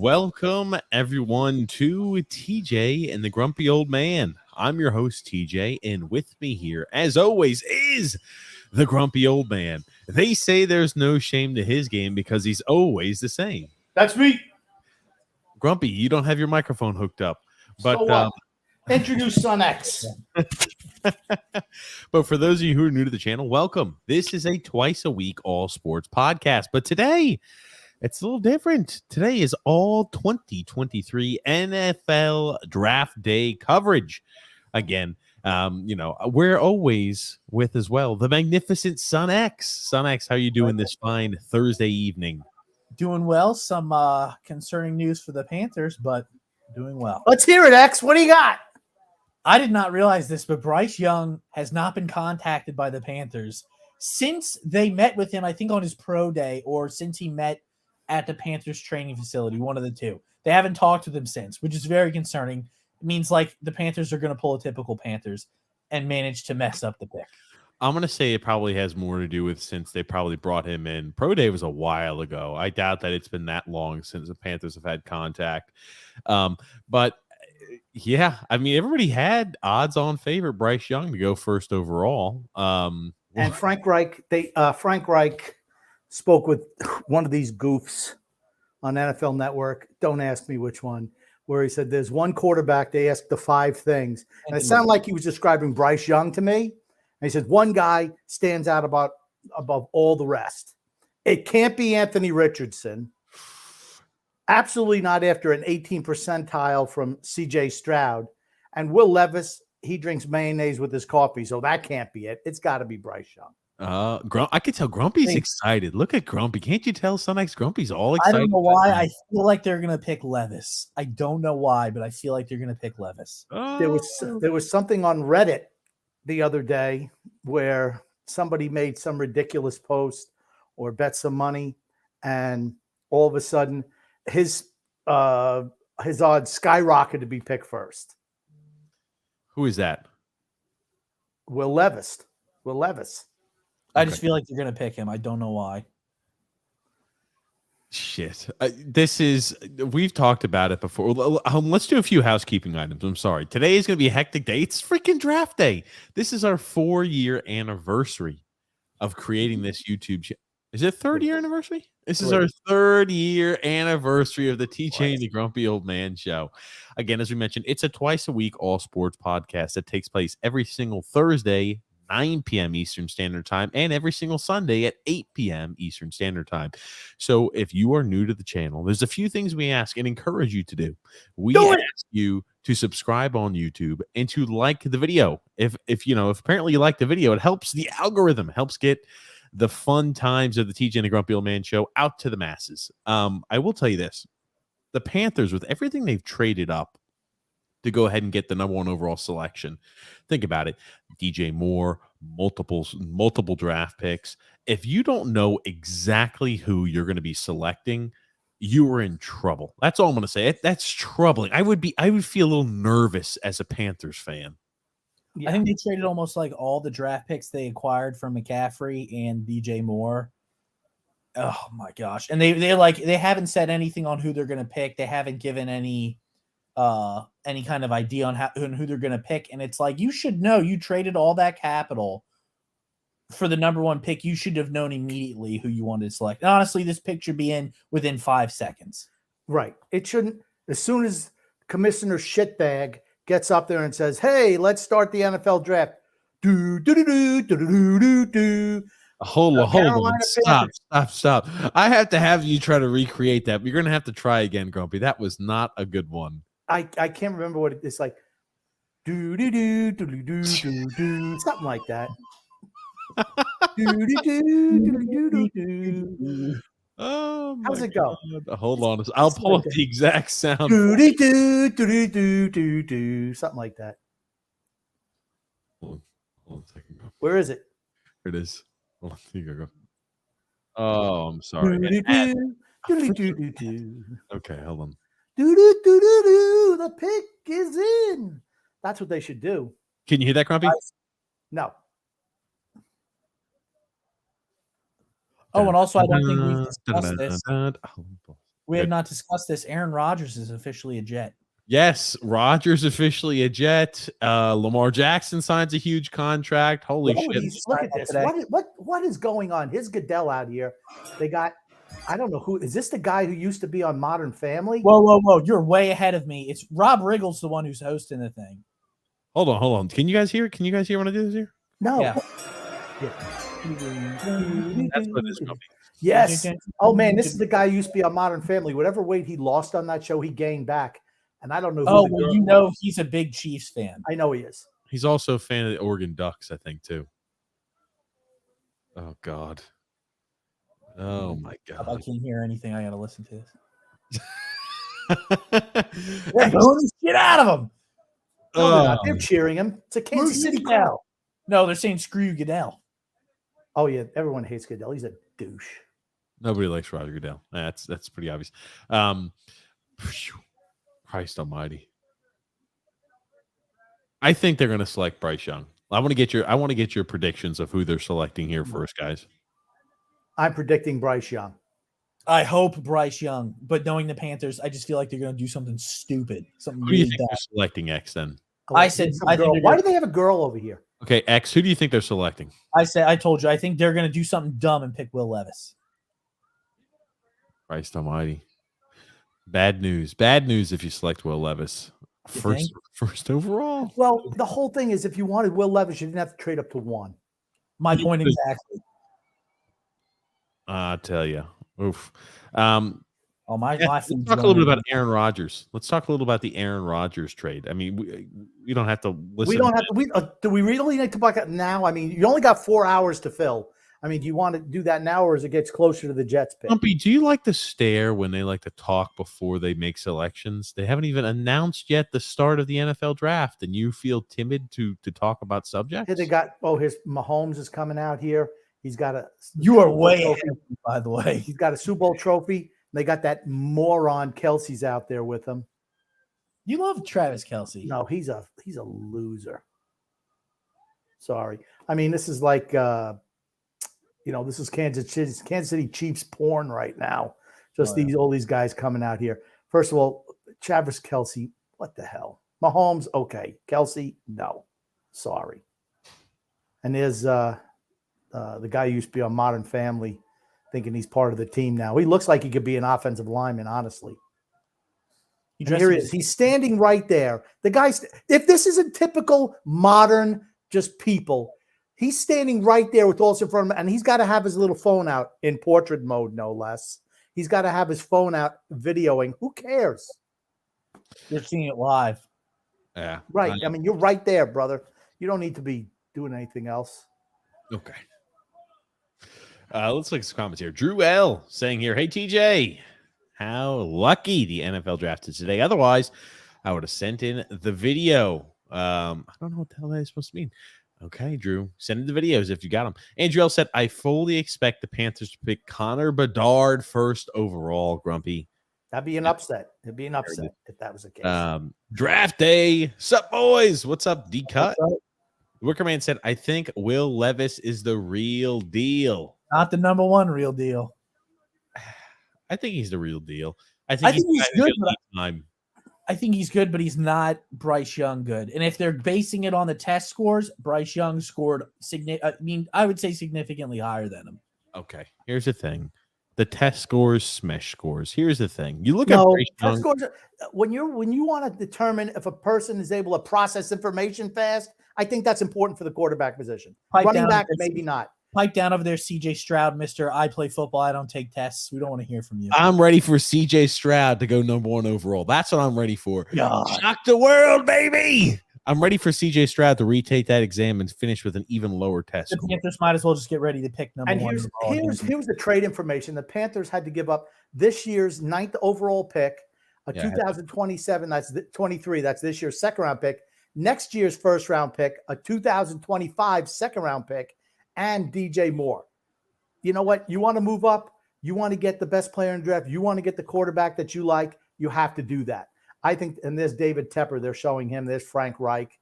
Welcome, everyone, to TJ and the Grumpy Old Man. I'm your host, TJ, and with me here, as always, is the Grumpy Old Man. They say there's no shame to his game because he's always the same. That's me. Grumpy, you don't have your microphone hooked up. But so what? Introduce Son X. But for those of you who are new to the channel, welcome. This is a twice-a-week all-sports podcast. But today, it's a little different. Today is all 2023 NFL Draft Day coverage. Again, we're always with as well the magnificent Son X. Son X, how you doing this fine Thursday evening? Doing well. Some concerning news for the Panthers, but doing well. Let's hear it, X. What do you got? I did not realize this, but Bryce Young has not been contacted by the Panthers since they met with him, I think on his pro day, or since he met at the Panthers training facility, one of the two. They haven't talked with him since, which is very concerning. It means like the Panthers are going to pull a typical Panthers and manage to mess up the pick. I'm going to say it probably has more to do with since they probably brought him in. Pro Day was a while ago. I doubt that it's been that long since the Panthers have had contact. But yeah, I mean, everybody had odds-on favorite Bryce Young to go first overall. And Frank Reich, Frank Reich spoke with one of these goofs on NFL Network. Don't ask me which one. Where he said there's one quarterback. They asked the 5 things, and it sounded like he was describing Bryce Young to me. And he said one guy stands out above all the rest. It can't be Anthony Richardson. Absolutely not after an 18 percentile from C.J. Stroud. And Will Levis, he drinks mayonnaise with his coffee, so that can't be it. It's got to be Bryce Young. I could tell Grumpy's excited. Look at Grumpy. Can't you tell Son X Grumpy's all excited? I don't know why. I feel like they're going to pick Levis. I don't know why, but I feel like they're going to pick Levis. There was something on Reddit the other day where somebody made some ridiculous post or bet some money, and all of a sudden his odds skyrocketed to be picked first. Who is that? Will Levis. I just feel like they're going to pick him. I don't know why. Shit. We've talked about it before. Let's do a few housekeeping items. I'm sorry. Today is going to be a hectic day. It's freaking draft day. This is our 4-year anniversary of creating this YouTube channel. Is it 3rd year anniversary? This is our 3rd year anniversary of the TJ and the Grumpy Old Man show. Again, as we mentioned, it's a twice-a-week all-sports podcast that takes place every single Thursday, 9 p.m. Eastern Standard Time, and every single Sunday at 8 p.m. Eastern Standard Time. So if you are new to the channel, there's a few things we ask and encourage you to do. We ask you to subscribe on YouTube and to like the video. If apparently you like the video, it helps the algorithm, helps get the fun times of the TJ and the Grumpy Old Man show out to the masses. I will tell you this. The Panthers, with everything they've traded up to go ahead and get the number 1 overall selection, think about it. DJ Moore, multiple draft picks. If you don't know exactly who you're going to be selecting, you are in trouble. That's all I'm going to say. That's troubling. I would feel a little nervous as a Panthers fan. Yeah. I think they traded almost like all the draft picks they acquired from McCaffrey and DJ Moore. Oh my gosh. And they haven't said anything on who they're going to pick. They haven't given any kind of idea on who they're going to pick. And it's like, you should know, you traded all that capital for the number 1 pick. You should have known immediately who you wanted to select. And honestly, this pick should be in within 5 seconds. Right. It shouldn't. As soon as Commissioner Shitbag gets up there and says, "Hey, let's start the NFL draft." Hold on. Stop. I have to have you try to recreate that. You're going to have to try again, Grumpy. That was not a good one. I can't remember what it's like. Something like that. Oh, how's it go? God. Hold on. I'll pull up the exact sound. Something like that. Hold on a second. Where is it? Here it is. Hold on. Here you go. Oh, I'm sorry. Okay, hold on. The pick is in. That's what they should do. Can you hear that, Grumpy? No. Oh, and also I don't think we've discussed this. We had Good. not discussed this. Aaron Rodgers is officially a Jet. Yes, Rodgers officially a Jet. Yes, Rodgers officially a Jet. Lamar Jackson signs a huge contract. Holy shit! Look at this. What is going on? Here's Goodell out here. They got, I don't know who is this. The guy who used to be on Modern Family? Whoa! You're way ahead of me. It's Rob Riggle's the one who's hosting the thing. Hold on. Can you guys hear? Can you guys hear when I do this here? No. Yeah. That's what this company. Yes. Oh man, this is the guy who used to be on Modern Family. Whatever weight he lost on that show, he gained back. And I don't know. Oh, well, you know he's a big Chiefs fan. I know he is. He's also a fan of the Oregon Ducks, I think, too. Oh God. Oh my God. I can't hear anything. I gotta listen to this. They're They're booing the shit out of him. No, they're not. They're cheering him. It's a Kansas City crowd. No, they're saying screw you, Goodell. Oh yeah, everyone hates Goodell. He's a douche. Nobody likes Roger Goodell. That's pretty obvious. Christ Almighty. I think they're going to select Bryce Young. I want to get your predictions of who they're selecting here first, guys. I'm predicting Bryce Young. I hope Bryce Young, but knowing the Panthers, I just feel like they're going to do something stupid. Something Who do you really think bad. they're selecting X then? I said, Why do they have a girl over here? Okay, X. Who do you think they're selecting? I told you. I think they're going to do something dumb and pick Will Levis. Christ Almighty. Bad news. Bad news if you select Will Levis. First overall. Well, the whole thing is if you wanted Will Levis, you didn't have to trade up to 1. My point exactly. I tell you. Oof. Let's talk a little bit about Aaron Rodgers. Let's talk a little about the Aaron Rodgers trade. I mean, we don't have to listen. We don't have to. Do we really need to talk about now? I mean, you only got 4 hours to fill. I mean, do you want to do that now or as it gets closer to the Jets pick? Stumpy, do you like to stare when they like to talk before they make selections? They haven't even announced yet the start of the NFL draft, and you feel timid to talk about subjects? Here they got, here's Mahomes is coming out here. He's got a You are way ahead, by the way. He's got a Super Bowl trophy. They got that moron Kelsey's out there with him. You love Travis Kelce. No, he's a loser. Sorry. I mean, this is like this is Kansas City Chiefs porn right now. Just all these guys coming out here. First of all, Travis Kelce, what the hell? Mahomes, okay. Kelce, no. Sorry. And there's the guy who used to be on Modern Family, thinking he's part of the team now. He looks like he could be an offensive lineman, honestly. Here he is. He's standing right there. The guy's, if this isn't typical modern just people, he's standing right there with all in front of him, and he's got to have his little phone out in portrait mode, no less. He's got to have his phone out videoing. Who cares? You're seeing it live. Yeah. Right. I mean, you're right there, brother. You don't need to be doing anything else. Okay. Let's look at some comments here. Drew L saying here, hey, TJ, how lucky the NFL draft is today. Otherwise, I would have sent in the video. I don't know what the hell that is supposed to mean. Okay, Drew, send in the videos if you got them. Andrew L said, I fully expect the Panthers to pick Connor Bedard first overall, Grumpy. That'd be an upset. It'd be an upset if that was the case. Draft day. Sup, boys? What's up, D-Cut? Wickerman said, I think Will Levis is the real deal. Not the number one real deal. I think he's the real deal. I think he's good. I think he's good, but he's not Bryce Young good. And if they're basing it on the test scores, Bryce Young scored I would say significantly higher than him. Okay, here's the thing. The test scores, smesh scores. Here's the thing. You look at Bryce Young. Scores, when you want to determine if a person is able to process information fast, I think that's important for the quarterback position. Running back, maybe not. Pipe down over there, CJ Stroud, Mr. I play football. I don't take tests. We don't want to hear from you. I'm ready for CJ Stroud to go number 1 overall. That's what I'm ready for. God. Shock the world, baby. I'm ready for CJ Stroud to retake that exam and finish with an even lower test. The Panthers might as well just get ready to pick number 1. Here's the trade information. The Panthers had to give up this year's 9th overall pick, a 2027, that's 23, that's this year's second round pick, next year's first round pick, a 2025 second round pick, and DJ Moore. You know what? You want to move up. You want to get the best player in the draft. You want to get the quarterback that you like. You have to do that. I think, and there's David Tepper. They're showing him. There's Frank Reich.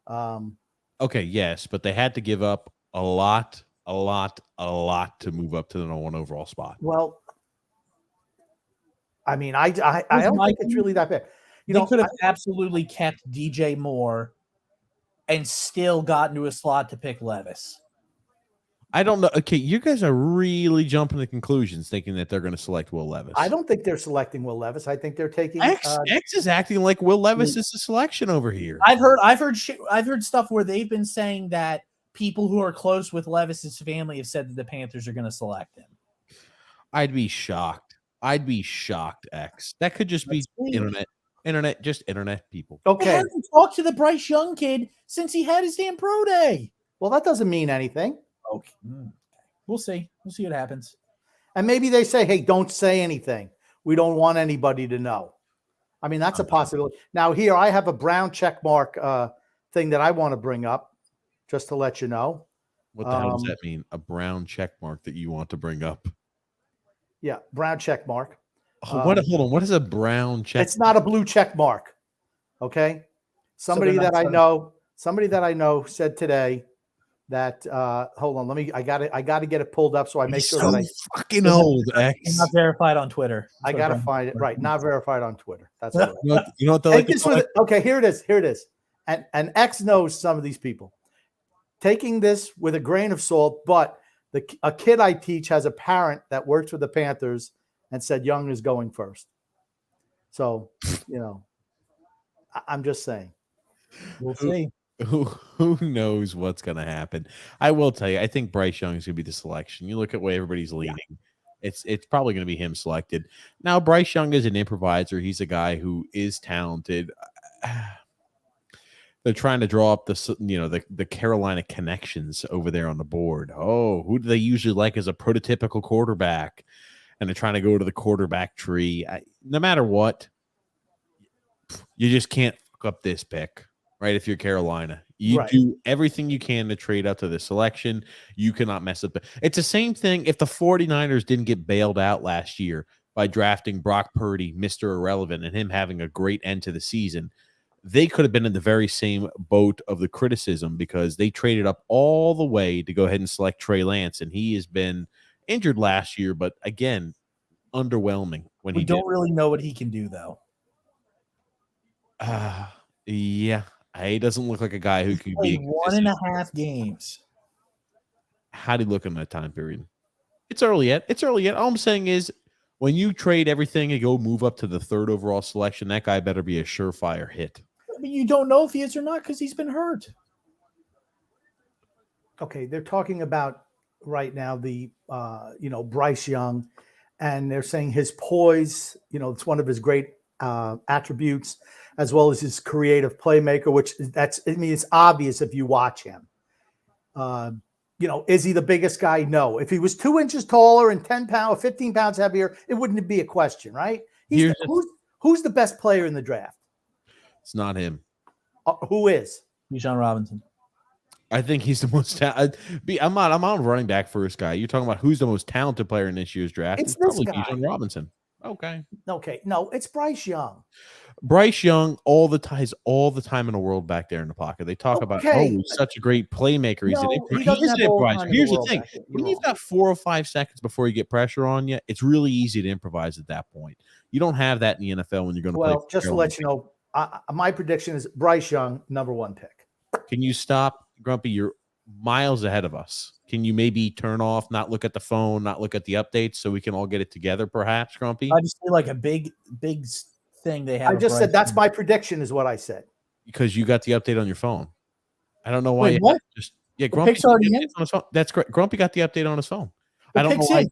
Okay, yes, but they had to give up a lot to move up to the number 1 overall spot. Well, I mean, I don't think it's really that bad. They could have absolutely kept DJ Moore and still gotten to a slot to pick Levis. I don't know. Okay, you guys are really jumping to conclusions, thinking that they're going to select Will Levis. I don't think they're selecting Will Levis. I think they're taking X is acting like Will Levis is a selection over here. I've heard stuff where they've been saying that people who are close with Levis's family have said that the Panthers are going to select him. I'd be shocked. X. That could just be internet people. Okay. I haven't talked to the Bryce Young kid since he had his damn pro day. Well, that doesn't mean anything. Okay. We'll see. We'll see what happens. And maybe they say, hey, don't say anything. We don't want anybody to know. I mean, that's a possibility. Now, here, I have a brown check mark thing that I want to bring up, just to let you know. What the hell does that mean? A brown check mark that you want to bring up? Yeah, brown check mark. Hold on. What is a brown check? It's not a blue check mark. Okay. Somebody that I know said today that hold on, I got to get it pulled up so I make sure that I fucking old X. Not verified on Twitter. I got to find it right. Not verified on Twitter. That's right. You know what the okay, here it is. And X knows some of these people. Taking this with a grain of salt, but a kid I teach has a parent that works for the Panthers and said Young is going first. So, I'm just saying. We'll see. Who knows what's going to happen? I will tell you, I think Bryce Young is going to be the selection. You look at where everybody's leaning. Yeah. It's probably going to be him selected. Now, Bryce Young is an improviser. He's a guy who is talented. They're trying to draw up the Carolina connections over there on the board. Oh, who do they usually like as a prototypical quarterback? And they're trying to go to the quarterback tree. No matter what, you just can't fuck up this pick, right? If you're Carolina, you do everything you can to trade up to the selection. You cannot mess up. It's the same thing if the 49ers didn't get bailed out last year by drafting Brock Purdy, Mr. Irrelevant, and him having a great end to the season. They could have been in the very same boat of the criticism because they traded up all the way to go ahead and select Trey Lance, and he has been injured last year, but again, underwhelming when we don't really know what he can do, though. Yeah, he doesn't look like a guy who could be 1.5 games. How do you look in that time period? It's early yet. All I'm saying is, when you trade everything and go move up to the 3rd overall selection, that guy better be a surefire hit. I mean, you don't know if he is or not because he's been hurt. Okay, they're talking about right now the Bryce Young, and they're saying his poise, it's one of his great attributes, as well as his creative playmaker, which it's obvious if you watch him. Is he the biggest guy? No. If he was 2 inches taller and 10 pounds, 15 pounds heavier, it wouldn't be a question, right? Who's the best player in the draft? It's not him. Who is? Bijan Robinson. I think he's the most talented. I'm on running back first guy. You're talking about who's the most talented player in this year's draft. It's probably Bijan Robinson. Okay. No, it's Bryce Young. Bryce Young, all the time in the world back there in the pocket. They talk about, he's such a great playmaker. He's an improviser. Here's the thing. When you've got 4 or 5 seconds before you get pressure on you, it's really easy to improvise at that point. You don't have that in the NFL when you're going to play. Well, just to let you know, my prediction is Bryce Young, number 1 pick. Can you stop, Grumpy? You're miles ahead of us. Can you maybe turn off, not look at the phone, not look at the updates so we can all get it together, perhaps, Grumpy? I just feel like a big thing they have. I just said that's my prediction is what I said. Because you got the update on your phone. I don't know why. Wait, what? Grumpy got the update on his phone. That's great. Grumpy got the update on his phone. I don't know why.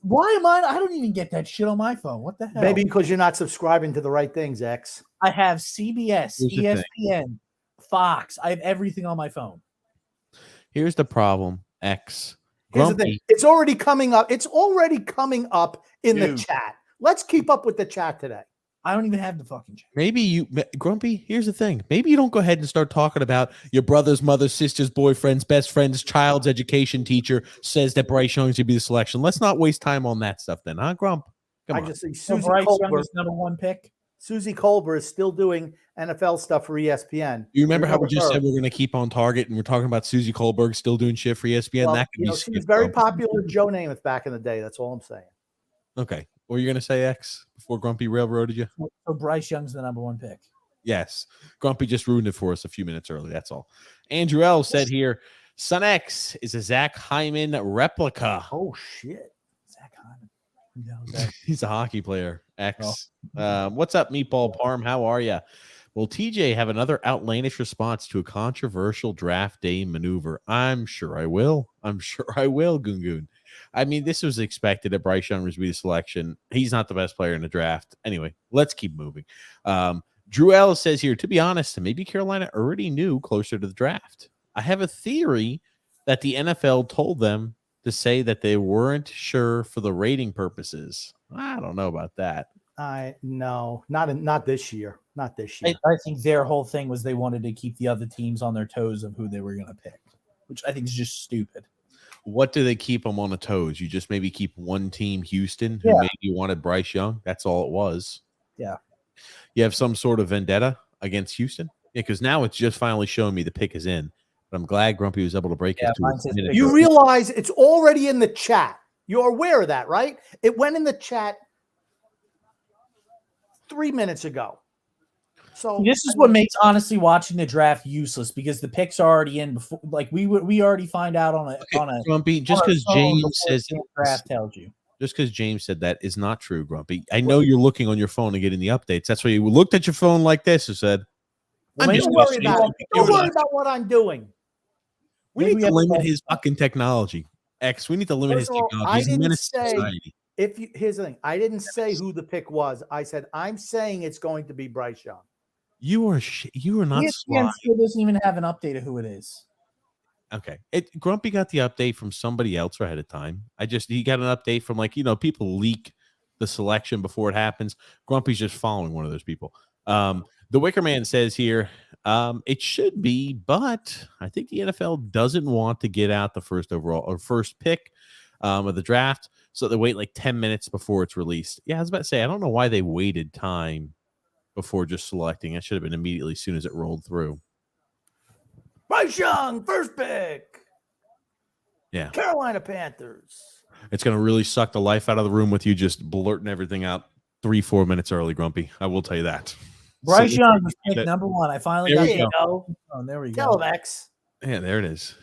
Why am I don't even get that shit on my phone. What the hell? Maybe because you're not subscribing to the right things, X. I have CBS, ESPN, Fox. I have everything on my phone. Here's the problem, X. Here's the thing. It's already coming up. It's already coming up in the chat. Let's keep up with the chat today. I don't even have the fucking chat. Maybe Grumpy, here's the thing. Maybe you don't go ahead and start talking about your brother's, mother's, sister's, boyfriend's, best friend's, child's education teacher says that Bryce Young should be the selection. Let's not waste time on that stuff then, huh, Grump? Come on. Just see Susie Bryce Colbert, Young is number 1 pick. Susie Colbert is still doing NFL stuff for ESPN. You remember how we just said we're going to keep on target, and we're talking about Susie Colbert still doing shit for ESPN? Well, that could be she was very popular with Joe Namath back in the day. That's all I'm saying. Okay. What were you going to say, X, before Grumpy railroaded you? So Bryce Young's the number 1 pick. Yes. Grumpy just ruined it for us a few minutes early. That's all. Andrew L. said here, Son X is a Zach Hyman replica. Oh, shit. Zach Hyman. Who the hell is that? He's a hockey player. X. What's up, Meatball Parm? How are you? Will TJ have another outlandish response to a controversial draft day maneuver? I'm sure I will. Gungoon. I mean, this was expected that Bryce Young was be the selection. He's not the best player in the draft. Anyway, let's keep moving. Drew L says here, to be honest, maybe Carolina already knew closer to the draft. I have a theory that the NFL told them to say that they weren't sure for the rating purposes. I don't know about that. No, not this year. Not this year. I think their whole thing was they wanted to keep the other teams on their toes of who they were going to pick, which I think is just stupid. What do they keep them on the toes? You just maybe keep one team, Houston, who maybe wanted Bryce Young. That's all it was. Yeah. You have some sort of vendetta against Houston? Yeah, because now it's just finally showing me the pick is in. But I'm glad Grumpy was able to break it. You realize it's already in the chat. You're aware of that, right? It went in the chat 3 minutes ago. So this is what makes honestly watching the draft useless because the picks are already in before. Like we already find out on a Grumpy. Just because James says the draft tells you. Just because James said that is not true, Grumpy. I know you're looking on your phone and getting the updates. That's why you looked at your phone like this and said, don't worry about what I'm doing. We need to limit his fucking technology. X, we need to limit his technology. I didn't say, here's the thing. I didn't say who the pick was. I said, I'm saying it's going to be Bryce Young. You are not ESPN still doesn't even have an update of who it is. Okay. Grumpy got the update from somebody else ahead of time. He got an update from people leak the selection before it happens. Grumpy's just following one of those people. The Wicker Man says here, it should be, but I think the NFL doesn't want to get out the first overall or first pick of the draft. So they wait like 10 minutes before it's released. Yeah, I was about to say, I don't know why they waited time before just selecting. It should have been immediately as soon as it rolled through. Bryce Young, first pick. Yeah. Carolina Panthers. It's going to really suck the life out of the room with you just blurting everything out 3-4 minutes early, Grumpy. I will tell you that. Bryce Young was pick number 1. I finally got it. Oh, there we go. Tell him, X. Yeah, there it is.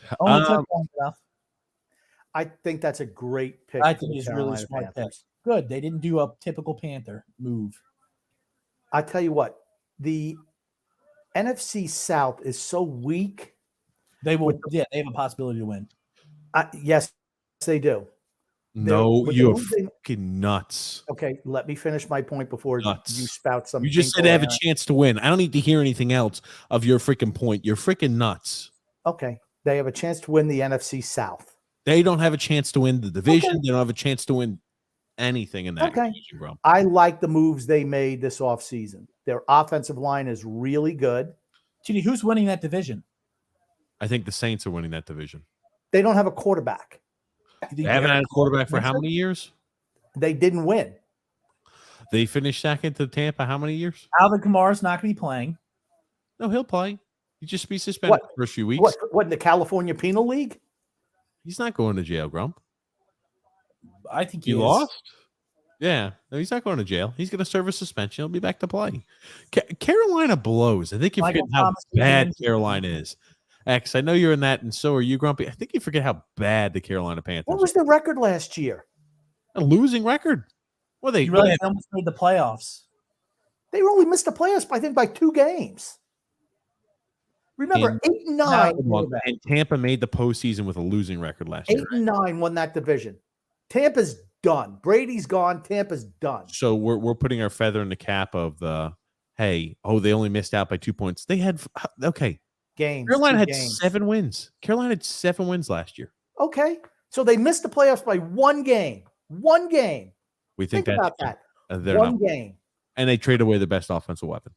I think that's a great pick. I think he's really smart pick. Good. They didn't do a typical Panther move. I tell you what, the NFC South is so weak. They will. They have a possibility to win. Yes, they do. No, you're fucking nuts. Okay, let me finish my point before you spout something. You just said they have a chance to win. I don't need to hear anything else of your freaking point. You're freaking nuts. Okay, they have a chance to win the NFC South. They don't have a chance to win the division. Okay. They don't have a chance to win anything in that division, bro. I like the moves they made this offseason. Their offensive line is really good. Chidi, who's winning that division? I think the Saints are winning that division. They don't have a quarterback. They haven't had a quarterback for how many years? They didn't win. They finished second to Tampa how many years? Alvin Kamara's not going to be playing. No, he'll play. He'll just be suspended for a few weeks. What in the California Penal League? He's not going to jail, Grump. I think he lost. Yeah, no, he's not going to jail. He's going to serve a suspension. He'll be back to play. Carolina blows. I think you forget how bad Carolina is. X, I know you're in that, and so are you, Grumpy. I think you forget how bad the Carolina Panthers. What was the record last year? A losing record. Well, they almost made the playoffs. They only missed the playoffs, I think, by 2 games. Remember, 8-9. And Tampa made the postseason with a losing record last year. 8-9 won that division. Tampa's done. Brady's gone. Tampa's done. So we're putting our feather in the cap of the they only missed out by 2 points. They had games. Carolina had 7 wins. Carolina had 7 wins last year. Okay, so they missed the playoffs by 1 game. 1 game. We think about that. One game, and they trade away the best offensive weapon.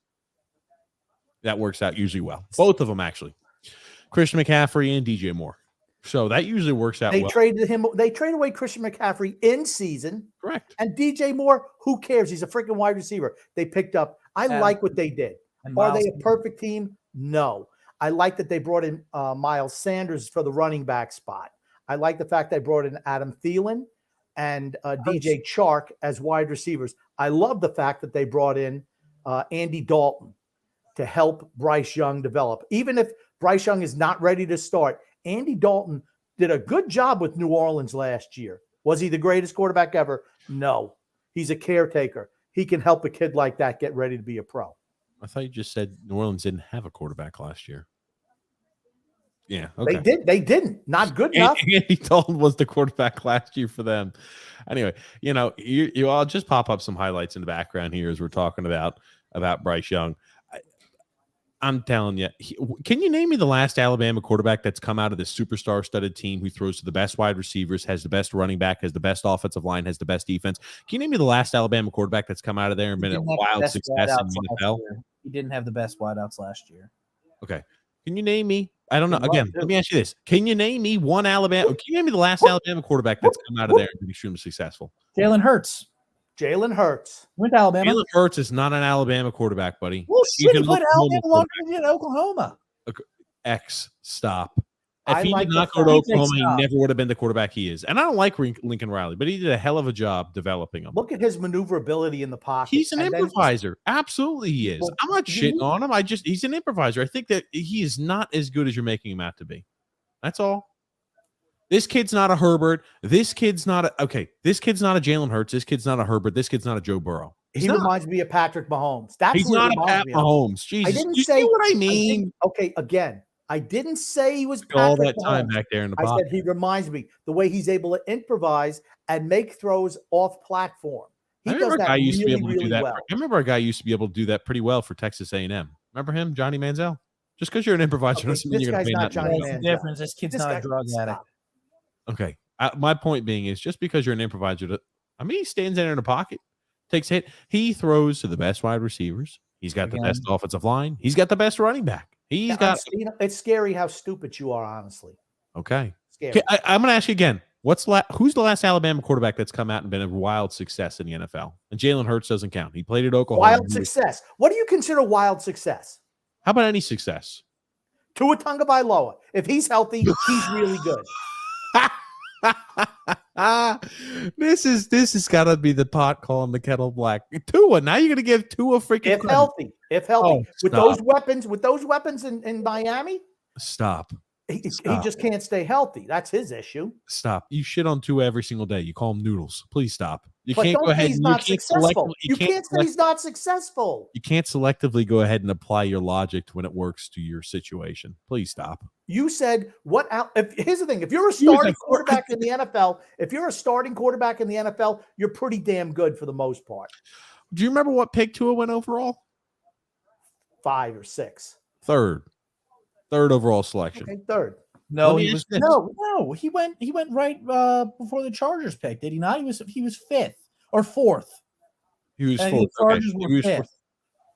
That works out usually well. Both of them actually, Christian McCaffrey and DJ Moore. So that usually works out. They traded him. They traded away Christian McCaffrey in season. Correct. And DJ Moore, who cares? He's a freaking wide receiver. They picked up. I like what they did. Are they a perfect team? No. I like that they brought in Miles Sanders for the running back spot. I like the fact they brought in Adam Thielen. and DJ Chark as wide receivers. I love the fact that they brought in Andy Dalton to help Bryce Young develop. Even if Bryce Young is not ready to start, Andy Dalton did a good job with New Orleans last year. Was he the greatest quarterback ever? No. He's a caretaker. He can help a kid like that get ready to be a pro. I thought you just said New Orleans didn't have a quarterback last year. Yeah, okay. They didn't. Not good enough. Andy Dalton was the quarterback last year for them. Anyway, you all just pop up some highlights in the background here as we're talking about Bryce Young. I'm telling you, can you name me the last Alabama quarterback that's come out of this superstar-studded team who throws to the best wide receivers, has the best running back, has the best offensive line, has the best defense? Can you name me the last Alabama quarterback that's come out of there and been a wild success in the NFL? He didn't have the best wideouts last year. Okay. Can you name me? I don't know. Again, let me ask you this. Can you name me one Alabama? Can you name me the last Alabama quarterback that's come out of there and been extremely successful? Jalen Hurts. Went to Alabama. Jalen Hurts is not an Alabama quarterback, buddy. Well, shit, he played Alabama longer than he did Oklahoma. Stop. If he did not go to Oklahoma, he never would have been the quarterback he is. And I don't like Lincoln Riley, but he did a hell of a job developing him. Look at his maneuverability in the pocket. He's an improviser. Absolutely he is. I'm not shitting on him. He's an improviser. I think that he is not as good as you're making him out to be. That's all. This kid's not a Herbert. This kid's not a Jalen Hurts. This kid's not a Herbert. This kid's not a Joe Burrow. He reminds me of Patrick Mahomes. He's not a Pat Mahomes. Jesus. I didn't you say see what I mean. Again, I didn't say he was all Patrick that time Mahomes. back there in the I box. said he reminds me the way he's able to improvise and make throws off platform. He does that really well. I remember a guy used to be able to do that pretty well for Texas A&M. Remember him, Johnny Manziel? Just because you're an improviser doesn't mean you're going to pay nothing. That's the difference. This kid's not a drug addict. Okay. My point being is just because you're an improviser, he stands there in the pocket, takes a hit. He throws to the best wide receivers. He's got the best offensive line. He's got the best running back. It's scary how stupid you are, honestly. Okay. Scary. I'm going to ask you again. Who's the last Alabama quarterback that's come out and been a wild success in the NFL? And Jalen Hurts doesn't count. He played at Oklahoma. Wild success. What do you consider wild success? How about any success? Tua Tagovailoa. If he's healthy, he's really good. This has got to be the pot calling the kettle black. Tua, now you're going to give Tua freaking if healthy. With those weapons in Miami, stop. He just can't stay healthy. That's his issue. Stop. You shit on Tua every single day. You call him noodles. Please stop. You but can't don't go ahead. He's not successful. You can't say he's not successful. You can't selectively go ahead and apply your logic to when it works to your situation. Please stop. You said here's the thing. If you're a starting quarterback in the NFL, you're pretty damn good for the most part. Do you remember what pick Tua went overall? 5 or 6. Third overall selection. Okay, third. No, he went right before the Chargers pick. Did he not? He was 5th or 4th. He was 4th. The Chargers were 5th.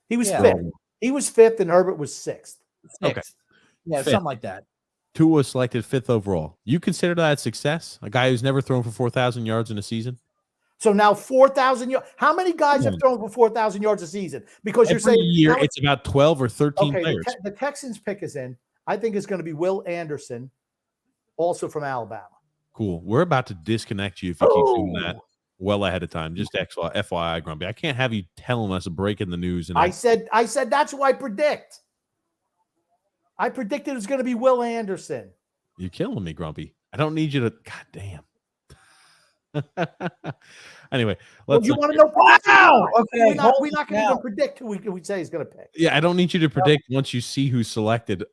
He was 5th. He was 5th, and Herbert was 6th. Okay. Yeah, 5th. Something like that. Tua selected 5th overall. You consider that success? A guy who's never thrown for 4,000 yards in a season? So now 4,000 yards. How many guys have thrown for 4,000 yards a season? Because you're saying year it's about 12 or 13 players. The Texans pick is in. I think it's going to be Will Anderson, also from Alabama. Cool. We're about to disconnect you if you keep doing that well ahead of time. Just FYI, Grumpy. I can't have you telling us breaking the news. And I said that's who I predict. I predicted it was going to be Will Anderson. You're killing me, Grumpy. I don't need you to. God damn. Anyway, you want to know? Wow. Okay, we're not going to even predict who we say he's going to pick. Yeah, I don't need you to predict once you see who's selected.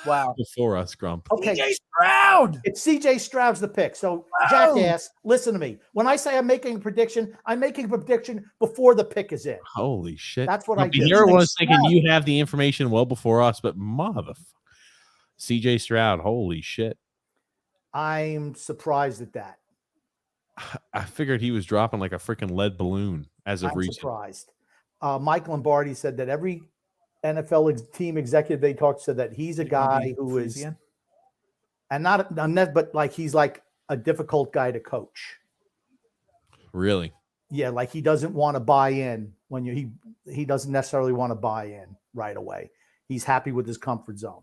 Wow. Before us, Grump. Okay. CJ Stroud. It's CJ Stroud's the pick. So, jackass, listen to me. When I say I'm making a prediction, I'm making a prediction before the pick is in. Holy shit. That's what I do. Here was thinking you have the information well before us, but CJ Stroud, holy shit. I'm surprised at that. I figured he was dropping like a freaking lead balloon as of recent. Surprised. Mike Lombardi said that every NFL team executive they talked said that he's a guy who is, and but like he's like a difficult guy to coach. Really? Yeah, like he doesn't want to buy in when he doesn't necessarily want to buy in right away. He's happy with his comfort zone.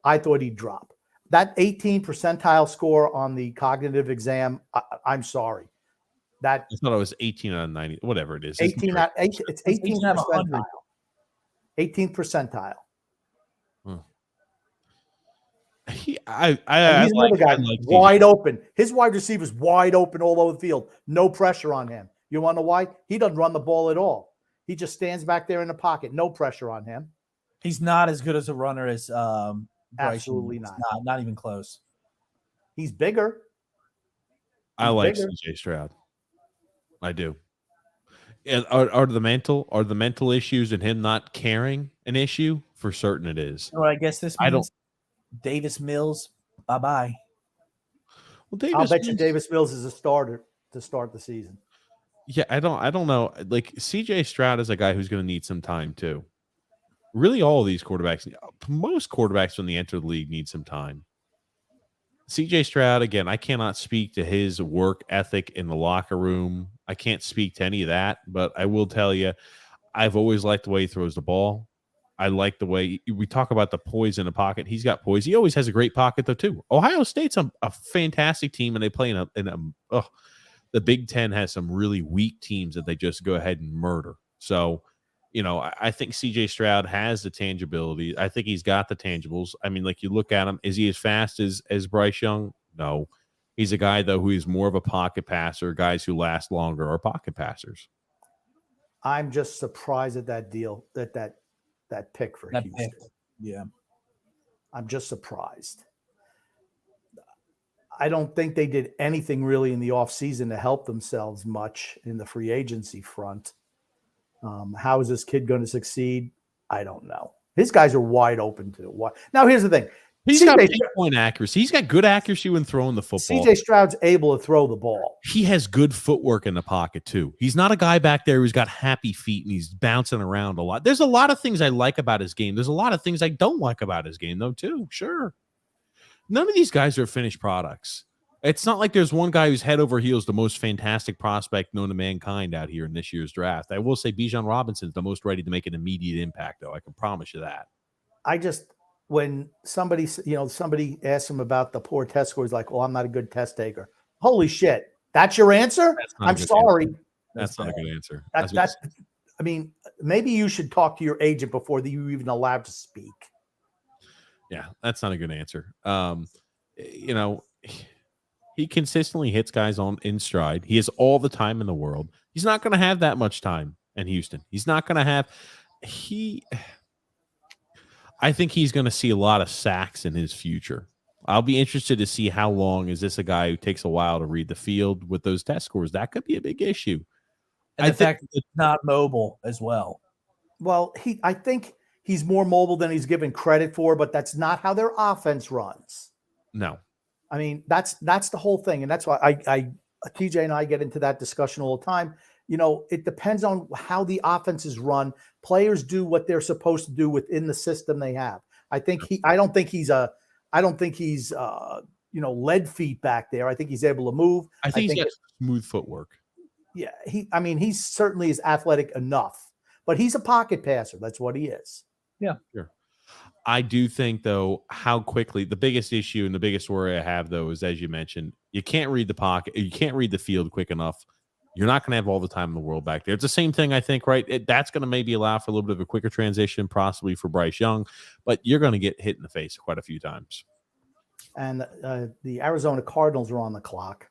I thought he'd drop that 18 percentile score on the cognitive exam. I'm sorry, That I thought it was 18 out of 90, whatever it is. 18 out, it's 18th 18 out of 100. percentile. 18th percentile. He's Another guy like wide open. His wide receivers wide open all over the field. No pressure on him. You want to know why? He doesn't run the ball at all. He just stands back there in the pocket. No pressure on him. He's not as good as a runner as Bryce Absolutely Young. not. Not even close. He's bigger. I like bigger. CJ Stroud. I do. And are the mental issues and him not caring an issue? For certain it is. So I guess this means Davis Mills, bye-bye. Well, I'll bet you Davis Mills is a starter to start the season. Yeah, I don't know. Like CJ Stroud is a guy who's going to need some time too. Really, all of these quarterbacks, most quarterbacks when they enter the league need some time. CJ Stroud, again, I cannot speak to his work ethic in the locker room. I can't speak to any of that, but I will tell you, I've always liked the way he throws the ball. I like the way we talk about the poise in the pocket. He's got poise. He always has a great pocket, though, too. Ohio State's a fantastic team, and they play the Big Ten has some really weak teams that they just go ahead and murder. So, I think CJ Stroud has the tangibility. I think he's got the tangibles. I mean, like you look at him, is he as fast as Bryce Young? No. He's a guy, though, who is more of a pocket passer. Guys who last longer are pocket passers. I'm just surprised at that deal, that pick for Houston. Pick. Yeah. I'm just surprised. I don't think they did anything really in the offseason to help themselves much in the free agency front. How is this kid going to succeed? I don't know. His guys are wide open to it. Now, here's the thing. He's got pinpoint accuracy. He's got good accuracy when throwing the football. CJ Stroud's able to throw the ball. He has good footwork in the pocket, too. He's not a guy back there who's got happy feet and he's bouncing around a lot. There's a lot of things I like about his game. There's a lot of things I don't like about his game, though, too. Sure. None of these guys are finished products. It's not like there's one guy who's head over heels the most fantastic prospect known to mankind out here in this year's draft. I will say Bijan Robinson's the most ready to make an immediate impact, though. I can promise you that. When somebody asks him about the poor test scores, like, well, I'm not a good test taker. Holy shit. That's your answer? I'm sorry. Answer. That's not a good answer. I mean, maybe you should talk to your agent before you're even allowed to speak. Yeah, that's not a good answer. He consistently hits guys in stride. He has all the time in the world. He's not going to have that much time in Houston. He's not going to have I think he's going to see a lot of sacks in his future. I'll be interested to see how long is this a guy who takes a while to read the field with those test scores. That could be a big issue. And the fact that it's not mobile as well. Well, I think he's more mobile than he's given credit for, but that's not how their offense runs. No. I mean, that's the whole thing. And that's why TJ and I get into that discussion all the time. It depends on how the offense is run. Players do what they're supposed to do within the system they have. I don't think he's lead feet back there. I think he's able to move. I think he's got smooth footwork. Yeah. He certainly is athletic enough, but he's a pocket passer. That's what he is. Yeah. Sure. I do think, though, how quickly the biggest issue and the biggest worry I have, though, is, as you mentioned, you can't read the pocket. You can't read the field quick enough. You're not going to have all the time in the world back there. It's the same thing, I think, right? That's going to maybe allow for a little bit of a quicker transition, possibly for Bryce Young, but you're going to get hit in the face quite a few times. And the Arizona Cardinals are on the clock.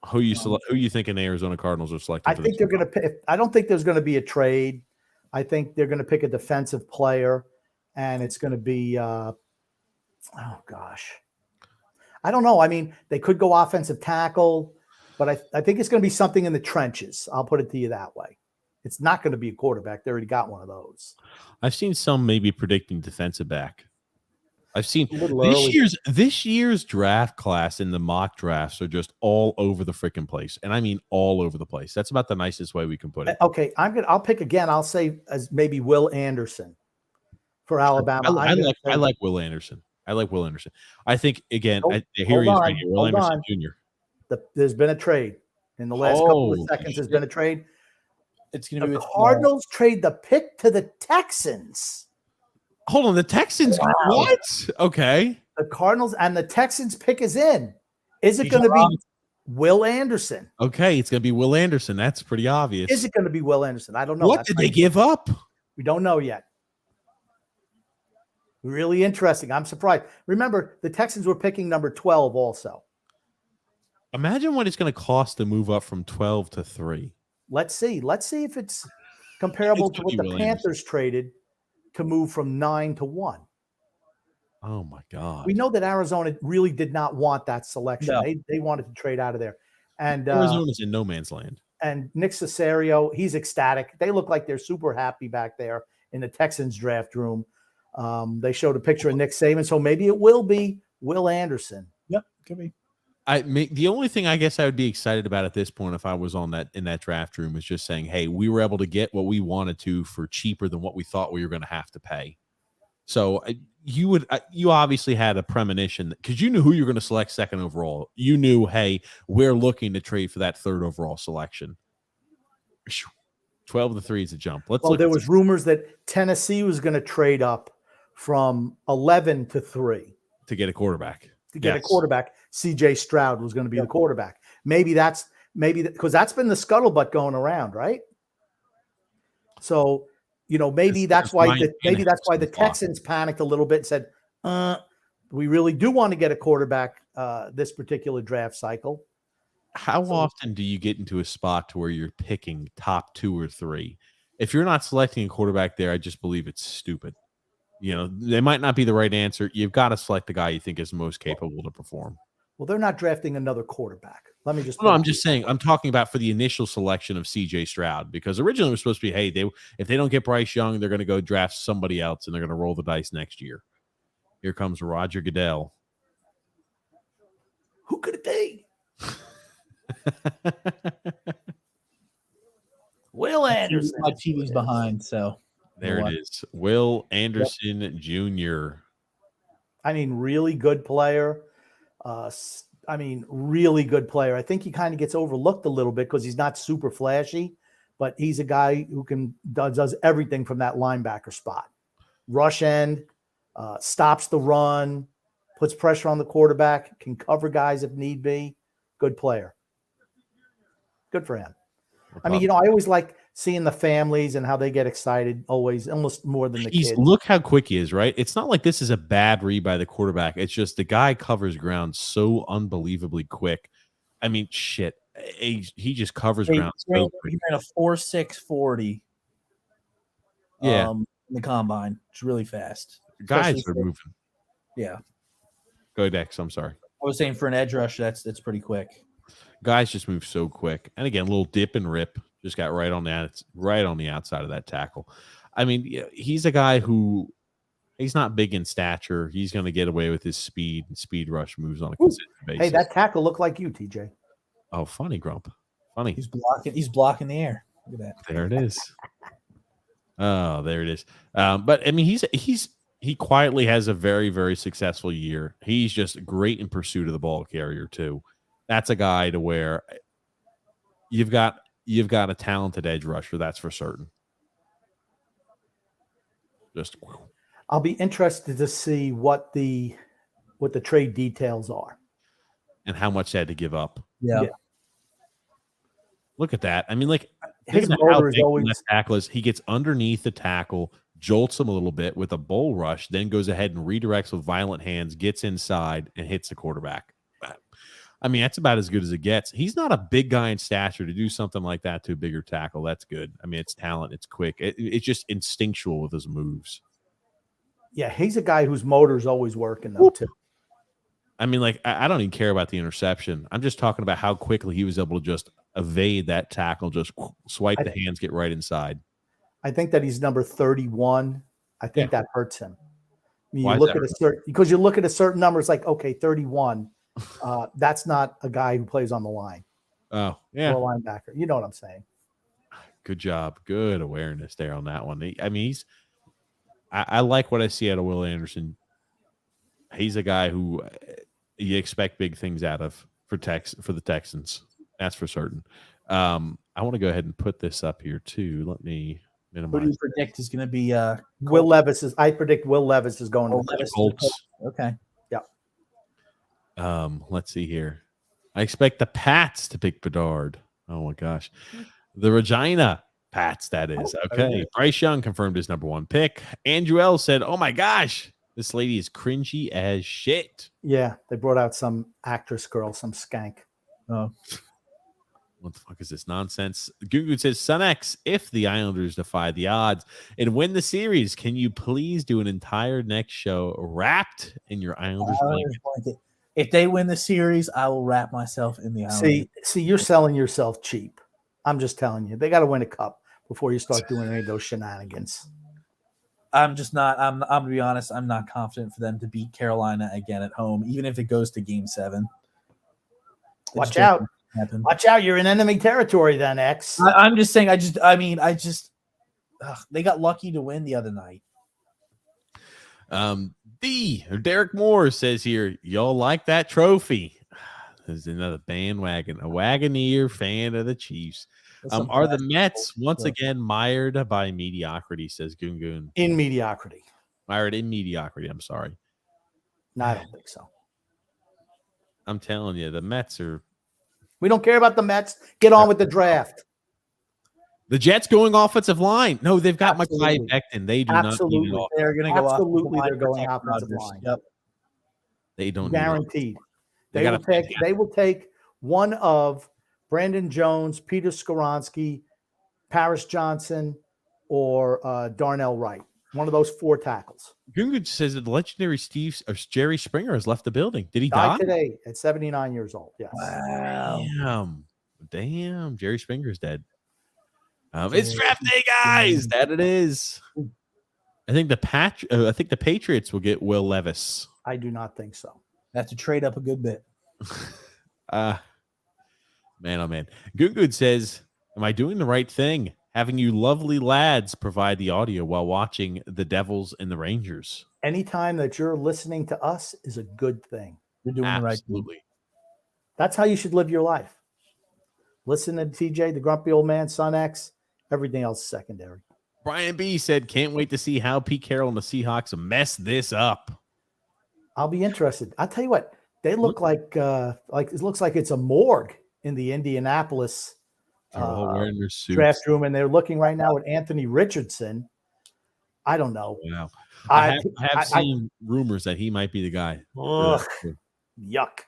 Who you think in the Arizona Cardinals are selecting? I think they're going to pick. I don't think there's going to be a trade. I think they're going to pick a defensive player. And it's going to be, I don't know. I mean, they could go offensive tackle, but I think it's going to be something in the trenches. I'll put it to you that way. It's not going to be a quarterback. They already got one of those. I've seen some maybe predicting defensive back. I've seen this year's draft class in the mock drafts are just all over the freaking place. And I mean all over the place. That's about the nicest way we can put it. Okay, I'll pick again. I'll say as maybe Will Anderson. For Alabama, I like Will Anderson. I think again. Will Anderson Jr. There's been a trade in the last couple of seconds. There's been a trade. It's going to be the Cardinals trade the pick to the Texans. Hold on, the Texans. Wow. What? Okay. The Cardinals and the Texans pick is in. Is it going to be Will Anderson. Okay, it's going to be Will Anderson. That's pretty obvious. Is it going to be Will Anderson? I don't know. What did they give up? We don't know yet. Really interesting. I'm surprised. Remember, the Texans were picking number 12 also. Imagine what it's going to cost to move up from 12 to 3. Let's see. Let's see if it's comparable to what the Panthers traded to move from 9 to 1. Oh, my God. We know that Arizona really did not want that selection. No. They wanted to trade out of there. And Arizona's in no man's land. And Nick Caserio, he's ecstatic. They look like they're super happy back there in the Texans draft room. They showed a picture of Nick Saban, so maybe it will be Will Anderson. Yep, could be. The only thing I guess I would be excited about at this point if I was in that draft room is just saying, hey, we were able to get what we wanted to for cheaper than what we thought we were going to have to pay. So you obviously had a premonition because you knew who you were going to select second overall. You knew, hey, we're looking to trade for that third overall selection. 12 to 3 is a jump. There was rumors that Tennessee was going to trade up from 11 to 3 to get a quarterback. A quarterback. CJ Stroud was going to be the quarterback. Maybe because that's been the scuttlebutt going around, right? So, maybe that's why the Texans panicked a little bit and said, we really do want to get a quarterback this particular draft cycle. How often do you get into a spot to where you're picking top 2 or 3? If you're not selecting a quarterback there, I just believe it's stupid. They might not be the right answer. You've got to select the guy you think is most capable to perform. Well, they're not drafting another quarterback. Let me just. No, I'm just saying. I'm talking about for the initial selection of C.J. Stroud because originally it was supposed to be, hey, if they don't get Bryce Young, they're going to go draft somebody else and they're going to roll the dice next year. Here comes Roger Goodell. Who could it be? Will Anderson. My TV's behind, so there it is. Will Anderson Jr. I mean, really good player. Really good player. I think he kind of gets overlooked a little bit because he's not super flashy, but he's a guy who does everything from that linebacker spot. Rush end, stops the run, puts pressure on the quarterback, can cover guys if need be. Good player. Good for him. I always like seeing the families and how they get excited almost more than the kids. Look how quick he is, right? It's not like this is a bad read by the quarterback. It's just the guy covers ground so unbelievably quick. I mean, shit. He just covers ground so quick. He ran a 4.640. Yeah. In the combine. It's really fast. Guys are moving. Yeah. Go Dex. I'm sorry. I was saying for an edge rush, that's pretty quick. Guys just move so quick. And again, a little dip and rip. Just got right on the outside of that tackle. I mean, he's a guy who he's not big in stature. He's going to get away with his speed and speed rush moves on a consistent basis. Hey, that tackle looked like you, TJ. Oh, funny, Grump. Funny. He's blocking the air. Look at that. There it is. Oh, there it is. But I mean, he quietly has a very, very successful year. He's just great in pursuit of the ball carrier too. That's a guy to where you've got a talented edge rusher. That's for certain. I'll be interested to see what the trade details are and how much they had to give up. Yeah. Look at that. I mean, like his motor is always tackle is. He gets underneath the tackle, jolts him a little bit with a bull rush, then goes ahead and redirects with violent hands, gets inside and hits the quarterback. I mean, that's about as good as it gets. He's not a big guy in stature to do something like that to a bigger tackle. That's good. I mean, it's talent. It's quick. It's just instinctual with his moves. Yeah, he's a guy whose motor's always working, though, too. I mean, like, I don't even care about the interception. I'm just talking about how quickly he was able to just evade that tackle, just swipe the hands, get right inside. I think that he's number 31. I think that hurts him. I mean, you look at a certain number, it's like, okay, 31. That's not a guy who plays on the line. Oh, yeah. Or a linebacker. You know what I'm saying? Good job. Good awareness there on that one. I like what I see out of Will Anderson. He's a guy who you expect big things out of for the Texans. That's for certain. I want to go ahead and put this up here too. Let me minimize. Who do you predict is going to be Will Levis? I predict Will Levis is going to the Colts. Okay. Yeah. Let's see here. I expect the Pats to pick Bedard. Oh my gosh. The Regina Pats, that is. Okay. Bryce Young confirmed his number 1 pick. Andrew L said, oh my gosh, this lady is cringy as shit. Yeah, they brought out some actress girl, some skank. Oh. What the fuck is this nonsense? Gugu says, Sun X, if the Islanders defy the odds and win the series, can you please do an entire next show wrapped in your Islanders blanket? If they win the series, I will wrap myself in the Islanders. See, you're selling yourself cheap. I'm just telling you. They got to win a cup before you start doing any of those shenanigans. I'm just not. I'm going to be honest. I'm not confident for them to beat Carolina again at home, even if it goes to Game 7. Watch out. Watch out. You're in enemy territory then, X. I'm just saying. They got lucky to win the other night. Derek Moore says here, y'all like that trophy? There's another bandwagon, a Wagoneer fan of the Chiefs. Are the Mets once again mired by mediocrity, says Gungun. In mediocrity. Mired in mediocrity, I'm sorry. No, I don't think so. I'm telling you, the Mets are... We don't care about the Mets. Get on with the draft. The Jets going offensive line. No, they've got Absolutely. Mackay Becton. They do Absolutely. not need it all. They're going to go Absolutely, they're going offensive line. Yep. They don't Guaranteed. They They will take one of Brandon Jones, Peter Skoronski, Paris Johnson, or Darnell Wright. One of those 4 tackles. Gungun says that the legendary Jerry Springer has left the building. Did he die today at 79 years old? Yes. Wow. Damn. Jerry Springer's dead. It's draft day, guys. That it is. I think the Patriots will get Will Levis. I do not think so. Have to trade up a good bit. Man, oh man. Gungun says, am I doing the right thing? Having you lovely lads provide the audio while watching the Devils and the Rangers. Anytime that you're listening to us is a good thing. You're doing the right thing. That's how you should live your life. Listen to TJ, the grumpy old man, Son X, everything else secondary. Brian B said, can't wait to see how Pete Carroll and the Seahawks mess this up. I'll be interested. I'll tell you what, they look like it looks like it's a morgue in the Indianapolis They're all wearing their suits. Draft room, and they're looking right now at Anthony Richardson. I don't know. Wow. I have seen rumors that he might be the guy. Ugh, yuck.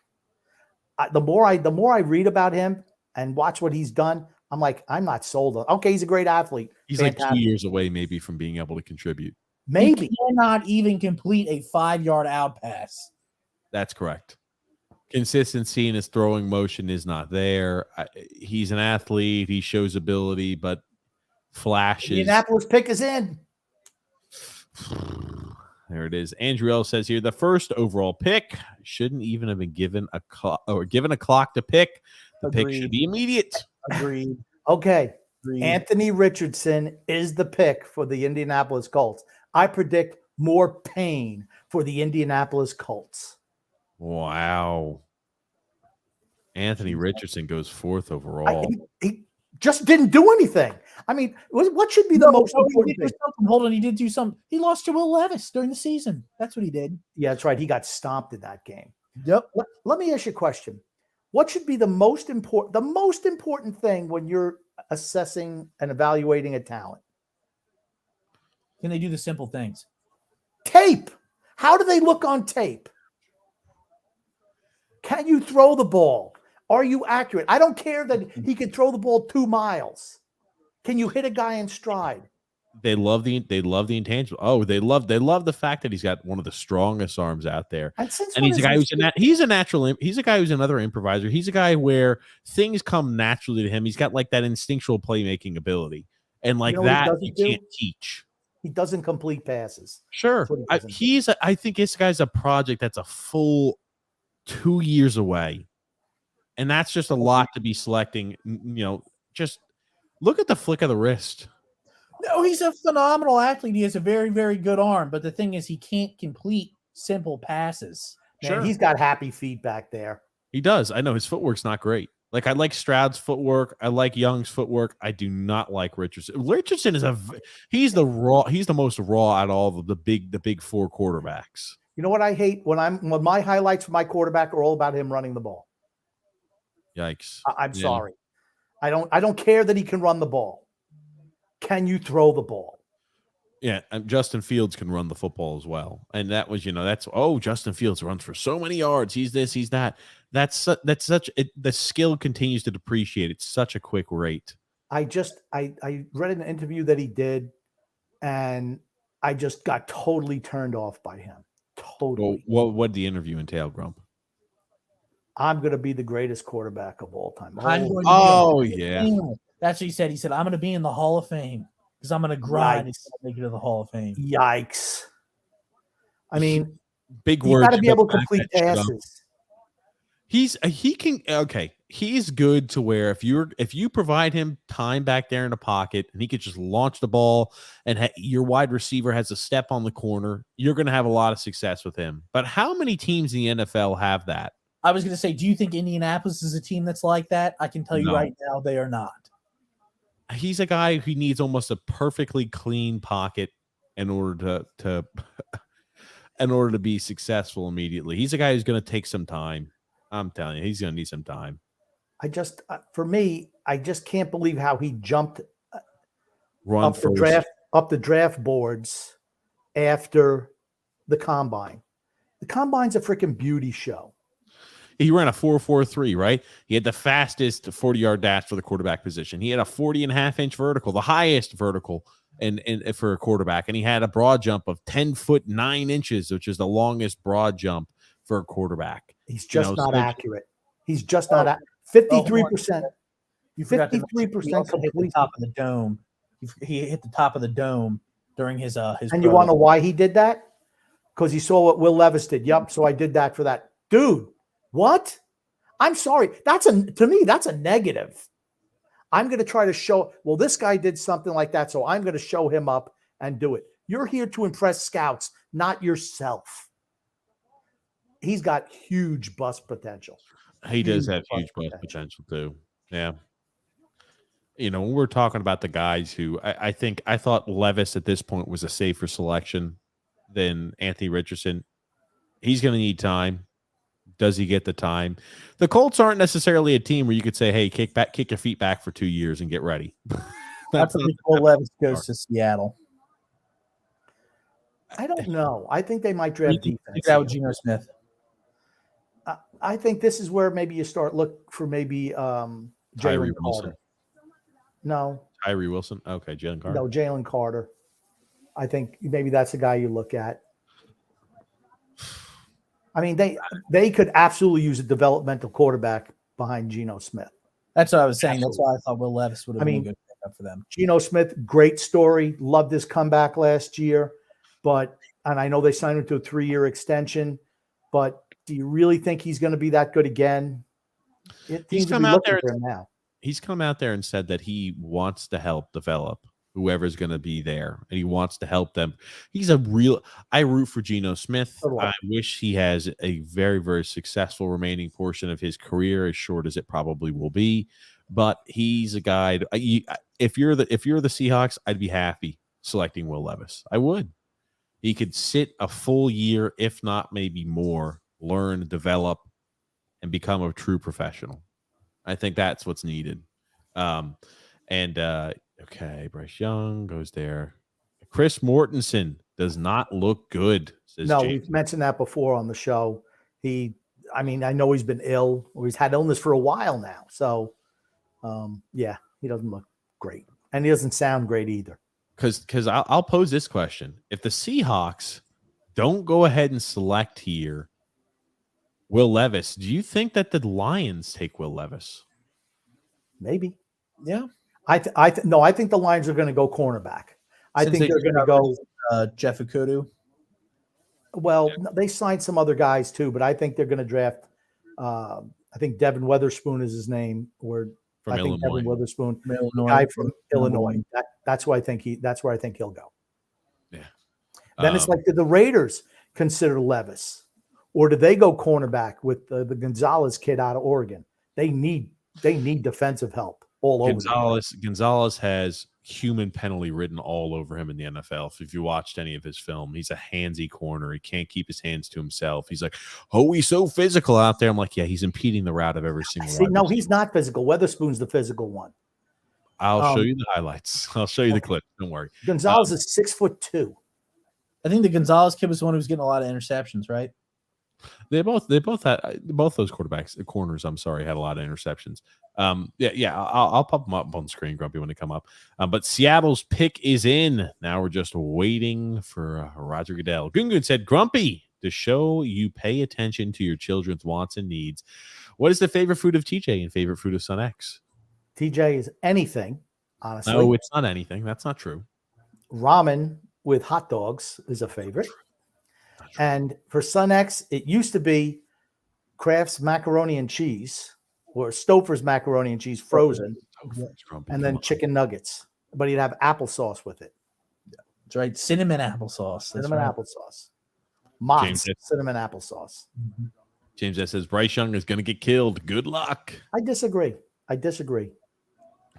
The more I read about him and watch what he's done, I'm like, I'm not sold on. Okay, he's a great athlete. He's fantastic. like 2 years away, maybe, from being able to contribute. Maybe he cannot even complete a 5-yard out pass. That's correct. Consistency in his throwing motion is not there. He's an athlete. He shows ability, but flashes. Indianapolis pick is in. There it is. Andrew L says here, the first overall pick shouldn't even have been given a clock to pick. The pick should be immediate. Agreed. Okay. Agreed. Anthony Richardson is the pick for the Indianapolis Colts. I predict more pain for the Indianapolis Colts. Wow. Anthony Richardson goes 4th overall. He just didn't do anything. I mean, what should be the most important thing? Hold on, he did do something. He lost to Will Levis during the season. That's what he did. Yeah, that's right. He got stomped in that game. Yep. Let me ask you a question. What should be the most important thing when you're assessing and evaluating a talent? Can they do the simple things? Tape. How do they look on tape? Can you throw the ball? Are you accurate? I don't care that he can throw the ball 2 miles. Can you hit a guy in stride? They love the intangible. Oh, they love the fact that he's got one of the strongest arms out there. And he's a guy he's a guy who's another improviser. He's a guy where things come naturally to him. He's got like that instinctual playmaking ability. And like that you can't teach. He doesn't complete passes. Sure. I think this guy's a project that's a full 2 years away. And that's just a lot to be selecting. Just look at the flick of the wrist. No, he's a phenomenal athlete. He has a very, very good arm. But the thing is, he can't complete simple passes. Man, sure. He's got happy feet back there. He does. I know his footwork's not great. Like, I like Stroud's footwork. I like Young's footwork. I do not like Richardson. Richardson is he's the most raw out of all the big 4 quarterbacks. You know what I hate? When my highlights for my quarterback are all about him running the ball. Yikes. I'm Yeah. sorry. I don't care that he can run the ball. Can you throw the ball? Yeah, Justin Fields can run the football as well, and that was, Justin Fields runs for so many yards. He's this, he's that. That's such the skill continues to depreciate. It's such a quick rate. I read an interview that he did, and I just got totally turned off by him. Totally. Well, what did the interview entail, Grump? I'm going to be the greatest quarterback of all time. Yeah. That's what he said. He said, I'm going to be in the Hall of Fame because I'm going to grind and make it to the Hall of Fame. Yikes. I mean, big you words. got to be able to complete passes. He's good to where if you provide him time back there in the pocket and he could just launch the ball and your wide receiver has a step on the corner, you're going to have a lot of success with him. But how many teams in the NFL have that? I was going to say, do you think Indianapolis is a team that's like that? I can tell you right now, they are not. He's a guy who needs almost a perfectly clean pocket in order to in order to be successful immediately. He's a guy who's going to take some time. I'm telling you, he's going to need some time. For me, I just can't believe how he jumped up the draft boards after the combine. The combine's a freaking beauty show. He ran a 4.43, right? He had the fastest 40-yard dash for the quarterback position. He had a 40.5-inch vertical, the highest vertical for a quarterback. And he had a broad jump of 10 foot 9 inches, which is the longest broad jump for a quarterback. He's just not accurate. He's just not 53%. 53% complete. Top of the dome. He hit the top of the dome during his. And you want to know why he did that? Because he saw what Will Levis did. Yep. So I did that for that dude. What? I'm sorry. To me, that's a negative. I'm going to try to show, well, this guy did something like that, so I'm going to show him up and do it. You're here to impress scouts, not yourself. He's got huge bust potential. He does have huge bust potential too. Yeah. When we're talking about the guys who I thought Levis at this point was a safer selection than Anthony Richardson. He's going to need time. Does he get the time? The Colts aren't necessarily a team where you could say, hey, kick your feet back for 2 years and get ready. That's before Levis goes to Seattle. I don't know. I think they might draft defense. That with Geno Smith. I think this is where maybe you start look for maybe Jalen Carter. No. Tyree Wilson? Okay, Jalen Carter. No, Jalen Carter. I think maybe that's the guy you look at. I mean, they could absolutely use a developmental quarterback behind Geno Smith. That's what I was saying. That's why I thought Will Levis would have been a good pickup for them. Geno Smith, great story. Loved his comeback last year. And I know they signed him to a 3-year extension, but do you really think he's going to be that good again? He's come out there now. He's come out there and said that he wants to help develop whoever's going to be there, and he wants to help them. I root for Geno Smith. I wish he has a very, very successful remaining portion of his career, as short as it probably will be. But he's a guy. If you're the Seahawks, I'd be happy selecting Will Levis. I would. He could sit a full year, if not maybe more, learn, develop, and become a true professional. I think that's what's needed. Okay, Bryce Young goes there. Chris Mortensen does not look good. We've mentioned that before on the show. I know he's been ill, or he's had illness for a while now. So, he doesn't look great. And he doesn't sound great either. Because I'll pose this question. If the Seahawks don't go ahead and select here Will Levis, do you think that the Lions take Will Levis? Maybe. Yeah. I think the Lions are going to go cornerback. I think they're going to go Jeff Okudu. Well, they signed some other guys too, but I think they're going to draft. I think Devin Witherspoon is his name, Devin Witherspoon, guy from Illinois. That's where I think he'll go. Yeah. Then it's like, did the Raiders consider Levis, or do they go cornerback with the Gonzalez kid out of Oregon? They need defensive help all over. Gonzalez has human penalty written all over him in the NFL. If you watched any of his film, he's a handsy corner. He can't keep his hands to himself. He's like, oh, he's so physical out there. I'm like, yeah, he's impeding the route of every single. See, no, he's not physical. Weatherspoon's the physical one. I'll show you the highlights. I'll show you the clip. Don't worry. Gonzalez is 6'2". I think the Gonzalez kid was the one who was getting a lot of interceptions, right? They both had both those corners. I'm sorry, had a lot of interceptions. I'll pop them up on the screen, Grumpy, when they come up. But Seattle's pick is in. Now we're just waiting for Roger Goodell. Gungun said, Grumpy, to show you pay attention to your children's wants and needs. What is the favorite food of TJ and favorite food of Son X? TJ is anything, honestly. No, it's not anything. That's not true. Ramen with hot dogs is a favorite. And for Son X, it used to be Kraft's macaroni and cheese or Stouffer's macaroni and cheese frozen, and then chicken nuggets. But he'd have applesauce with it. That's right. Cinnamon applesauce. Cinnamon applesauce. Mott's cinnamon applesauce. Mm-hmm. James S. says Bryce Young is going to get killed. Good luck. I disagree.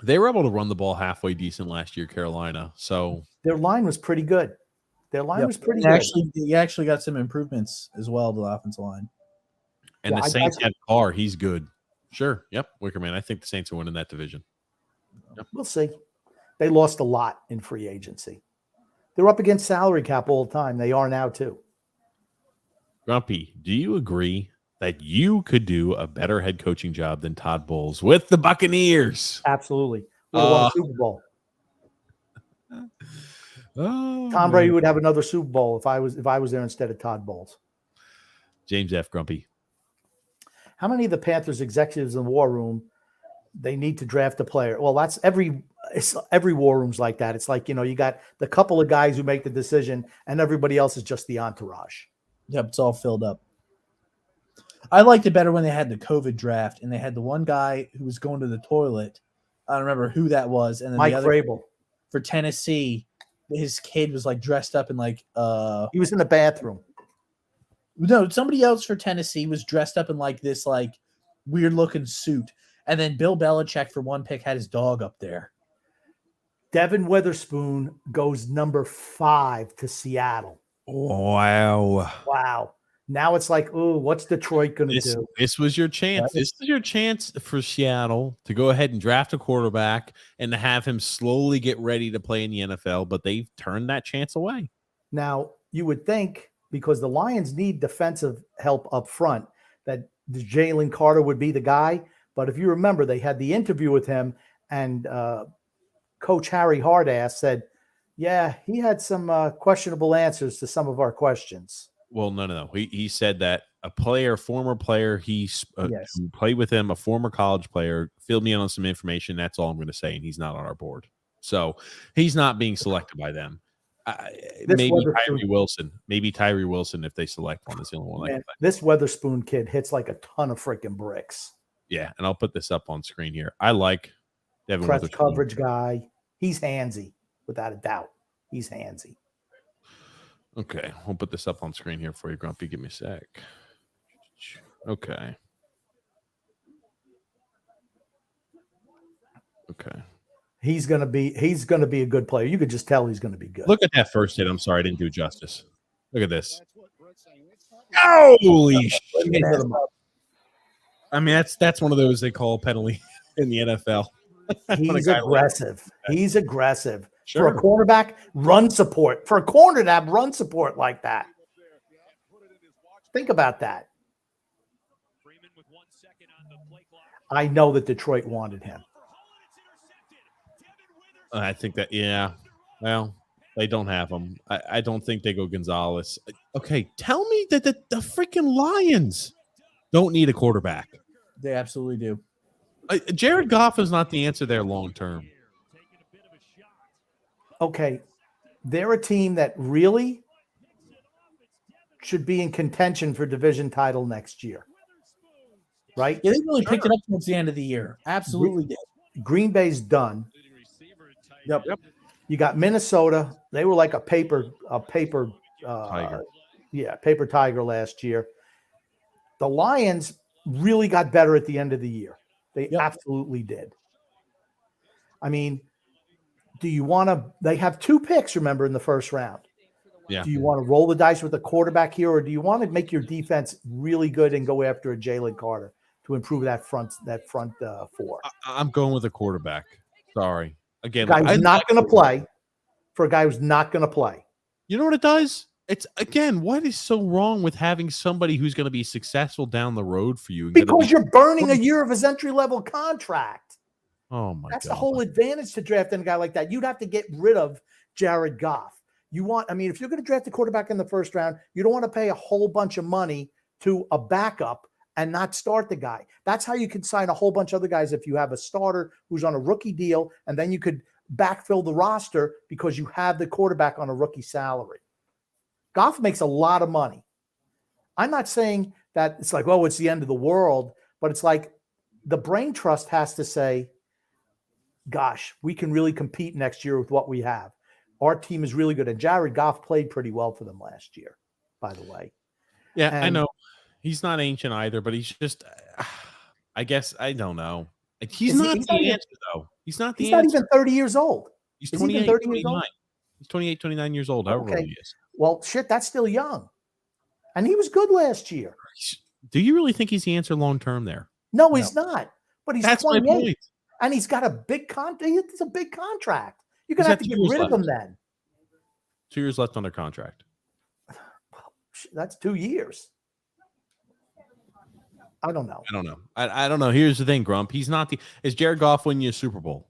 They were able to run the ball halfway decent last year, Carolina. So their line was pretty good. Was pretty good. Actually, actually got some improvements as well to the offensive line. And the Saints had Carr. He's good. Sure. Yep. Wickerman. I think the Saints are winning that division. Yep. We'll see. They lost a lot in free agency. They're up against salary cap all the time. They are now too. Grumpy, do you agree that you could do a better head coaching job than Todd Bowles with the Buccaneers? Absolutely. We won a Super Bowl. Tom Brady would have another Super Bowl if I was there instead of Todd Bowles. James F. Grumpy. How many of the Panthers executives in the war room, they need to draft a player? Well, that's every war room's like that. It's like, you got the couple of guys who make the decision and everybody else is just the entourage. Yep, it's all filled up. I liked it better when they had the COVID draft and they had the one guy who was going to the toilet. I don't remember who that was. And then Mike the other Vrabel for Tennessee. His kid was like dressed up in like he was in the bathroom. No, somebody else for Tennessee was dressed up in like this like weird looking suit. And then Bill Belichick for one pick had his dog up there. Devin Witherspoon goes number 5 to Seattle. Wow. Now it's like, oh, what's Detroit going to do? This was your chance. Right? This is your chance for Seattle to go ahead and draft a quarterback and to have him slowly get ready to play in the NFL, but they've turned that chance away. Now, you would think, because the Lions need defensive help up front, that Jalen Carter would be the guy. But if you remember, they had the interview with him, and Coach Harry Hardass said, yeah, he had some questionable answers to some of our questions. Well, no. He said that a former player, who played with him, a former college player, filled me in on some information. That's all I'm going to say, and he's not on our board. So he's not being selected by them. Maybe Tyree Wilson if they select one is the only one. Man, this Weatherspoon kid hits like a ton of freaking bricks. Yeah, and I'll put this up on screen here. I like Devin press Witherspoon. Coverage guy. He's handsy, without a doubt. He's handsy. Okay, we'll put this up on screen here for you, Grumpy. Give me a sec. Okay. He's gonna be a good player. You could just tell he's gonna be good. Look at that first hit. I'm sorry, I didn't do it justice. Look at this. Holy shit. I mean, that's one of those they call penalty in the NFL. He's aggressive. He's aggressive. Sure. For a quarterback, run support. For a corner to have run support like that. Think about that. I know that Detroit wanted him. I think that, yeah. Well, they don't have him. I don't think they go Gonzalez. Okay, tell me that the freaking Lions don't need a quarterback. They absolutely do. Jared Goff is not the answer there long term. Okay, they're a team that really should be in contention for division title next year. Right? Yeah, they really picked it up towards the end of the year. Absolutely did. Green Bay's done. Yep. You got Minnesota. They were like a paper tiger. Paper tiger last year. The Lions really got better at the end of the year. They absolutely did. I mean, Do you want to? They have 2 picks, remember, in the first round. Yeah. Do you want to roll the dice with a quarterback here, or do you want to make your defense really good and go after a Jalen Carter to improve that front 4? I'm going with a quarterback. Sorry. Again, A guy who's not going to play. For a guy who's not going to play. You know what it does? It's, again, what is so wrong with having somebody who's going to be successful down the road for you? Because you're burning a year of his entry-level contract. Oh, my God. That's the whole advantage to drafting a guy like that. You'd have to get rid of Jared Goff. If you're going to draft a quarterback in the first round, you don't want to pay a whole bunch of money to a backup and not start the guy. That's how you can sign a whole bunch of other guys if you have a starter who's on a rookie deal, and then you could backfill the roster because you have the quarterback on a rookie salary. Goff makes a lot of money. I'm not saying that it's like, oh, it's the end of the world, but it's like the brain trust has to say, gosh, we can really compete next year with what we have. Our team is really good. And Jared Goff played pretty well for them last year, by the way. Yeah, I know. He's not ancient either, but he's just, I guess, I don't know. He's not the answer, though. He's not the answer. He's not even 30 years old. He's 28, 29. He's 28, 29 years old. However old he is. Well, shit, that's still young. And he was good last year. Do you really think he's the answer long term there? No, he's not. But he's That's 28. my point. And he's got a big contract. It's a big contract. You're going to have to get rid of him then. 2 years left on their contract. That's 2 years. I don't know. I don't know. Here's the thing, Grump. He's not is Jared Goff winning you a Super Bowl?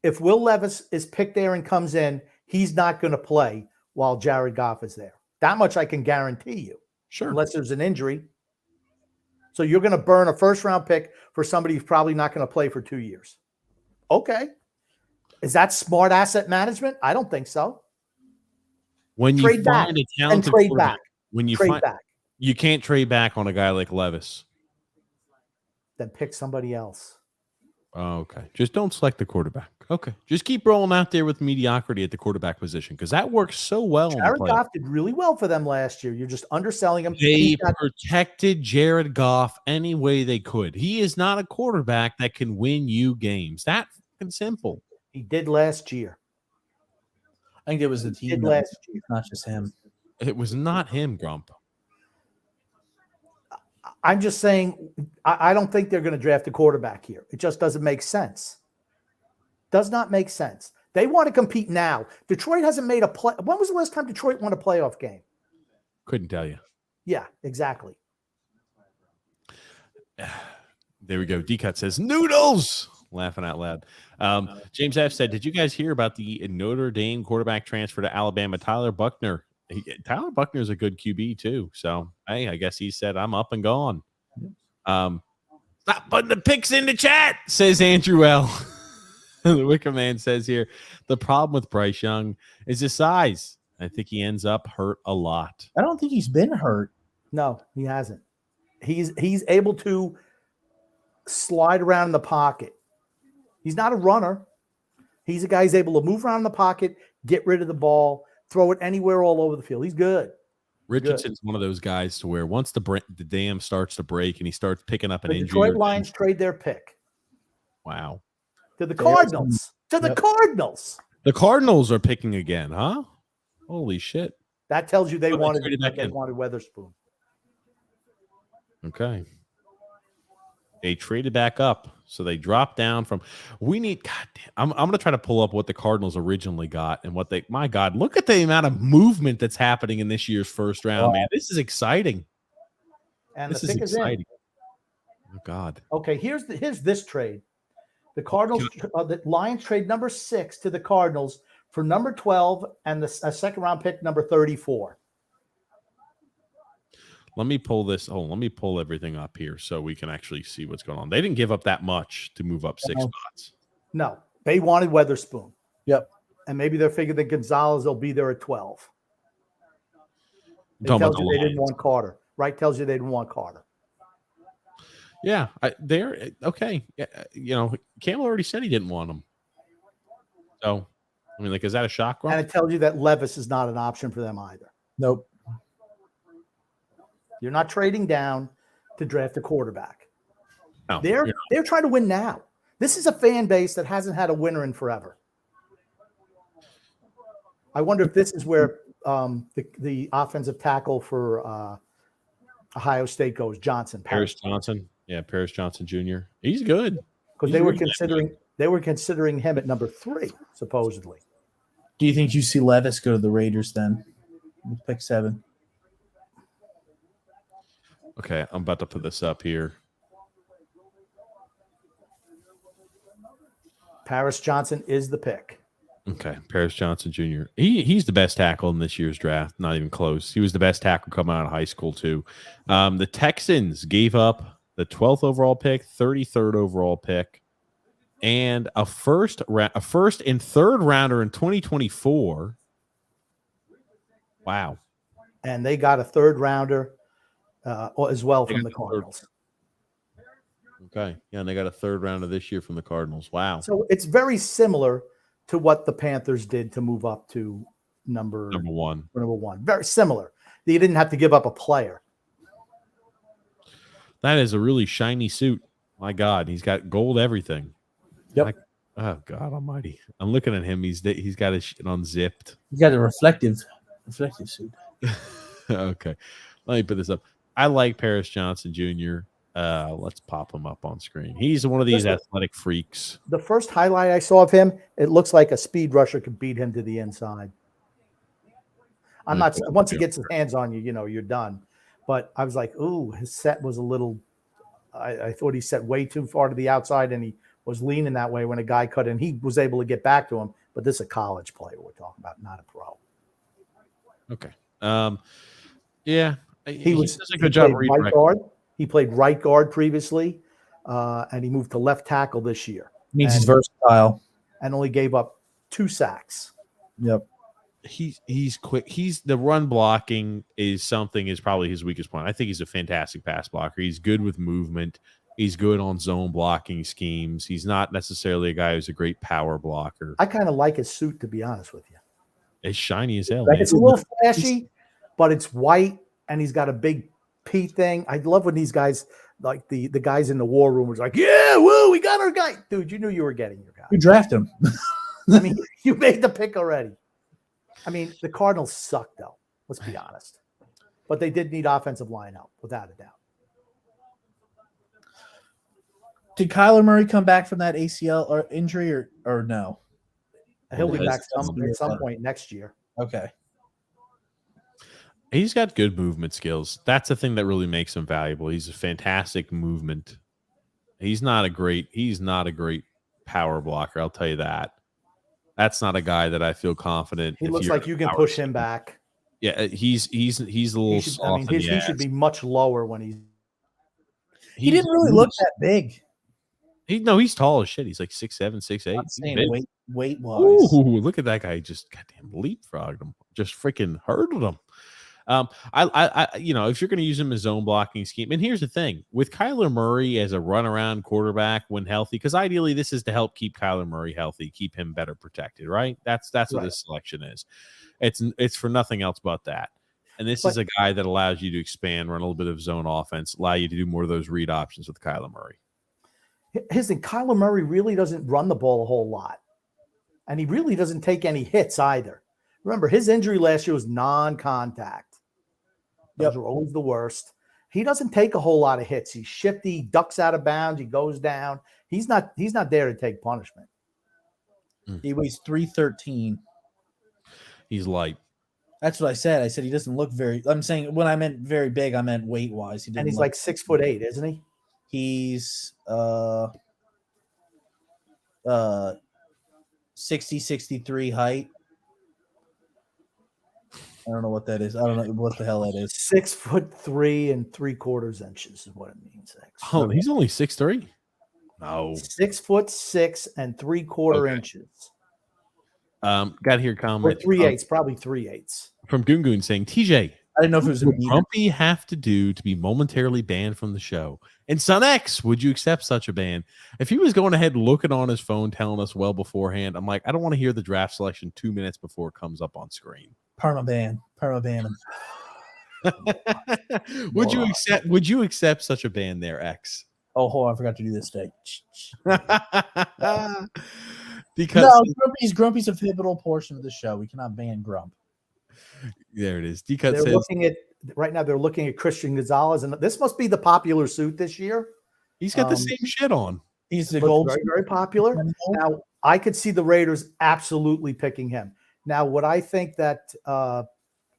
If Will Levis is picked there and comes in, he's not going to play while Jared Goff is there. That much I can guarantee you. Sure. Unless there's an injury. So you're going to burn a first-round pick for somebody who's probably not going to play for 2 years. Okay. Is that smart asset management? I don't think so. When you find a talented quarterback, you can't trade back on a guy like Levis. Then pick somebody else. Oh, okay. Just don't select the quarterback. Okay. Just keep rolling out there with mediocrity at the quarterback position because that works so well. Jared Goff did really well for them last year. You're just underselling him. They protected Jared Goff any way they could. He is not a quarterback that can win you games. That's fucking simple. He did last year. I think it was the team. Did last year. Not just him. It was not him, Grump. I'm just saying, I don't think they're going to draft a quarterback here. It just doesn't make sense. Does not make sense. They want to compete now. Detroit hasn't made a play. When was the last time Detroit won a playoff game? Couldn't tell you. Yeah, exactly. There we go. D-Cut says, noodles! Laughing out loud. James F. said, did you guys hear about the Notre Dame quarterback transfer to Alabama, Tyler Buchner? Tyler Buchner is a good QB too. So, hey, I guess he said, I'm up and gone. Stop putting the picks in the chat, says Andrew L. The Wicker Man says here, the problem with Bryce Young is his size. I think he ends up hurt a lot. I don't think he's been hurt. No, he hasn't. He's able to slide around in the pocket. He's not a runner. He's a guy who's able to move around in the pocket, get rid of the ball, throw it anywhere all over the field. He's good. Richardson's one of those guys to where once the dam starts to break and he starts picking up an injury. Detroit Lions trade their pick. Wow. To the Cardinals. Cardinals. The Cardinals are picking again, huh? Holy shit. That tells you they wanted Weatherspoon. Okay. They traded back up. So they dropped down from I'm going to try to pull up what the Cardinals originally got and what my God, look at the amount of movement that's happening in this year's first round, man. This is exciting. And this the pick is exciting. Oh God. Okay, here's this trade. The Cardinals, the Lions trade number 6 to the Cardinals for number 12 and a second round pick number 34. Let me pull this. Let me pull everything up here so we can actually see what's going on. They didn't give up that much to move up 6 spots. No, they wanted Weatherspoon. Yep. And maybe they're figuring that Gonzalez will be there at 12. It tells you they didn't want Carter. Right? Tells you they didn't want Carter. Yeah, they're okay. Campbell already said he didn't want him. So, I mean, is that a shock? And it tells you that Levis is not an option for them either. Nope. You're not trading down to draft a quarterback. No, they're trying to win now. This is a fan base that hasn't had a winner in forever. I wonder if this is where the offensive tackle for Ohio State goes, Johnson. Paris Johnson. Yeah, Paris Johnson Jr. He's good. Because they were considering him at number 3, supposedly. Do you think you see Levis go to the Raiders then? Pick 7. Okay, I'm about to put this up here. Paris Johnson is the pick. Okay, Paris Johnson Jr. He's the best tackle in this year's draft. Not even close. He was the best tackle coming out of high school too. The Texans gave up the 12th overall pick, 33rd overall pick, and a first and third rounder in 2024. Wow. And they got a third rounder as well from the Cardinals. Okay. Yeah, and they got a third rounder this year from the Cardinals. Wow. So it's very similar to what the Panthers did to move up to number 1. Very similar. They didn't have to give up a player. That is a really shiny suit. My God, he's got gold everything. Yep. Oh God Almighty! I'm looking at him. He's got his shit unzipped. He's got a reflective suit. Okay, let me put this up. I like Paris Johnson Jr. Let's pop him up on screen. He's one of these athletic freaks. The first highlight I saw of him, it looks like a speed rusher could beat him to the inside. I'm not. Once he gets his hands on you, you're done. But I was like, ooh, his set was a little. I thought he set way too far to the outside, and he was leaning that way when a guy cut in. He was able to get back to him, but this is a college player we're talking about, not a pro. Okay. Yeah, he does a good job. Right guard. He played right guard previously, and he moved to left tackle this year. Means he's versatile. And only gave up 2 sacks. Yep. He's quick. The run blocking is probably his weakest point. I think he's a fantastic pass blocker. He's good with movement. He's good on zone blocking schemes. He's not necessarily a guy who's a great power blocker. I kind of like his suit, to be honest with you. It's shiny as hell. Like, it's a little flashy, but it's white, and he's got a big P thing. I love when these guys, like the guys in the war room, was like, "Yeah, woo, we got our guy, dude." You knew you were getting your guy. You draft him. I mean, you made the pick already. I mean, the Cardinals suck, though. Let's be honest. But they did need offensive line help, without a doubt. Did Kyler Murray come back from that ACL or injury or no? He'll be back at some point next year. Okay. He's got good movement skills. That's the thing that really makes him valuable. He's a fantastic movement. He's not a great power blocker, I'll tell you that. That's not a guy that I feel confident. He looks like you can push him back. Yeah, he's a little soft. He should be much lower when he's. He didn't really look that big. He's tall as shit. He's like 6'7", 6'8". I'm saying weight wise. Ooh, look at that guy! He just goddamn leapfrogged him. Just freaking hurdled him. I if you're going to use him as zone blocking scheme, and here's the thing with Kyler Murray as a runaround quarterback when healthy, because ideally this is to help keep Kyler Murray healthy, keep him better protected, right? That's what this selection is. It's for nothing else but that. And this is a guy that allows you to expand, run a little bit of zone offense, allow you to do more of those read options with Kyler Murray. His thing, Kyler Murray really doesn't run the ball a whole lot, and he really doesn't take any hits either. Remember, his injury last year was non-contact. Those are always the worst. He doesn't take a whole lot of hits. He's shifty, ducks out of bounds, he goes down. He's not there to take punishment. He weighs 313. He's light. That's what I said. I said he doesn't look very. I'm saying when I meant very big, I meant weight wise. And he's like 6'8", isn't he? He's 63 height. I don't know what that is. I don't know what the hell that is. 6'3"3/4 inches is what it means. Oh, he's only 6'3". No, 6'6" 3/4 inches. Got here comment. 3/8, probably 3/8 from Gungun saying, TJ, I didn't know if it was a Grumpy have to do to be momentarily banned from the show. And Son X, would you accept such a ban? If he was going ahead looking on his phone, telling us well beforehand, I'm like, I don't want to hear the draft selection 2 minutes before it comes up on screen. Permaban him. Would you accept such a ban there, X? Oh, hold on, I forgot to do this today. Because No, Grumpy's a pivotal portion of the show. We cannot ban Grump. there it is. D-Cut They're says looking at right now. They're looking at Christian Gonzalez, and this must be the popular suit this year. he's got the same shit on. He's the Looks gold. very, very popular. Now, I could see the Raiders absolutely picking him. Now, what I think that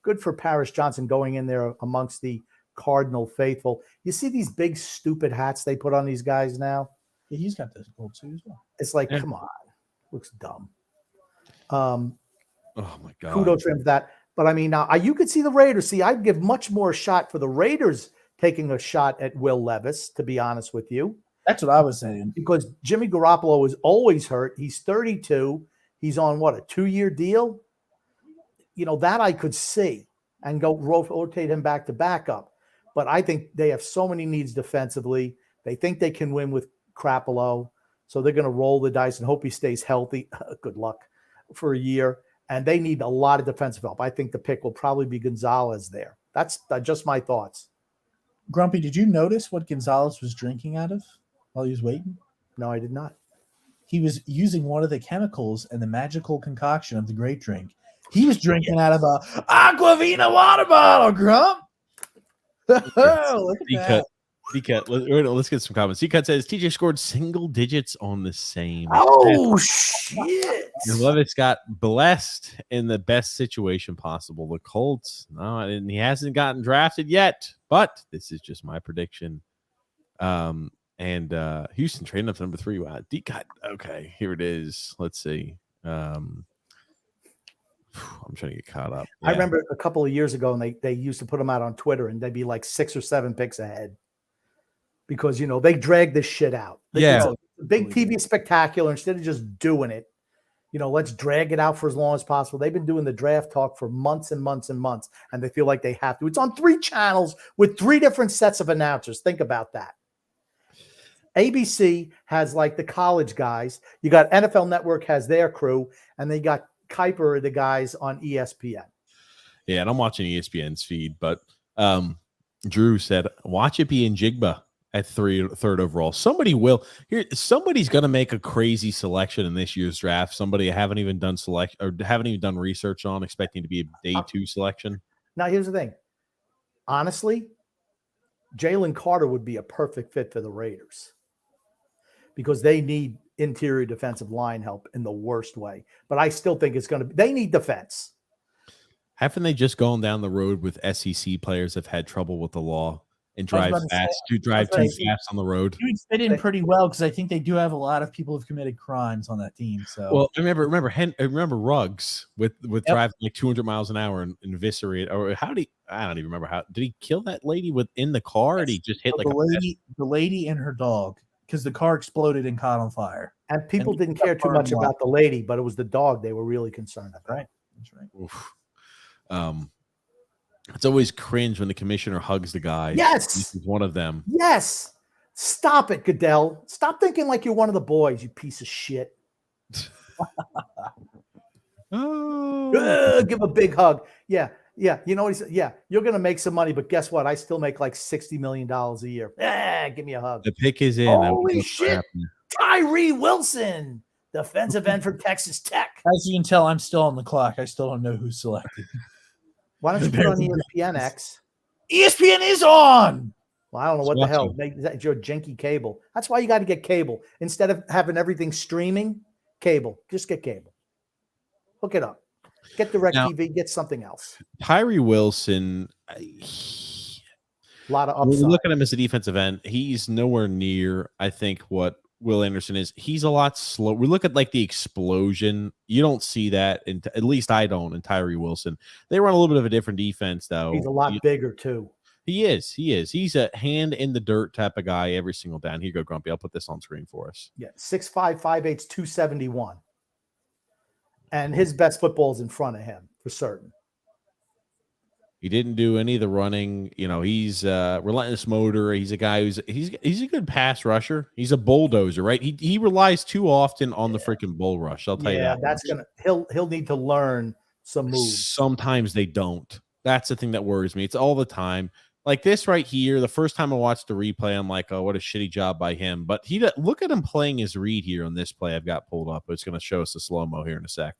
good for Paris Johnson going in there amongst the Cardinal faithful. You see these big stupid hats they put on these guys now? Yeah, he's got this gold suit as well. It's like, come on, looks dumb. Oh my god! Kudos to him for that. But I mean, now you could see the Raiders. See, I'd give much more shot for the Raiders taking a shot at Will Levis, to be honest with you. That's what I was saying. Because Jimmy Garoppolo is always hurt. He's 32. He's on what, a 2-year deal? You know, that I could see and go rotate him back to backup. But I think they have so many needs defensively. They think they can win with Garoppolo. So they're going to roll the dice and hope he stays healthy. Good luck for a year. And they need a lot of defensive help. I think the pick will probably be Gonzalez there. That's just my thoughts. Grumpy, did you notice what Gonzalez was drinking out of while he was waiting? No, I did not. He was using one of the chemicals and the magical concoction of the great drink. He was drinking out of a Aquavina water bottle, Grump. Look at that. D-Cut, let's get some comments. D-Cut says TJ scored single digits on the same. Oh, shit. And Levis got blessed in the best situation possible. The Colts, no, and he hasn't gotten drafted yet, but this is just my prediction. And Houston trading up to number 3. Wow, D-Cut. Okay, here it is. Let's see. I'm trying to get caught up. I remember a couple of years ago, and they used to put them out on Twitter, and they'd be like 6 or 7 picks ahead because, you know, they drag this shit out. Big TV spectacular, instead of just doing it, you know, let's drag it out for as long as possible. They've been doing the draft talk for months and months and months, and they feel like they have to. It's on 3 channels with 3 different sets of announcers. Think about that. ABC has like the college guys. You got NFL Network has their crew, and they got Kuiper, the guys on ESPN. Yeah, and I'm watching ESPN's feed, but Drew said, watch it be in Jigba at 3rd overall. Somebody's going to make a crazy selection in this year's draft. Somebody I haven't even done research on, expecting to be a day 2 selection. Now, here's the thing. Honestly, Jalen Carter would be a perfect fit for the Raiders because they need interior defensive line help in the worst way. But I still think they need defense. Haven't they just gone down the road with SEC players that have had trouble with the law and drive too fast on the road? He would fit in pretty well because I think they do have a lot of people who've committed crimes on that team. So, well, remember Ruggs with driving like 200 miles an hour and eviscerate, or I don't even remember how did he kill that lady within the car? Or did he just hit the lady and her dog, because the car exploded and caught on fire. And people didn't care too much about the lady, but it was the dog they were really concerned about. Right. That's right. Oof. It's always cringe when the commissioner hugs the guy. Yes. This is one of them. Yes. Stop it, Goodell. Stop thinking like you're one of the boys, you piece of shit. Give a big hug. Yeah. You know what he said? Yeah, you're going to make some money, but guess what? I still make like $60 million a year. Give me a hug. The pick is in. Holy shit. Tyree Wilson, defensive end for Texas Tech. As you can tell, I'm still on the clock. I still don't know who's selected. Why don't you put on ESPN X? ESPN is on. Well, I don't know what the hell. It's your janky cable. That's why you got to get cable. Instead of having everything streaming, cable. Just get cable. Hook it up. Get DirecTV. Get something else. Tyree Wilson, a lot of upside. When we look at him as a defensive end, he's nowhere near, I think, what Will Anderson is. He's a lot slow. We look at like the explosion. You don't see that, at least I don't, in Tyree Wilson. They run a little bit of a different defense, though. He's a lot bigger, too. He is. He's a hand in the dirt type of guy every single down. Here you go, Grumpy. I'll put this on screen for us. Yeah, 6'5", 5'8", 271. And his best football is in front of him, for certain. He didn't do any of the running. You know, he's relentless motor. He's a guy he's a good pass rusher. He's a bulldozer, right? He relies too often on the freaking bull rush. I'll tell you that. That's he'll need to learn some moves. Sometimes they don't. That's the thing that worries me. It's all the time. Like this right here, the first time I watched the replay, I'm like, oh, what a shitty job by him. But look at him playing his read here on this play I've got pulled up. It's going to show us the slow-mo here in a sec,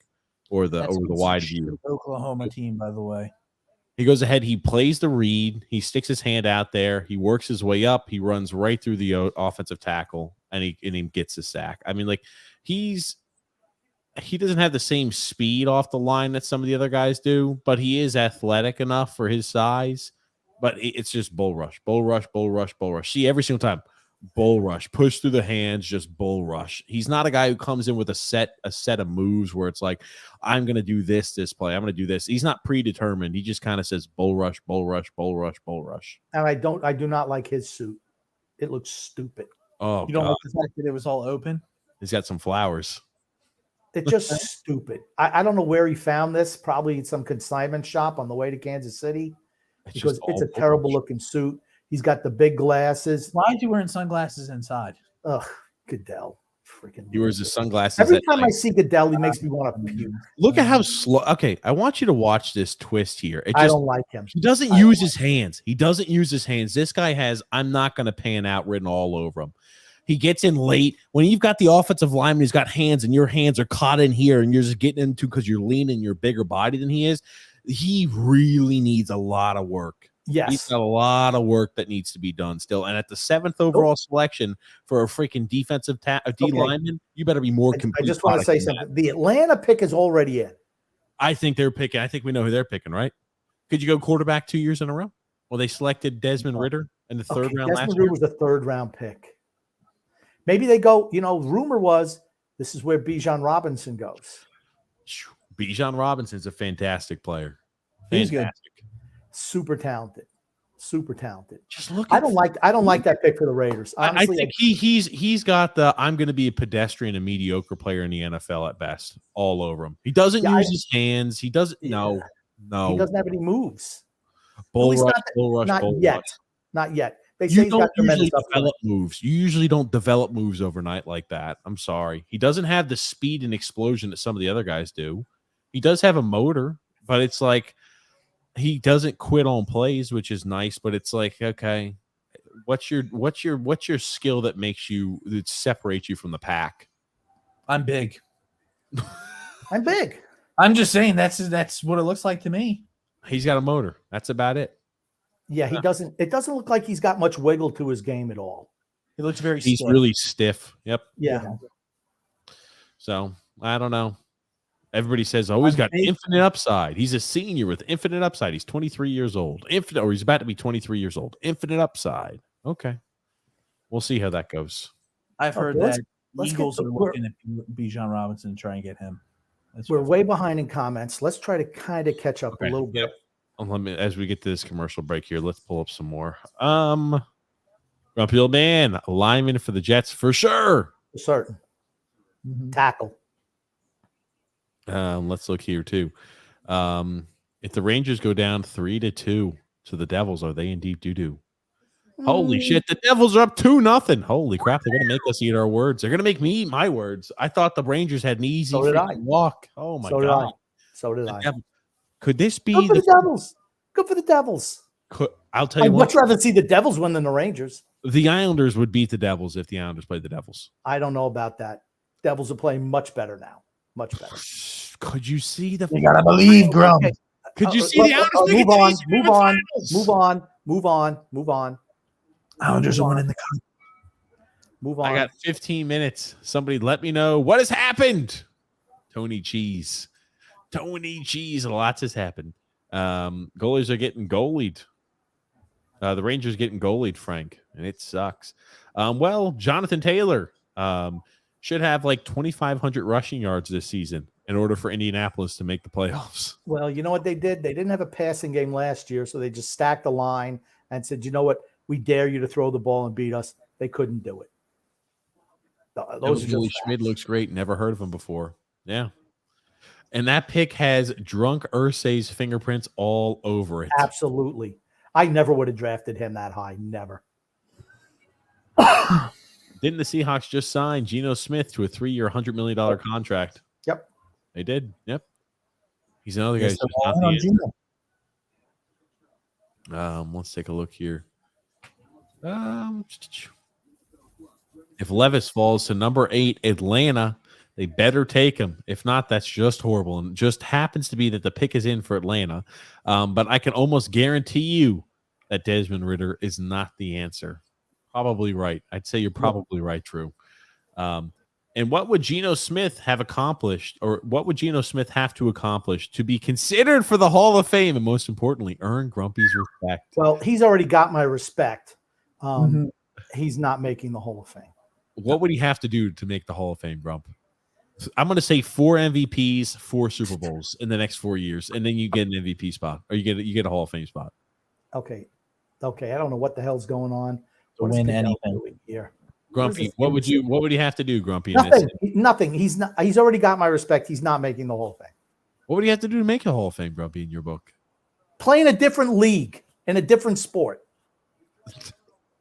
or the wide view. Oklahoma team, by the way. He goes ahead, he plays the read, he sticks his hand out there, he works his way up, he runs right through the offensive tackle, and he gets a sack. I mean, like, he doesn't have the same speed off the line that some of the other guys do, but he is athletic enough for his size. But it's just bull rush, bull rush, bull rush, bull rush. See, every single time, bull rush, push through the hands, just bull rush. He's not a guy who comes in with a set of moves where it's like, I'm going to do this play, I'm going to do this. He's not predetermined. He just kind of says bull rush, bull rush, bull rush, bull rush. And I do not like his suit. It looks stupid. Oh, you don't like the fact that it was all open? He's got some flowers. It's just stupid. I don't know where he found this. Probably some consignment shop on the way to Kansas City. Because it's a terrible looking suit. He's got the big glasses. Why is he wearing sunglasses inside? Ugh, Goodell. Freaking. He wears his sunglasses. Every time I see Goodell, he makes me want to puke. Look at how slow. Okay, I want you to watch this twist here. I don't like him. He doesn't use his hands. He doesn't use his hands. This guy has, I'm not going to pan out written all over him. He gets in late. When you've got the offensive lineman who's got hands and your hands are caught in here and you're just getting into because you're leaning, you're a bigger body than he is, he really needs a lot of work. Yes. He's got a lot of work that needs to be done still. And at the 7th overall selection for a freaking defensive D lineman, you better be more complete. I just want to say something. The Atlanta pick is already in. I think they're picking. I think we know who they're picking, right? Could you go quarterback 2 years in a row? Well, they selected Desmond Ridder in the third round last year. Desmond Ridder was a third-round pick. Maybe they go, rumor was this is where Bijan Robinson goes. Bijan Robinson's a fantastic player. He's good. Super talented. Just look. I don't like that pick for the Raiders. Honestly, I think he's got the I'm going to be a pedestrian, a mediocre player in the NFL at best, all over him. He doesn't use his hands. He doesn't. No. He doesn't have any moves. Bull rush. Not yet. They say he's got tremendous develop moves. You usually don't develop moves overnight like that. I'm sorry. He doesn't have the speed and explosion that some of the other guys do. He does have a motor, but it's like he doesn't quit on plays, which is nice. But it's like, okay, what's your skill that separates you from the pack? I'm big. I'm just saying that's what it looks like to me. He's got a motor. That's about it. Yeah, he doesn't. It doesn't look like he's got much wiggle to his game at all. He looks very. He's really stiff. Yep. Yeah. So I don't know. Everybody says, "Oh, he's got infinite upside." He's a senior with infinite upside. He's 23 years old. He's about to be 23 years old. Infinite upside. Okay, we'll see how that goes. I've heard that Eagles are looking at Bijan Robinson to try and get him. We're way behind in comments. Let's try to kind of catch up a little bit. As we get to this commercial break here, let's pull up some more. Grumpy old man, lineman for the Jets for sure. For certain. Mm-hmm. Tackle. Let's look here too. If the Rangers go down 3-2 to the Devils, are they in deep doo-doo? Holy shit, the Devils are up 2-0. Holy crap, they're gonna make us eat our words. They're gonna make me eat my words. I thought the Rangers had an easy walk. Oh my god. So did I. Could this be the Devils? Good for the Devils. I'll tell you I'd much rather see the Devils win than the Rangers. The Islanders would beat the Devils if the Islanders played the Devils. I don't know about that. Devils are playing much better now. Much better. Could you see the? You gotta believe, Grum. Okay. Could you see the Islanders? Move on. Islanders are winning the cup. Move on. I got 15 minutes. Somebody let me know what has happened. Tony Cheese. A lot has happened. Goalies are getting goalied. The Rangers getting goalied, Frank, and it sucks. Well, Jonathan Taylor should have like 2,500 rushing yards this season in order for Indianapolis to make the playoffs. Well, you know what they did? They didn't have a passing game last year, so they just stacked the line and said, you know what? We dare you to throw the ball and beat us. They couldn't do it. Willie Schmid looks great. Never heard of him before. Yeah. And that pick has drunk Irsay's fingerprints all over it. Absolutely. I never would have drafted him that high. Never. Didn't the Seahawks just sign Geno Smith to a 3-year, $100 million contract? Yep. They did. Yep. He's another guy. Let's take a look here. If Levis falls to number 8, Atlanta, they better take him. If not, that's just horrible. And it just happens to be that the pick is in for Atlanta. But I can almost guarantee you that Desmond Ridder is not the answer. Probably right. I'd say you're probably right, Drew. And what would Geno Smith have accomplished, or what would Geno Smith have to accomplish to be considered for the Hall of Fame and, most importantly, earn Grumpy's respect? Well, he's already got my respect. He's not making the Hall of Fame. What would he have to do to make the Hall of Fame, Grump? I'm going to say 4 MVPs, 4 Super Bowls in the next 4 years, and then you get an MVP spot, or you get a Hall of Fame spot. Okay. I don't know what the hell's going on. To win anything here, Grumpy. What would he have to do, Grumpy? Nothing. He's already got my respect. He's not making the Hall of Fame. What would he have to do to make a Hall of Fame, Grumpy, in your book? Play in a different league, in a different sport.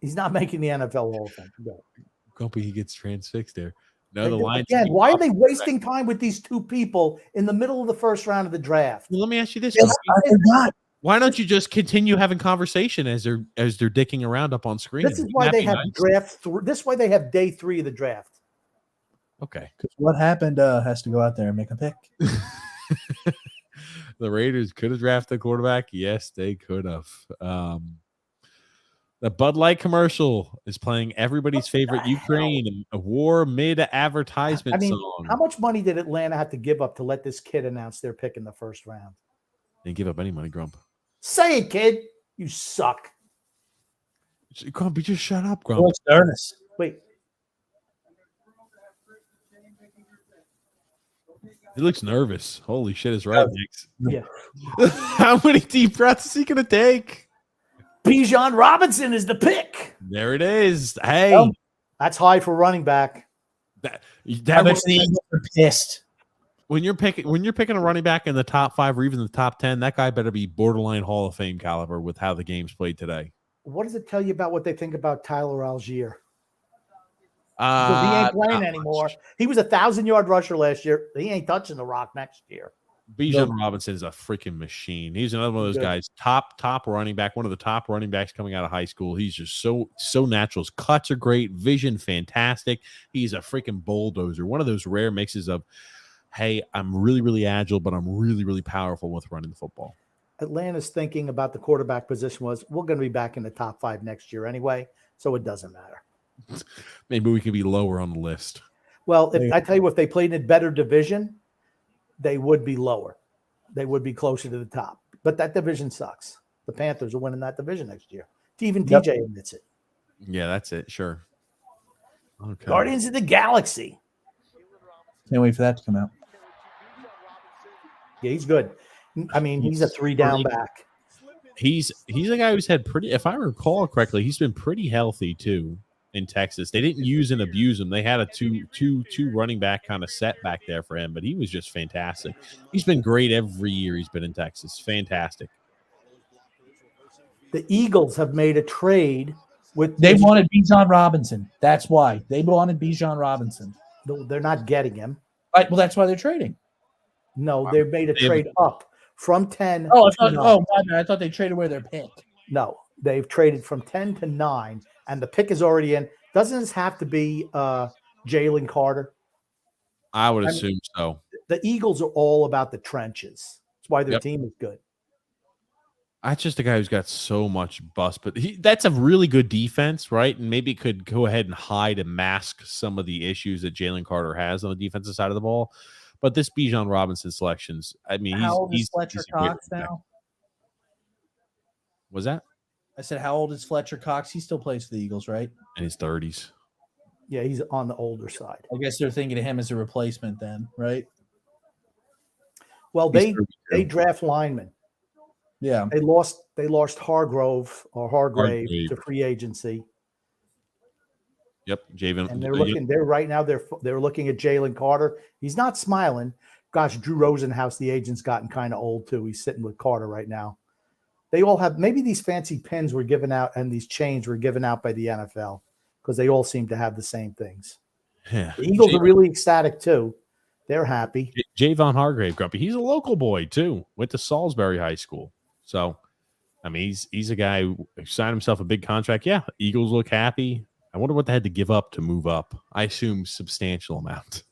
He's not making the NFL Hall of Fame. No. Grumpy, he gets transfixed there. No, the line. Again, why are they wasting time with these two people in the middle of the first round of the draft? Well, let me ask you this: Yes, why don't you just continue having conversation as they're dicking around up on screen? This is why they have this is why they have day 3 of the draft. Okay, because what happened has to go out there and make a pick. The Raiders could have drafted a quarterback. Yes, they could have. The Bud Light commercial is playing everybody's favorite Ukraine a war mid advertisement song. How much money did Atlanta have to give up to let this kid announce their pick in the first round? They didn't give up any money, Grump. Say it, kid. You suck. Grumpy, just shut up, Grump. What's Ernest? Wait. He looks nervous. Holy shit, is right, Nix. Yeah. How many deep breaths is he going to take? Bijan Robinson is the pick. There it is. Hey. That's high for running back. That makes the Eagles are pissed. When you're picking a running back in the top 5 or even the top 10, that guy better be borderline Hall of Fame caliber with how the game's played today. What does it tell you about what they think about Tyler Algier? Because he ain't playing anymore. Much. He was 1,000-yard rusher last year. He ain't touching the rock next year. Bijan Robinson is a freaking machine. He's another one of those guys, top running back, one of the top running backs coming out of high school. He's just so natural. His cuts are great, vision fantastic. He's a freaking bulldozer. One of those rare mixes of, hey, I'm really, really agile, but I'm really, really powerful with running the football. Atlanta's thinking about the quarterback position was, we're going to be back in the top 5 next year anyway, so it doesn't matter. Maybe we can be lower on the list. Well, I tell you, if they played in a better division, they would be lower. They would be closer to the top. But that division sucks. The Panthers are winning that division next year. Even DJ admits it. Yeah, that's it. Sure. Okay. Guardians of the Galaxy. Can't wait for that to come out. Yeah, he's good. I mean, he's a 3-down back. He's a guy who's had pretty, if I recall correctly, he's been pretty healthy too in Texas. They didn't use and abuse him. They had a two running back kind of set back there for him, but he was just fantastic. He's been great every year he's been in Texas. Fantastic. The Eagles have made a trade with. They wanted Bijan Robinson. That's why they wanted Bijan Robinson. They're not getting him. Right, well, that's why they're trading. No, they made a trade up from 10. Oh, I thought they traded away their pick. No, they've traded from 10 to 9, and the pick is already in. Doesn't this have to be Jalen Carter? I would assume so. The Eagles are all about the trenches. That's why their team is good. That's just a guy who's got so much bust, but that's a really good defense, right? And maybe could go ahead and hide and mask some of the issues that Jalen Carter has on the defensive side of the ball. But this Bijan Robinson selections, I mean, how old is Fletcher Cox now? Was that? I said, how old is Fletcher Cox? He still plays for the Eagles, right? In his 30s. Yeah, he's on the older side. I guess they're thinking of him as a replacement then, right? Well, they draft linemen. Yeah. They lost Hargrave to free agency. Yep, Javen. And they're looking at Jalen Carter. He's not smiling. Gosh, Drew Rosenhaus, the agent's gotten kind of old too. He's sitting with Carter right now. They all have, maybe these fancy pins were given out and these chains were given out by the NFL because they all seem to have the same things. Yeah. The Eagles are really ecstatic too. They're happy. Javon Hargrave, Grumpy. He's a local boy too. Went to Salisbury High School. So, I mean, he's a guy who signed himself a big contract. Yeah, Eagles look happy. I wonder what they had to give up to move up. I assume substantial amount.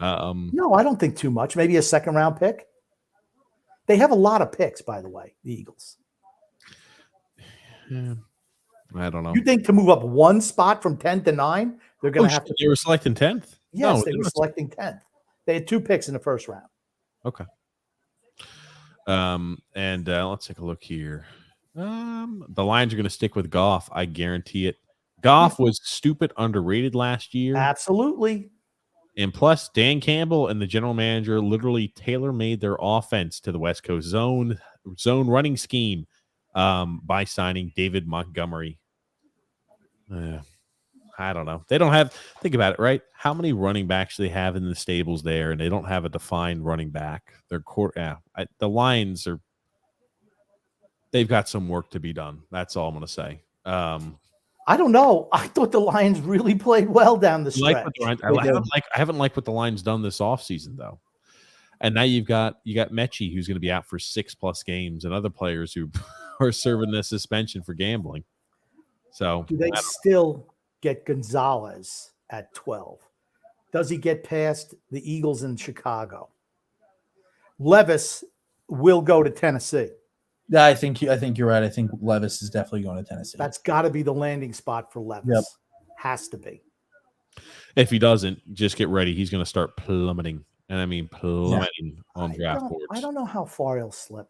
No, I don't think too much. Maybe a second-round pick. They have a lot of picks, by the way, the Eagles. Yeah, I don't know. You think to move up one spot from 10 to 9, they're going to have to. They were selecting 10th? Yes, No, they were selecting 10th. They had 2 picks in the first round. Okay. And let's take a look here. The Lions are going to stick with Goff. I guarantee it. Goff was stupid underrated last year. Absolutely. And plus, Dan Campbell and the general manager literally tailor-made their offense to the West Coast zone running scheme by signing David Montgomery. I don't know. They don't have – think about it, right? How many running backs do they have in the stables there, and they don't have a defined running back? The Lions are – they've got some work to be done. That's all I'm going to say. I don't know. I thought the Lions really played well down the stretch. I haven't liked what the Lions done this offseason, though. And now you got Mechie, who's going to be out for 6+ games, and other players who are serving the suspension for gambling. So do they still get Gonzalez at 12? Does he get past the Eagles in Chicago? Levis will go to Tennessee. Yeah, I think you're right. I think Levis is definitely going to Tennessee. That's got to be the landing spot for Levis. Yep. Has to be. If he doesn't, just get ready. He's going to start plummeting. And I mean plummeting on draft boards. I don't know how far he'll slip.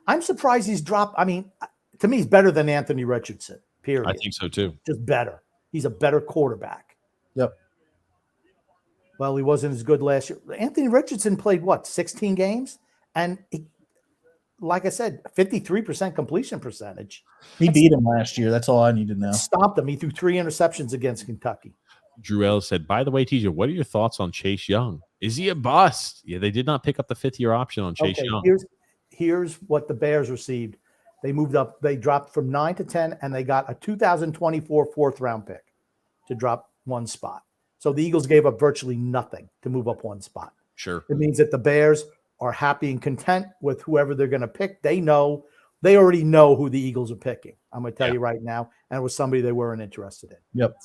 I'm surprised he's dropped. I mean, to me, he's better than Anthony Richardson, period. I think so, too. Just better. He's a better quarterback. Yep. Well, he wasn't as good last year. Anthony Richardson played, 16 games? And like I said, 53% completion percentage. He beat him last year. That's all I need to know. Stopped him. He threw 3 interceptions against Kentucky. Drew Ellis said, by the way, TJ, what are your thoughts on Chase Young? Is he a bust? Yeah, they did not pick up the 5th-year option on Chase Young. Here's what the Bears received. They moved up. They dropped from 9 to 10, and they got a 2024 4th-round pick to drop 1 spot. So the Eagles gave up virtually nothing to move up 1 spot. Sure. It means that the Bears are happy and content with whoever they're going to pick. They already know who the Eagles are picking. I'm going to tell you right now. And it was somebody they weren't interested in. Yep.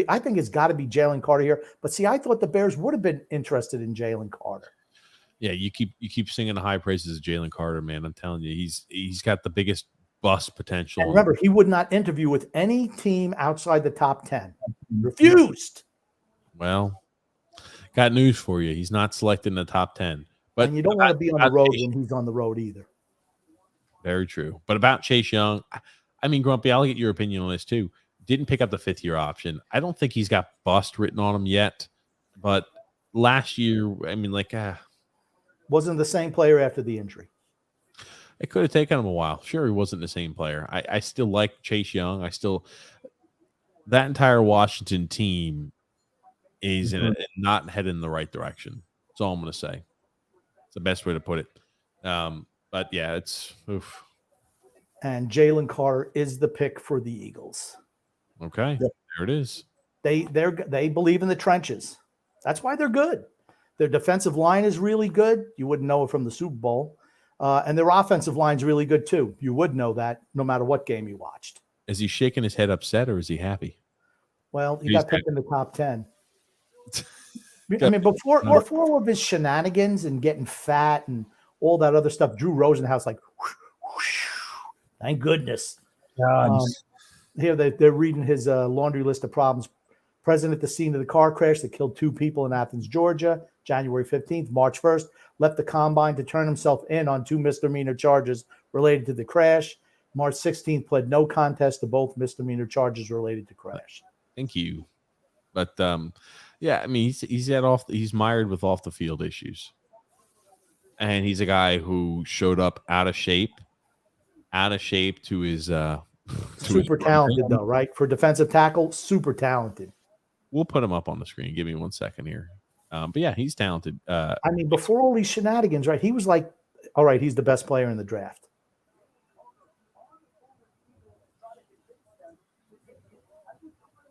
I think it's got to be Jalen Carter here. But see, I thought the Bears would have been interested in Jalen Carter. Yeah, you keep singing the high praises of Jalen Carter, man. I'm telling you, he's got the biggest bust potential. And remember, he would not interview with any team outside the top 10. Refused. Well, got news for you. He's not selected in the top 10. But and you don't want to be on the road when he's on the road either. Very true. But about Chase Young, I mean, Grumpy, I'll get your opinion on this too. Didn't pick up the 5th-year option. I don't think he's got bust written on him yet. But last year, I mean, wasn't the same player after the injury. It could have taken him a while. Sure, he wasn't the same player. I still like Chase Young. That entire Washington team is not heading in the right direction. That's all I'm going to say. It's the best way to put it. But yeah, it's oof. And Jalen Carter is the pick for the Eagles. Okay, Yep. There it is. They believe in the trenches. That's why they're good. Their defensive line is really good. You wouldn't know it from the Super Bowl. And their offensive line is really good too. You would know that no matter what game you watched. Is he shaking his head upset or is he happy? Well, he got picked in the top 10. I mean, before all of his shenanigans and getting fat and all that other stuff, Drew Rosenhaus whoosh, whoosh, thank goodness. Here they're reading his laundry list of problems. Present at the scene of the car crash that killed 2 people in Athens, Georgia, January 15th, March 1st, left the combine to turn himself in on 2 misdemeanor charges related to the crash. March 16th, pled no contest to both misdemeanor charges related to crash. Thank you. But yeah, I mean, he's mired with off the field issues. And he's a guy who showed up out of shape to his super talented though, right? For defensive tackle, super talented. We'll put him up on the screen. Give me 1 second here. But yeah, he's talented. I mean, before all these shenanigans, right? He was like, all right, he's the best player in the draft.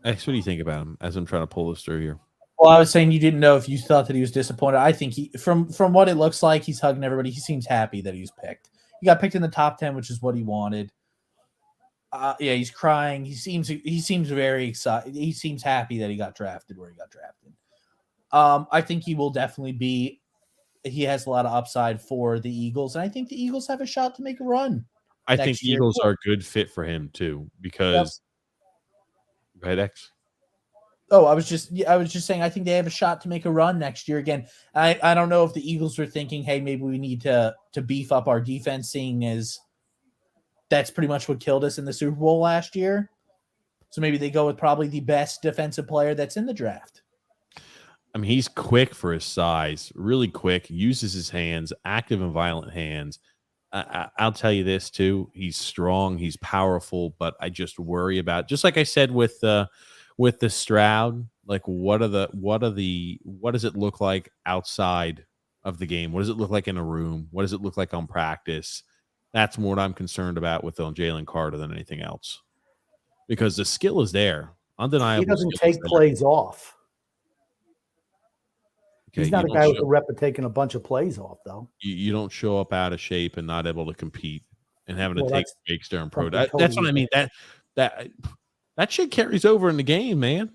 X, what do you think about him as I'm trying to pull this through here? Well, I was saying you didn't know if you thought that he was disappointed. I think from what it looks like, he's hugging everybody. He seems happy that he was picked. He got picked in the top 10, which is what he wanted. Yeah, he's crying. He seems very excited. He seems happy that he got drafted where he got drafted. I think he will definitely be. He has a lot of upside for the Eagles, and I think the Eagles have a shot to make a run. I think next year. Eagles are a good fit for him too because. Go ahead, X. Oh, I was just saying I think they have a shot to make a run next year. Again, I don't know if the Eagles are thinking, hey, maybe we need to beef up our defense, seeing as that's pretty much what killed us in the Super Bowl last year. So maybe they go with probably the best defensive player that's in the draft. I mean, he's quick for his size, really quick, uses his hands, active and violent hands. I'll tell you this too. He's strong, he's powerful, but I just worry about, just like I said with the Stroud, like what does it look like outside of the game? What does it look like in a room? What does it look like on practice? That's more what I'm concerned about with Jalen Carter than anything else, because the skill is there, undeniable. He doesn't take plays off. Okay, he's not a guy with a rep of taking a bunch of plays off, though. You don't show up out of shape and not able to compete and having to take breaks during pro. That's what I mean. That shit carries over in the game, man.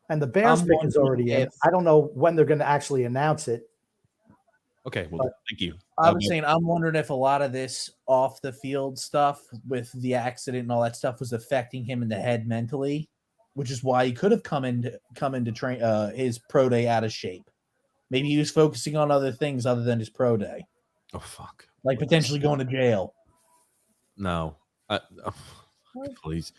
And the Bears pick is already in. I don't know when they're going to actually announce it. Okay, well, thank you. I was saying, I'm wondering if a lot of this off the field stuff with the accident and all that stuff was affecting him in the head mentally, which is why he could have come into train his pro day out of shape. Maybe he was focusing on other things other than his pro day. Oh fuck! Like potentially going to jail. No, please.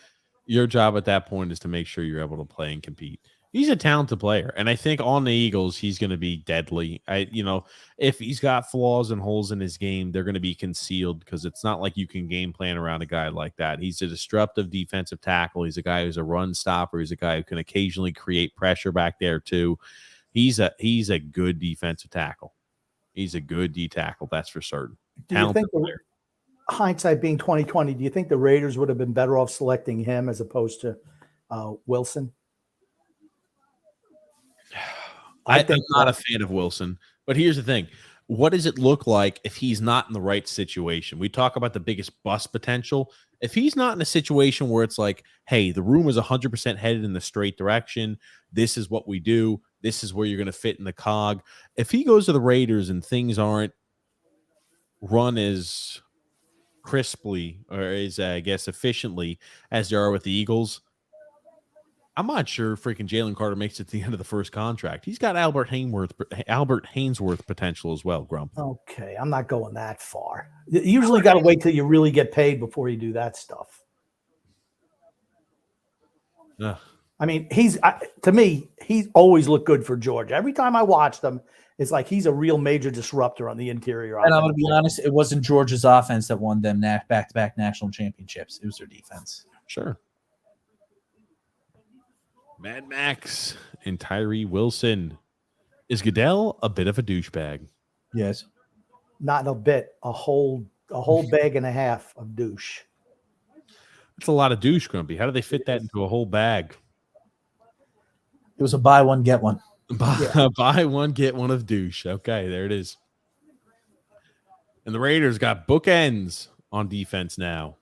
Your job at that point is to make sure you're able to play and compete. He's a talented player, and I think on the Eagles, he's going to be deadly. If he's got flaws and holes in his game, they're going to be concealed because it's not like you can game plan around a guy like that. He's a disruptive defensive tackle. He's a guy who's a run stopper. He's a guy who can occasionally create pressure back there too. He's a good defensive tackle. He's a good D tackle, that's for certain. Talented player. Hindsight being 2020, do you think the Raiders would have been better off selecting him as opposed to Wilson? I'm not a fan of Wilson, but here's the thing. What does it look like if he's not in the right situation? We talk about the biggest bust potential. If he's not in a situation where it's like, hey, the room is 100% headed in the straight direction, this is what we do, this is where you're going to fit in the cog. If he goes to the Raiders and things aren't run as crisply or as, I guess, efficiently as they are with the Eagles, I'm not sure freaking Jalen Carter makes it to the end of the first contract. He's got Albert Hainsworth potential as well, Grump. Okay, I'm not going that far. You usually got to wait till you really get paid before you do that stuff. I mean, to me, he's always looked good for Georgia. Every time I watched him, it's like he's a real major disruptor on the interior. And I'm going to be honest, it wasn't Georgia's offense that won them back-to-back national championships. It was their defense. Sure. Mad Max and Tyree Wilson. Is Goodell a bit of a douchebag? Yes. Not a bit. A whole bag and a half of douche. That's a lot of douche, Grumpy. How do they fit that into a whole bag? It was a buy one, get one. Buy one, get one of douche. Okay, there it is. And the Raiders got bookends on defense now.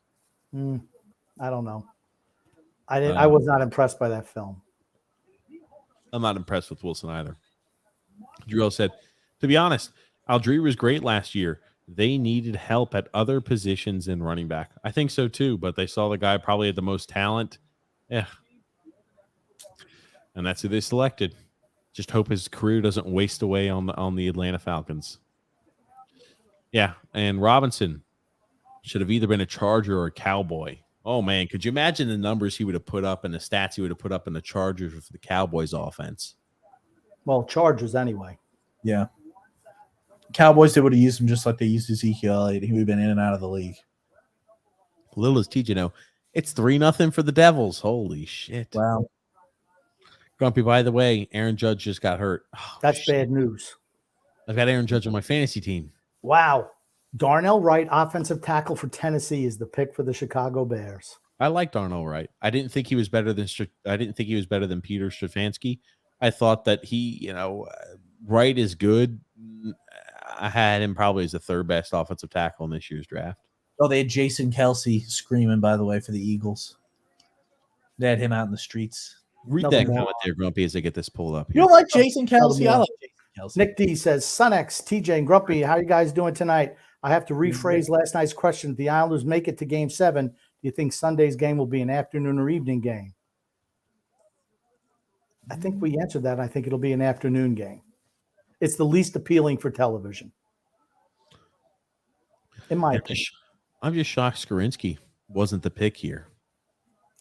I don't know. I was not impressed by that film. I'm not impressed with Wilson either. Drew said, to be honest, Aldrey was great last year. They needed help at other positions in running back. I think so too, but they saw the guy probably had the most talent. Yeah. And that's who they selected. Just hope his career doesn't waste away on the Atlanta Falcons. Yeah, and Robinson should have either been a Charger or a Cowboy. Oh, man, could you imagine the numbers he would have put up and the stats he would have put up in the Chargers for the Cowboys offense? Well, Chargers anyway. Yeah. Cowboys, they would have used him just like they used Ezekiel. He would have been in and out of the league. Little as teach, it's 3-0 for the Devils. Holy shit. Wow. Grumpy, by the way, Aaron Judge just got hurt. Oh, that's bad news. I've got Aaron Judge on my fantasy team. Wow. Darnell Wright, offensive tackle for Tennessee, is the pick for the Chicago Bears. I like Darnell Wright. I didn't think he was better than Peter Stefanski. I thought that Wright is good. I had him probably as the third best offensive tackle in this year's draft. Oh, they had Jason Kelsey screaming, by the way, for the Eagles. They had him out in the streets. Read Another that more. comment there, Grumpy, as I get this pulled up You here. don't like Jason Kelsey? I more. like Jason Kelsey. Nick D says, Sunex, TJ, and Grumpy, how you guys doing tonight? I have to rephrase last night's question. If the Islanders make it to Game 7, do you think Sunday's game will be an afternoon or evening game? I think we answered that. I think it'll be an afternoon game. It's the least appealing for television, in my opinion. I'm just shocked Skorinsky wasn't the pick here.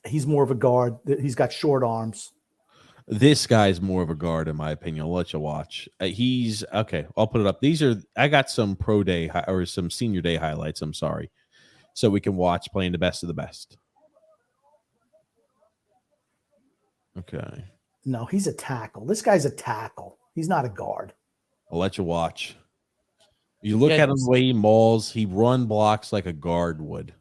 He's more of a guard. He's got short arms. This guy's more of a guard, in my opinion. I'll let you watch. He's okay. I'll put it up. I got some pro day or some senior day highlights. I'm sorry, so we can watch playing the best of the best. Okay. No, he's a tackle. This guy's a tackle. He's not a guard. I'll let you watch. You look at him the way he mauls. He run blocks like a guard would.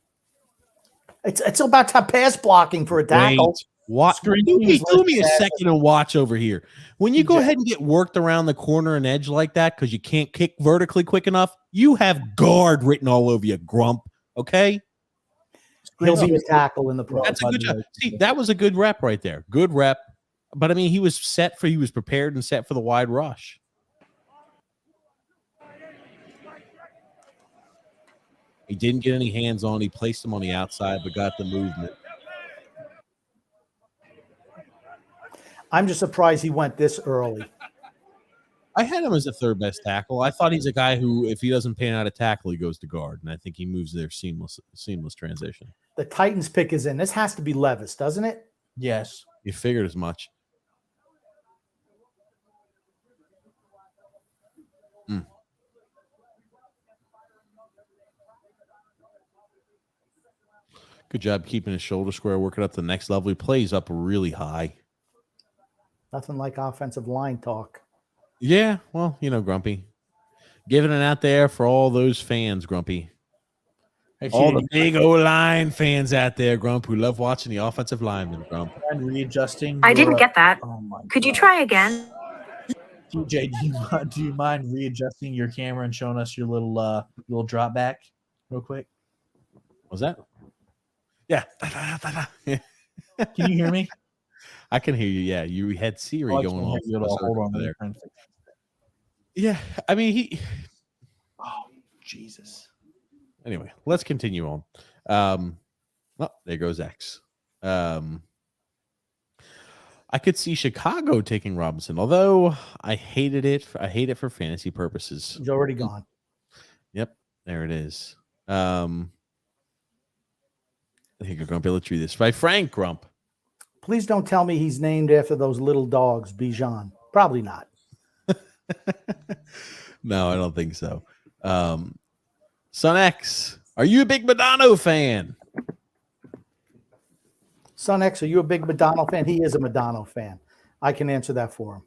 It's about pass blocking for a tackle. Do me a second and watch over here. When you go ahead and get worked around the corner and edge like that because you can't kick vertically quick enough, you have guard written all over you, grump. Okay? He'll be a tackle in the pro. That's a good job. See, that was a good rep right there. Good rep. But I mean, he was prepared and set for the wide rush. He didn't get any hands on. He placed them on the outside, but got the movement. I'm just surprised he went this early. I had him as a third best tackle. I thought he's a guy who, if he doesn't pan out a tackle, he goes to guard, and I think he moves there seamless transition. The Titans pick is in. This has to be Levis, doesn't it? Yes. You figured as much. Good job keeping his shoulder square, working up to the next level. He plays up really high. Nothing like offensive line talk. Yeah, well, Grumpy. Giving it out there for all those fans, Grumpy. All the big O-line fans out there, Grump, who love watching the offensive linemen, Grump. Readjusting. I didn't get that. Oh my Could you God. try again? TJ, do you mind readjusting your camera and showing us your little drop back real quick? Was that? Yeah. Can you hear me? I can hear you. Yeah, you had Siri going on. Hold on there. there. Yeah, I mean Oh, Jesus. Anyway, let's continue on. There goes X. I could see Chicago taking Robinson, although I hated it. I hate it for fantasy purposes. He's already gone. Yep, there it is. I think you're going to be able to treat this by Frank Grump. Please don't tell me he's named after those little dogs, Bijan. Probably not. No, I don't think so. Son X, are you a big Madonna fan? Son X, are you a big Madonna fan? He is a Madonna fan. I can answer that for him.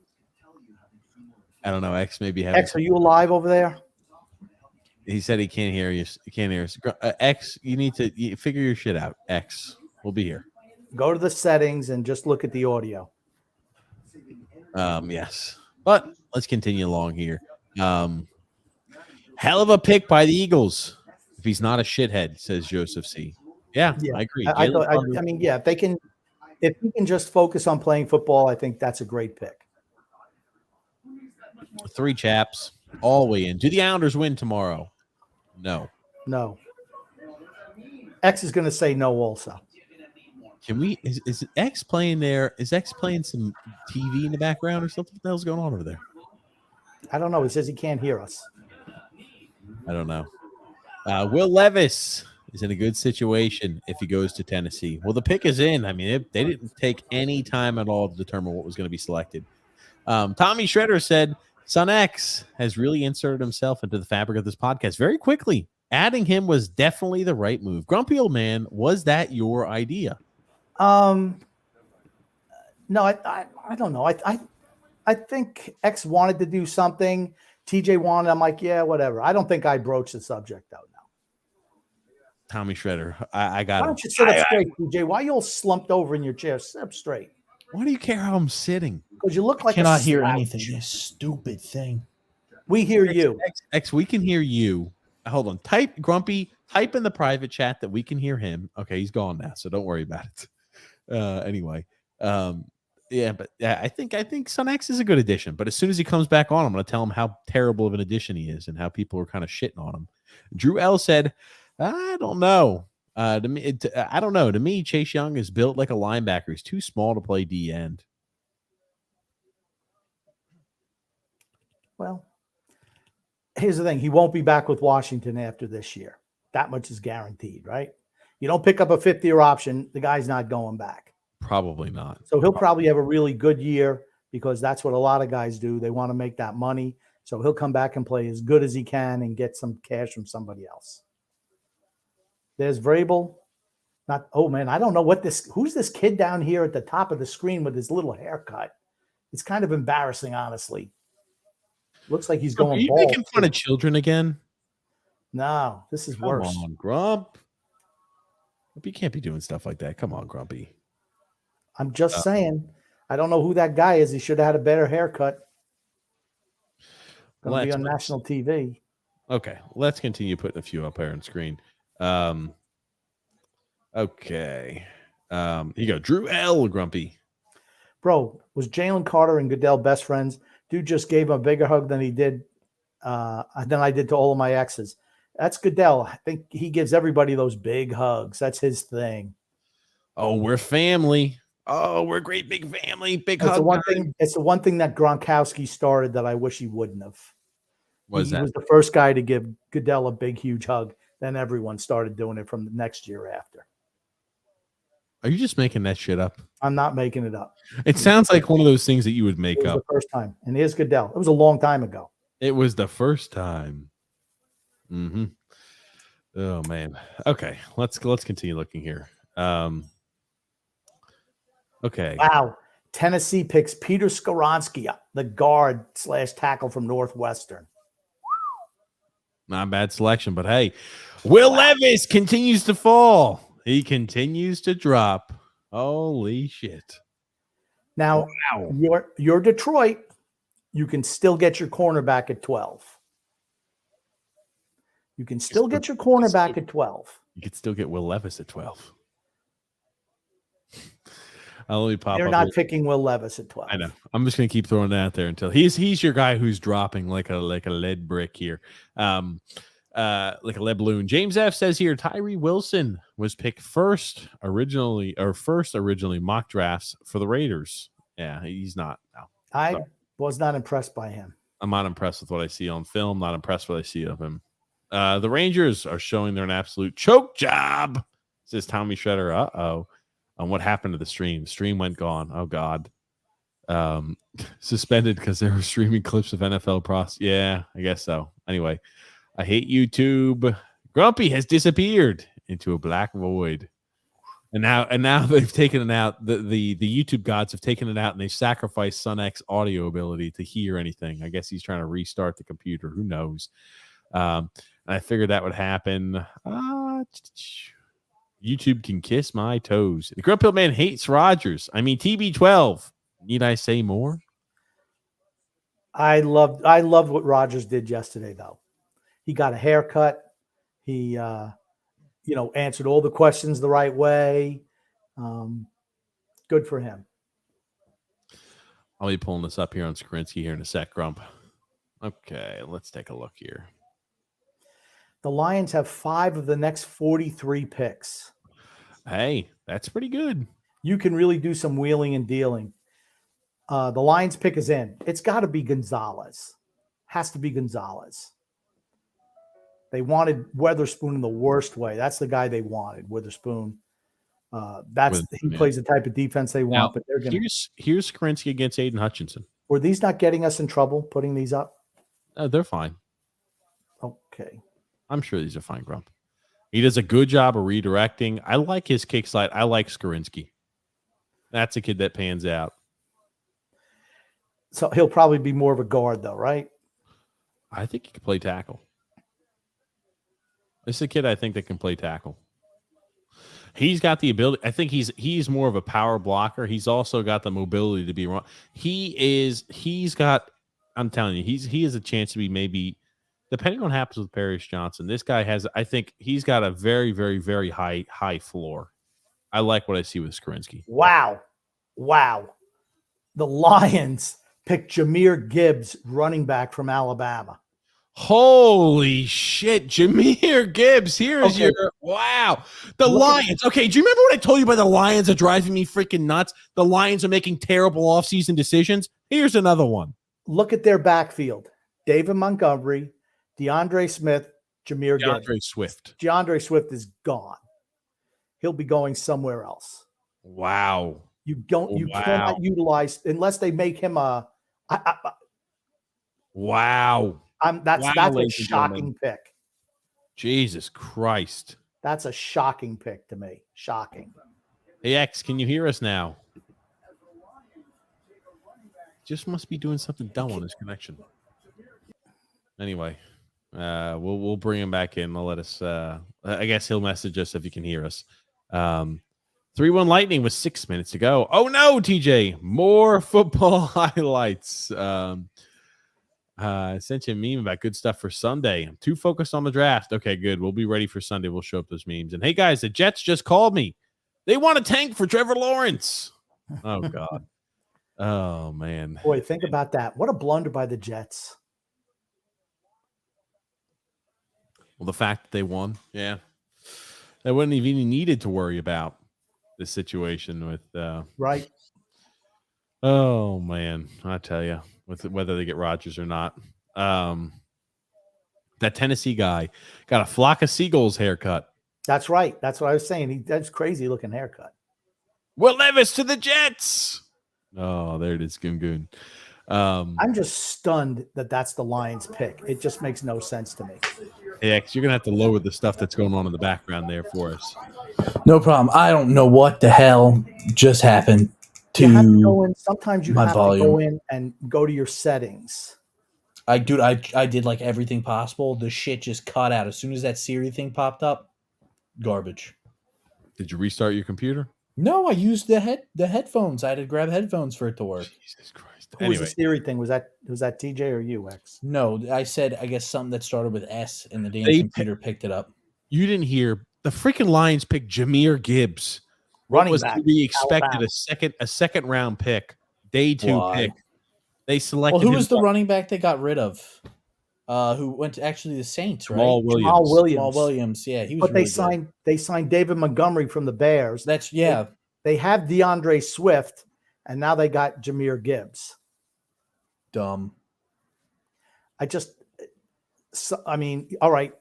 I don't know. X maybe having. X, are you alive over there? He said he can't hear you. He can't hear us. X, you need to figure your shit out. X, we'll be here. Go to the settings and just look at the audio. Yes, but let's continue along here. Hell of a pick by the Eagles. If he's not a shithead, says Joseph C. Yeah. I agree. I mean, yeah, if he can just focus on playing football, I think that's a great pick. 3 chaps all the way in. Do the Islanders win tomorrow? No. X is going to say no also. Can we? Is X playing there? Is X playing some TV in the background or something? What the hell's going on over there? I don't know. He says he can't hear us. I don't know. Will Levis is in a good situation if he goes to Tennessee. Well, the pick is in. I mean, they didn't take any time at all to determine what was going to be selected. Tommy Shredder said, Son X has really inserted himself into the fabric of this podcast very quickly. Adding him was definitely the right move. Grumpy old man, was that your idea? No, I don't know. I think X wanted to do something. TJ wanted. I'm like, yeah, whatever. I don't think I broached the subject though. No. Tommy Shredder, I got Why don't you sit up straight, TJ? Why are you all slumped over in your chair? Sit up straight. Why do you care how I'm sitting? Because you look like cannot a hear slouch. anything. You stupid thing. We hear you. X, we can hear you. Hold on. Type Grumpy. Type in the private chat that we can hear him. Okay, he's gone now, so don't worry about it. Anyway, yeah, but yeah, I think Son X is a good addition. But as soon as he comes back on, I'm going to tell him how terrible of an addition he is and how people are kind of shitting on him. Drew L said, "I don't know. To me, I don't know. To me, Chase Young is built like a linebacker. He's too small to play D end." Well, here's the thing. He won't be back with Washington after this year. That much is guaranteed, right? You don't pick up a fifth-year option, the guy's not going back. Probably not. So he'll probably have a really good year because that's what a lot of guys do. They want to make that money. So he'll come back and play as good as he can and get some cash from somebody else. There's Vrabel. Oh man, I don't know who's this kid down here at the top of the screen with his little haircut? It's kind of embarrassing, honestly. Looks like he's going. Are you making fun of children again? No, this is worse. Come on, Grump. You can't be doing stuff like that. Come on, Grumpy. I'm just saying. I don't know who that guy is. He should have had a better haircut. Going to be on national TV. Okay, let's continue putting a few up here on screen. Okay. Here you go. Drew L. Grumpy. Bro, was Jalen Carter and Goodell best friends? Dude just gave him a bigger hug than I did to all of my exes. That's Goodell. I think he gives everybody those big hugs. That's his thing. Oh, we're family. Oh, we're a great big family. Big hug. It's the one thing that Gronkowski started that I wish he wouldn't have. He was the first guy to give Goodell a big, huge hug. Then everyone started doing it from the next year after. Are you just making that shit up? I'm not making it up. It sounds like one of those things that you would make up. The first time. And here's Goodell. It was a long time ago. It was the first time. Mm-hmm. Oh man. Okay. Let's continue looking here. Okay. Wow. Tennessee picks Peter Skoronski, the guard / tackle from Northwestern. Not a bad selection, but hey, Will Levis continues to fall. He continues to drop. Holy shit. Now, you're Detroit. You can still get your cornerback at 12. You can still get your cornerback at 12. You could still get Will Levis at 12. I'll only pop They're up not here. picking Will Levis at 12. I know. I'm just going to keep throwing that out there until he's your guy who's dropping like a lead brick here. Like a lead balloon. James F says here, Tyree Wilson was picked first originally mock drafts for the Raiders. Yeah, he's not now. I was not impressed by him. I'm not impressed with what I see on film. Not impressed with what I see of him. The Rangers are showing they're an absolute choke job, says Tommy Shredder. Uh-oh. On what happened to the stream. The stream went gone. Oh, God. Suspended because they were streaming clips of NFL pros. Yeah, I guess so. Anyway, I hate YouTube. Grumpy has disappeared into a black void. And now they've taken it out. The YouTube gods have taken it out and they sacrificed Son X audio ability to hear anything. I guess he's trying to restart the computer. Who knows? And I figured that would happen. YouTube can kiss my toes. The Grump Hill Man hates Rodgers. I mean, TB12. Need I say more? I loved what Rodgers did yesterday, though. He got a haircut. He, answered all the questions the right way. Good for him. I'll be pulling this up here on Skrinsky here in a sec, Grump. Okay, let's take a look here. The Lions have 5 of the next 43 picks. Hey, that's pretty good. You can really do some wheeling and dealing. The Lions pick is in. It's got to be Gonzalez. Has to be Gonzalez. They wanted Witherspoon in the worst way. That's the guy they wanted, Witherspoon. He plays the type of defense they want. Now, but they're going. Here's Skrinsky against Aiden Hutchinson. Were these not getting us in trouble putting these up? They're fine. Okay. I'm sure these are fine, Grump. He does a good job of redirecting. I like his kick slide. I like Skrinsky. That's a kid that pans out. So he'll probably be more of a guard, though, right? I think he can play tackle. This is a kid I think that can play tackle. He's got the ability. I think he's more of a power blocker. He's also got the mobility to be wrong. I'm telling you, he has a chance to be maybe depending on what happens with Paris Johnson, this guy has, I think he's got a very, very, very high floor. I like what I see with Skrinsky. Wow. The Lions picked Jahmyr Gibbs, running back from Alabama. Holy shit, Jahmyr Gibbs. Here's your wow. The Lions. Okay, do you remember what I told you about the Lions are driving me freaking nuts? The Lions are making terrible offseason decisions. Here's another one. Look at their backfield. David Montgomery, DeAndre Smith, Jahmyr Gibbs. DeAndre Swift is gone. He'll be going somewhere else. Wow. You cannot utilize unless they make him a wow. That's a shocking pick. Jesus Christ. That's a shocking pick to me. Shocking. Hey, X, can you hear us now? Just must be doing something dumb on his connection. Anyway, we'll bring him back in. They'll let us. I guess he'll message us if he can hear us. 3-1 Lightning with 6 minutes to go. Oh no, TJ, more football highlights. I sent you a meme about good stuff for Sunday. I'm too focused on the draft. Okay, good. We'll be ready for Sunday. We'll show up those memes. And hey, guys, the Jets just called me. They want a tank for Trevor Lawrence. Oh, God. Oh, man. Boy, think about that. What a blunder by the Jets. Well, the fact that they won, yeah. They wouldn't have even needed to worry about this situation with right. Oh, man. I tell you. With whether they get Rodgers or not. That Tennessee guy got a flock of seagulls haircut. That's right. That's what I was saying. That's crazy looking haircut. Will Levis to the Jets. Oh, there it is, Goon. I'm just stunned that that's the Lions pick. It just makes no sense to me. Hey, X, you're going to have to lower the stuff that's going on in the background there for us. No problem. I don't know what the hell just happened. You have to go in. Sometimes you have volume. to go in and go to your settings. I did like everything possible. The shit just cut out as soon as that Siri thing popped up. Garbage. Did you restart your computer? No, I used the headphones. I had to grab headphones for it to work. Jesus Christ. Who was the Siri thing? Was that TJ or you, X? No, I said I guess something that started with S, and the damn computer picked it up. You didn't hear the freaking Lions pick Jahmyr Gibbs. What was to be expected? A second round pick, day 2 pick. They selected. Well, who was the running back they got rid of? Who went to actually the Saints, right? Jamal Williams. Yeah, he was. But they signed David Montgomery from the Bears. That's They have DeAndre Swift, and now they got Jahmyr Gibbs. Dumb. All right.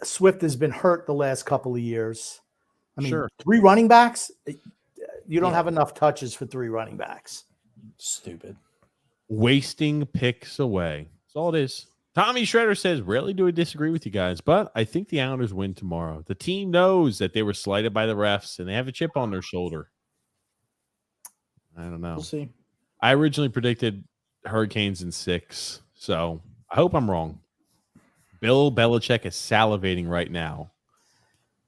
Swift has been hurt the last couple of years. Sure. 3 running backs. You don't have enough touches for 3 running backs. Stupid. Wasting picks away. That's all it is. Tommy Shredder says, rarely do I disagree with you guys, but I think the Islanders win tomorrow. The team knows that they were slighted by the refs, and they have a chip on their shoulder. I don't know. We'll see. I originally predicted Hurricanes in 6, so I hope I'm wrong. Bill Belichick is salivating right now.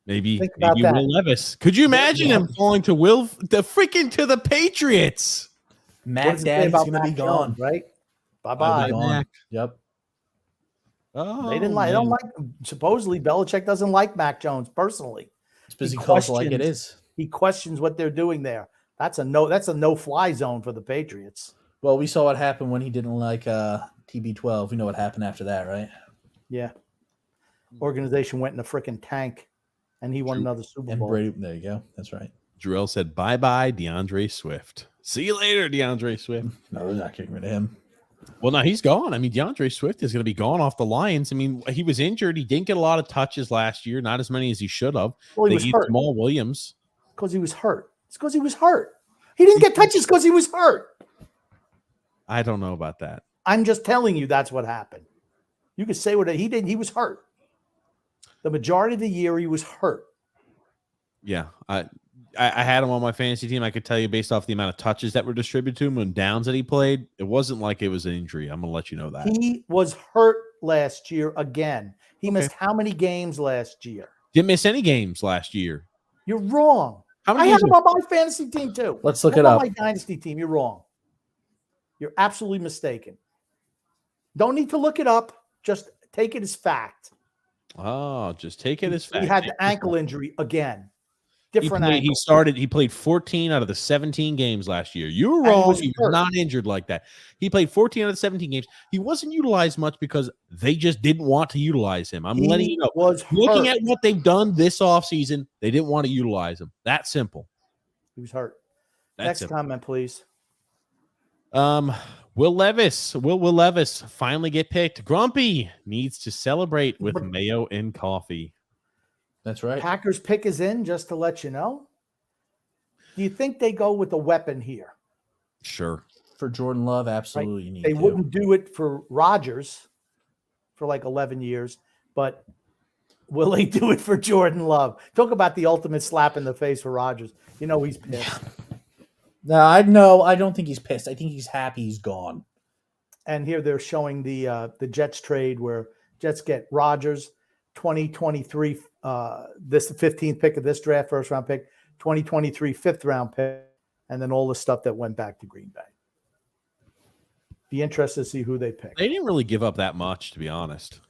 Maybe Will Levis. Could you imagine him falling to to the Patriots? Mac Daddy's going to be gone, right? Bye-bye. Yep. Oh, they don't like. Supposedly, Belichick doesn't like Mac Jones personally. It's because he calls it like it is. He questions what they're doing there. That's a no-fly zone for the Patriots. Well, we saw what happened when he didn't like TB12. We know what happened after that, right? Yeah. Organization went in a freaking tank, and he won another Super Bowl. There you go. That's right. Jarrell said, bye-bye, DeAndre Swift. See you later, DeAndre Swift. No, we're not getting rid of him. Well, no, he's gone. I mean, DeAndre Swift is going to be gone off the Lions. I mean, he was injured. He didn't get a lot of touches last year, not as many as he should have. Well, he was hurt. Jamal Williams. Because he was hurt. It's because he was hurt. He didn't get touches because he was hurt. I don't know about that. I'm just telling you that's what happened. You could say what he did. He was hurt. The majority of the year, he was hurt. Yeah. I had him on my fantasy team. I could tell you based off the amount of touches that were distributed to him and downs that he played, it wasn't like it was an injury. I'm going to let you know that. He was hurt last year again. He missed how many games last year? Didn't miss any games last year. You're wrong. I have him on my fantasy team too. Let's look it up. On my dynasty team, you're wrong. You're absolutely mistaken. Don't need to look it up. Just take it as fact. Oh, just take it as fact. He had the ankle injury again. He Different played, ankle. he played 14 out of the 17 games last year. You were And he wrong. was He was hurt. not injured like that. He played 14 out of the 17 games. He wasn't utilized much because they just didn't want to utilize him. I'm letting you know. Was Looking hurt. at what they've done this offseason, they didn't want to utilize him. That simple. He was hurt. That's Next simple. comment, please. Will Levis. Will Levis finally get picked? Grumpy needs to celebrate with mayo and coffee. That's right. Packers pick is in, just to let you know. Do you think they go with a weapon here? Sure. For Jordan Love, absolutely. You need They to. wouldn't do it for Rodgers for like 11 years, but will they do it for Jordan Love? Talk about the ultimate slap in the face for Rodgers. You know he's pissed. No, I don't think he's pissed. I think he's happy he's gone. And here they're showing the Jets trade where Jets get Rodgers, 2023, this 15th pick of this draft, first round pick, 2023 fifth round pick, and then all the stuff that went back to Green Bay. Be interested to see who they pick. They didn't really give up that much, to be honest.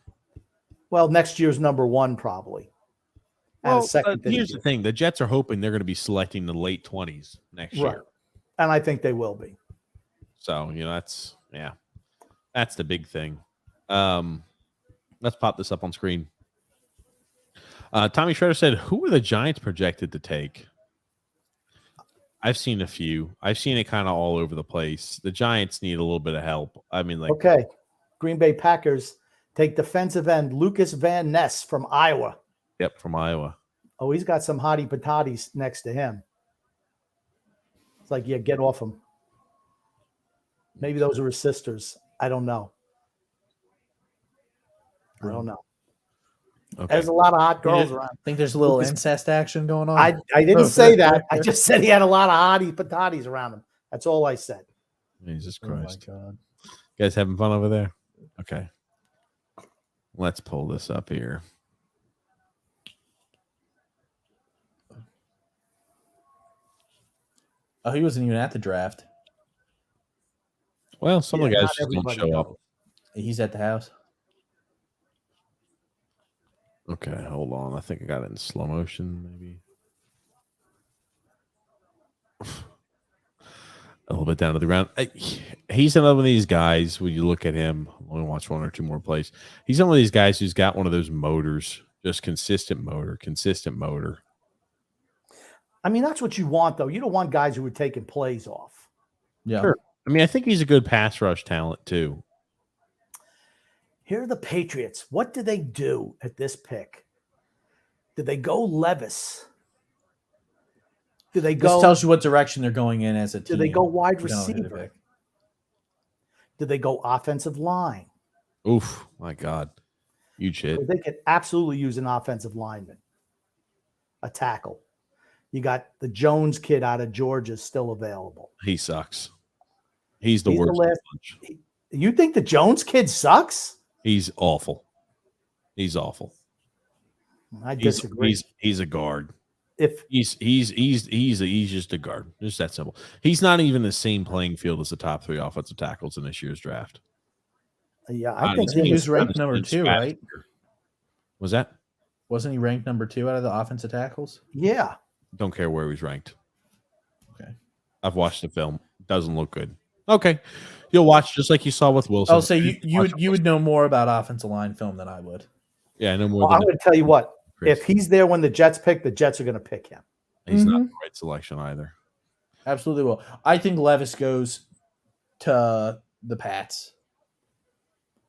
Well, next year's number one probably. And a second. Here's the thing: the Jets are hoping they're going to be selecting the late 20s next year, and I think they will be. So that's the big thing. Let's pop this up on screen. Tommy Shredder said, "Who are the Giants projected to take?" I've seen a few. I've seen it kind of all over the place. The Giants need a little bit of help. I mean, okay, Green Bay Packers take defensive end Lucas Van Ness from Iowa. Yep, from Iowa. Oh, he's got some hottie patatis next to him. It's like, yeah, get off him. Maybe those are his sisters. I don't know. Okay. There's a lot of hot girls around. I think there's a little incest action going on. I didn't say that. I just said he had a lot of hottie patatis around him. That's all I said. Jesus Christ. Oh my God. You guys having fun over there? Okay. Let's pull this up here. Oh, he wasn't even at the draft. Well, some of the guys just didn't show up. He's at the house. Okay, hold on. I think I got it in slow motion, maybe. A little bit down to the ground. He's another one of these guys, when you look at him, I only watch one or two more plays. He's one of these guys who's got one of those motors, just consistent motor. I mean, that's what you want, though. You don't want guys who are taking plays off. Yeah. Sure. I mean, I think he's a good pass rush talent, too. Here are the Patriots. What do they do at this pick? Do they go Levis? Do they go? This tells you what direction they're going in as a team. Do they go wide receiver? Do they go offensive line? Oof, my God. Huge hit. They could absolutely use an offensive lineman, a tackle. You got the Jones kid out of Georgia still available. He sucks. He's the worst. You think the Jones kid sucks? He's awful. He's awful. I disagree. He's a guard. If he's just a guard. Just that simple. He's not even the same playing field as the top three offensive tackles in this year's draft. Yeah, I think he was ranked number 2, right? Was that? Wasn't he ranked number 2 out of the offensive tackles? Yeah. Don't care where he's ranked. Okay. I've watched the film. Doesn't look good. Okay. You'll watch just like you saw with Wilson. I'll say you would know more about offensive line film than I would. Yeah, I know more. Well, I'm going to tell you what. Chris. If he's there when the Jets pick, the Jets are going to pick him. He's not the right selection either. Absolutely will. I think Levis goes to the Pats.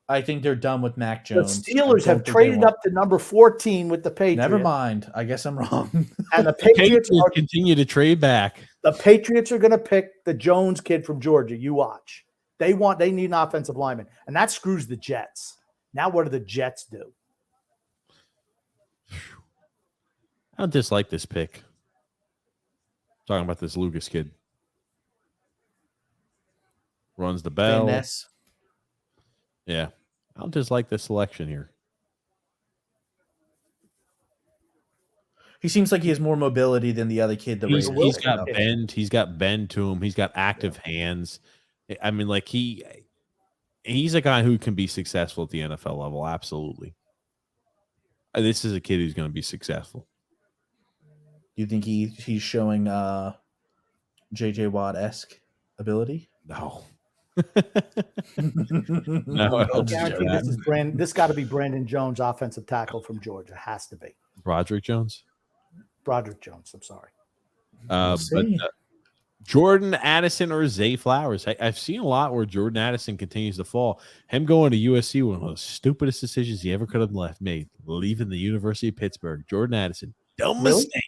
I think they're done with Mac Jones. The Steelers have traded up to number 14 with the Patriots. Never mind. I guess I'm wrong. And the Patriots continue to trade back. The Patriots are going to pick the Jones kid from Georgia. You watch. They need an offensive lineman, and that screws the Jets. Now, what do the Jets do? I don't dislike this pick. Talking about this Lucas kid. Runs the bell. Finesse. Yeah. I don't dislike this selection here. He seems like he has more mobility than the other kid. He's got bend. He's got bend to him. He's got active hands. I mean, like He's a guy who can be successful at the NFL level. Absolutely. This is a kid who's going to be successful. You think he's showing J.J. Watt-esque ability? No. No, I don't guarantee this got to be Brandon Jones, offensive tackle from Georgia. Has to be. Broderick Jones. I'm sorry. We'll see. Jordan Addison or Zay Flowers. I've seen a lot where Jordan Addison continues to fall. Him going to USC, one of the stupidest decisions he ever could have made, leaving the University of Pittsburgh. Jordan Addison, dumb mistake.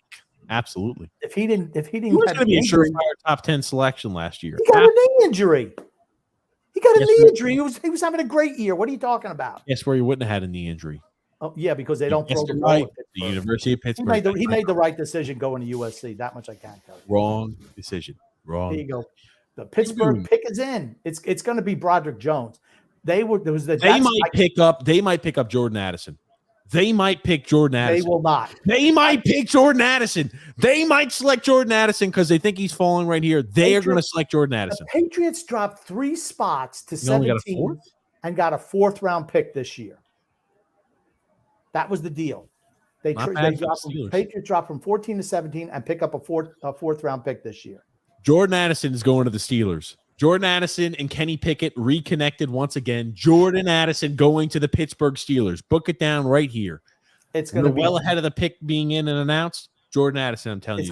Absolutely. If he didn't He was going to be a surefire top 10 selection last year. He got a knee injury. He was having a great year. What are you talking about? Guess where he wouldn't have had a knee injury. Oh yeah, because they don't throw the ball. Right. The University of Pittsburgh. He made the right decision going to USC. That much I can tell you. Wrong decision. Wrong. There you go. The Pittsburgh pick is in. It's going to be Broderick Jones. They might pick up Jordan Addison. They might pick Jordan Addison. They will not. They might pick Jordan Addison. They might select Jordan Addison because they think he's falling right here. They are going to select Jordan Addison. The Patriots dropped 3 spots to 17 and got a 4th round pick this year. That was the deal. Patriots dropped from 14 to 17 and pick up a 4th round pick this year. Jordan Addison is going to the Steelers. Jordan Addison and Kenny Pickett reconnected once again. Jordan Addison going to the Pittsburgh Steelers. Book it down right here. It's going to be well ahead of the pick being in and announced. Jordan Addison, I'm telling you.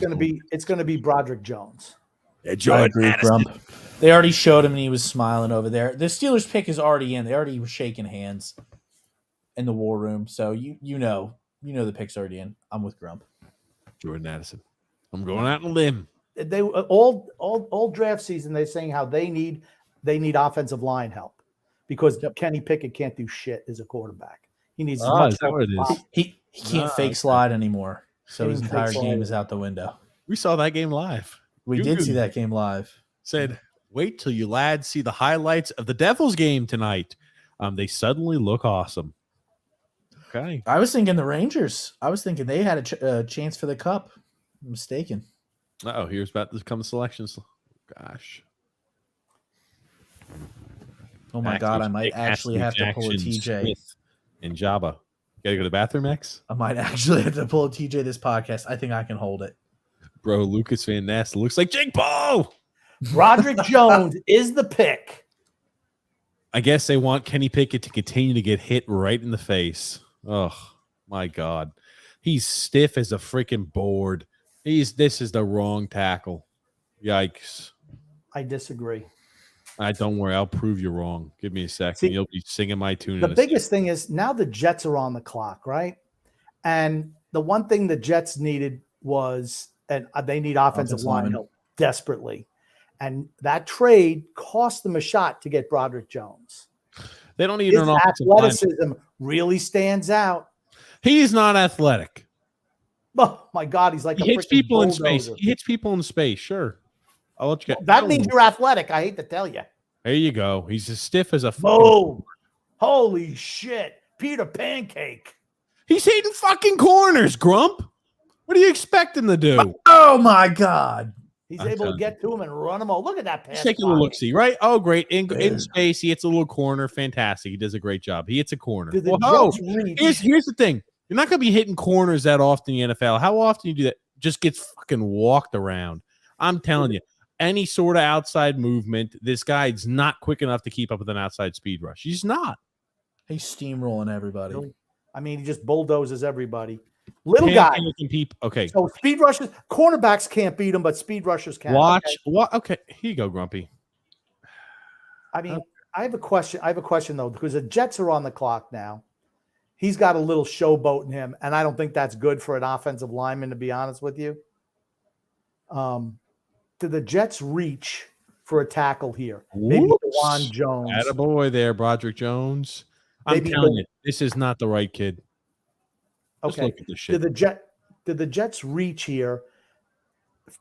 It's going to be Broderick Jones. Yeah, Jordan Addison. They already showed him and he was smiling over there. The Steelers pick is already in. They already were shaking hands in the war room. So you know the pick's already in. I'm with Grump. Jordan Addison. I'm going out on a limb. They all draft season they're saying how they need offensive line help because Kenny Pickett can't do shit as a quarterback. He needs is that what it is? He can't fake slide anymore. So his entire game is out the window. We saw that game live. We did see that game live. Said, wait till you lads see the highlights of the Devils game tonight. They suddenly look awesome. Okay. I was thinking the Rangers. I was thinking they had a chance for the cup. I'm mistaken. Oh, here's about to come selections. Gosh. Oh my God, I might actually have to pull a TJ. Smith and Jabba. Gotta go to the bathroom, X? I might actually have to pull a TJ this podcast. I think I can hold it. Bro, Lucas Van Ness looks like Jake Paul. Broderick Jones is the pick. I guess they want Kenny Pickett to continue to get hit right in the face. Oh, my God. He's stiff as a freaking board. This is the wrong tackle. Yikes. I disagree. Don't worry. I'll prove you wrong. Give me a second. See, you'll be singing my tune. The biggest thing is now the Jets are on the clock, right? And the one thing the Jets needed was, and they need offensive line help desperately. And that trade cost them a shot to get Broderick Jones. They don't need an offensive athleticism really stands out. He's not athletic. Oh my God, he's like he hits people in space. He hits people in space. Sure, I'll let you get. That means you're athletic. I hate to tell you. There you go. He's as stiff as a. Oh, holy shit, Peter Pancake. He's hitting fucking corners, Grump. What do you expect him to do? Oh my God. He's able to get to him and run him. Oh, look at that pass. Take a look, see, right? Oh, great. In space, he hits a little corner. Fantastic. He does a great job. He hits a corner. Here's the thing. You're not going to be hitting corners that often in the NFL. How often you do that? Just gets fucking walked around. I'm telling you, any sort of outside movement, this guy's not quick enough to keep up with an outside speed rush. He's not. He's steamrolling everybody. I mean, he just bulldozes everybody. Little guy. Okay. So speed rushers, cornerbacks can't beat him, but speed rushers can. Okay. Here you go, Grumpy. I mean, I have a question though, because the Jets are on the clock now. He's got a little showboat in him, and I don't think that's good for an offensive lineman, to be honest with you. Do the Jets reach for a tackle here? Maybe DeJuan Jones. Attaboy there, Broderick Jones. I'm telling you, this is not the right kid. Okay. Look at this shit. Did the Jets reach here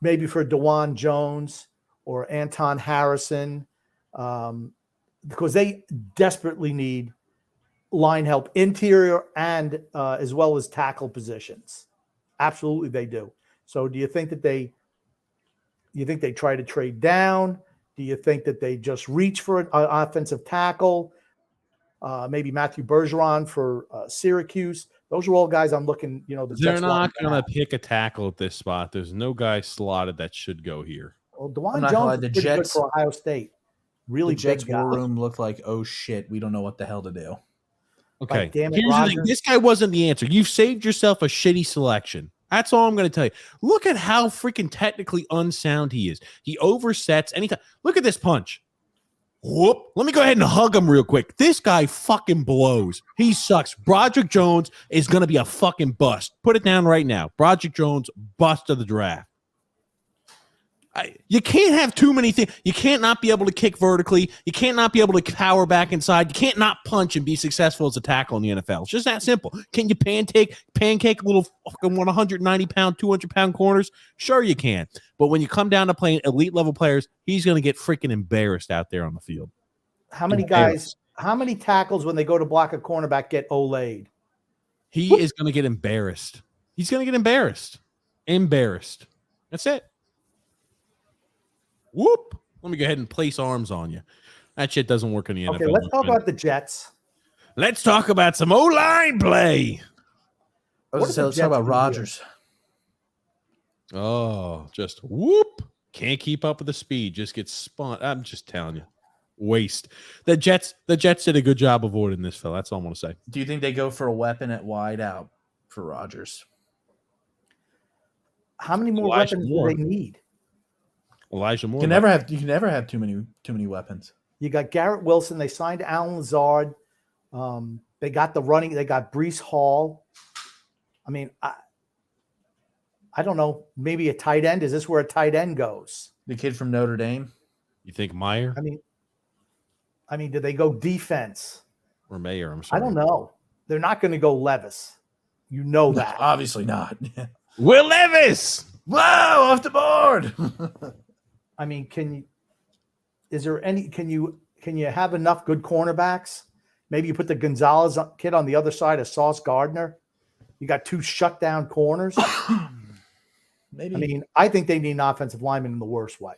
maybe for DeJuan Jones or Anton Harrison? Because they desperately need line help, interior and as well as tackle positions. Absolutely, they do. So, do you think they try to trade down? Do you think that they just reach for an offensive tackle? Maybe Matthew Bergeron for Syracuse. Those are all guys I'm looking, the They're Jets not want to going have. to pick a tackle at this spot. There's no guy slotted that should go here. Well, I'm DeJuan not gonna Jones lie, is the pretty good Jets- for Ohio State. Really The Jets big guy. war room looked like, oh shit, we don't know what the hell to do. Okay. Like, damn it, Here's the thing. Rodgers. This guy wasn't the answer. You've saved yourself a shitty selection. That's all I'm going to tell you. Look at how freaking technically unsound he is. He oversets anytime. Look at this punch. Whoop. Let me go ahead and hug him real quick. This guy fucking blows. He sucks. Broderick Jones is going to be a fucking bust. Put it down right now. Broderick Jones, bust of the draft. You can't have too many things. You can't not be able to kick vertically. You can't not be able to power back inside. You can't not punch and be successful as a tackle in the NFL. It's just that simple. Can you pancake little fucking 190-pound, 200-pound corners? Sure you can. But when you come down to playing elite level players, he's going to get freaking embarrassed out there on the field. How many guys, how many tackles when they go to block a cornerback get Olayed? He is going to get embarrassed. He's going to get embarrassed. Embarrassed. That's it. Whoop. Let me go ahead and place arms on you. That shit doesn't work in the NFL. Okay, let's talk about the Jets. Let's talk about some O-line play. Let's talk about Rodgers. Oh, just whoop. Can't keep up with the speed. Just gets spun. I'm just telling you. Waste. The Jets did a good job avoiding this, fella. That's all I'm going to say. Do you think they go for a weapon at wide out for Rodgers? How many more Elijah weapons Moore. do they need? Elijah Moore. You can never have too many weapons. You got Garrett Wilson. They signed Alan Lazard. They got the running. They got Breece Hall. I mean, I don't know. Maybe a tight end. Is this where a tight end goes? The kid from Notre Dame. You think Meyer I mean, do they go defense? or Mayer? I'm sorry. I don't know. They're not going to go Levis. You know that. Obviously not. Will Levis. Whoa, off the board. I mean, can you have enough good cornerbacks? Maybe you put the Gonzalez kid on the other side of Sauce Gardner. You got two shutdown corners. Maybe. I mean, I think they need an offensive lineman in the worst way.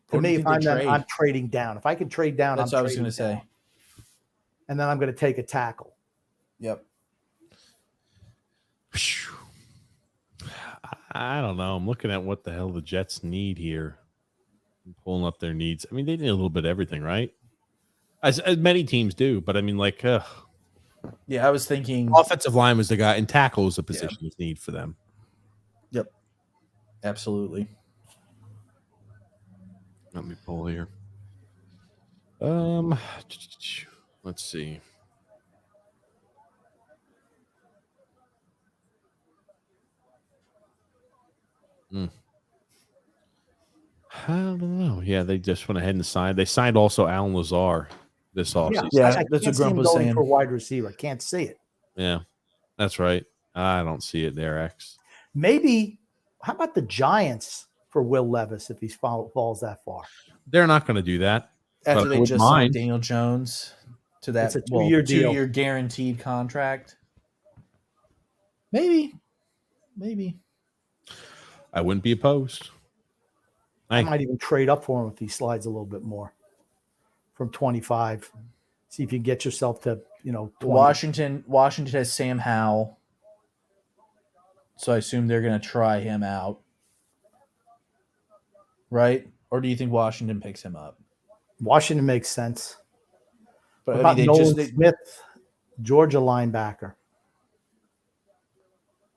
To Or do you me, if think I'm they them, trade? I'm trading down. If I can trade down, That's I'm what I was going trading to say. down. And then I'm going to take a tackle. Yep. I don't know. I'm looking at what the hell the Jets need here. I'm pulling up their needs. I mean, they need a little bit of everything, right? As many teams do, but I mean, like, Yeah, I was thinking. offensive line was the guy, and tackle is a position of need for them. Yep. Absolutely. Let me pull here. Let's see. I don't know. Yeah, they just went ahead and signed. They signed also Alan Lazar this offseason. Yeah, I that's can't what see Grump him was going saying. for a wide receiver. Can't see it. Yeah, that's right. I don't see it there, X. Maybe. How about the Giants for Will Levis if he falls that far? They're not going to do that. After But they with just mine- signed Daniel Jones to that It's a two-year deal. 2-year guaranteed contract. Maybe. I wouldn't be opposed. I might even trade up for him if he slides a little bit more from 25. See if you get yourself to, 20. Washington has Sam Howell. So I assume they're going to try him out. Right? Or do you think Washington picks him up? Washington makes sense. But What about Nolan they Smith, Georgia linebacker?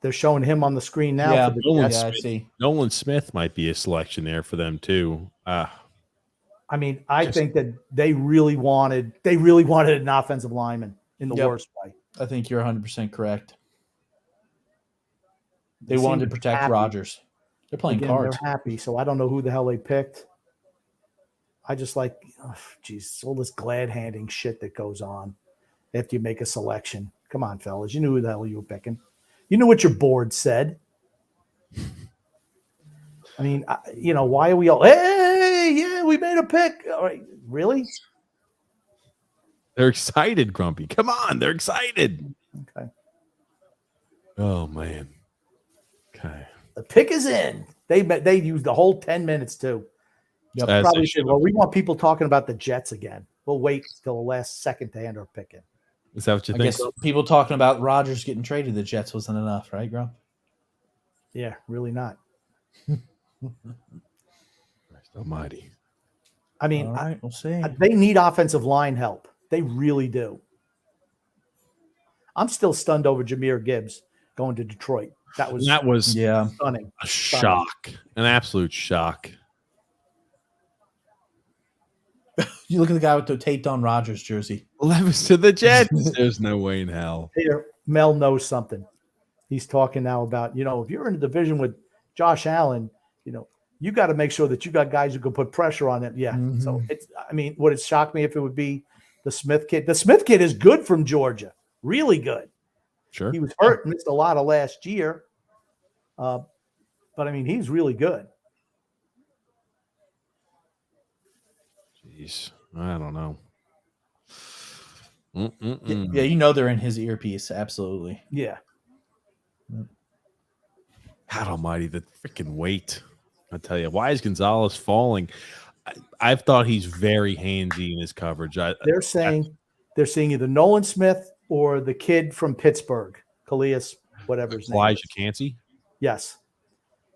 They're showing him on the screen now. Yeah, for the Nolan Jets. I Smith. see. Nolan Smith might be a selection there for them too. I mean, I think that they really wanted an offensive lineman in the Yep. worst way. I think you're 100% correct. They seem wanted to protect happy. Rodgers. They're playing Again, cards. They're happy, so I don't know who the hell they picked. I just like, all this glad handing shit that goes on after you make a selection. Come on, fellas, you knew who the hell you were picking. You knew what your board said. I mean, why are we all? Hey, yeah, we made a pick. All right, really? They're excited, Grumpy. Come on, they're excited. Okay, Oh man. Okay. the pick is in. They used the whole 10 minutes too. Yep. As Probably they should. should. Well, we want people talking about the Jets again. We'll wait till the last second to end our picking. Is that what you I think? guess people talking about Rodgers getting traded to the Jets wasn't enough, right, Grump? Yeah, really not. Christ almighty. I mean, All right, we'll see. they need offensive line help. They really do. I'm still stunned over Jahmyr Gibbs going to Detroit. That was Yeah. stunning. a shock, an absolute shock. You look at the guy with the taped on Rodgers jersey. Levis to the Jets. There's no way in hell. Here, Mel knows something. He's talking now about, if you're in a division with Josh Allen, you got to make sure that you got guys who can put pressure on him. Yeah. Mhm. So would it shock me if it would be the Smith kid? The Smith kid is good from Georgia. Really good. Sure. He was hurt, missed a lot of last year. But he's really good. Jeez. I don't know. Yeah, they're in his earpiece. Absolutely. Yeah. God almighty, the freaking weight. I tell you, why is Gonzalez falling? I've thought he's very handsy in his coverage. They're saying either Nolan Smith or the kid from Pittsburgh, Calais, whatever his name is. Elijah Cansey. Yes.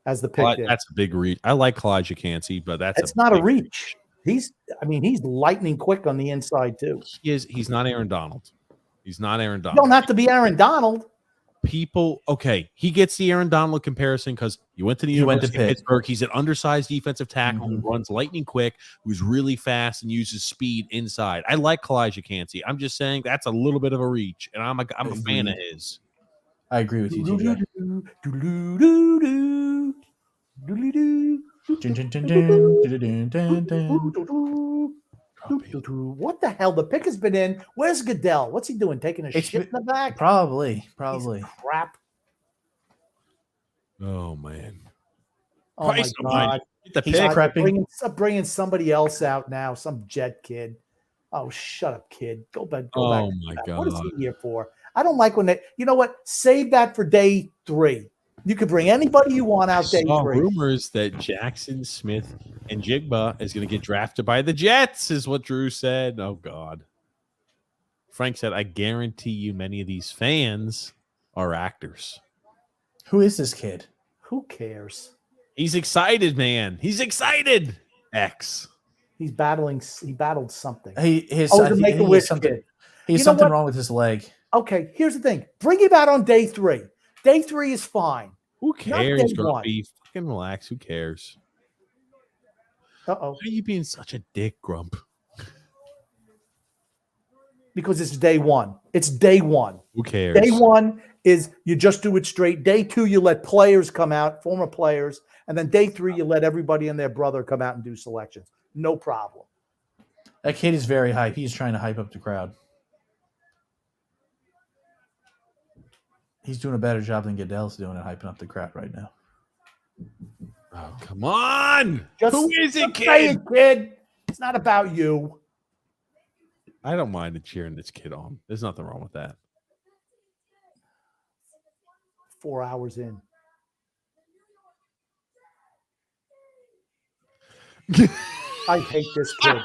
As the pick there. That's a big reach. I like Elijah Cansey, but It's not a reach. He's lightning quick on the inside too. He's not Aaron Donald. He's not Aaron You Donald. don't have to be Aaron Donald. He gets the Aaron Donald comparison because he went to the University of Pittsburgh. He's an undersized defensive tackle who runs lightning quick, who's really fast and uses speed inside. I like Elijah Cansey. I'm just saying that's a little bit of a reach, and I'm a fan of his. I agree with you, TJ. What the hell? The pick has been in. Where's Goodell? What's he doing? Taking a shit in the back? Probably. Piece of crap. Oh man! Oh my God! The He's prepping. bringing somebody else out now. Some Jet kid. Oh, shut up, kid. Go back. Oh my God! What is he here for? I don't like when they. You know what? Save that for day 3. You could bring anybody you want out day 3. Rumors that Jackson Smith and Jigba is going to get drafted by the Jets is what Drew said. Oh God! Frank said, "I guarantee you, many of these fans are actors." Who is this kid? Who cares? He's excited, man. He's excited. He battled something. He has something wrong with his leg. Okay, here's the thing. Bring him out on day 3. Day 3 is fine. Who cares, Grumpy? Fucking relax. Who cares? Uh-oh. Why are you being such a dick, Grump? Because it's day 1. It's day 1. Who cares? Day 1 is you just do it straight. Day 2, you let players come out, former players. And then day 3, you let everybody and their brother come out and do selections. No problem. That kid is very hype. He's trying to hype up the crowd. He's doing a better job than Goodell's doing at hyping up the crowd right now. Oh, come on. Just who is it, say kid? it, kid? It's not about you. I don't mind cheering this kid on. There's nothing wrong with that. 4 hours in. I hate this kid.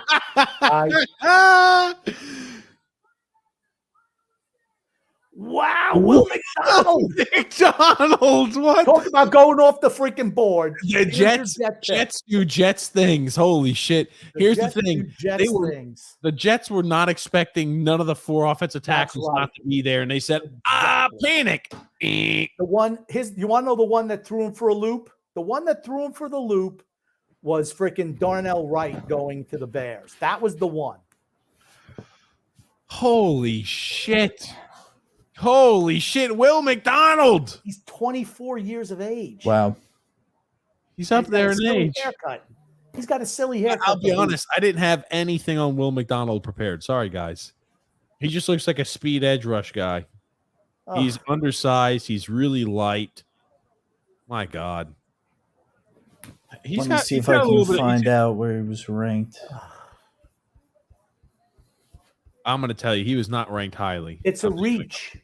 Wow, Will McDonald. McDonald, what? Talk about going off the freaking board. The Jets do Jets things. Holy shit. Here's the thing. The Jets were not expecting none of the 4 offensive tackles not to be there, and they said, panic. You want to know the one that threw him for a loop? The one that threw him for the loop was freaking Darnell Wright going to the Bears. That was the one. Holy shit. Will McDonald. He's 24 years of age. Wow. He's up there in age. Haircut. He's got a silly haircut. I'll be honest. I didn't have anything on Will McDonald prepared. Sorry, guys. He just looks like a speed edge rush guy. Oh. He's undersized. He's really light. My God. Let me see if I can find out where he was ranked. I'm going to tell you, he was not ranked highly. It's a reach.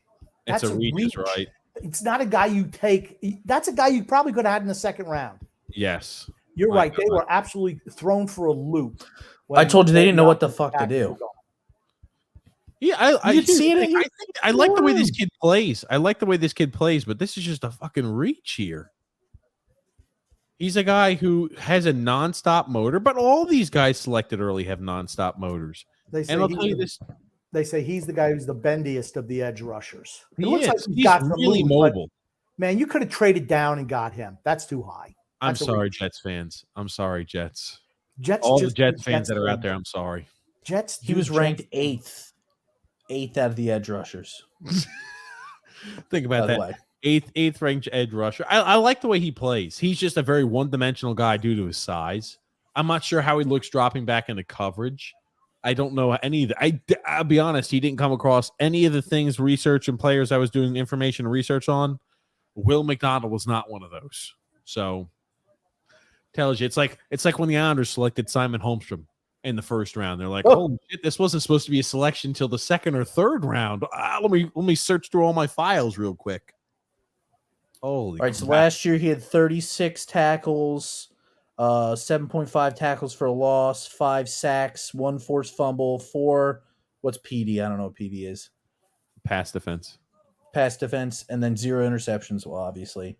It's a reach, right? It's not a guy you take. That's a guy you probably could have had in the second round. Yes. You're My right. They were absolutely thrown for a loop. I told you they didn't know what the offensive fuck to tackles do. were gone. Yeah, You could see it. I like the way this kid plays. But this is just a fucking reach here. He's a guy who has a nonstop motor, but all these guys selected early have nonstop motors. They say And I'll tell you this: They say he's the guy who's the bendiest of the edge rushers. It he looks is. like He's got some really moves, but, mobile. man, you could have traded down and got him. That's too high. I'm That's a sorry, reach. Jets fans. I'm sorry, Jets. Jets. All the just Jets do fans that are out things. there, I'm sorry. Jets. He do was Jets ranked things. eighth out of the edge rushers. Think about By the that. way. Eighth ranked edge rusher. I like the way he plays. He's just a very one-dimensional guy due to his size. I'm not sure how he looks dropping back into coverage. I don't know any of the, I'll be honest, he didn't come across any of the things, research, and players I was doing information and research on. Will McDonald was not one of those. So tells you it's like when the Islanders selected Simon Holmstrom in the first round. They're like, holy shit, this wasn't supposed to be a selection until the second or third round. Let me search through all my files real quick. Holy All right, so crap. last year he had 36 tackles, 7.5 tackles for a loss, 5 sacks, 1 forced fumble, 4. What's PD? I don't know what PD is. Pass defense. Pass defense, and then 0 interceptions. Well, obviously,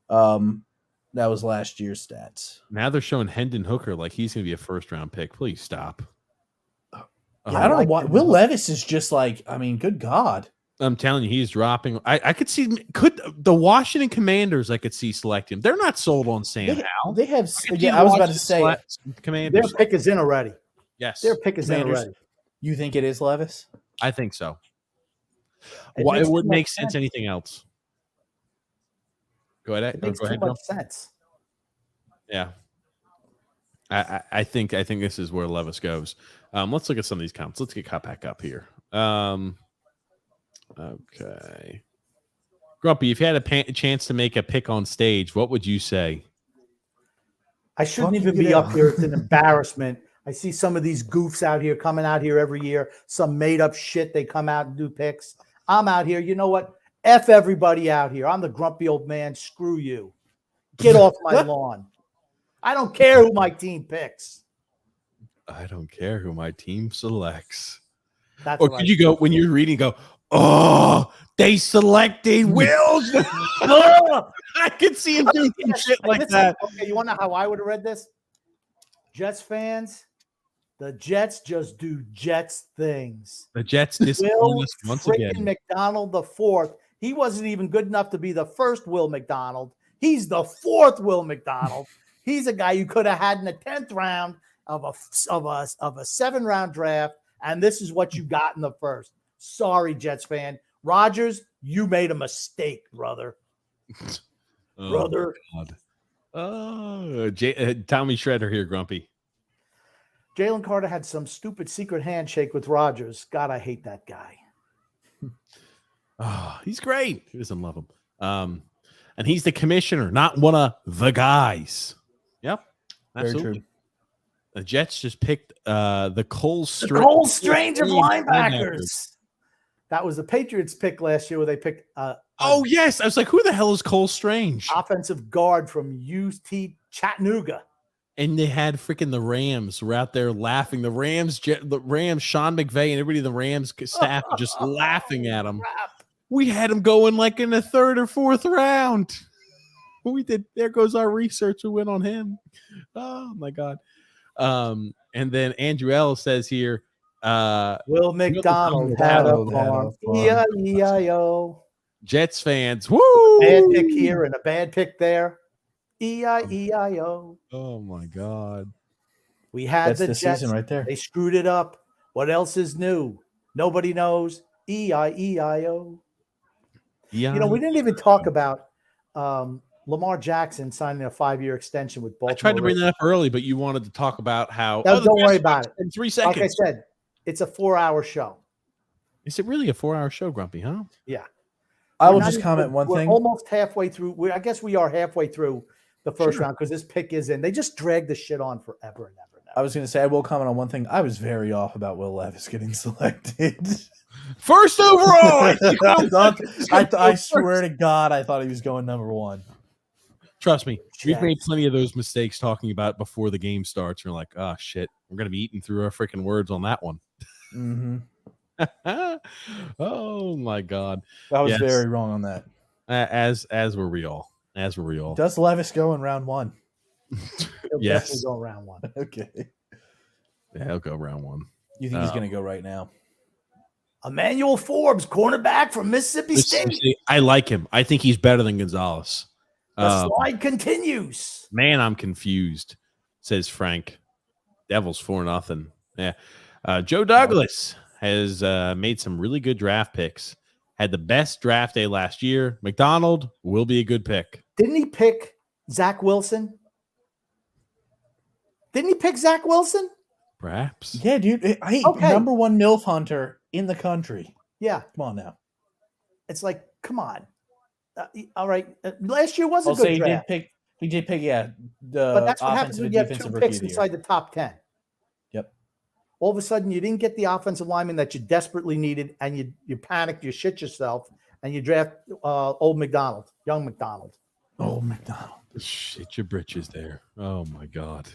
that was last year's stats. Now they're showing Hendon Hooker like he's going to be a first-round pick. Please stop. Yeah, I don't know why. Will Levis is just like, I mean, good God. I'm telling you, he's dropping. I could see the Washington Commanders. I could see select him. They're not sold on Sam Howell. They have. I was about to say Commanders. Their pick is in already. Yes, Their pick is in Commanders. already. You think it is Levis? I think so. It Why makes it wouldn't too much make sense anything else? Go ahead. It makes Go too ahead, much Joe. sense. Yeah. I think this is where Levis goes. Let's look at some of these comments. Let's get caught back up here. Okay. Grumpy, if you had a chance to make a pick on stage, what would you say? I shouldn't Fuck even you, be yeah. up here. It's an embarrassment. I see some of these goofs out here coming out here every year. Some made up shit. They come out and do picks. I'm out here. You know what? F everybody out here. I'm the grumpy old man. Screw you. Get off my lawn. I don't care who my team picks. I don't care who my team selects. That's Or what could you go when you're reading? Go, oh, they selected Wills. I could see him doing some shit like Listen, that. Okay, you want to know how I would have read this? Jets fans, the Jets just do Jets things. The Jets disappoint Will us once freaking again. McDonald the fourth. He wasn't even good enough to be the first Will McDonald. He's the fourth Will McDonald. He's a guy you could have had in the 10th round of a 7-round draft, and this is what you got in the first. Sorry, Jets fan. Rodgers, you made a mistake, brother. Oh, Brother. God. Oh, Tommy Shredder here, Grumpy. Jalen Carter had some stupid secret handshake with Rodgers. God, I hate that guy. Oh, he's great. Who doesn't love him? And he's the commissioner, not one of the guys. Yep, Very absolutely. true. The Jets just picked the Cole Strange of linebackers. That was the Patriots pick last year where they picked Oh, yes. I was like, who the hell is Cole Strange? offensive guard from UT Chattanooga. And they had freaking the Rams were out there laughing. The Rams, Sean McVay, and everybody in the Rams staff were just laughing at him. Crap. We had him going like in the 3rd or 4th round. We did. There goes our research. We went on him. Oh my God. And then Andrew L says here, Will McDonald had a farm. E-I-E-I-O. Jets fans, woo! Bad pick here and a bad pick there. E-I-E-I-O. Oh my God. We had That's the the Jets. season right there. They screwed it up. What else is new? Nobody knows. E-I-E-I-O. Yeah. You know, we didn't even talk about Lamar Jackson signing a 5-year extension with Baltimore. I tried to bring that up early, but you wanted to talk about how. No, don't worry about it. In 3 Like I seconds. said, it's a 4-hour show. Is it really a 4-hour show, Grumpy? Huh? Yeah. I will We're not just even- comment one we're thing. almost halfway through. I guess we are halfway through the first round because this pick is in. They just drag this shit on forever and ever and ever. I was going to say, I will comment on one thing. I was very off about Will Levis getting selected. First overall. I swear to God, I thought he was going number 1. Trust me, we've made Jets. plenty of those mistakes talking about it before the game starts. You're like, oh shit, we're gonna be eating through our freaking words on that one. Mm-hmm. Oh my god, I was Yes. very wrong on that. as were we all. As were we all. Does Levis go in round 1? He'll Yes. definitely go round 1. Okay. Yeah, he'll go round 1. You think he's going to go right now? Emmanuel Forbes, cornerback from Mississippi State. I like him. I think he's better than Gonzalez. The slide continues. Man, I'm confused, says Frank. Devils 4-0. Yeah. Joe Douglas has made some really good draft picks. Had the best draft day last year. McDonald will be a good pick. Didn't he pick Zach Wilson? Didn't he pick Zach Wilson? Perhaps. Yeah, dude. Hey, Okay. number 1 MILF hunter in the country. Yeah. Come on now. It's like, come on. All right. Last year was a I'll good say draft. he did pick, yeah, But that's what happens offensive when and you have defensive 2 rookie picks of the year. inside the top 10. Yep. All of a sudden, you didn't get the offensive lineman that you desperately needed, and you panicked, you shit yourself, and you draft young McDonald. Oh, McDonald. Shit your britches there. Oh my God.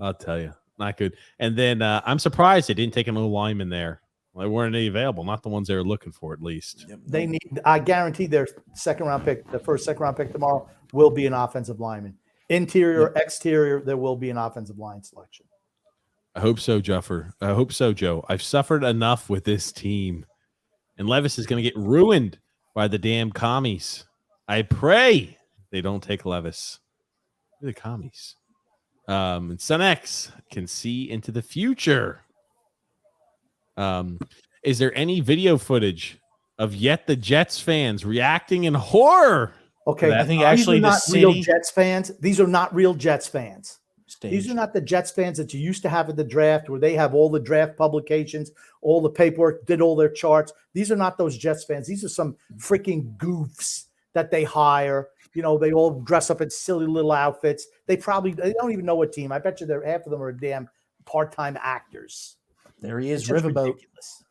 I'll tell you. Not good. And then I'm surprised they didn't take an O-lineman there. They weren't any available, not the ones they were looking for, at least. Yep. They need. I guarantee their second-round pick, the first second-round pick tomorrow, will be an offensive lineman. Interior, exterior, there will be an offensive line selection. I hope so, Juffer. I hope so, Joe. I've suffered enough with this team. And Levis is going to get ruined by the damn commies. I pray they don't take Levis. Who are the commies? And Son X can see into the future. Is there any video footage of yet the Jets fans reacting in horror? Okay, I think actually these are the not real city Jets fans. These are not real Jets fans. stage. These are not the Jets fans that you used to have at the draft, where they have all the draft publications, all the paperwork, did all their charts. These are not those Jets fans. These are some freaking goofs that they hire. You know, they all dress up in silly little outfits. They don't even know what team. I bet you half of them are damn part-time actors. There he is, It's just Riverboat. ridiculous.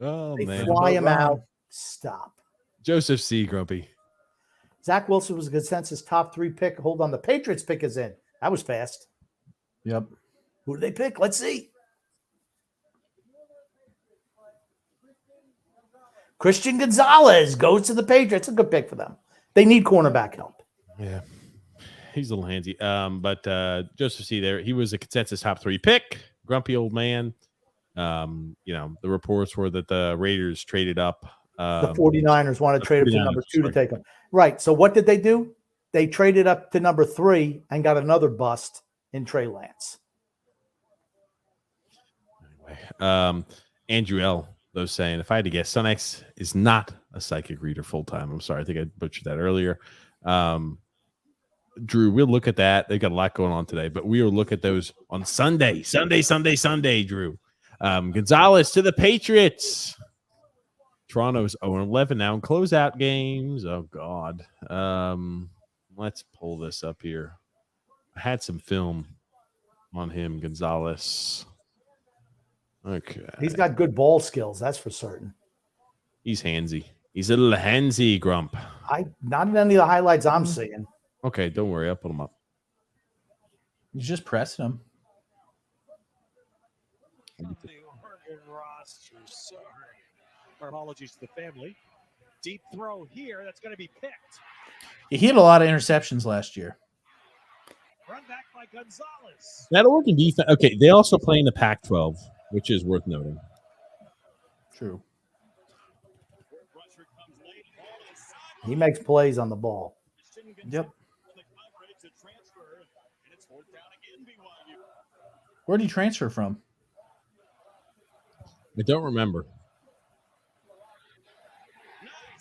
Oh, They man. fly him Ron. out. Stop. Joseph C. Grumpy. Zach Wilson was a consensus top 3 pick. Hold on, the Patriots pick is in. That was fast. Yep. Who did they pick? Let's see. Christian Gonzalez goes to the Patriots. A good pick for them. They need cornerback help. Yeah. He's a little handsy. But Joseph C. there, he was a consensus top 3 pick. Grumpy old man. You know, the reports were that the Raiders traded up. The 49ers want to trade up to 49ers, number 2 to sorry. take him. Right. So what did they do? They traded up to number 3 and got another bust in Trey Lance. Anyway, Andrew L. though saying, if I had to guess, Son X is not a psychic reader full time. I'm sorry, I think I butchered that earlier. Drew, we'll look at that. They've got a lot going on today, but we will look at those on Sunday. Sunday, Drew. Gonzalez to the Patriots. Toronto's 0-11 now in closeout games. Oh, God. Let's pull this up here. I had some film on him, Gonzalez. Okay. He's got good ball skills, that's for certain. He's handsy. He's a little handsy, Grump. Not in any of the highlights I'm seeing. Okay, don't worry. I'll put him up. He's just pressing him. Our apologies to the family. Deep throw here. That's going to be picked. He had a lot of interceptions last year. Run back by Gonzalez. That Oregon defense. Okay, they also play in the Pac-12, which is worth noting. True. He makes plays on the ball. Yep. Where did he transfer from? I don't remember.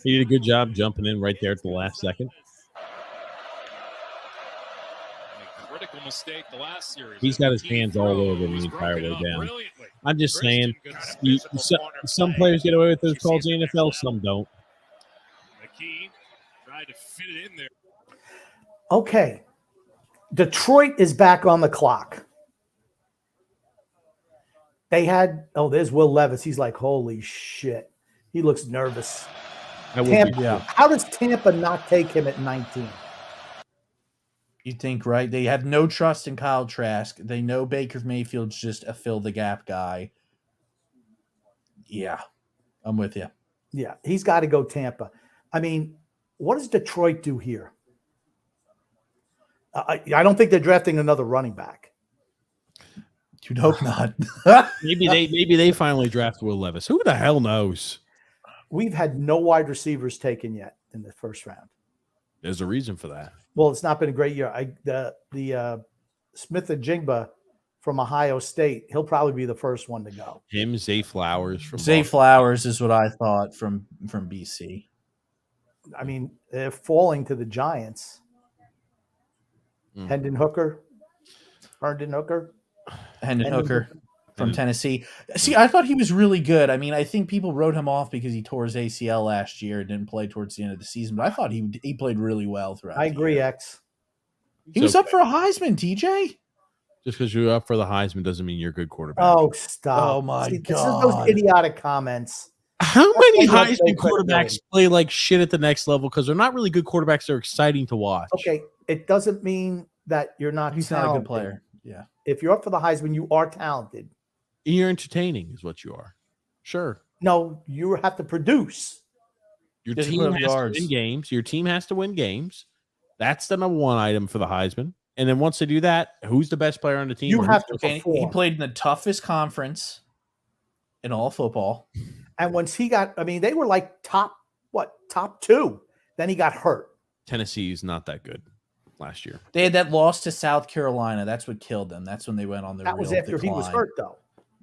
He did a good job jumping in right there at the last second. Critical mistake the last series. He's got his hands all over the entire way down. I'm just saying, some players get away with those calls in the NFL, some don't. McKee tried to fit it in there. Okay. Detroit is back on the clock. They had, there's Will Levis. He's like, holy shit. He looks nervous. That would Tampa, be- Yeah. How does Tampa not take him at 19? You think, right? They have no trust in Kyle Trask. They know Baker Mayfield's just a fill the gap guy. Yeah, I'm with you. Yeah, he's got to go Tampa. I mean, what does Detroit do here? I don't think they're drafting another running back. You'd hope not. Maybe they finally draft Will Levis. Who the hell knows? We've had no wide receivers taken yet in the first round. There's a reason for that. Well, it's not been a great year. The Smith and Jigba from Ohio State, he'll probably be the first one to go. Him, Zay Flowers from Zay Boston. Flowers is what I thought from BC. I mean, they're falling to the Giants. Hendon Hooker. Hendon Hooker from Tennessee. See, I thought he was really good. I mean, I think people wrote him off because he tore his ACL last year and didn't play towards the end of the season, but I thought he played really well throughout. I agree, X. He was up for a Heisman, TJ. Just because you're up for the Heisman doesn't mean you're a good quarterback. Oh, stop. Oh, my See, God. This is those idiotic comments. How many That's Heisman quarterbacks play like shit at the next level because they're not really good quarterbacks? They're exciting to watch. Okay, it doesn't mean that you're not He's talented. not a good player. Yeah. If you're up for the Heisman, you are talented. You're entertaining is what you are. Sure. No, you have to produce. Your Doesn't team put up has to yards. win games. Your team has to win games. That's the number one item for the Heisman. And then once they do that, who's the best player on the team? You Or have who's to the- And perform. he played in the toughest conference in all football. And once he got, I mean, they were like top two. Then he got hurt. Tennessee is not that good last year. They had that loss to South Carolina. That's what killed them. That's when they went on their That was real after he was decline. hurt, though.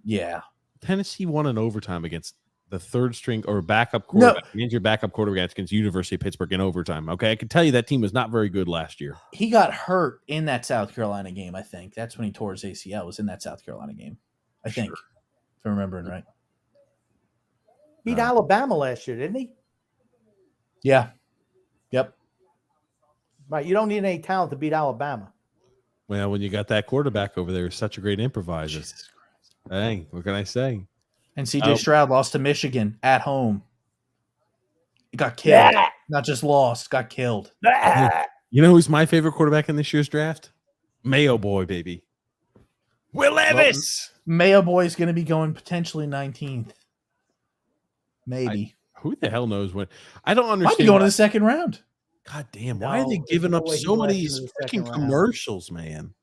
Yeah. Tennessee won in overtime against the third string or backup quarterback, injured backup quarterback against University of Pittsburgh in overtime. Okay, I can tell you that team was not very good last year. He got hurt in that South Carolina game, I think. That's when he tore his ACL. Was in that South Carolina game, I think, if I'm remembering right. Beat Alabama last year, didn't he? Yeah. Yep. Right. You don't need any talent to beat Alabama. Well, when you got that quarterback over there, such a great improviser. Jesus Christ. Hey, what can I say? And CJ Stroud lost to Michigan at home. He got killed. Yeah. Not just lost, got killed. You know who's my favorite quarterback in this year's draft? Mayo Boy, baby. Will Levis. Mayo Boy is going to be going potentially 19th. Maybe. Who the hell knows when? I don't Might understand. be going to the second round. God damn, why are No, they there's giving no up way he so many of lasts these in the second freaking round. commercials, man?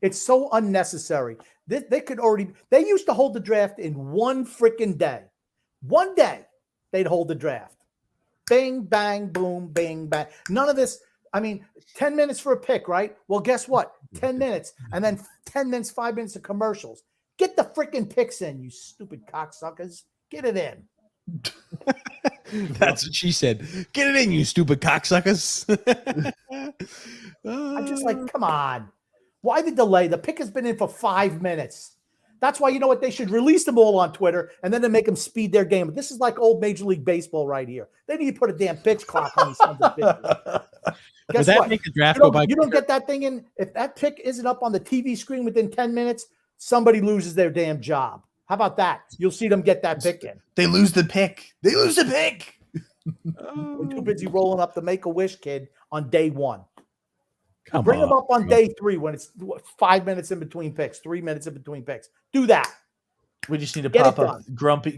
It's so unnecessary. They could already. They used to hold the draft in one freaking day. One day, they'd hold the draft. Bing, bang, boom, bing, bang. None of this. I mean, 10 minutes for a pick, right? Well, guess what? 10 minutes, and then 10 minutes, 5 minutes of commercials. Get the freaking picks in, you stupid cocksuckers. Get it in. That's what she said. Get it in, you stupid cocksuckers. I'm just like, come on. Why the delay? The pick has been in for 5 minutes. That's why, you know what? They should release them all on Twitter and then they make them speed their game. But this is like old Major League Baseball right here. They need to put a damn pitch clock on these sons of bitches. Guess that what? make the draft You go don't, by you don't get that thing in. If that pick isn't up on the TV screen within 10 minutes, somebody loses their damn job. How about that? You'll see them get that pick in. They lose the pick. They lose the pick. We're too busy rolling up the Make-A-Wish kid on day one. Come Bring on. them up on day 3 when it's 5 minutes in between picks, 3 minutes in between picks. Do that. We just need to Get pop it up.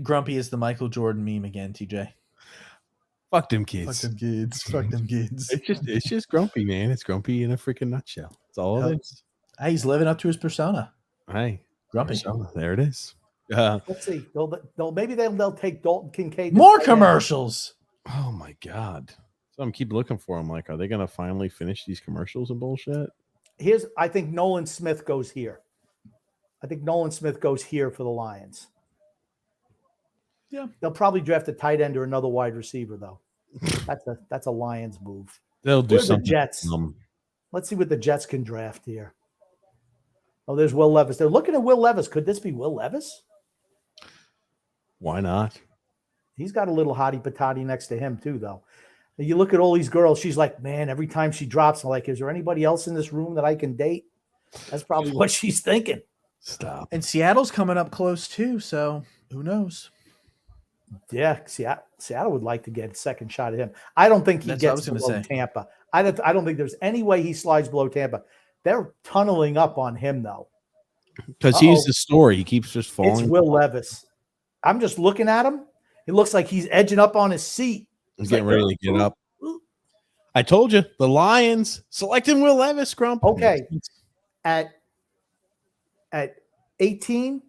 Grumpy is the Michael Jordan meme again, TJ. Fuck them kids. kids. Fuck them kids. It's just grumpy, man. It's grumpy in a freaking nutshell. That's all it is. Hey, he's living up to his persona. Hey, Grumpy. so there it is. Let's see. Maybe they'll take Dalton Kincaid. to More tight end. commercials. Oh my god. So I'm keep looking for them. Like, are they gonna finally finish these commercials and bullshit? I think Nolan Smith goes here. I think Nolan Smith goes here for the Lions. Yeah. They'll probably draft a tight end or another wide receiver, though. That's a Lions move. They'll do Where's the something. Jets? Let's see what the Jets can draft here. Oh, there's Will Levis. They're looking at Will Levis. Could this be Will Levis? Why not? He's got a little hottie patati next to him, too, though. You look at all these girls, she's like, man, every time she drops, I'm like, is there anybody else in this room that I can date? That's probably what she's thinking. Stop. And Seattle's coming up close too, so who knows? Yeah, Seattle would like to get a second shot at him. I don't think he That's what I gets was gonna below say. Tampa. I don't think there's any way he slides below Tampa. They're tunneling up on him, though. Because he's the story. He keeps just It's falling. Will Levis. I'm just looking at him. He looks like he's edging up on his seat. He's getting ready to get up. I told you, the Lions selecting Will Levis, Grump. Okay. At 18,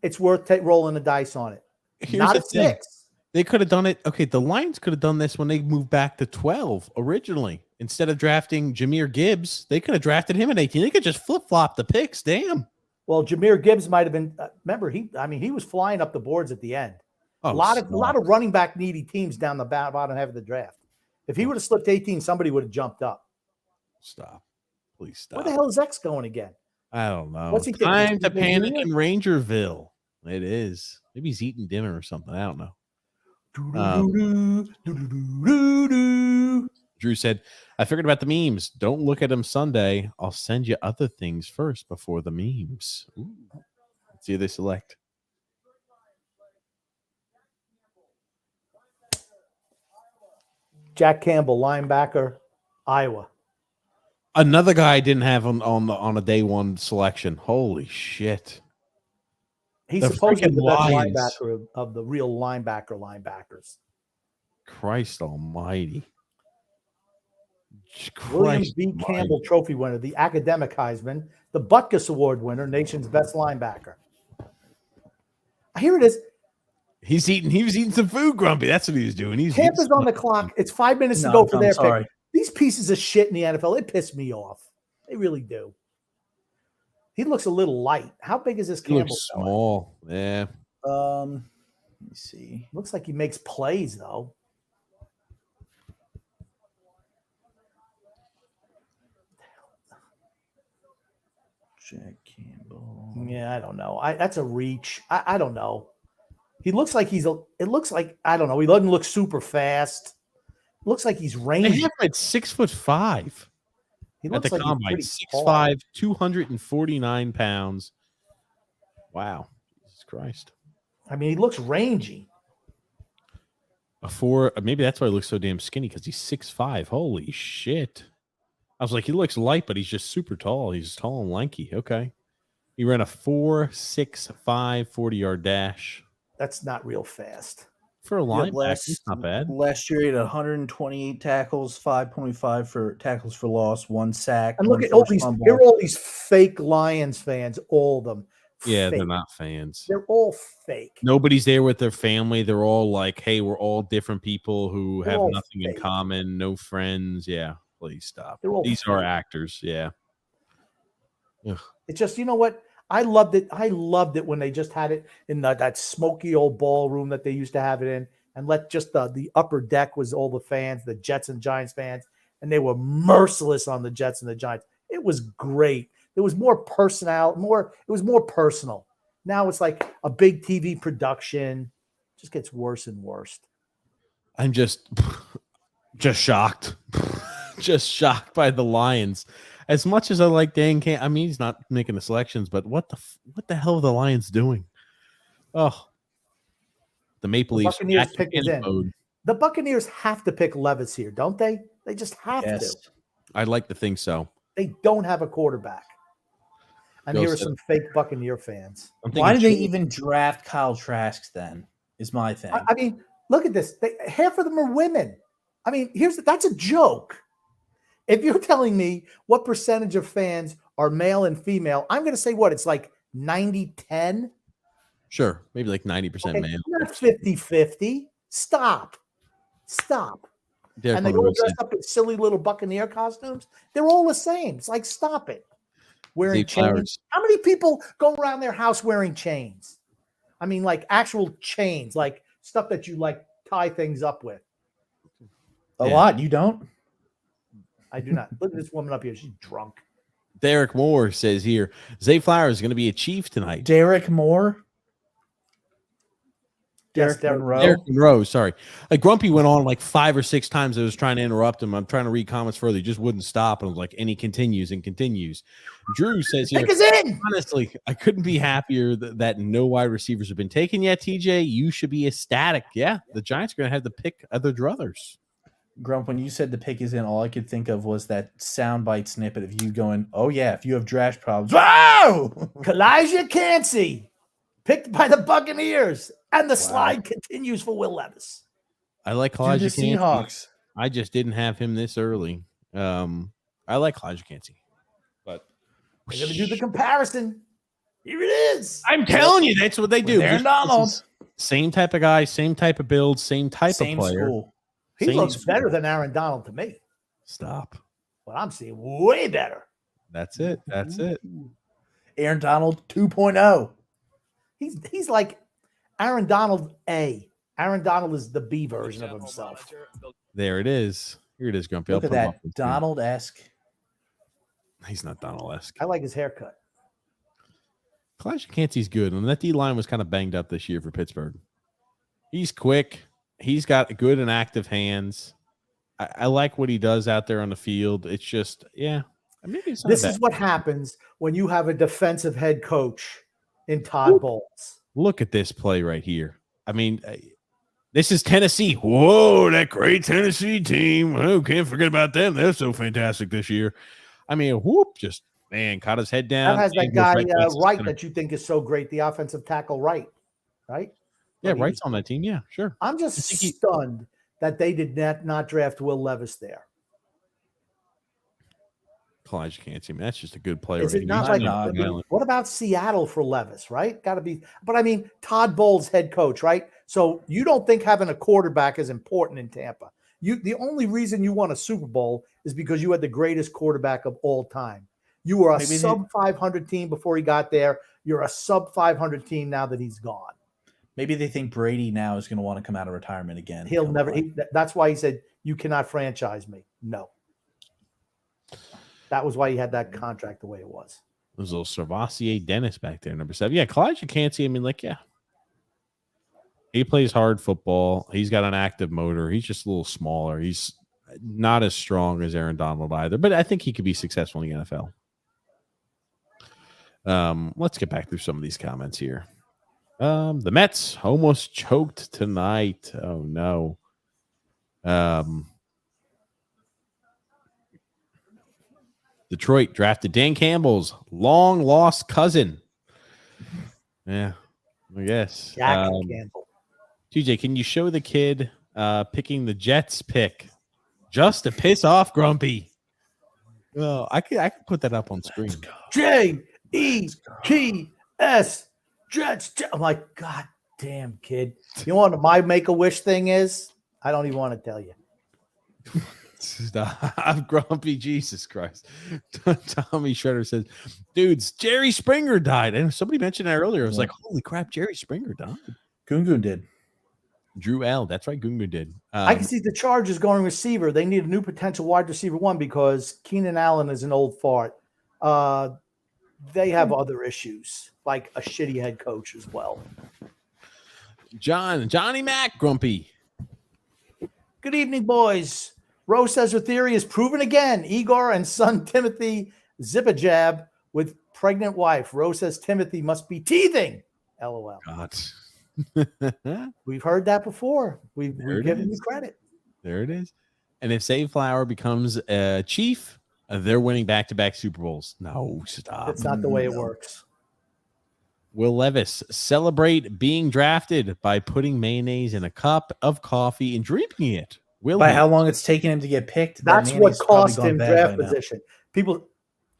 it's worth rolling the dice on it. Here's Not the at thing. 6. They could have done it. Okay, the Lions could have done this when they moved back to 12 originally. Instead of drafting Jahmyr Gibbs, they could have drafted him at 18. They could just flip-flop the picks. Damn. Well, Jahmyr Gibbs might have been. Remember, he was flying up the boards at the end. Oh, a lot of running back needy teams down the bottom half of the draft. If he would have slipped 18, somebody would have jumped up. Stop. Please stop. Where the hell is X going again? I don't know. What's he thinking? Time to panic in Rangerville. It is. Maybe he's eating dinner or something. I don't know. Drew said, I figured about the memes. Don't look at them Sunday. I'll send you other things first before the memes. Ooh. Let's see who they select. Jack Campbell, linebacker, Iowa. Another guy I didn't have on a day one selection. Holy shit. He's The supposedly freaking the best Lions. linebacker of the real linebackers. Christ almighty. William Christ B. almighty. Campbell Trophy winner, the academic Heisman, the Butkus Award winner, nation's best linebacker. Here it is. He was eating some food, Grumpy. That's what he was doing. He's Tampa's on the clock. It's 5 minutes to go for their sorry. pick. These pieces of shit in the NFL, they piss me off. They really do. He looks a little light. How big is this He Campbell? looks small. Yeah. Let me see. Looks like he makes plays, though. Jack Campbell. Yeah, I don't know. That's a reach. I don't know. He looks like it looks like, I don't know. He doesn't look super fast. Looks like he's They rangy. have him at 6'5". He At looks the like combine, he's pretty tall. 6'5", 249 pounds. Wow. Jesus Christ. I mean, he looks rangy. Maybe that's why he looks so damn skinny, because he's 6'5". Holy shit. I was like, he looks light, but he's just super tall. He's tall and lanky. Okay. He ran a 4.65 40-yard dash. That's not real fast. For a Yeah, linebacker, it's not bad. Last year, he had 128 tackles, 5.5 for tackles for loss, 1 sack. And look one at all forced these. fumble. Here are all these fake Lions fans. All of them. Yeah, Fake. they're not fans. They're all fake. Nobody's there with their family. They're all like, hey, we're all different people who They're have all nothing in fake. common, no friends. Yeah, please stop. They're all These are fake. actors. Yeah. Ugh. It's just, you know what? I loved it. I loved it when they just had it in that smoky old ballroom that they used to have it in, and let just the upper deck was all the fans, the Jets and Giants fans, and they were merciless on the Jets and the Giants. It was great. There was more it was more personal. Now it's like a big TV production. It just gets worse and worse. I'm just shocked. Just shocked by the Lions. As much as I like Dan Campbell, I mean, he's not making the selections, but what the hell are the Lions doing? Oh, the Maple Leafs. Buccaneers back pick is in. mode. The Buccaneers have to pick Levis here, don't they? They just have Yes. to. I'd like to think so. They don't have a quarterback. And Go here are sit. some fake Buccaneer fans. I'm Why did they thinking- even draft Kyle Trask then? Is my thing. I mean, look at this. Half of them are women. I mean, that's a joke. If you're telling me what percentage of fans are male and female, I'm going to say what? It's like 90-10? Sure, maybe like 90% Okay, man. not 50-50. Stop. Derek And they all Monroe dress said, up in silly little Buccaneer costumes. They're all the same. It's like, stop it. Wearing Zay chains. Flowers. How many people go around their house wearing chains? I mean, like actual chains, like stuff that you like tie things up with. A Yeah. lot. You don't? I do not. Look at this woman up here. She's drunk. Derek Moore says here, Zay Flowers is going to be a Chief tonight. Derek Moore? Yes, Derek Derek- Monroe? Derek Monroe, sorry. Like Grumpy went on like 5 or 6 times. I was trying to interrupt him. I'm trying to read comments further. He just wouldn't stop. And I was like, and he continues and continues. Drew says here, Pick us in. honestly, I couldn't be happier that no wide receivers have been taken yet, TJ. You should be ecstatic. Yeah, the Giants are going to have to pick other druthers. Grump, when you said the pick is in, all I could think of was that soundbite snippet of you going, "Oh yeah, if you have draft problems, wow!" Kalijah Cansey, picked by the Buccaneers, and the slide continues for Will Levis. I like To the Elijah Cansey. Seahawks. I just didn't have him this early. I like Elijah Cansey, but We're going to do the comparison. Here it is. I'm telling you, that's what they do. Aaron Donald. Same type of guy, same type of build, same type Same of player. school. He Same looks school. better than Aaron Donald to me. Stop. But I'm seeing way better. That's it. That's it. Aaron Donald 2.0. He's like Aaron Donald A. Aaron Donald is the B version of himself. There it is. Here it is, Grumpy. Look I'll at put him that. up on screen. Donald-esque. He's not Donald-esque. I like his haircut. Elijah Cansey's good. And that D line was kind of banged up this year for Pittsburgh. He's quick. He's got good and active hands. I like what he does out there on the field. It's just, yeah. Maybe it's not This bad. is what happens when you have a defensive head coach in Todd Bowles. Look at this play right here. I mean, this is Tennessee. Whoa, that great Tennessee team. Oh, can't forget about them. They're so fantastic this year. I mean, whoop, just, man, caught his head down. That has that and guy goes right past the Wright center. that you think is so great, the offensive tackle Wright, right? Yeah, But he Wright's was- on that team. Yeah, sure. I'm just I think he- stunned that they did not draft Will Levis there. Elijah Cansey, man, that's just a good player. Is it He's not on like Long Island. what about Seattle for Levis, right? Got to be, but I mean, Todd Bowles, head coach, right? So you don't think having a quarterback is important in Tampa? The only reason you won a Super Bowl is because you had the greatest quarterback of all time. You were a Maybe sub 500 team before he got there. You're a sub 500 team now that he's gone. Maybe they think Brady now is going to want to come out of retirement again. He'll Come never. play. That's why he said, "You cannot franchise me." No. That was why he had that contract the way it was. There's a little Servassier Dennis back there, number 7. Yeah, Elijah Cansey, I mean, like, yeah. He plays hard football. He's got an active motor. He's just a little smaller. He's not as strong as Aaron Donald either, but I think he could be successful in the NFL. Let's get back through some of these comments here. The Mets almost choked tonight. Oh, no. Detroit drafted Dan Campbell's long lost cousin. Yeah, I guess. Jack Campbell. TJ, can you show the kid picking the Jets pick just to piss off Grumpy? Oh, I could put that up on screen. Jets. Jets. I'm like, God damn, kid. You know what my Make-A-Wish thing is? I don't even want to tell you. Stop, Grumpy. Jesus Christ. Tommy Shredder says, dudes, Jerry Springer died. And somebody mentioned that earlier. I was like, holy crap, Jerry Springer died. Gungun did. Drew L. That's right. Gungun did. I can see the Chargers going receiver. They need a new potential wide receiver one because Keenan Allen is an old fart. They have other issues, like a shitty head coach as well. Johnny Mac, Grumpy. Good evening, boys. Rose says her theory is proven again. Igor and son Timothy zip-a-jab with pregnant wife. Rose says Timothy must be teething. LOL. God. We've heard that before. We've There it given you is. credit. There it is. And if Save Flower becomes a chief, they're winning back-to-back Super Bowls. No, stop. That's not the way it works. Will Levis celebrate being drafted by putting mayonnaise in a cup of coffee and drinking it. Will By he? how long it's taken him to get picked? that That's what mayonnaise has probably cost gone him bad draft by now. position. People,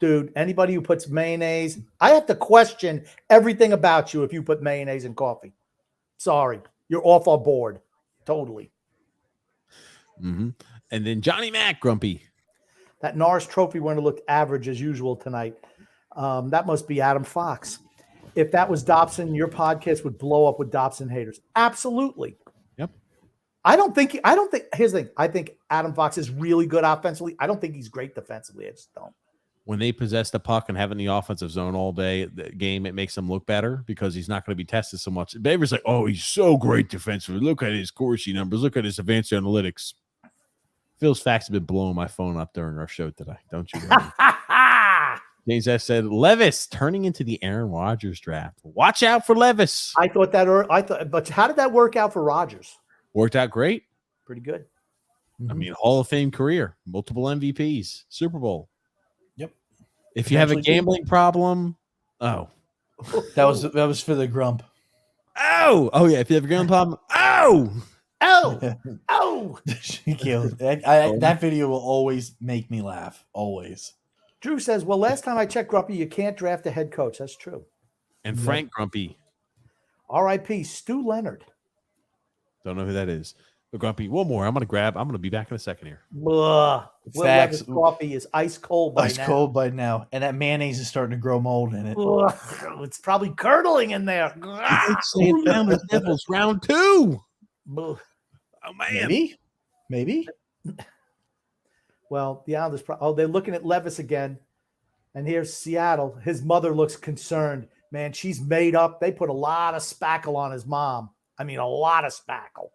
dude, anybody who puts mayonnaise, I have to question everything about you if you put mayonnaise in coffee. Sorry, you're off our board. Totally. Mhm. And then Johnny Mac, Grumpy. That Norris Trophy winner looked average as usual tonight. That must be Adam Fox. If that was Dobson, your podcast would blow up with Dobson haters. Absolutely. Yep. I don't think here's the thing. I think Adam Fox is really good offensively. I don't think he's great defensively. I just don't. When they possess the puck and having the offensive zone all day, the game, it makes him look better because he's not going to be tested so much. Baber's like, oh, he's so great defensively. Look at his Corsi numbers. Look at his advanced analytics. Phil's facts have been blowing my phone up during our show today. Don't you worry. James S. said, Levis turning into the Aaron Rodgers draft. Watch out for Levis. I thought, but how did that work out for Rodgers? Worked out great. Pretty good. I mean, Hall of Fame career, multiple MVPs, Super Bowl. Yep. If you have a Eventually did. gambling problem, That was for the grump. oh yeah. If you have a gambling problem, oh. She killed. That video will always make me laugh. Always. Drew says, well, last time I checked, Grumpy, you can't draft a head coach. That's true. And Frank Grumpy. R.I.P. Stu Leonard. Don't know who that is. But Grumpy, one more. I'm going to be back in a second here. Will Levis coffee is ice cold by now. And that mayonnaise is starting to grow mold in it. Ugh, it's probably curdling in there. Devils round 2. Ugh. Oh, man. Maybe. Well, the Islanders. They're looking at Levis again. And here's Seattle. His mother looks concerned. Man, she's made up. They put a lot of spackle on his mom. I mean, a lot of spackle.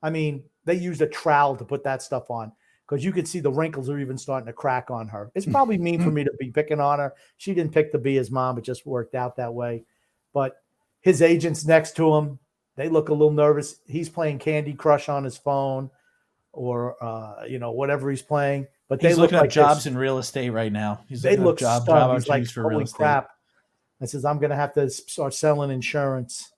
I mean, they used a trowel to put that stuff on because you could see the wrinkles are even starting to crack on her. It's probably mean for me to be picking on her. She didn't pick to be his mom. It just worked out that way. But his agent's next to him. They look a little nervous. He's playing Candy Crush on his phone or, whatever he's playing. But he's looking up jobs this. in real estate right now. They look stunned. He's like, holy crap. I says, I'm going to have to start selling insurance.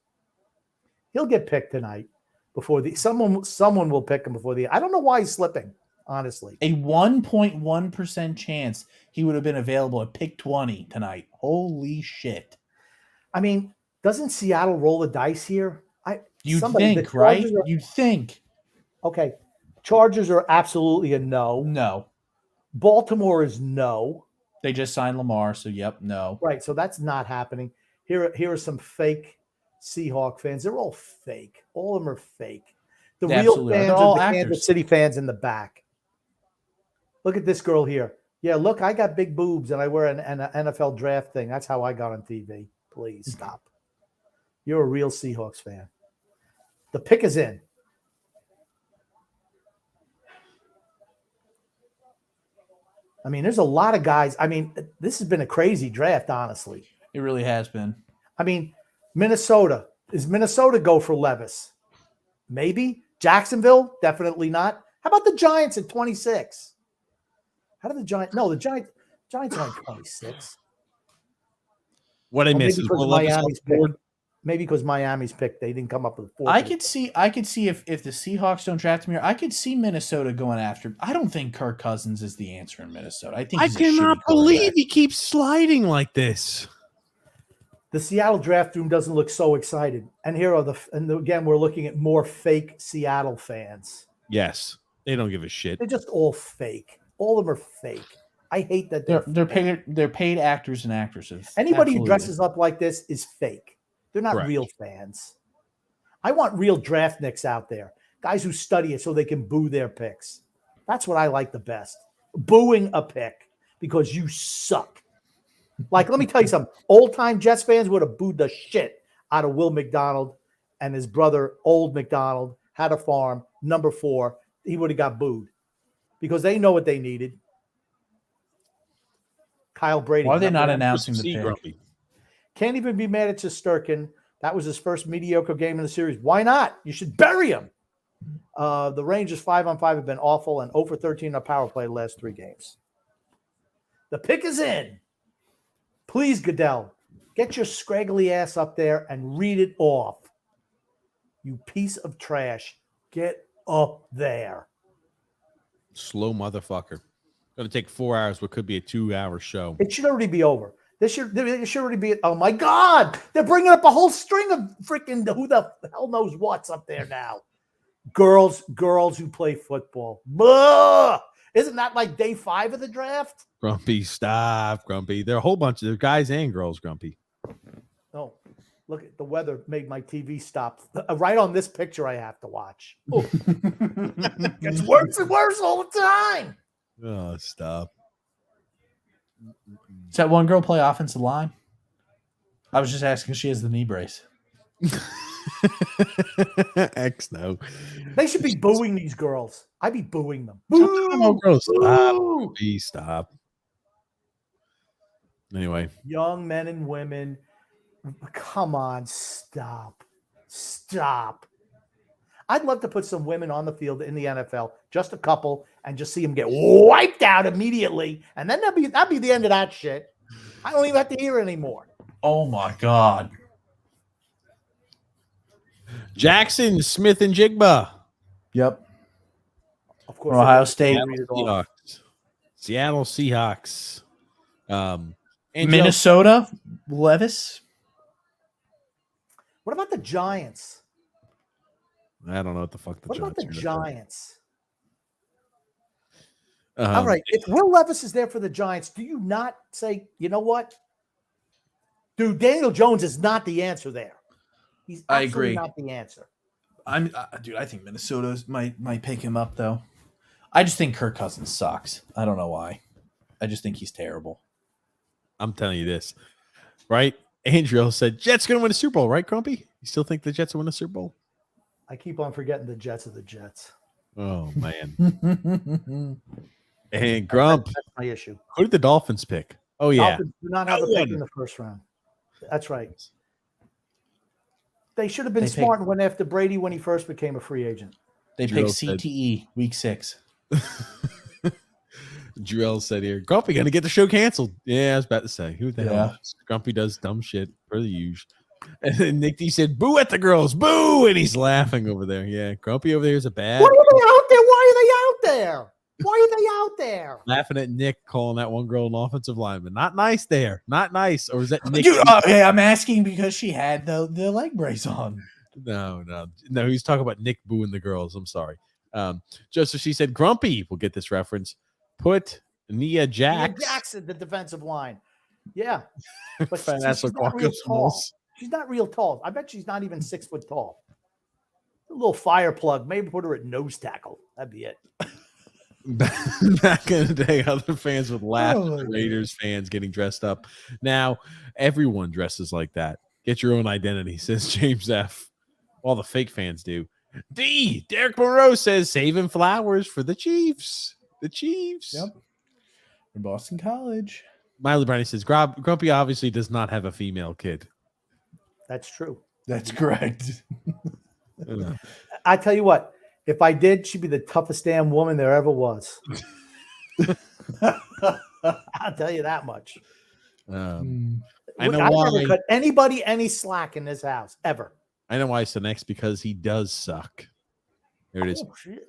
He'll get picked tonight before someone will pick him before I don't know why he's slipping, honestly. A 1.1% chance he would have been available at pick 20 tonight. Holy shit. I mean, doesn't Seattle roll the dice here? You'd think, right? You'd think. Okay. Chargers are absolutely a no. No. Baltimore is no. They just signed Lamar, so yep, no. Right, so that's not happening. Here are some fake Seahawk fans. They're all fake. All of them are fake. The real fans are the Kansas City fans in the back. Look at this girl here. Yeah, look, I got big boobs and I wear an NFL draft thing. That's how I got on TV. Please stop. You're a real Seahawks fan. The pick is in. I mean, there's a lot of guys. I mean, this has been a crazy draft, honestly. It really has been. I mean, Minnesota. Is Minnesota go for Levis? Maybe. Jacksonville? Definitely not. How about the Giants at 26? How did the Giants? No, the Giants aren't 26. What I missed is maybe because Miami's picked, they didn't come up with 4. I could see if the Seahawks don't draft him here, I could see Minnesota going after him. I don't think Kirk Cousins is the answer in Minnesota. I cannot believe he keeps sliding like this. The Seattle draft room doesn't look so excited. And here are again, we're looking at more fake Seattle fans. Yes. They don't give a shit. They're just all fake. All of them are fake. I hate that they're paid actors and actresses. Anybody who dresses up like this is fake. They're not real fans. I want real draft nicks out there. Guys who study it so they can boo their picks. That's what I like the best. Booing a pick because you suck. Like, let me tell you something. Old-time Jets fans would have booed the shit out of Will McDonald and his brother, Old McDonald, had a farm, number 4. He would have got booed because they know what they needed. Kyle Brady. Why are they not announcing the pick? Grumpy. Can't even be mad at Shesterkin. That was his first mediocre game in the series. Why not? You should bury him. The Rangers 5-on-5 have been awful and 0 for 13 on power play the last 3 games. The pick is in. Please, Goodell, get your scraggly ass up there and read it off. You piece of trash. Get up there. Slow motherfucker. Going to take 4 hours, what could be a 2-hour show. It should already be over. This should already be. Oh my God! They're bringing up a whole string of freaking who the hell knows what's up there now. Girls who play football. Blah! Isn't that like day 5 of the draft? Grumpy, stop, Grumpy. There are a whole bunch of guys and girls, Grumpy. Oh, look at the weather made my TV stop. Right on this picture, I have to watch. Oh. It's worse and worse all the time. Oh, stop. Does that one girl play offensive line? I was just asking if she has the knee brace. X no. They should be booing these girls. I'd be booing them. Boo! Girls, stop. Please stop. Anyway. Young men and women. Come on, stop. Stop. I'd love to put some women on the field in the NFL, just a couple, and just see them get wiped out immediately, and then that'd be the end of that shit. I don't even have to hear it anymore. Oh my God. Jackson, Smith, and Jigba. Yep. Of course, Ohio State. Seahawks. Seattle Seahawks. And Minnesota, Levis. What about the Giants? I don't know what the fuck the What about the Giants are. Giants? Um, All right. If Will Levis is there for the Giants, do you not say, you know what? Dude, Daniel Jones is not the answer there. He's I absolutely agree. not the answer. Dude, I think Minnesota might pick him up though. I just think Kirk Cousins sucks. I don't know why. I just think he's terrible. I'm telling you this, right? Andrew said Jets going to win a Super Bowl, right, Grumpy? You still think the Jets will win a Super Bowl? I keep on forgetting the Jets are the Jets. Oh man. And Grump, That's my issue. who did the Dolphins pick? Oh yeah, Dolphins do not have a pick in the first round. That's right. They should have been smart and went after Brady when he first became a free agent. They Drill picked said- CTE week 6. Drill said here, Grumpy going to get the show canceled. Yeah, I was about to say, who the hell? Yeah. knows? Grumpy does dumb shit per the usual. And then Nick D said, "Boo at the girls, boo!" And he's laughing over there. Yeah, Grumpy over there is a bad. What are they out there? Why are they out there? Why are they out there? Laughing at Nick calling that one girl an offensive lineman. Not nice there. Not nice. Or is that Nick? Dude, hey, I'm asking because she had the leg brace on. No. He's talking about Nick booing the girls. I'm sorry. Just as she said, Grumpy will get this reference. Put Nia Jackson, the defensive line. Yeah. But she's not real tall. She's not real tall. I bet she's not even 6 foot tall. A little fire plug. Maybe put her at nose tackle. That'd be it. Back in the day, other fans would laugh at the Raiders fans getting dressed up. Now, everyone dresses like that. Get your own identity, says James F. All the fake fans do. D. Derek Monroe says, saving flowers for the Chiefs. The Chiefs. Yep. In Boston College. Miley Brownie says, Grumpy obviously does not have a female kid. That's true. That's correct. I tell you what, if I did, she'd be the toughest damn woman there ever was. I'll tell you that much. I I know why. never cut anybody any slack in this house, ever. I know why it's the next, because he does suck. There it is. Oh, shit.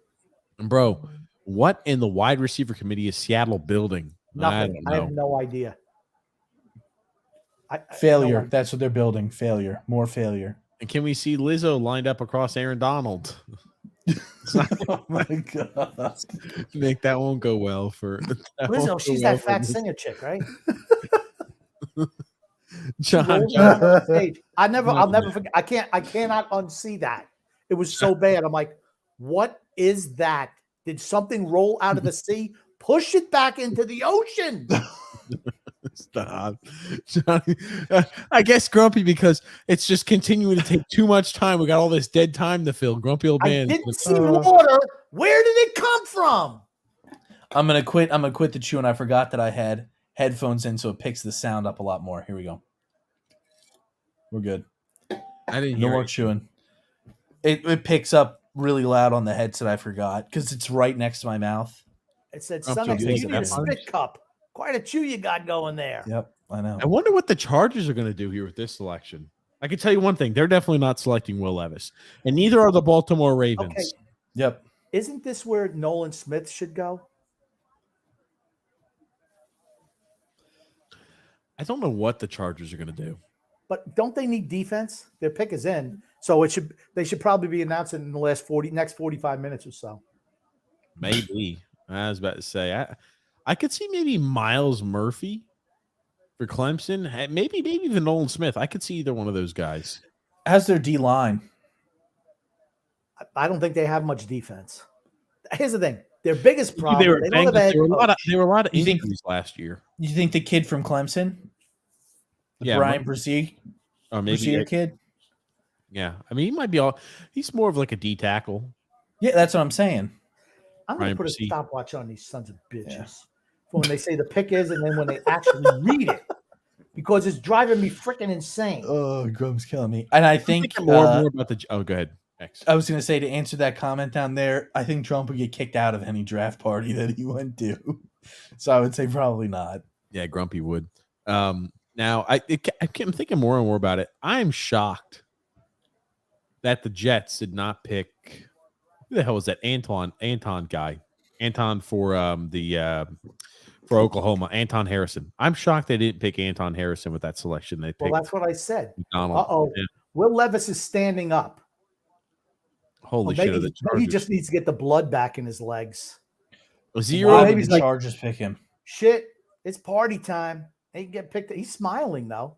And bro, what in the wide receiver committee is Seattle building? Nothing. I I don't have know. no idea. Failure. No, That's what they're building. Failure. More failure. And can we see Lizzo lined up across Aaron Donald? Oh my God. Nick, that won't go well for Lizzo, she's that fat singer chick, right? John. I'll never forget. I cannot unsee that. It was so bad. I'm like, what is that? Did something roll out of the sea? Push it back into the ocean. Stop. Johnny, I guess Grumpy, because it's just continuing to take too much time. We got all this dead time to fill. Grumpy old I man. didn't see water. Where did it come from? I'm gonna quit the chew, and I forgot that I had headphones in, so it picks the sound up a lot more. Here we go. We're good. I didn't No hear more it. chewing. It picks up really loud on the headset. I forgot because it's right next to my mouth. It said, I'm son, so I good said, at you need a that part. spit cup. Quite a chew you got going there. Yep, I know. I wonder what the Chargers are going to do here with this selection. I can tell you one thing. They're definitely not selecting Will Levis. And neither are the Baltimore Ravens. Okay. Yep. Isn't this where Nolan Smith should go? I don't know what the Chargers are going to do. But don't they need defense? Their pick is in. So they should probably be announcing in the next 45 minutes or so. Maybe. I was about to say, I could see maybe Miles Murphy for Clemson. Maybe even Nolan Smith. I could see either one of those guys. How's their D line? I don't think they have much defense. Here's the thing. Their biggest problem, There they don't have a head coach. were a lot of You think- injuries last year. You think the kid from Clemson, the Yeah, Brian Brasier Or maybe, kid? yeah. I mean, he might be he's more of like a D tackle. Yeah, that's what I'm saying. I'm going Ryan to put a Brasey. stopwatch on these sons of bitches. Yeah. For when they say the pick is and then when they actually read it. Because it's driving me freaking insane. Oh, Grump's killing me. And I think More about the. Oh, go ahead. X. I was going to say, to answer that comment down there, I think Trump would get kicked out of any draft party that he went to. So I would say probably not. Yeah, Grumpy would. Now I'm thinking more and more about it. I'm shocked that the Jets did not pick. Who the hell was that? Anton guy. Anton for for Oklahoma. Anton Harrison. I'm shocked they didn't pick Anton Harrison with that selection. They picked. Well, that's what I said. McDonald. Yeah. Will Levis is standing up. Holy Maybe, shit! maybe he just needs to get the blood back in his legs. Why would Maybe the Chargers pick him? Shit, it's party time. He can get picked. He's smiling though.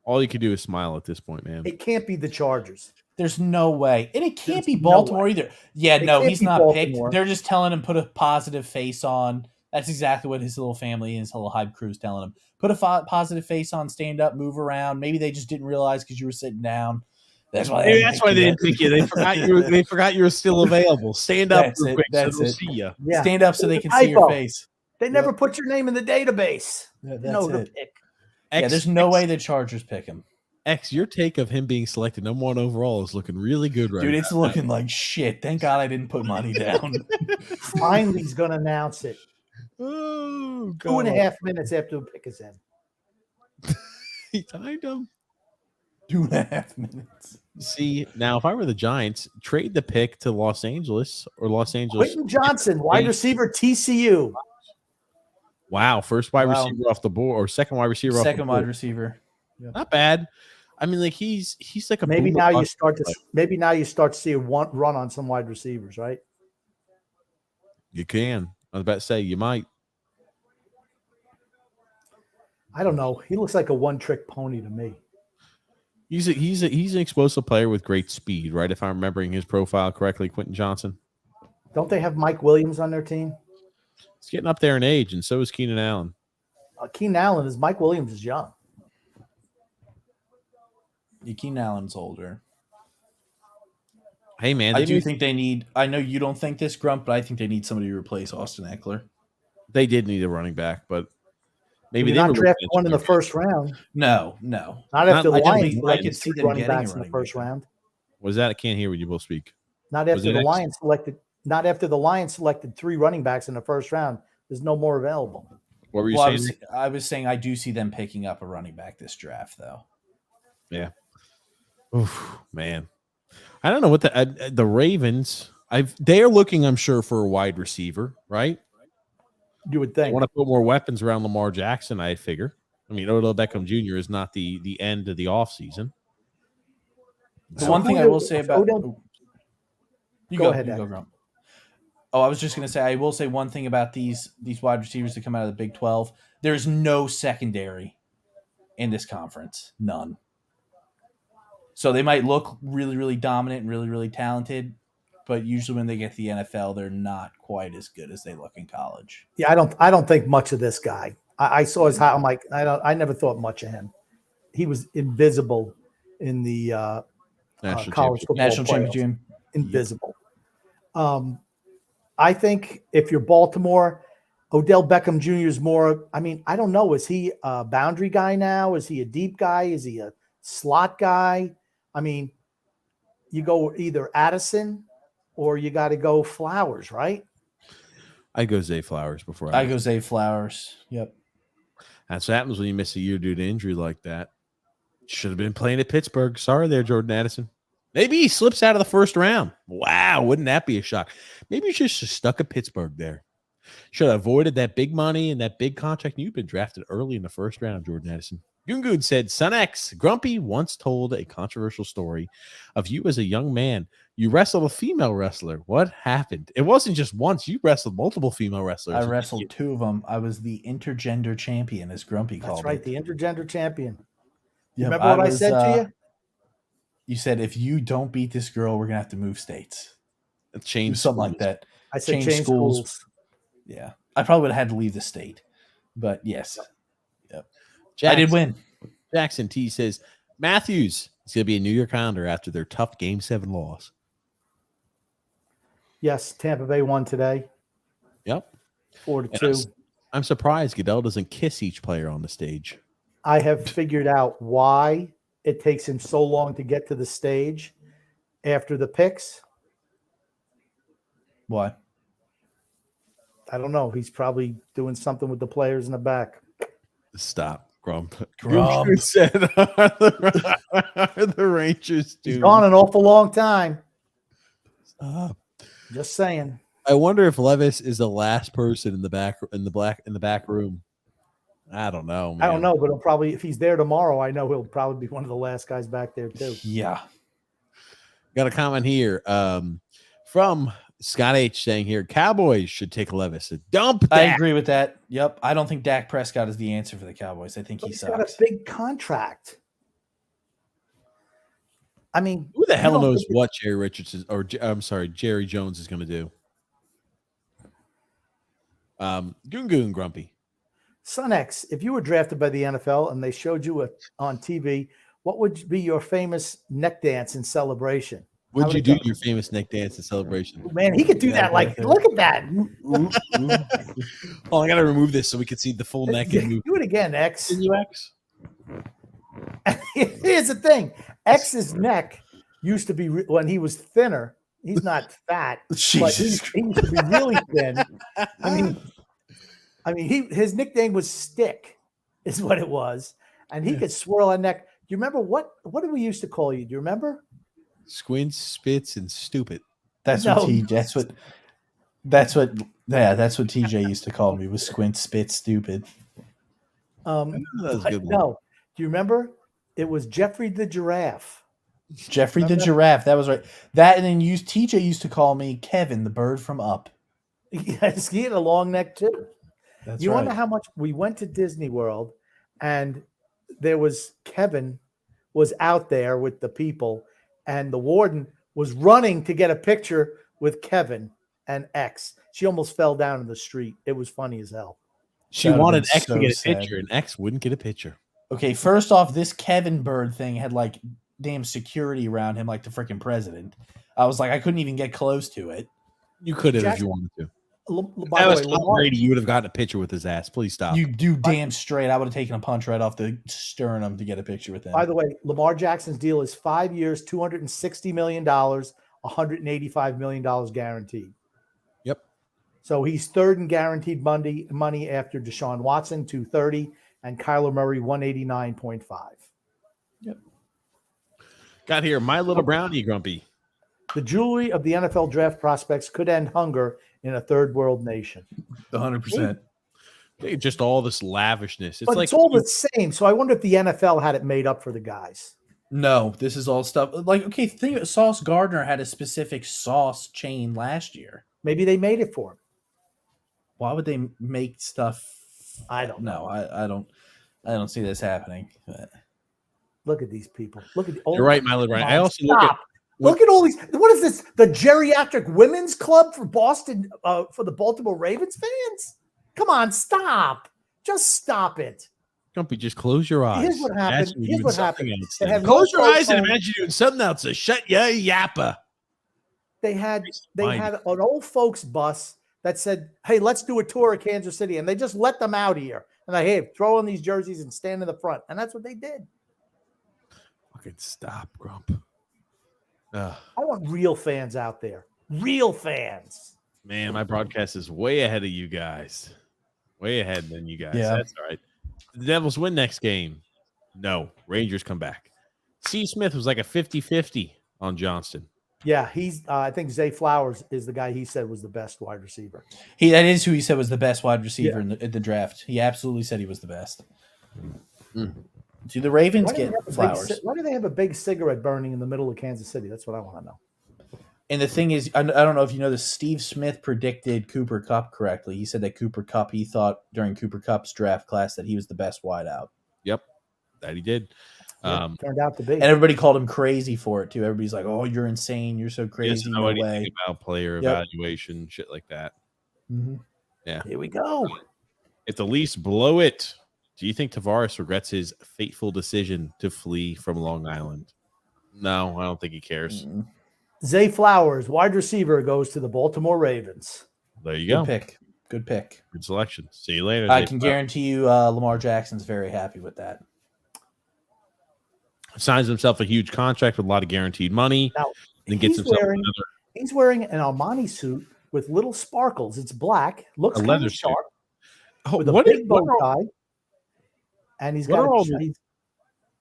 All you can do is smile at this point, man. It can't be the Chargers. There's no way. And it can't be There's no Baltimore way. either. Yeah, It no, can't he's be not Baltimore. picked. They're just telling him put a positive face on. That's exactly what his little family and his little hype crew is telling him. Put a positive face on, stand up, move around. Maybe they just didn't realize because you were sitting down. That's why. Maybe that's why they didn't pick you. They forgot you. They forgot you were still available. Stand up, That's real it. quick, That's so they'll it. see you. Yeah. Stand up so they can see your Typo. face. They never put your name in the database. That's You know who to it. pick. Yeah, there's no way the Chargers pick him. X, your take of him being selected number 1 overall is looking really good right Dude, now. it's looking like shit. Thank God I didn't put money down. Finally, he's going to announce it. Oh, God. 2.5 minutes after the pick is in. He timed him. 2.5 minutes. See, now if I were the Giants, trade the pick to Los Angeles or Los Angeles. Quentin Johnson, wide receiver, TCU. Wow, first wide receiver off the board or second wide receiver off the board. Second wide receiver. Not bad. I mean, like he's like a Maybe boomer now you bust start to player. see a run on some wide receivers, right? You can. I was about to say you might. I don't know. He looks like a one-trick pony to me. He's an explosive player with great speed, right? If I'm remembering his profile correctly, Quentin Johnson. Don't they have Mike Williams on their team? He's getting up there in age, and so is Keenan Allen. Keenan Allen is Mike Williams is young. Keenan Allen's older. Hey, man. I do think they need – I know you don't think this, Grump, but I think they need somebody to replace Austin Eckler. They did need a running back, but maybe You're they not drafting one in the first round. No. Not after the I Lions can selected see three them running getting a backs in the running first back. round. Was that? I can't hear when you both speak. Not Was after it the X? Lions selected. Not after the Lions selected 3 running backs in the first round. There's no more available. What were you Well, saying? I was saying I do see them picking up a running back this draft, though. Yeah. Oof, man. I don't know what the Ravens. They're looking, I'm sure, for a wide receiver, right? You would They think. want to put more weapons around Lamar Jackson, I figure. I mean, Odell Beckham Jr. is not the end of the offseason. The one thing I will say about Odell- you Go ahead, you Ed. go, Grump. Oh, I was just going to say I will say one thing about these wide receivers that come out of the Big 12. There's no secondary in this conference, none. So they might look really, really dominant and really, really talented, but usually when they get to the NFL, they're not quite as good as they look in college. Yeah, I don't think much of this guy. I saw his high. I'm like, I never thought much of him. He was invisible in the college football National playoffs. championship. Invisible. I think if you're Baltimore, Odell Beckham Jr. is more. I mean, I don't know. Is he a boundary guy now? Is he a deep guy? Is he a slot guy? I mean, you go either Addison or you got to go Flowers, right? I go Zay Flowers before I go Zay Flowers. Yep. That's what happens when you miss a year due to injury like that. Should have been playing at Pittsburgh. Sorry there, Jordan Addison. Maybe he slips out of the first round. Wow, wouldn't that be a shock? Maybe you should have stuck at Pittsburgh there. Should have avoided that big money and that big contract. You've been drafted early in the first round, Jordan Addison. Gungood said, Son X, Grumpy once told a controversial story of you as a young man. You wrestled a female wrestler. What happened? It wasn't just once. You wrestled multiple female wrestlers. I wrestled 2 of them. I was the intergender champion, as Grumpy called That's right, it. the intergender champion. Yep, Remember what I said to you? You said, if you don't beat this girl, we're going to have to move states. Change Something like that. I said change change schools. Yeah. I probably would have had to leave the state. But yes. Yep. Jackson, I did win. Jackson T says, Matthews is going to be a New York Islander after their tough Game 7 loss. Yes, Tampa Bay won today, Yep. 4-2. I'm surprised Goodell doesn't kiss each player on the stage. I have figured out why it takes him so long to get to the stage. after the picks? Why? I don't know. He's probably doing something with the players in the back. Stop, Grump. Grump. Who said the Rangers do? He's gone an awful long time. Stop. Just saying. I wonder if Levis is the last person in the back room. I don't know. Man. I don't know, but he'll probably, if he's there tomorrow, I know he'll probably be one of the last guys back there too. Yeah. Got a comment here from Scott H saying here, Cowboys should take Levis. Dump Dak. I agree with that. Yep. I don't think Dak Prescott is the answer for the Cowboys. I think But he he's got a sucks. big contract. I mean, Who the you hell don't knows think- what Jerry Richardson or I'm sorry, Jerry Jones is going to do? Goon Grumpy. Son X, if you were drafted by the NFL and they showed you on TV, what would be your famous neck dance in celebration? Would would you it do go? your famous neck dance and celebration? Man, he could do Yeah, that. Like, right look at that. Oh, I got to remove this so we can see the full neck and move. Do it again, X. X? Here's the thing. X's neck used to be, when he was thinner, he's not fat, but he used to be really thin. I mean, his nickname was Stick, is what it was, and he could swirl a neck. Do you remember what did we used to call you? Do you remember? Squints, spits, and stupid. That's No. what TJ used to call me, was squint, spit, stupid. That was a But good one. no, do you remember? It was Jeffrey the Giraffe. Jeffrey the Remember? Giraffe. That was right. That, and then TJ used to call me Kevin, the bird from Up. Yes, he had a long neck too. That's You right. wonder how much we went to Disney World, and there was Kevin was out there with the people, and the warden was running to get a picture with Kevin and X. She almost fell down in the street. It was funny as hell. She That'd have wanted been X to so get a sad. picture, and X wouldn't get a picture. Okay, first off, this Kevin Bird thing had like damn security around him, like the freaking president. I was like, I couldn't even get close to it. You could have if Jack- you wanted to. By That the was way, Tom Lamar, Brady. You would have gotten a picture with his ass. Please stop. You do damn straight. I would have taken a punch right off the sternum to get a picture with him. by the way, Lamar Jackson's deal is 5 years, $260 million, $185 million guaranteed. Yep. So he's third in guaranteed money after Deshaun Watson, 230, and Kyler Murray, 189.5. Got here, my little brownie, Grumpy. The jewelry of the NFL draft prospects could end hunger in a third world nation. 100%. Just all this lavishness. It's But like it's all the same. So I wonder if the NFL had it made up for the guys. No, this is all stuff. Like, okay, think of it. Sauce Gardner had a specific sauce chain last year. Maybe they made it for him. Why would they make stuff? I don't know. No, I don't see this happening. But Look at these people. Look at the You're right, my little brownie. I also look at Stop. Look at all these. What is this? The geriatric women's club for Boston, for the Baltimore Ravens fans? Come on, stop. Just stop it. Grumpy, just close your eyes. Here's what happened. Imagine you're Here's doing what something happened. else They then. have Close no your eyes and phone. imagine you're doing something else. So shut your yappa. They had Fine. an old folks bus that said, "Hey, let's do a tour of Kansas City," and they just let them out here. And they, hey, throw on these jerseys and stand in the front, and that's what they did. Fucking stop, Grump. I want real fans out there. Real fans. Man, my broadcast is way ahead of you guys. Way ahead than you guys. Yeah. That's all right. The Devils win next game. No, Rangers come back. C. Smith was like a 50-50 on Johnston. Yeah, he's. I think Zay Flowers is the guy he said was the best wide receiver. that is who he said was the best wide receiver in the draft. He absolutely said he was the best. Do the Ravens Why do they get have a big Flowers? why do they have a big cigarette burning in the middle of Kansas City? That's what I want to know. And the thing is, I don't know if you know this, Steve Smith predicted Cooper Kupp correctly. He said that Cooper Kupp, he thought during Cooper Kupp's draft class that he was the best wideout. Yep, that he did. Turned out to be. And everybody called him crazy for it, too. Everybody's like, oh, you're insane. You're so He crazy. doesn't No know anything way. about player evaluation, shit like that. Here we go. If the Leafs blow it, do you think Tavares regrets his fateful decision to flee from Long Island? No, I don't think he cares. Zay Flowers, wide receiver, goes to the Baltimore Ravens. There you Good go. pick. Good pick. Good selection. See you later. I Zay can Flowers. guarantee you Lamar Jackson's very happy with that. Signs himself a huge contract with a lot of guaranteed money. Now, and gets himself he's wearing an Armani suit with little sparkles. It's black, looks a kind leather of suit. sharp, Oh, with a big bow tie. And he's got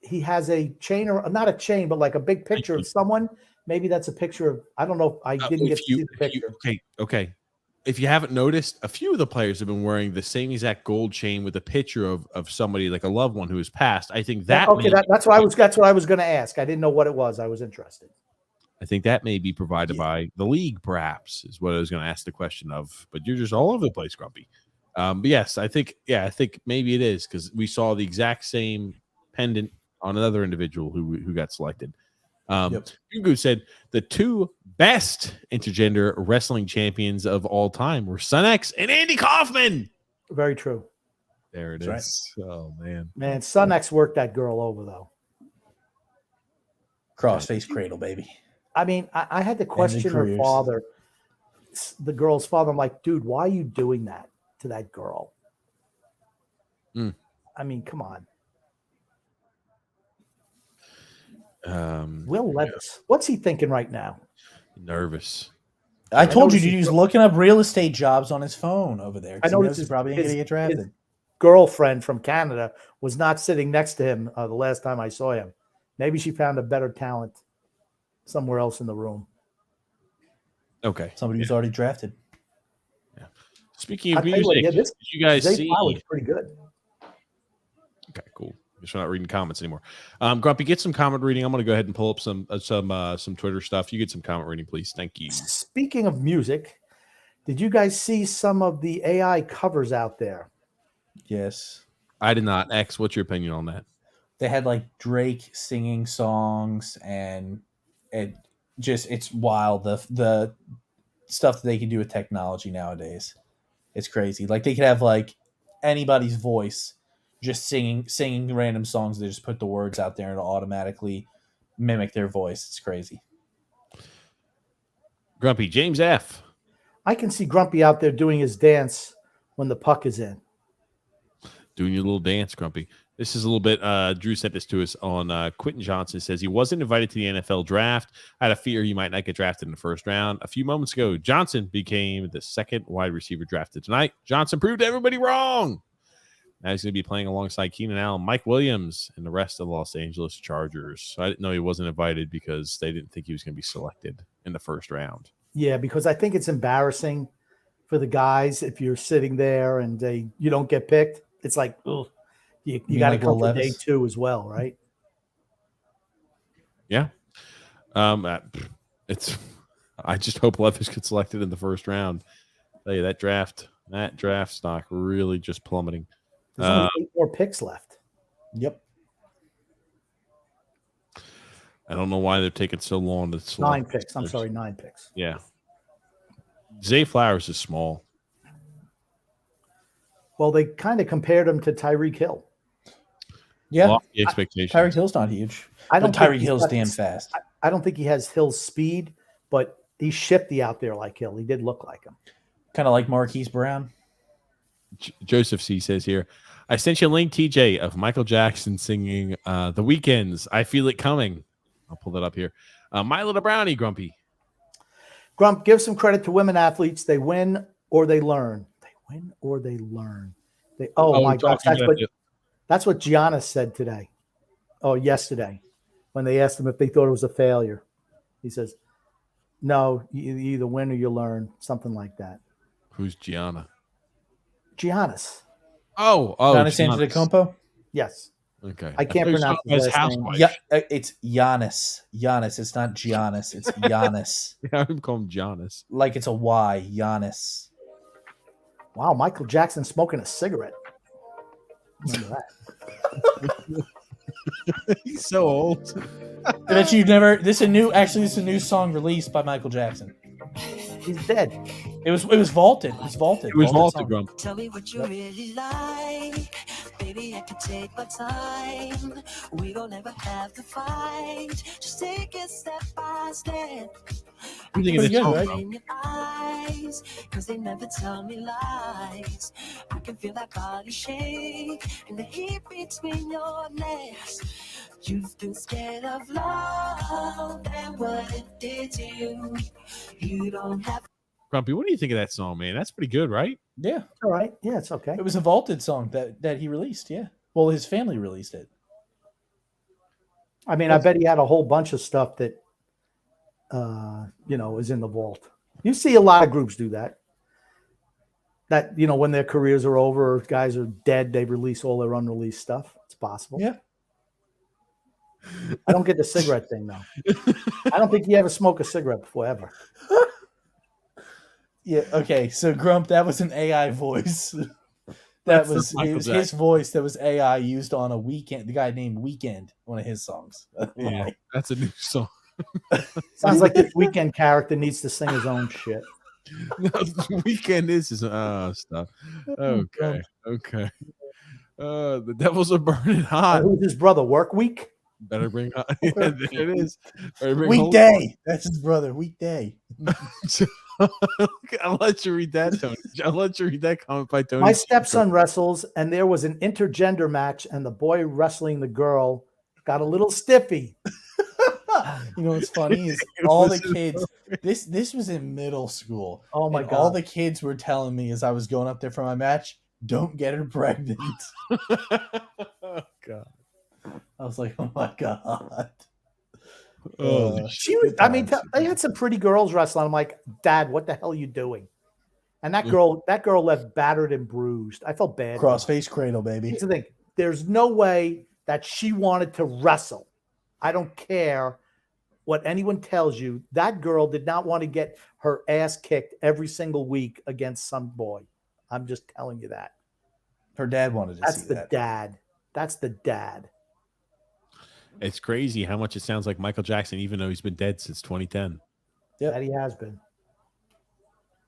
he has a chain, or not a chain, but like a big picture of someone. Maybe that's a picture of, I don't know. I didn't get to see the picture. Okay. If you haven't noticed, a few of the players have been wearing the same exact gold chain with a picture of somebody, like a loved one who has passed. I think that that's what I was going to ask. I didn't know what it was. I was interested. I think that may be provided by the league, perhaps, is what I was going to ask the question of. But you're just all over the place, Grumpy. But yes, I think maybe it is, because we saw the exact same pendant on another individual who got selected. Gungu said the two best intergender wrestling champions of all time were Sun X and Andy Kaufman. Very true. There it is. Right. Oh man, Sun X worked that girl over though. Crossface cradle, baby. I mean, I had to question her father, the girl's father. I'm like, dude, why are you doing that to that girl? I mean, come on. Will Levis, what's he thinking right now? Nervous. I told you, dude, he's looking up real estate jobs on his phone over there. I know he's probably going to get drafted. His girlfriend from Canada was not sitting next to him the last time I saw him. Maybe she found a better talent somewhere else in the room. Okay. Somebody who's already drafted. Yeah. Speaking of music, did you guys see? Flowers pretty good. Okay, cool. Guess we're not reading comments anymore. Grumpy, get some comment reading. I'm going to go ahead and pull up some Twitter stuff. You get some comment reading, please. Thank you. Speaking of music, did you guys see some of the AI covers out there? Yes. I did not. X, what's your opinion on that? They had like Drake singing songs, and it's wild. The stuff that they can do with technology nowadays. It's crazy. Like they could have like anybody's voice just singing random songs. They just put the words out there and it'll automatically mimic their voice. It's crazy. Grumpy, James F. I can see Grumpy out there doing his dance when the puck is in. Doing your little dance, Grumpy. This is a little bit, Drew sent this to us on Quentin Johnson. Says he wasn't invited to the NFL draft. I had a fear he might not get drafted in the first round. A few moments ago, Johnson became the second wide receiver drafted tonight. Johnson proved everybody wrong. Now he's going to be playing alongside Keenan Allen, Mike Williams, and the rest of the Los Angeles Chargers. So I didn't know he wasn't invited because they didn't think he was going to be selected in the first round. Yeah, because I think it's embarrassing for the guys if you're sitting there and you don't get picked. It's like, ugh, you got to come for day two as well, right? Yeah. I just hope Levis gets selected in the first round. I'll tell you, that draft stock really just plummeting. There's only 8 more picks left. Yep. I don't know why they're taking so long to select. 9 picks. I'm sorry, 9 picks. Yeah. Zay Flowers is small. Well, they kind of compared him to Tyreek Hill. Yeah. Lofty expectations. Tyreek Hill's not huge. I don't Tyreek Hill's damn fast. I don't think he has Hill's speed, but he's shifty out there like Hill. He did look like him. Kind of like Marquise Brown. Joseph C says here, I sent you a link, TJ, of Michael Jackson singing The Weeknd's I Feel It Coming. I'll pull that up here. My Little Brownie, Grumpy. Grump, give some credit to women athletes. They win or they learn. They win or they learn. My gosh. That's what Giannis said today. Yesterday, when they asked him if they thought it was a failure. He says, no, you either win or you learn. Something like that. Who's Giannis? Giannis Antetokounmpo? Yes. Okay. I can't pronounce his last name. Yeah, it's Giannis. Giannis. It's not Giannis. It's Giannis. I would call him Giannis. Like it's a Y. Giannis. Wow, Michael Jackson smoking a cigarette. Remember that. He's so old. I bet you've never. This is a new song released by Michael Jackson. He's dead. It was vaulted. It was vaulted. It was vaulted, Grump. Tell me what you really like. Baby, I can take my time. We don't ever have to fight. Just take it step by step. I'm thinking this song, eyes, 'cause they never tell me lies. I can feel that body shake and the heat between your legs. You've been scared of love and what it did to you. You don't have Grumpy, what do you think of that song, man? That's pretty good, right? Yeah, All right. Yeah, it's okay. it was a vaulted song that he released. Yeah, well, his family released it. I mean, I bet he had a whole bunch of stuff that, is in the vault. You see a lot of groups do that. That, when their careers are over or guys are dead, they release all their unreleased stuff. It's possible. Yeah. I don't get the cigarette thing, though. I don't think you ever smoke a cigarette before, ever. Yeah. Okay. So Grump, that was an AI voice. That was his voice. That was AI used on a Weekend. The guy named Weekend, one of his songs. Yeah, that's a new song. Sounds like this Weekend character needs to sing his own shit. No, Weekend is his stuff. Okay. The Devils are burning hot. Who's his brother? Work Week? Better bring hot. Yeah, there it is. Weekday. That's his brother. Weekday. I'll let you read that, Tony. I'll let you read that comment by Tony. My stepson wrestles, and there was an intergender match, and the boy wrestling the girl got a little stiffy. You know what's funny is all the kids. This was in middle school. Oh my and God! All the kids were telling me as I was going up there for my match, "Don't get her pregnant." Oh God! I was like, "Oh my God." She was. I mean, they had some pretty girls wrestling. I'm like, Dad, what the hell are you doing? And that girl left battered and bruised. I felt bad. Crossface cradle, baby. Here's the thing: there's no way that she wanted to wrestle. I don't care what anyone tells you. That girl did not want to get her ass kicked every single week against some boy. I'm just telling you that. Her dad wanted to That's see the that. dad. That's the dad. It's crazy how much it sounds like Michael Jackson, even though he's been dead since 2010. Yep. That he has been.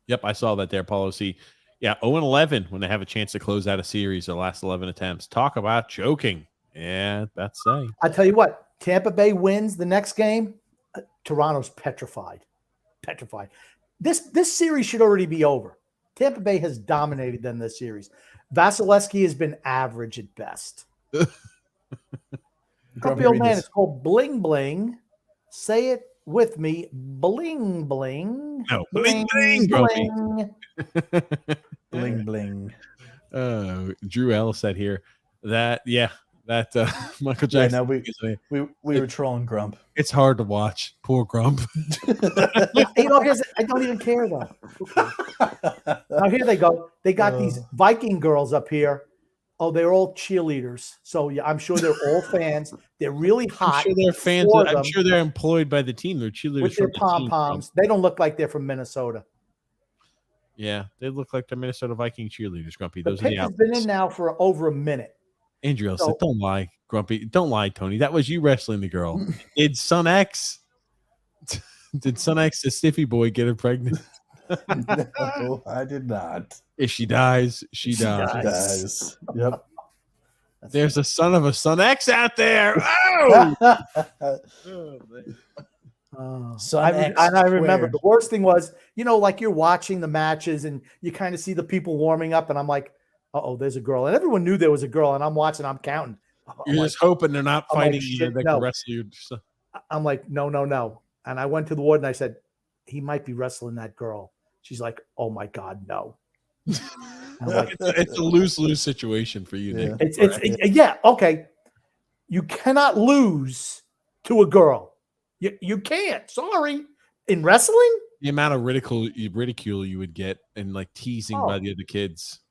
Yep, I saw that there, Paulo. See, yeah, 0-11 when they have a chance to close out a series, their last 11 attempts. Talk about choking. Yeah, that's say. I tell you what, Tampa Bay wins the next game. Toronto's petrified. Petrified. This series should already be over. Tampa Bay has dominated them this series. Vasilevsky has been average at best. Grumpy old man, it's called bling bling. Say it with me. Bling bling. No, bling bling. Bling bling bling. Drew L said here that Michael Jackson. Yeah, no, we were trolling Grump. It's hard to watch. Poor Grump. I don't even care though. Now here they go. They got these Viking girls up here. Oh, they're all cheerleaders. So yeah, I'm sure they're all fans. They're really hot. I'm sure they're fans. I'm sure they're employed by the team. They're cheerleaders with their pom-poms. They don't look like they're from Minnesota. Yeah, they look like they're Minnesota Viking cheerleaders, Grumpy. The Those are the pick has outfits. been in now for over a minute. Andrew said, "Don't lie, Grumpy. Don't lie, Tony. That was you wrestling the girl. Did Son X? Did Son X, the stiffy boy, get her pregnant? No, I did not. If she dies, she dies. She dies. Yep. There's a son of a Son X out there. Oh, I remember the worst thing was, like you're watching the matches and you kind of see the people warming up, and I'm like, oh, there's a girl. And everyone knew there was a girl, and I'm watching, I'm counting. You're just hoping they're not fighting you. They can wrestle you. I'm like, no. And I went to the ward and I said, he might be wrestling that girl. She's like, oh my God, no. Like, it's a lose-lose situation for you, Nick. Yeah, okay. You cannot lose to a girl. You can't. Sorry. In wrestling? The amount of ridicule you would get and like teasing by the other kids.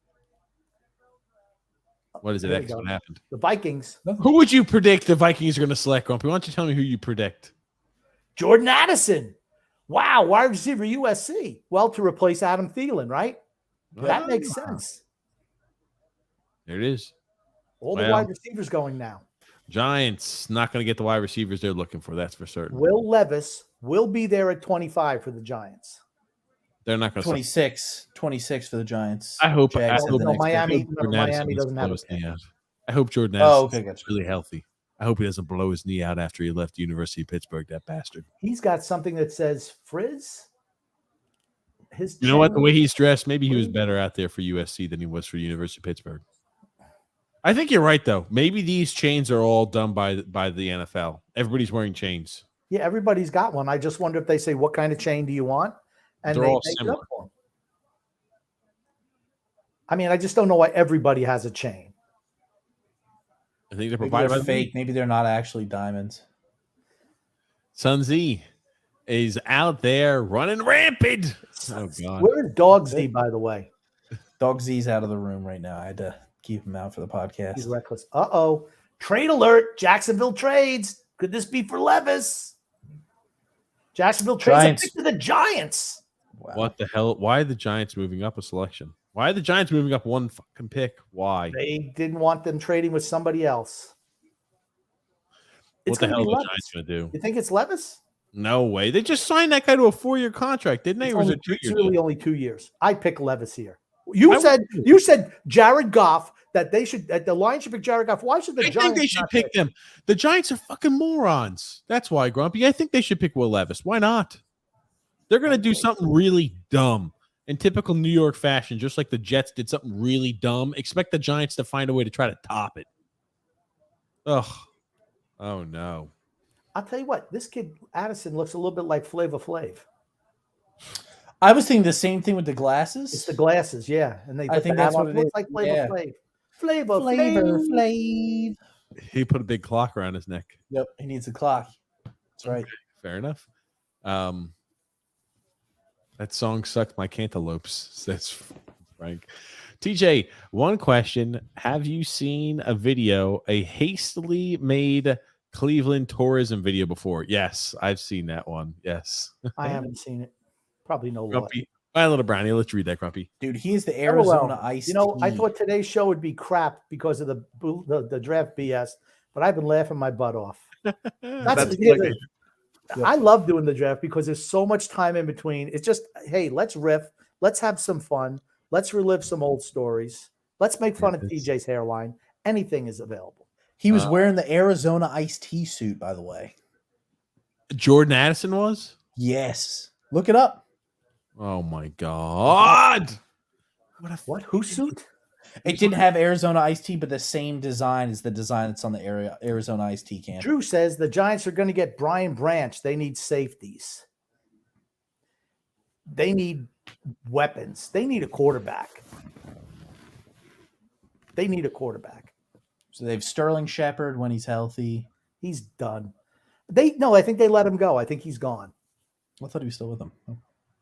What is it? X? What happened? The Vikings. Who would you predict the Vikings are going to select, Grumpy? Why don't you tell me who you predict? Jordan Addison. Wow, wide receiver USC. Well, to replace Adam Thielen, right? That makes sense. There it is. All the wide receivers going now. Giants not going to get the wide receivers they're looking for. That's for certain. Will Levis will be there at 25 for the Giants. They're not going to 26 for the Giants. I hope Miami doesn't have a pick. I hope Jordan Addison is really healthy. I hope he doesn't blow his knee out after he left the University of Pittsburgh, that bastard. He's got something that says Frizz. his. You know what? The chain- way he's dressed, maybe he was better out there for USC than he was for University of Pittsburgh. I think you're right, though. Maybe these chains are all done by the NFL. Everybody's wearing chains. Yeah, everybody's got one. I just wonder if they say, "What kind of chain do you want?" And They're they all make it similar. up for 'em. I mean, I just don't know why everybody has a chain. I think they're Maybe provided by they're the fake. Maybe they're not actually diamonds. Sun Z is out there running rampant. Oh, God. Where is Dog Z, by the way? Dog Z's out of the room right now. I had to keep him out for the podcast. He's reckless. Uh-oh. Trade alert. Jacksonville trades. Could this be for Levis? Jacksonville trades Giants. a pick to the Giants. Wow. What the hell? Why are the Giants moving up a selection? Why are the Giants moving up one fucking pick? Why? They didn't want them trading with somebody else. What the gonna hell be are the Levis. Giants going to do? You think it's Levis? No way. They just signed that guy to a 4-year contract, didn't they? It's, Or was only, it 2 it's years? really only 2 years. I pick Levis here. I You said Jared Goff that the Lions should pick Jared Goff. Why should the I Giants think they should not pick them. The Giants are fucking morons. That's why, Grumpy. I think they should pick Will Levis. Why not? They're going to do something really dumb in typical New York fashion, just like the Jets did something really dumb. Expect the Giants to find a way to try to top it. Ugh. Oh, no. I'll tell you what, this kid Addison looks a little bit like Flavor Flav. I was thinking the same thing with the glasses. It's the glasses, yeah. And they I think that's what it looks is. like Flavor Yeah. Flav. Flavor Flavor Flav. Flav. He put a big clock around his neck. Yep, he needs a clock. That's right. Fair enough. That song sucked my cantaloupes, says Frank. TJ, one question. Have you seen a hastily made Cleveland tourism video before? Yes, I've seen that one. Yes. I haven't seen it. Probably no luck. Grumpy. My little brownie. Let's read that, Grumpy. Dude, he is the Arizona LOL. Ice. You know, I Tea. thought today's show would be crap because of the draft BS, but I've been laughing my butt off. That's I love doing the draft because there's so much time in between. It's just, hey, let's riff. Let's have some fun. Let's relive some old stories. Let's make fun of TJ's hairline. Anything is available. He was wearing the Arizona Ice Tea suit, by the way. Jordan Addison was? Yes. Look it up. Oh, my God. What? Whose suit? It didn't have Arizona Ice Tea, but the same design is the design that's on the Arizona Ice Tea can. Drew says the Giants are going to get Brian Branch. They need safeties. They need weapons. They need a quarterback. So they have Sterling Shepard when he's healthy. He's done. I think they let him go. I think he's gone. I thought he was still with them.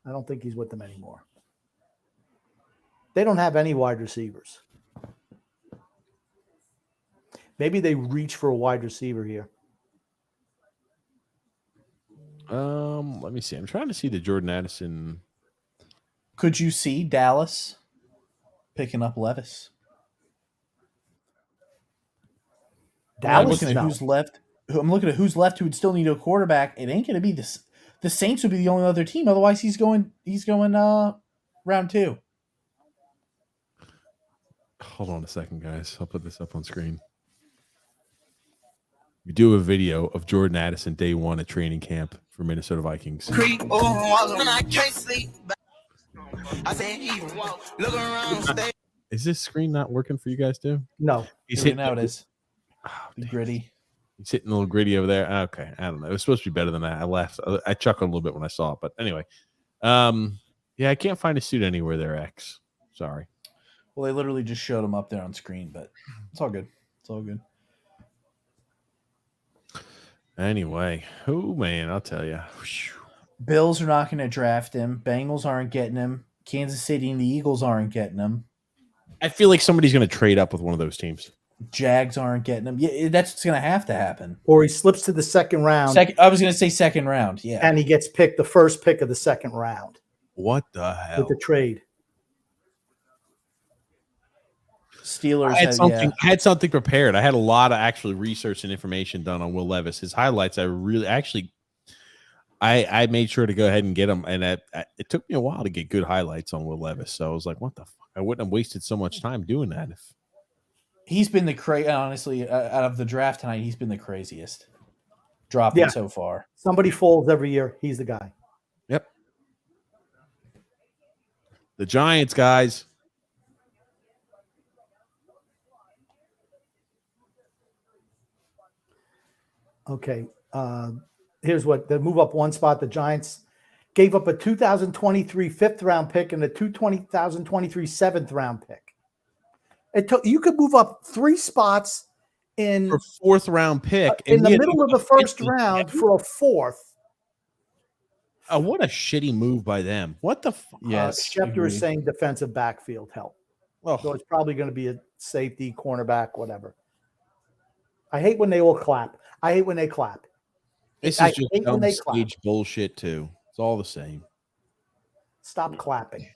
I don't think he's with them anymore. They don't have any wide receivers. Maybe they reach for a wide receiver here. Let me see. I'm trying to see the Jordan Addison. Could you see Dallas picking up Levis? I'm Dallas, looking at no. who's left. I'm looking at who's left who would still need a quarterback. It ain't going to be this. The Saints would be the only other team. Otherwise, he's going round 2. Hold on a second, guys. I'll put this up on screen. We do a video of Jordan Addison day 1 at training camp for Minnesota Vikings. Is this screen not working for you guys too? No. He's Here hitting now it is. Oh, Be damn. gritty. He's hitting a little gritty over there. Okay, I don't know. It was supposed to be better than that. I laughed. I chuckled a little bit when I saw it, but anyway. Yeah, I can't find a suit anywhere there, X. Sorry. Well, they literally just showed him up there on screen, but it's all good. It's all good. Anyway, oh man, I'll tell you. Bills are not going to draft him. Bengals aren't getting him. Kansas City and the Eagles aren't getting him. I feel like somebody's going to trade up with one of those teams. Jags aren't getting him. Yeah, that's what's going to have to happen. Or he slips to the second round I was going to say second round. Yeah. and he gets picked the first pick of the second round What the hell? with the trade. Steelers I had something prepared. I had a lot of actually research and information done on Will Levis. His highlights, I made sure to go ahead and get them, and it took me a while to get good highlights on Will Levis. So I was like, "What the fuck?" I wouldn't have wasted so much time doing that if he's been honestly, out of the draft tonight, he's been the craziest dropping so far. Somebody falls every year. He's the guy. Yep. The Giants, guys. Okay. Here's what they move up one spot. The Giants gave up a 2023 fifth round pick and a 2023 seventh round pick. You could move up 3 spots in For fourth round pick in the we had middle of the first round for a fourth. Oh, what a shitty move by them. What the Yes, Schefter agree. is saying defensive backfield help. Oh, So it's probably going to be a safety, cornerback, whatever. I hate when they all clap. I hate when they clap. this I is just hate when dumb they clap. stage bullshit too. It's all the same. Stop clapping.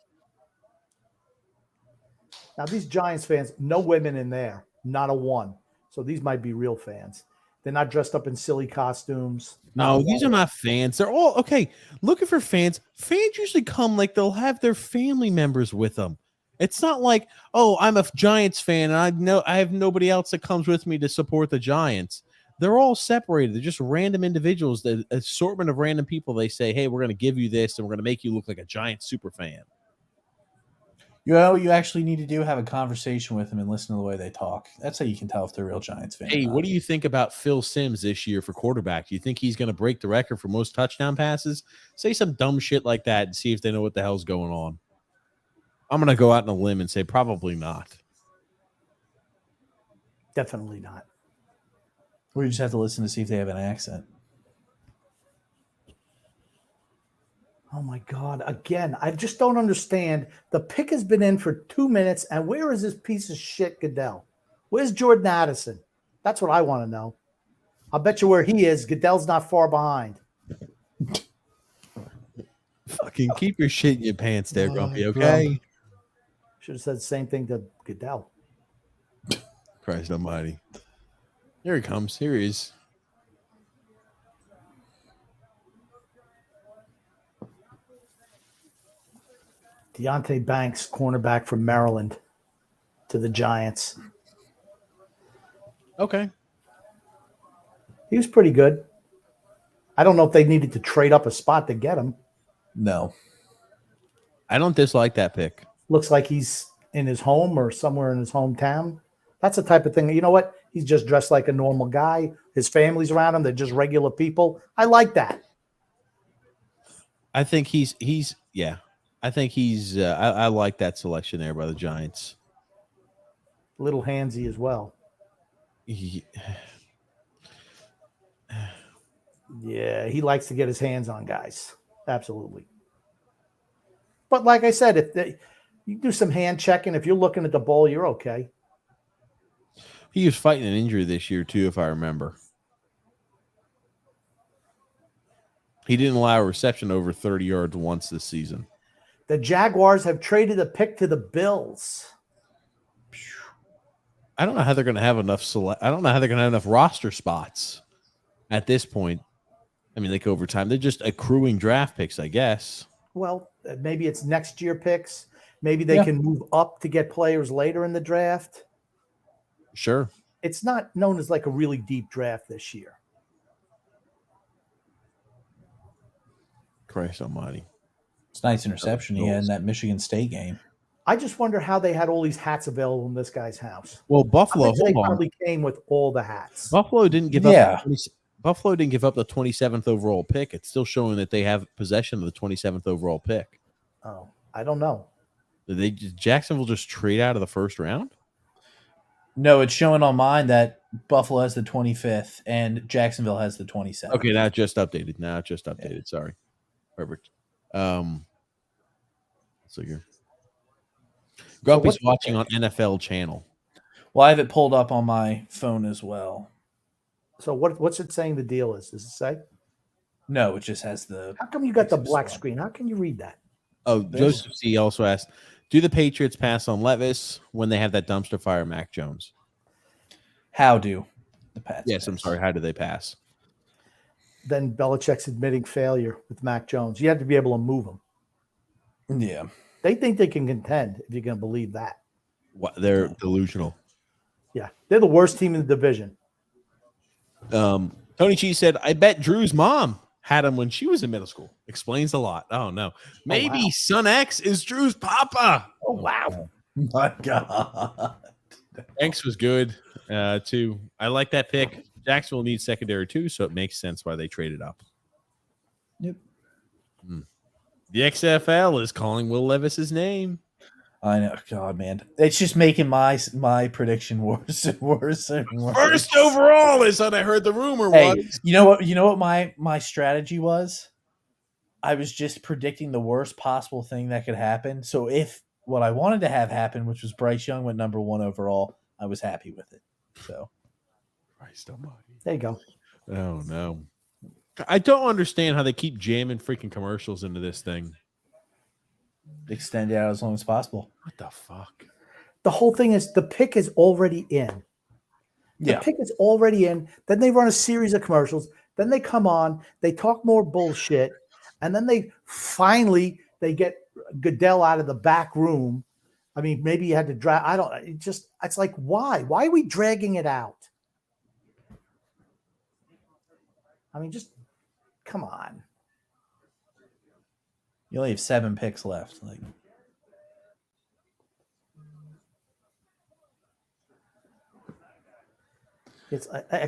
Now, these Giants fans, no women in there, not a one. So these might be real fans. They're not dressed up in silly costumes. No, these are not fans. They're all okay. Looking for fans. Fans usually come like they'll have their family members with them. It's not like, oh, I'm a Giants fan and I have nobody else that comes with me to support the Giants. They're all separated. They're just random individuals, the assortment of random people. They say, hey, we're going to give you this and we're going to make you look like a Giants super fan. You know what you actually need to do? Have a conversation with them and listen to the way they talk. That's how you can tell if they're real Giants fans. Hey, what do you think about Phil Simms this year for quarterback? Do you think he's going to break the record for most touchdown passes? Say some dumb shit like that and see if they know what the hell's going on. I'm going to go out on a limb and say probably not. Definitely not. We just have to listen to see if they have an accent. Oh, my God. Again, I just don't understand. The pick has been in for 2 minutes, and where is this piece of shit Goodell? Where's Jordan Addison? That's what I want to know. I'll bet you where he is. Goodell's not far behind. Fucking keep your shit in your pants there, Grumpy, okay? Should have said the same thing to Goodell. Christ almighty. Here he comes. Here he is. Deontay Banks, cornerback from Maryland, to the Giants. Okay. He was pretty good. I don't know if they needed to trade up a spot to get him. No. I don't dislike that pick. Looks like he's in his home or somewhere in his hometown. That's the type of thing. You know what? He's just dressed like a normal guy. His family's around him. They're just regular people. I like that. I think he's I like that selection there by the Giants. A little handsy as well. Yeah, he likes to get his hands on guys. Absolutely. But like I said, you do some hand checking. If you're looking at the ball, you're okay. He was fighting an injury this year, too, if I remember. He didn't allow a reception over 30 yards once this season. The Jaguars have traded a pick to the Bills. I don't know how they're going to have enough I don't know how they're going to have enough roster spots at this point. I mean, like over time, they're just accruing draft picks, I guess. Well, maybe it's next year picks. Maybe they can move up to get players later in the draft. Sure. It's not known as like a really deep draft this year. Christ almighty. It's a nice interception he had in that Michigan State game. I just wonder how they had all these hats available in this guy's house. Well, Buffalo, They probably came with all the hats. Buffalo didn't give up. Buffalo didn't give up the 27th overall pick. It's still showing that they have possession of the 27th overall pick. Oh, I don't know. Did Jacksonville just trade out of the first round? No, it's showing on mine that Buffalo has the 25th and Jacksonville has the 27th. Okay, now it just updated. Yeah. Sorry. Perfect. So here. Grumpy's watching on NFL channel. Well, I have it pulled up on my phone as well. So what's it saying the deal is? Does it say? No, it just has the... How come you got the black screen? How can you read that? Oh, Joseph C. also asked, do the Patriots pass on Levis when they have that dumpster fire Mac Jones? How do the Pats? Yes, I'm sorry. How do they pass? Then Belichick's admitting failure with Mac Jones. You have to be able to move him. Yeah. They think they can contend, if you're going to believe that. What, they're delusional. Yeah. They're the worst team in the division. Tony Cheese said, I bet Drew's mom had him when she was in middle school. Explains a lot. Oh no, maybe wow. Son X is Drew's papa. Oh wow. My God. X was good too. I like that pick. Jacksonville needs secondary too, so it makes sense why they traded up. Yep. The XFL is calling Will Levis's name. I know. God, man. It's just making my prediction worse and worse and worse. First overall is what I heard the rumor Hey, was. you know what my strategy was? I was just predicting the worst possible thing that could happen. So if what I wanted to have happen, which was Bryce Young went number 1 overall, I was happy with it. So Christ almighty. There you go. Oh no. I don't understand how they keep jamming freaking commercials into this thing. extend it out as long as possible. What the fuck? The whole thing is the pick is already in. The pick is already in. Then they run a series of commercials. Then they come on. They talk more bullshit. And then they get Goodell out of the back room. I mean, maybe you had to drag. It's like, why? Why are we dragging it out? I mean, just come on. You only have 7 picks left. Like,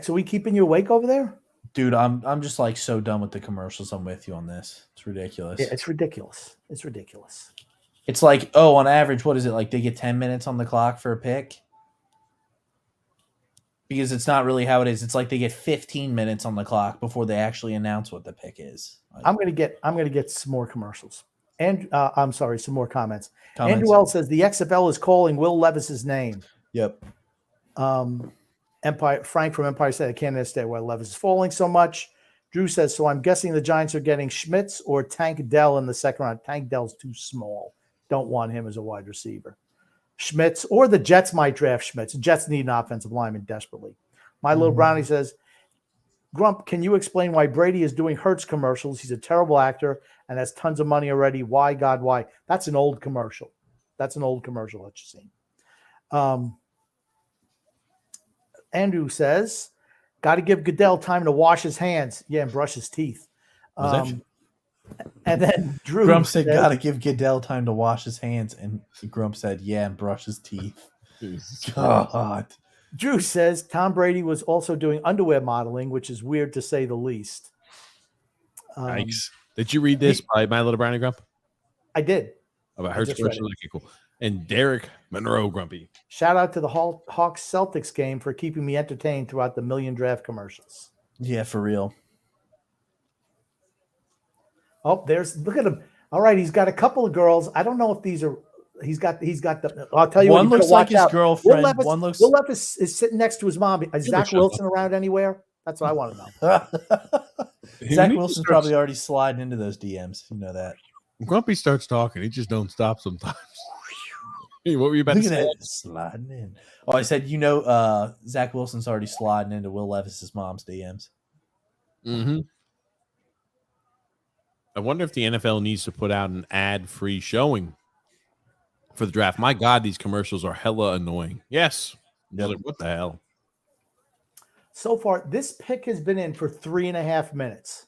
So we keeping you awake over there? dude, I'm just like so done with the commercials. I'm with you on this. It's ridiculous. Yeah, it's ridiculous. It's ridiculous. It's like, oh, on average, what is it like? They get 10 minutes on the clock for a pick? Because it's not really how it is. It's like they get 15 minutes on the clock before they actually announce what the pick is. Like, I'm gonna get some more commercials. And some more comments. comments. Andrew L says the XFL is calling Will Levis's name. Yep. Frank from Empire said I can't understand why Levis is falling so much. Drew says, so I'm guessing the Giants are getting Schmitz or Tank Dell in the second round. Tank Dell's too small. Don't want him as a wide receiver. Schmitz or the Jets might draft Schmitz. The Jets need an offensive lineman desperately. My little brownie says, Grump, can you explain why Brady is doing Hertz commercials? He's a terrible actor and has tons of money already. Why, God, why? That's an old commercial. That's an old commercial that you've seen. Andrew says, got to give Goodell time to wash his hands. Yeah, and brush his teeth. And then Drew Grump said, got to give Goodell time to wash his hands. And Grump said, yeah, and brush his teeth. God. Drew says Tom Brady was also doing underwear modeling, which is weird to say the least. Yikes. Did you read this by My Little Brownie Grump? I did. About Hertz commercial? Okay, cool. And Derek Monroe Grumpy. Shout out to the Hawks Celtics game for keeping me entertained throughout the million draft commercials. Yeah, for real. Oh, look at him. All right, he's got a couple of girls. I don't know if these are. He's got the. I'll tell you. One what, looks like his girlfriend. Will Levis is sitting next to his mom. Is Zach Wilson around anywhere? That's what I want to know. Zach Wilson's probably already sliding into those DMs. You know that. Grumpy starts talking. He just don't stop sometimes. Hey, what were you about to say? Sliding in. Oh, I said, Zach Wilson's already sliding into Will Levis's mom's DMs. Mm-hmm. I wonder if the NFL needs to put out an ad-free showing for the draft. My God, these commercials are hella annoying. Yes. Yep. Like, what the hell? So far, this pick has been in for 3.5 minutes.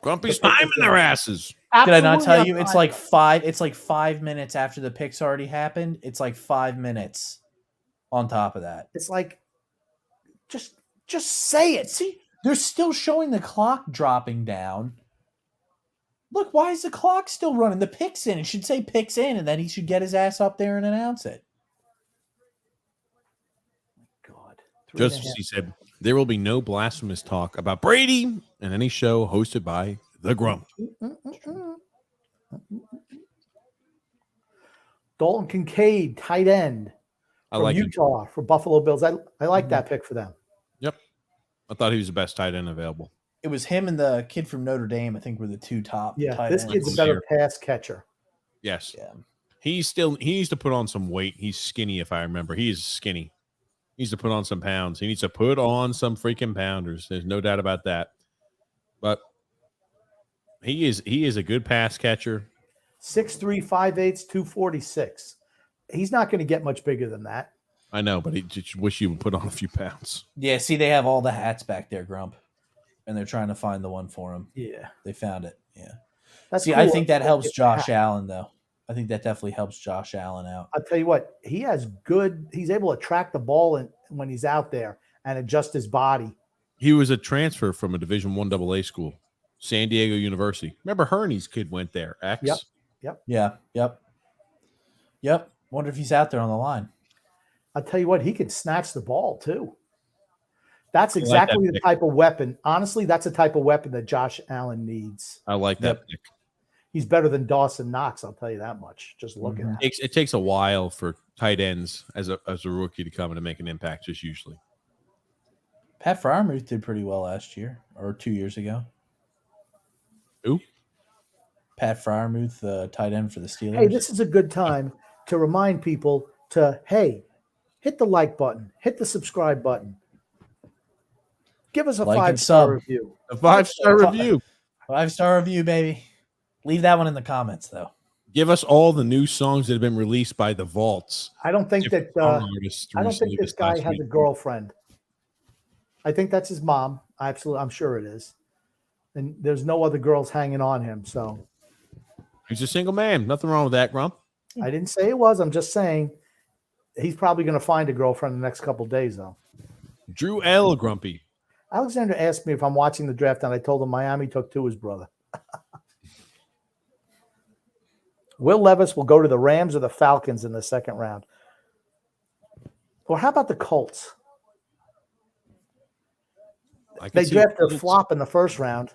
Grumpy's time in their asses. Did I not tell you? It's like 5 minutes after the picks already happened. It's like 5 minutes on top of that. It's like, just say it. See, they're still showing the clock dropping down. Look, why is the clock still running? The pick's in. It should say pick's in, and then he should get his ass up there and announce it. God. Just as he said, there will be no blasphemous talk about Brady in any show hosted by the Grump. Dalton Kincaid, tight end from Utah for Buffalo Bills. I like that pick for them. Yep. I thought he was the best tight end available. It was him and the kid from Notre Dame, I think, were the 2 top tight this ends. kid's a better pass catcher. Yes. Yeah. He needs to put on some weight. He's skinny, if I remember. He is skinny. He needs to put on some pounds. He needs to put on some freaking pounders. There's no doubt about that. But he is a good pass catcher. 6'3", 5'8", 246. He's not going to get much bigger than that. I know, but he just wish he would put on a few pounds. Yeah, see, they have all the hats back there, Grump. and they're trying to find the one for him. Yeah, They found it. Yeah. that's See, I cool. think that helps If- Josh Allen, though. I think that definitely helps Josh Allen out. I'll tell you what, he's able to track the ball when he's out there and adjust his body. He was a transfer from a Division I AA school, San Diego University. Remember Herney's kid went there, X? Yep. Yeah. Yep. Wonder if he's out there on the line. I'll tell you what, he can snatch the ball too. That's I like exactly that the pick. type of weapon. Honestly, that's the type of weapon that Josh Allen needs. I like that pick. He's better than Dawson Knox, I'll tell you that much. Just looking at it. It takes a while for tight ends as a rookie to come in and make an impact, just usually. Pat Freiermuth did pretty well last year or 2 years ago. Who? Pat Freiermuth, the tight end for the Steelers. Hey, this is a good time to remind people to, hey, hit the like button, hit the subscribe button. Give us a Like and 5-star sub. review. A 5-star review. 5-star review, baby. Leave that one in the comments, though. Give us all the new songs that have been released by the Vaults. I don't think Different that song artists I don't recently think this this guy last has week. a girlfriend. I think that's his mom. I'm sure it is. And there's no other girls hanging on him. So He's a single man. Nothing wrong with that, Grump. I didn't say it was. I'm just saying he's probably going to find a girlfriend in the next couple of days, though. Drew L. Grumpy. Alexander asked me if I'm watching the draft, and I told him Miami took 2 his brother. Will Levis will go to the Rams or the Falcons in the second round. Or how about the Colts? I can They see drafted a Colts. flop in the first round.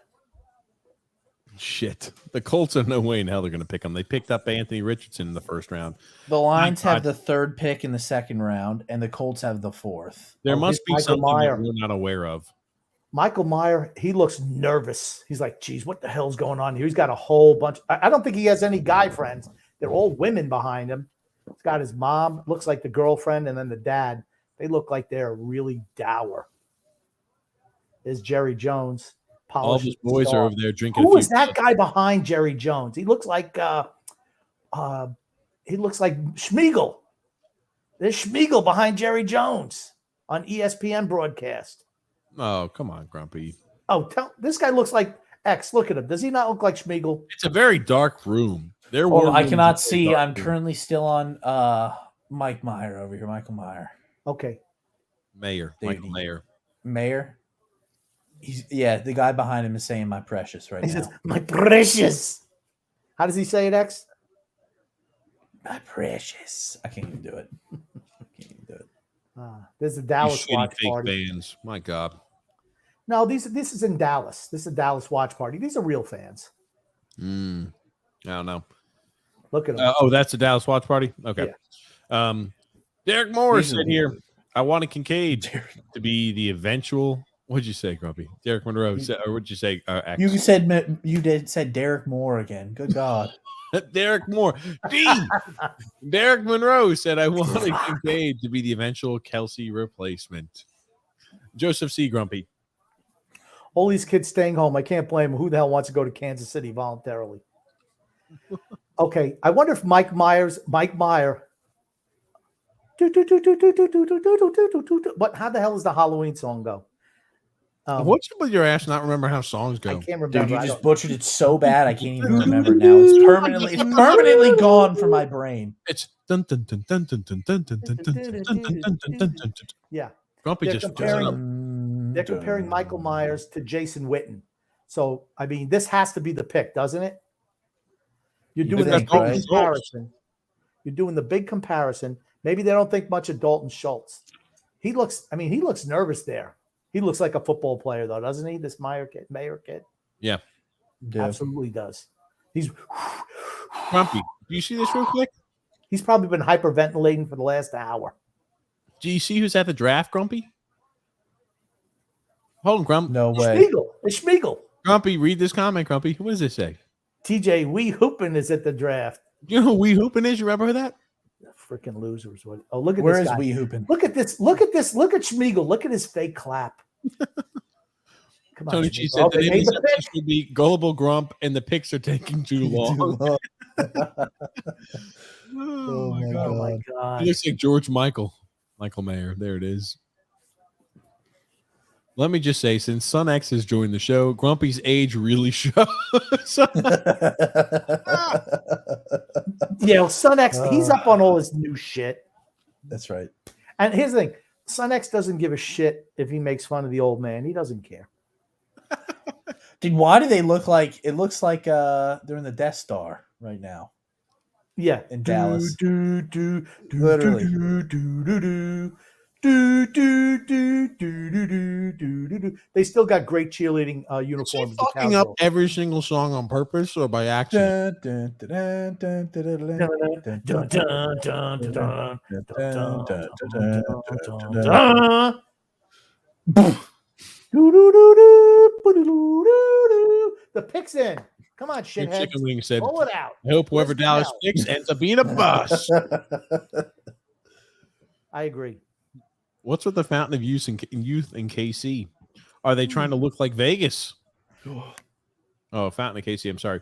Shit. The Colts are no way in hell they're going to pick him. They picked up Anthony Richardson in the first round. The Lions God. have the 3rd pick in the second round, and the Colts have the 4th. There Oh, must be Michael something Mayer. that we're not aware of. Michael Mayer, he looks nervous. He's like, geez, what the hell's going on here? He's got a whole bunch. I don't think he has any guy friends. They're all women behind him. He's got his mom, looks like the girlfriend, and then the dad. They look like they're really dour. There's Jerry Jones. All these boys are over there drinking. Who a few is that guy behind Jerry Jones? He looks like Schmiegel. There's Schmiegel behind Jerry Jones on ESPN broadcast. Oh, come on, Grumpy. Oh, this guy looks like X. Look at him. Does he not look like Schmiegel? It's a very dark room. There Well, were I rooms cannot that were see. dark I'm rooms. currently still on Mike Meyer over here. Michael Meyer. Okay. Mayor, Michael Mayer. Mayer. The guy behind him is saying "my precious" right He now. says, my precious. How does he say it, X? My precious. I can't even do it. There's the You Dallas shitty watch fake party. fans. My God. No, this is in Dallas. This is a Dallas watch party. These are real fans. I don't know. Look at them. That's a Dallas watch party? Okay. Derek Moore These are said the- here, I wanted Kincaid to be the eventual. What'd you say, Grumpy? Derek Monroe said, or what'd you say? X? You said Derek Moore again. Good God. Derek Moore. D. Derek Monroe said, I wanted Kincaid to be the eventual Kelsey replacement. Joseph C. Grumpy. All these kids staying home. I can't blame them. Who the hell wants to go to Kansas City voluntarily? Okay. I wonder if Mike Meyer. But how the hell does the Halloween song go? What's up with your ass not remember how songs I go? can't remember. Dude, you I just don't- butchered it so bad I can't even remember it now. It's permanently gone from my brain. It's dun dun dun dun dun dun dun dun dun dun dun dun dun dun dun dun. Yeah. Grumpy They're just They're comparing Michael Myers to Jason Witten. So, I mean, this has to be the pick, doesn't it? You're You doing the think, big right? comparison. You're doing the big comparison. Maybe they don't think much of Dalton Schultz. He looks nervous there. He looks like a football player, though, doesn't he? This Mayer kid. Yeah. Absolutely does. He's Grumpy. Do you see this real quick? He's probably been hyperventilating for the last hour. Do you see who's at the draft, Grumpy? Hold on, Grump. No way. It's Schmiegel. Grumpy, read this comment, Grumpy. What does it say? TJ Wee Hoopin is at the draft. You know who Wee Hoopin is? You remember that? Freaking losers. Oh, look at Where this is guy. Wee Hoopin? Look at this. Look at Schmiegel. Look at his fake clap. Come on, Tony Schmiegel. G said the they name made of the this pick. episode would be Gullible Grump, and the picks are taking too long. Oh my Oh my God. God. He looks like George Michael. Michael Mayer. There it is. Let me just say, since Son X has joined the show, Grumpy's age really shows. Son X, he's up on all his new shit. That's right. And here's the thing: Son X doesn't give a shit if he makes fun of the old man. He doesn't care. Dude, why do they look like it looks like they're in the Death Star right now? Yeah, In Dallas. Literally. They still got great cheerleading Is he uniforms. fucking up every single song on purpose or by accident? The pick's in. Come on, Chicken shitheads. Wing said, Pull it out. I hope whoever Listen Dallas out. picks ends up being a bust. I agree. What's with the Fountain of Youth in KC? Are they trying to look like Vegas? Oh, Fountain of KC. I'm sorry.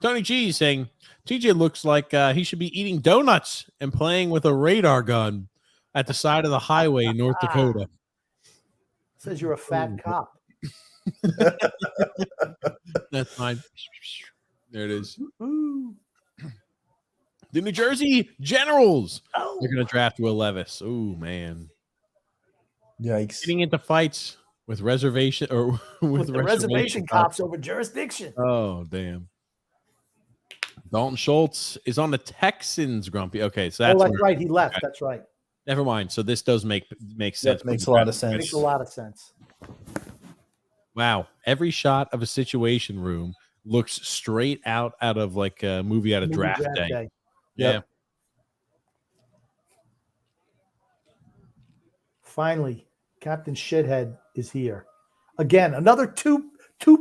Tony G is saying TJ looks like he should be eating donuts and playing with a radar gun at the side of the highway in North Dakota. Says you're a fat cop. That's fine. There it is. The New Jersey Generals. They're going to draft Will Levis. Oh, man. Yikes. Getting into fights with reservation or with the reservation cops over jurisdiction. Oh, damn. Dalton Schultz is on the Texans, Grumpy. Okay, so that's right. He left. Okay. That's right. Never mind. So this does make sense. That makes a lot of sense. Makes a lot of sense. Wow. Every shot of a Situation Room looks straight out of like a movie out of draft day. Yeah. Yep. Finally, Captain Shithead is here. Again, another two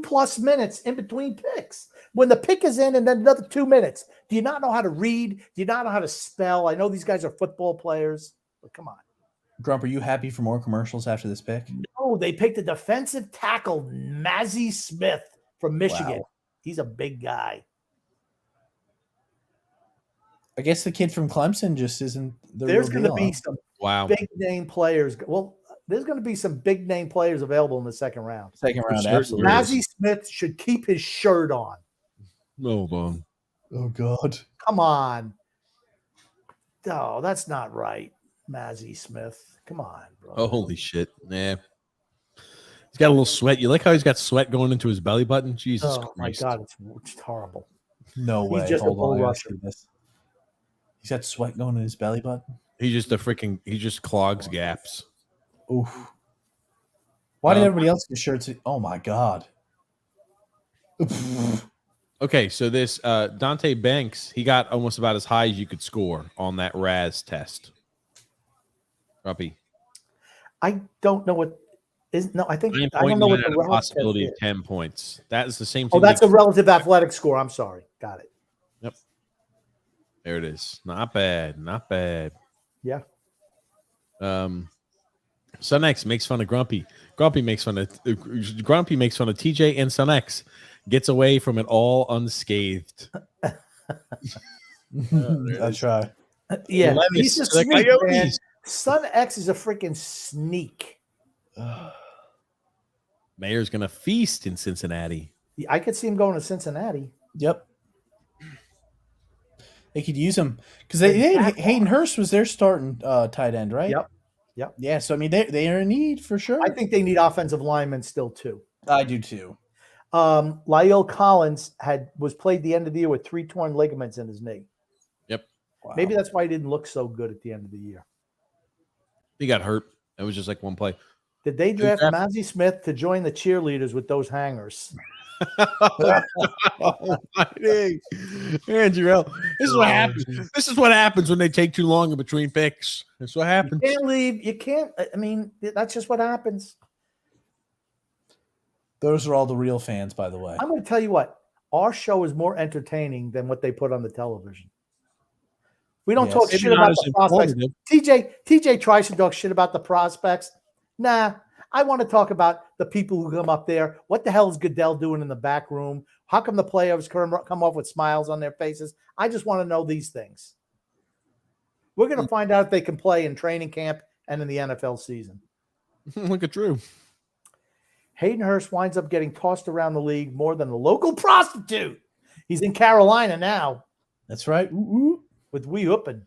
plus minutes in between picks. When the pick is in and then another 2 minutes. Do you not know how to read? Do you not know how to spell? I know these guys are football players, but come on. Grump, are you happy for more commercials after this pick? No, they picked a defensive tackle, Mazi Smith from Michigan. Wow. He's a big guy. I guess the kid from Clemson just isn't the There's real going to deal, be huh? some big name players. Well, there's going to be some big name players available in the second round. Second round, Sure. absolutely. Mazi Smith should keep his shirt on. Hold on. Oh, God. Come on. Oh, that's not right. Mazi Smith. Come on, bro. Oh, holy shit. Yeah. He's got a little sweat. You like how he's got sweat going into his belly button? Jesus Oh, my Christ. God. It's horrible. No way. He's just a Hold bull on, I gotta rusher. see this. He's got sweat going in his belly button. He just clogs gaps. Oof. Why did everybody else get shirts? Oh, my God. Okay, so this Dante Banks, he got almost about as high as you could score on that RAS test. Ruppy. I don't know what is. No, I think I 9.9 don't know what out the of relative possibility is. of 10 points. That is the same Oh, thing. that's a relative athletic score. I'm sorry. Got it. Yep. There it is. Not bad. Not bad. Yeah. Sun X makes fun of Grumpy. Grumpy makes fun of TJ, and Sun X gets away from it all unscathed. I try. Yeah. Levis He's a to the sneak, Coyotes. man. Son X is a freaking sneak. Mayer's going to feast in Cincinnati. I could see him going to Cincinnati. Yep. They could use him because Hayden Hurst was their starting tight end, right? Yep. Yeah, so I mean they are in need for sure. I think they need offensive linemen still too. I do too. Lyle Collins was played the end of the year with 3 torn ligaments in his knee. Yep. Wow. Maybe that's why he didn't look so good at the end of the year. He got hurt. It was just like one play. Did they draft Mazi Smith to join the cheerleaders with those hangers? Andrew, this is what happens. This is what happens when they take too long in between picks. That's what happens. You can't leave. You can't. I mean, that's just what happens. Those are all the real fans, by the way. I'm going to tell you what. Our show is more entertaining than what they put on the television. We don't talk shit about the prospects. TJ tries to talk shit about the prospects. Nah, I want to talk about the people who come up there. What the hell is Goodell doing in the back room? How come the players come off with smiles on their faces? I just want to know these things. We're going to find out if they can play in training camp and in the NFL season. Look at Drew. Hayden Hurst winds up getting tossed around the league more than a local prostitute. He's in Carolina now That's right. Ooh, with Wee Hoopin.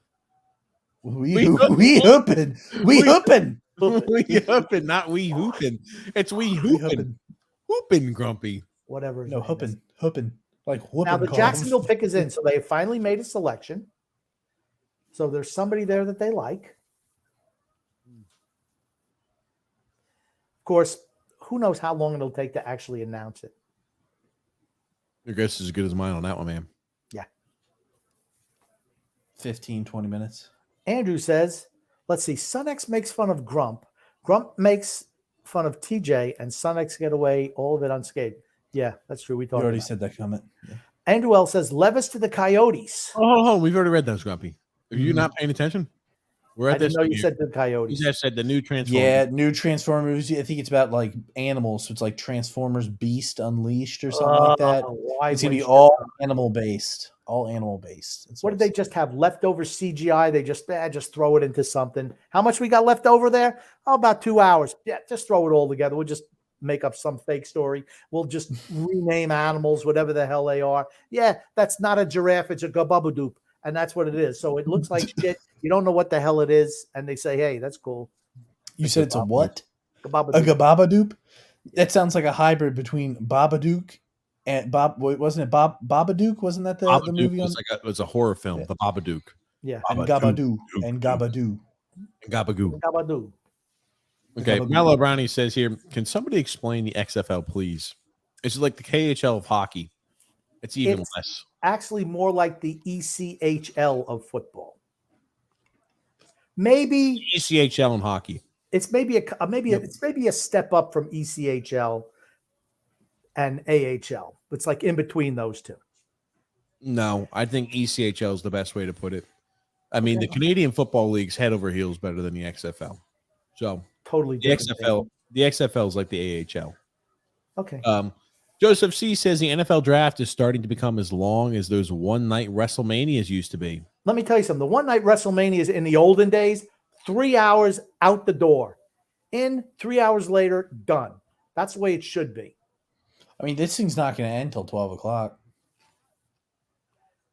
we hooping. We hooping. We hooping, not we hooping. It's we hooping. Hooping, Grumpy. Whatever. his No, name is. hooping. Like whooping. Now the calls. Jacksonville pick is in, so they finally made a selection. So there's somebody there that they like. Of course, who knows how long it'll take to actually announce it. Your guess is as good as mine on that one, man. 15, 20 minutes. Andrew says, let's see, Sunx makes fun of Grump. Grump makes fun of TJ, and Sunx get away all of it unscathed. Yeah, that's true. We You talked already about it. said that comment. Yeah. Andrew L says, Levis to the Coyotes. Oh, we've already read those, Grumpy. Are you not paying attention? We're I at this. didn't know you said the Coyotes. You guys said the new Transformers. Yeah, new Transformers. I think it's about like animals. So it's like Transformers Beast Unleashed or something like that. Why It's gonna be waste all your time? animal based. All animal based. That's What did it's- they just have leftover CGI? They just throw it into something. How much we got left over there? Oh, about 2 hours. Yeah, just throw it all together. We'll just make up some fake story. We'll just rename animals, whatever the hell they are. Yeah, that's not a giraffe. It's a gababadoop. And that's what it is. So it looks like shit. You don't know what the hell it is. And they say, hey, that's cool. You said it's a what? A Gababadoop. Gababadoop? That sounds like a hybrid between Babadook and wasn't it Babadook? Wasn't that the Babadook movie on was it was a horror film, Yeah. The Babadook. Yeah. and Babadook. Gabadoo and Gabadoo. Gabagoo. Gabadoop. Okay, Gabagoo. Mellow Brownie says here, can somebody explain the XFL, please? It's like the KHL of hockey. It's even It's- less. Actually, more like the ECHL of football. Maybe ECHL and hockey. it's maybe a step up from ECHL and AHL. It's like in between those two. No, I think ECHL is the best way to put it. I mean, the Canadian Football League's head over heels better than the XFL. So Totally the different XFL is like the AHL. thing. Okay. Joseph C says the NFL draft is starting to become as long as those one-night WrestleManias used to be. Let me tell you something. The one night WrestleManias in the olden days, 3 hours out the door. In 3 hours later, done. That's the way it should be. I mean, this thing's not going to end until 12 o'clock.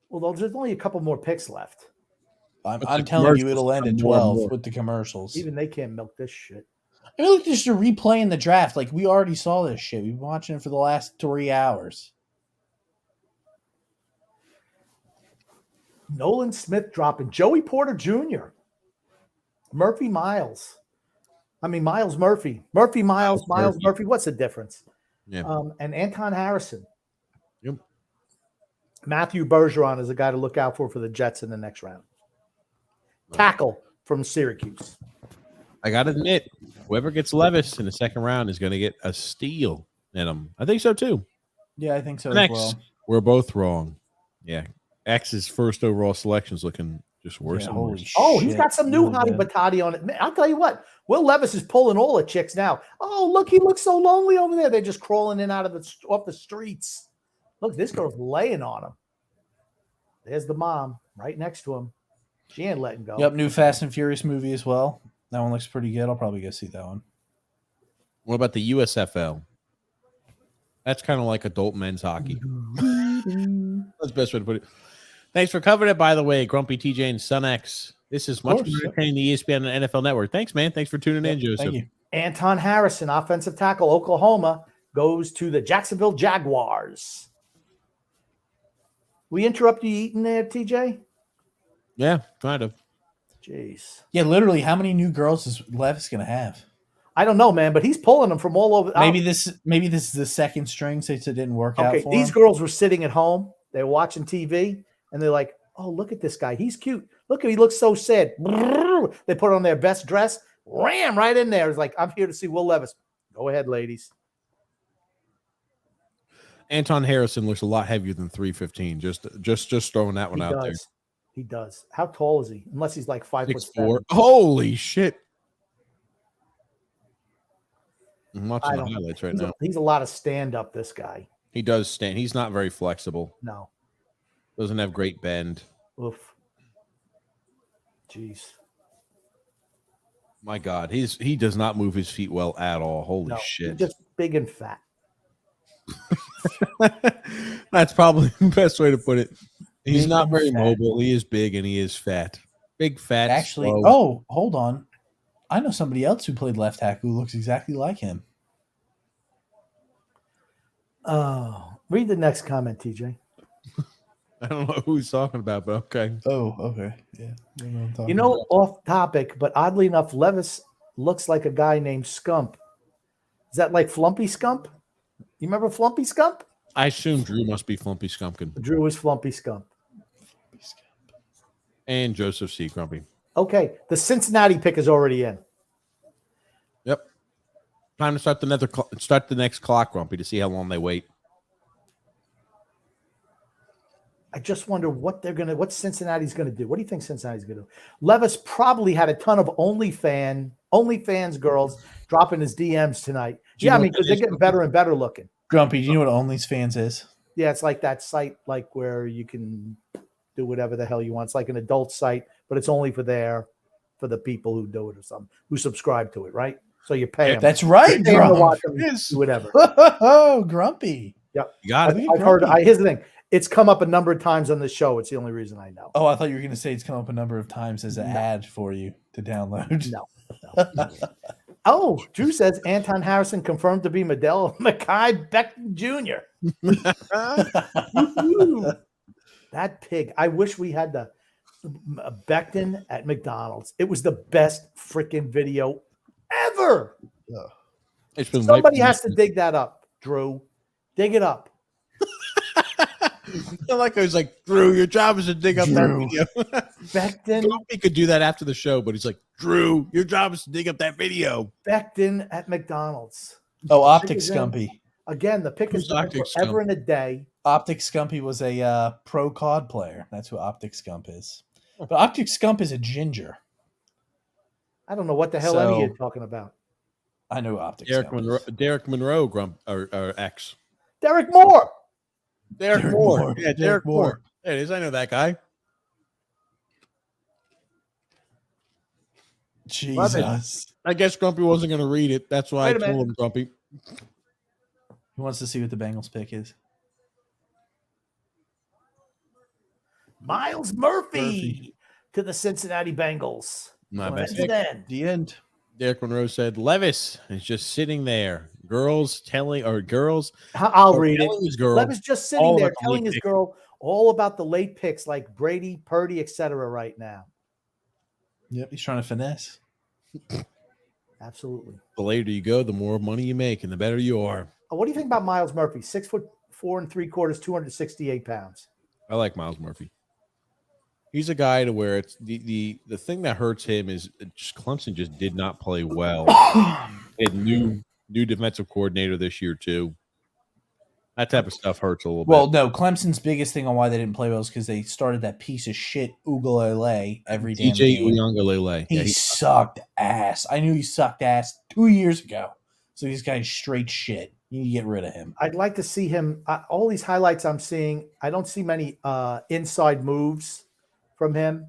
Well, there's only a couple more picks left. I'm the telling you, commercials it'll end at become more and 12 more. with the commercials. Even they can't milk this shit. I mean, look, just you're replaying the draft. Like, we already saw this shit. We've been watching it for the last 3 hours. Nolan Smith dropping. Joey Porter Jr. Murphy Miles. I mean, Miles Murphy. Murphy Miles, Miles Murphy. Murphy. What's the difference? Yeah. And Anton Harrison. Yep. Matthew Bergeron is a guy to look out for the Jets in the next round. Tackle from Syracuse. I got to admit, whoever gets Levis in the second round is going to get a steal in them. I think so, too. Yeah, I think so Next, as well. we're both wrong. Yeah. X's first overall selection is looking just worse Yeah, and holy worse. Oh, he's shit. got some new Really hottie bad. batati on it. Man, I'll tell you what, Will Levis is pulling all the chicks now. Oh, look, he looks so lonely over there. They're just crawling in off the streets. Look, this girl's laying on him. There's the mom right next to him. She ain't letting go. Yep, new Fast and Furious movie as well. That one looks pretty good. I'll probably go see that one. What about the USFL? That's kind of like adult men's hockey. That's the best way to put it. Thanks for covering it, by the way, Grumpy TJ and Sun X. This is much more course, yep. entertaining than the ESPN and NFL Network. Thanks, man. Thanks for tuning in, Joseph. Thank you. Anton Harrison, offensive tackle, Oklahoma, goes to the Jacksonville Jaguars. We interrupt you eating there, TJ? Yeah, kind of. Jeez. Yeah, literally, how many new girls is Levis going to have? I don't know, man, but he's pulling them from all over. Maybe this is the second string since it didn't work out Okay, for these him. girls were sitting at home. They're watching TV, and they're like, oh, look at this guy. He's cute. Look, he looks so sad. They put on their best dress, ram right in there. It's like, I'm here to see Will Levis. Go ahead, ladies. Anton Harrison looks a lot heavier than 315. Just throwing that one He out does. there. He does. How tall is he? Unless he's like 5'7". 6'4". Holy shit. I'm watching I the don't- highlights right He's now. he's a lot of stand-up, this guy. He does stand. He's not very flexible. No. Doesn't have great bend. Oof. Jeez. My God, he does not move his feet well at all. Holy No. shit. He just big and fat. That's probably the best way to put it. He's Big not and very fat. mobile. He is big and he is fat. Big, fat. Actually, slow. oh, hold on. I know somebody else who played left tackle who looks exactly like him. Oh, read the next comment, TJ. I don't know who he's talking about, but okay. Oh, okay. Yeah. You know, off topic, but oddly enough, Levis looks like a guy named Scump. Is that like Flumpy Scump? You remember Flumpy Scump? I assume Drew must be Flumpy Skumpkin Drew is Flumpy Scump. and Joseph C. Grumpy. Okay, the Cincinnati pick is already in. Yep. Time to start the next clock, Grumpy, to see how long they wait. I just wonder what Cincinnati's gonna do. What do you think Cincinnati's gonna do? Levis probably had a ton of OnlyFans girls dropping his DMs tonight. Do you Yeah, I know mean, what because that they're is? getting better and better looking. Grumpy, do you know what OnlyFans is? Yeah, it's like that site, like where you can do whatever the hell you want. It's like an adult site, but it's only for the people who do it or something, who subscribe to it, right? So you pay them. That's right, Pay 'em to watch Grump. them do whatever. Oh, Grumpy. You got it. I've heard. Here's the thing. It's come up a number of times on the show. It's the only reason I know. Oh, I thought you were going to say it's come up a number of times as an ad for you to download. No. Oh, Drew says Anton Harrison confirmed to be Mackay Becton Jr. That pig. I wish we had the Becton at McDonald's. It was the best freaking video ever. It's been Somebody wiped- has to dig that up, Drew. Dig it up. I like I was like, Drew, your job is to dig up that Drew. video. Becton. He could do that after the show, but he's like, Drew, your job is to dig up that video. Becton at McDonald's. Oh, Optic Dig it in. Scumpy. Again, the pick is Who's Optic forever Scump? and a day. Optic Scumpy was a pro COD player. That's who Optic Scump is. But Optic Scump is a ginger. I don't know what the hell any of So- you are talking about. I know Optic Derek Scump. Monroe, Derek Monroe, or X. Derek Moore. Derek Derek Moore. Moore. Yeah, Derek Derek Moore. Moore. There it is. I know that guy. Jesus. I guess Grumpy wasn't going to read it. That's why Wait a I told him, Grumpy. Who wants to see what the Bengals pick is? Miles Murphy, Murphy. to the Cincinnati Bengals. Not Well, bad that's pick. the end. The end. Derek Monroe said Levis is just sitting there. Girls telling I'll read it. telling his girl Levis just sitting all there about the telling late his pick. girl all about the late picks like Brady, Purdy, etc. right now. Yep, he's trying to finesse. Absolutely. the later you go, the more money you make and the better you are. What do you think about Miles Murphy? 6'4" 3/4", 268 pounds. I like Miles Murphy. He's a guy to where it's the thing that hurts him is just Clemson just did not play well. They had new defensive coordinator this year too. That type of stuff hurts a little Well, bit. no, Clemson's biggest thing on why they didn't play well is because they started that piece of shit Ugalele every damn DJ game. Uyunglele. He sucked ass. I knew he sucked ass 2 years ago. So this guy's straight shit. You need to get rid of him. I'd like to see him. All these highlights I'm seeing, I don't see many inside moves from him.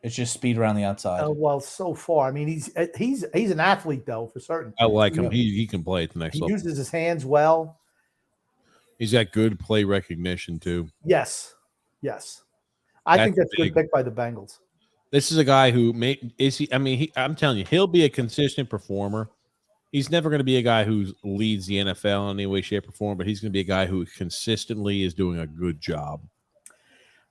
It's just speed around the outside. Well, so far, I mean, he's an athlete though, for certain. I like him. He can play at the next He level. uses his hands well. He's got good play recognition too. Yes. I think That's that's a big. good pick by the Bengals. This is a guy who I'm telling you, he'll be a consistent performer. He's never going to be a guy who leads the NFL in any way, shape, or form, but he's going to be a guy who consistently is doing a good job.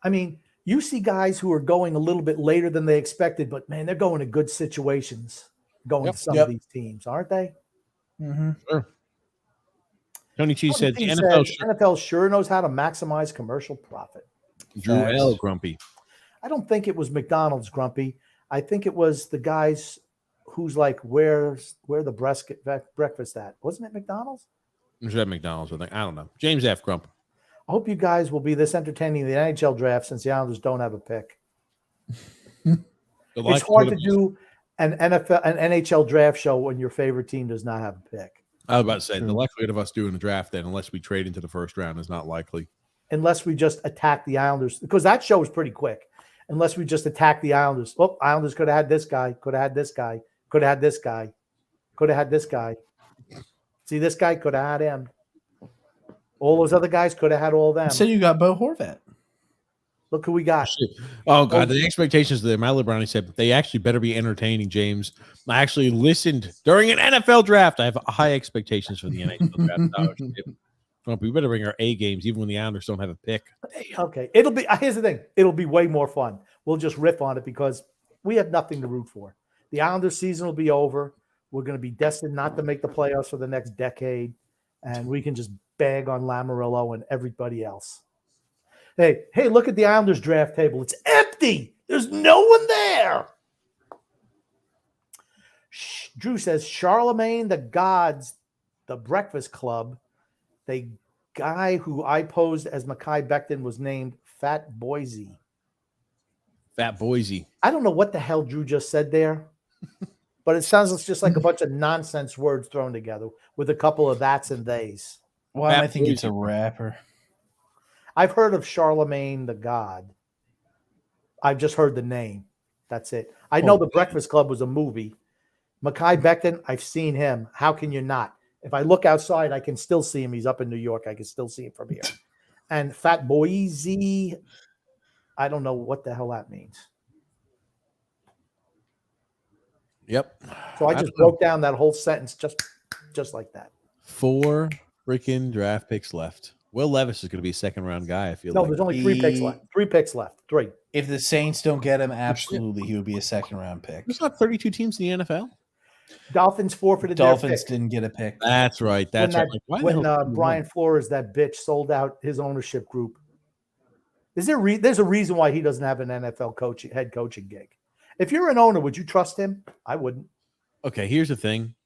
I mean, you see guys who are going a little bit later than they expected, but man, they're going to good situations going to some of these teams, aren't they? Mm-hmm. Sure. Tony T said the He NFL said, NFL sure knows how to maximize commercial profit. Drew Facts. L. Grumpy. I don't think it was McDonald's, Grumpy. I think it was the guys who's like, where the breakfast at? Wasn't it McDonald's? It was at McDonald's, I think. I don't know. James F. Grump. I hope you guys will be this entertaining in the NHL draft since the Islanders don't have a pick. It's hard to do an NHL draft show when your favorite team does not have a pick. I was about to say, the likelihood of us doing a draft then, unless we trade into the first round, is not likely. Unless we just attack the Islanders, because that show is pretty quick. Unless we just attack the Islanders. Oh, Islanders could have had this guy, could have had this guy, could have had this guy, could have had this guy. See, this guy could have had him. All those other guys could have had all them. So you got Bo Horvat. Look who we got. Oh God, the expectations there. Matt Lebroni said they actually better be entertaining. James, I actually listened during an NFL draft. I have high expectations for the NFL draft. Well, we better bring our A games, even when the Islanders don't have a pick. Okay, it'll be. Here's the thing. It'll be way more fun. We'll just riff on it because we have nothing to root for. The Islanders season will be over. We're going to be destined not to make the playoffs for the next decade, and we can just bag on Lamoriello and everybody else. Hey, look at the Islanders draft table. It's empty. There's no one there. Drew says, Charlemagne the Gods, the Breakfast Club, the guy who I posed as Mekhi Becton was named Fat Boise. Fat Boise. I don't know what the hell Drew just said there, but it sounds just like a bunch of nonsense words thrown together with a couple of that's and theys. Why am I thinking it's a rapper? I've heard of Charlemagne the God. I've just heard the name. That's it. I know the Breakfast Club was a movie. Mekhi Becton, I've seen him. How can you not? If I look outside, I can still see him. He's up in New York. I can still see him from here. And Fat Boise, I don't know what the hell that means. Yep. So I just broke down that whole sentence just like that. 4 freaking draft picks left. Will Levis is going to be a second-round guy, I feel No, like. there's only 3 picks left. 3 picks left. 3. If the Saints don't get him, absolutely, he would be a second-round pick. There's not 32 teams in the NFL. Dolphins forfeited Dolphins their pick. didn't get a pick. That's right. That's right. When Brian Flores, that bitch, sold out his ownership group. There's a reason why he doesn't have an NFL head coaching gig. If you're an owner, would you trust him? I wouldn't. Okay, here's the thing.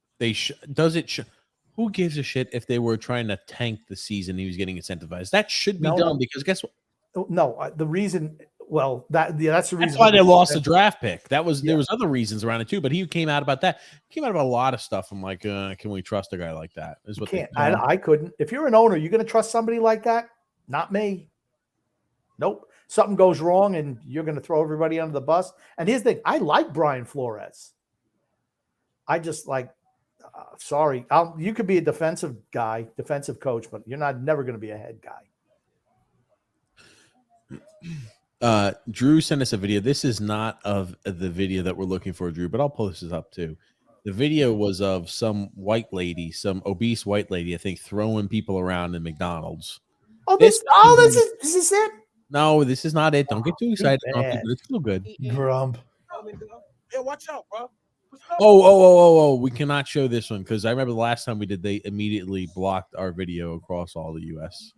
Who gives a shit if they were trying to tank the season he was getting incentivized? That should be done because guess what? No, the reason. Well, that's the reason. That's why they lost the draft pick. There was other reasons around it too, but he came out about that. He came out about a lot of stuff. I'm like, can we trust a guy like that? Is what I couldn't. If you're an owner, you're going to trust somebody like that? Not me. Nope. Something goes wrong, and you're going to throw everybody under the bus. And here's the thing: I like Brian Flores. I just like. Sorry, you could be a defensive coach, but you're never going to be a head guy. Drew sent us a video. This is not of the video that we're looking for, Drew, but I'll post this up too. The video was of some white lady, some obese white lady, I think, throwing people around in McDonald's. This is it? No, this is not it. Don't get too excited. It's still good. Grump. Yeah, watch out, bro. Oh, we cannot show this one because I remember the last time we did, they immediately blocked our video across all the U.S.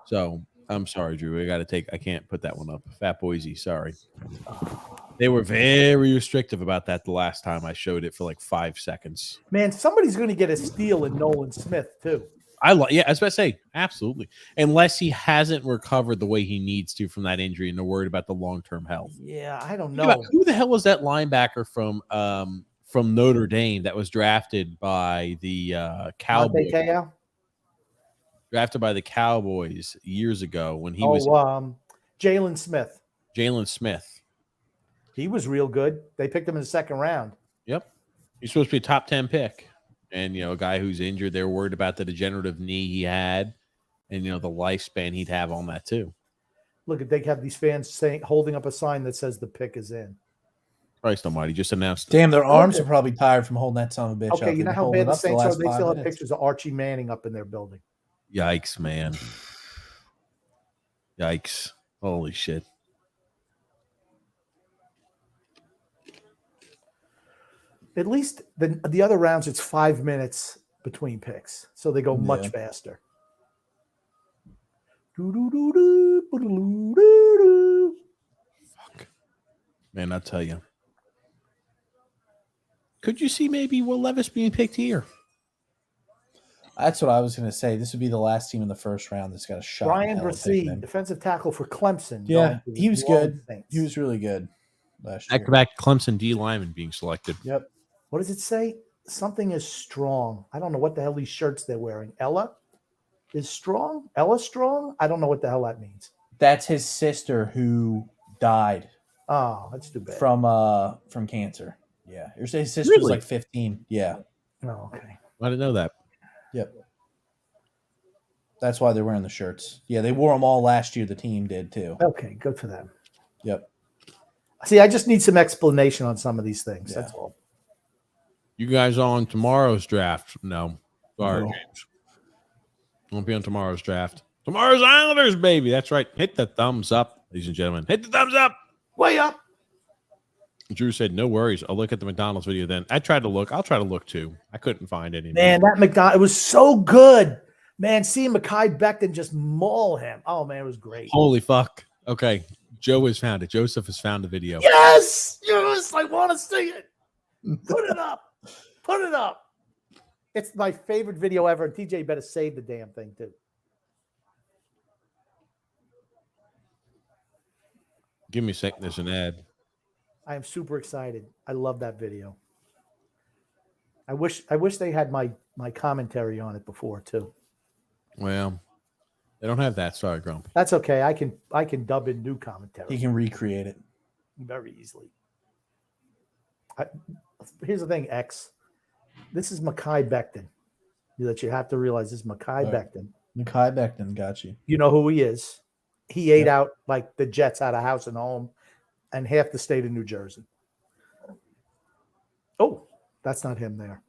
So I'm sorry, Drew. I can't put that one up. Fat Boise, sorry. They were very restrictive about that the last time I showed it for like 5 seconds. Man, somebody's going to get a steal in Nolan Smith, too. I was about to say, absolutely. Unless he hasn't recovered the way he needs to from that injury and they're worried about the long-term health. Yeah, I don't know. Who the hell was that linebacker from Notre Dame that was drafted by the Cowboys? Drafted by the Cowboys years ago when he was Jalen Smith. Jalen Smith. He was real good. They picked him in the second round. Yep. He's supposed to be a top 10 pick. And, a guy who's injured, they're worried about the degenerative knee he had and, the lifespan he'd have on that, too. Look, they have these fans holding up a sign that says the pick is in. Christ almighty, just announced. Damn, their arms are probably tired from holding that son of a bitch up. Okay, you know how bad the Saints are? They still have pictures of Archie Manning up in their building. Yikes, man. Yikes. Holy shit. At least the other rounds, it's 5 minutes between picks, so they go much faster. Fuck. Man, I'll tell you. Could you see maybe Will Levis being picked here? That's what I was going to say. This would be the last team in the first round that's got a shot. Brian Brissett, defensive tackle for Clemson. Yeah, he was good. He was really good last year. Back Clemson D lineman being selected. Yep. What does it say? Something is strong. I don't know what the hell these shirts they're wearing. Ella is strong? Ella strong? I don't know what the hell that means. That's his sister who died. Oh, that's too bad. From cancer. Yeah. His sister was like 15. Yeah. Oh, okay. I didn't know that. Yep. That's why they're wearing the shirts. Yeah, they wore them all last year. The team did too. Okay, good for them. Yep. See, I just need some explanation on some of these things. That's all. You guys on tomorrow's draft? No. Sorry, No. James. Won't be on tomorrow's draft. Tomorrow's Islanders, baby. That's right. Hit the thumbs up, ladies and gentlemen. Hit the thumbs up. Way up. Drew said, no worries. I'll look at the McDonald's video then. I tried to look. I'll try to look too. I couldn't find any. Man, that McDonald, it was so good. Man, seeing Mekhi Becton just maul him. Oh, man, it was great. Holy fuck. Okay. Joe has found it. Joseph has found the video. Yes! Yes! I want to see it. Put it up. Put it up. It's my favorite video ever. And TJ better save the damn thing, too. Give me a second. There's an ad. I am super excited. I love that video. I wish they had my commentary on it before, too. Well, they don't have that. Sorry, Grump. That's okay. I can dub in new commentary He can recreate it. very easily. Here's the thing, X. This is Mekhi Becton. That you have to realize this is Mekhi Becton. Mekhi Becton got you. You know who he is. He ate out like the Jets out of house and home and half the state of New Jersey. Oh, that's not him there.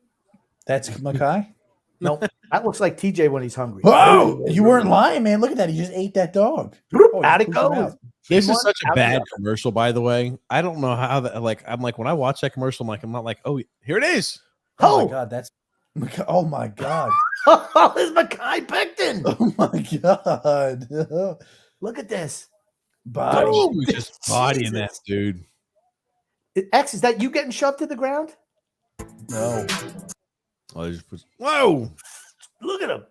That's Mekhi? No, that looks like TJ when he's hungry. Oh, you weren't lying, man. Look at that. He just ate that dog. Oh, How'd it pushed him go? out. This is such a Out bad the- commercial, by the way. I don't know how that, like, I'm like, when I watch that commercial, I'm not like, oh, here it is. Oh, Oh. my God. That's oh, my God. Oh, it's Mekhi Becton. Oh, my God. Look at this. Body. He was just bodying that Jesus. dude. X, is that you getting shoved to the ground? No. Oh, they just was, whoa. Look at him.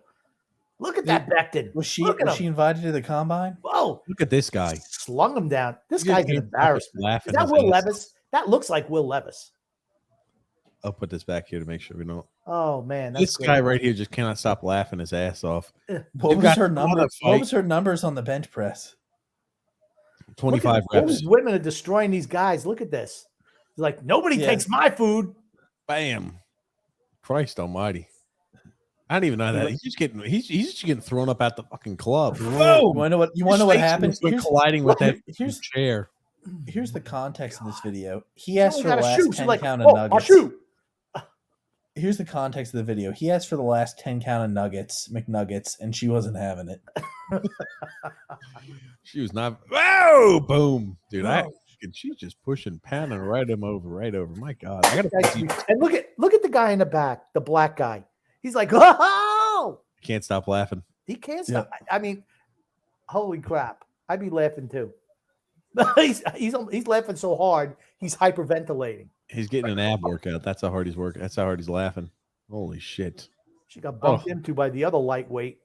Look at that Becton. Was she Look at him. invited to the combine? Whoa. Look at this guy. Slung him down. This He just guy's an came back embarrassment. laughing Is that his Will ass Levis? That looks like Will Levis. I'll put this back here to make sure we don't. Oh, man. That's This guy right here just cannot stop laughing his ass off. What They've was got her a lot number? of What fight. was her numbers on the bench press? 25 All reps. these women are destroying these guys. Look at this. It's like, nobody Yeah. takes my food. Bam. Christ almighty. I don't even know that. He's just getting thrown up at the fucking club. You want to know what? You want to know what His face happened? was like colliding with that here's chair. here's the context of this video. He asked Oh, for you the gotta last shoot. 10 She's like, count of oh, I'll nuggets. shoot. Here's the context of the video. He asked for the last 10 count of McNuggets, and she wasn't having it. She was not. Whoa! Boom, dude. Whoa. She's just pushing, pounding right over. My God, I gotta. And look at the guy in the back, the black guy. He's like, oh, Can't stop laughing. he can't stop. I mean, holy crap. I'd be laughing too. he's laughing so hard, he's hyperventilating. He's getting an ab workout. That's how hard he's working. That's how hard he's laughing. Holy shit! She got bumped into by the other lightweight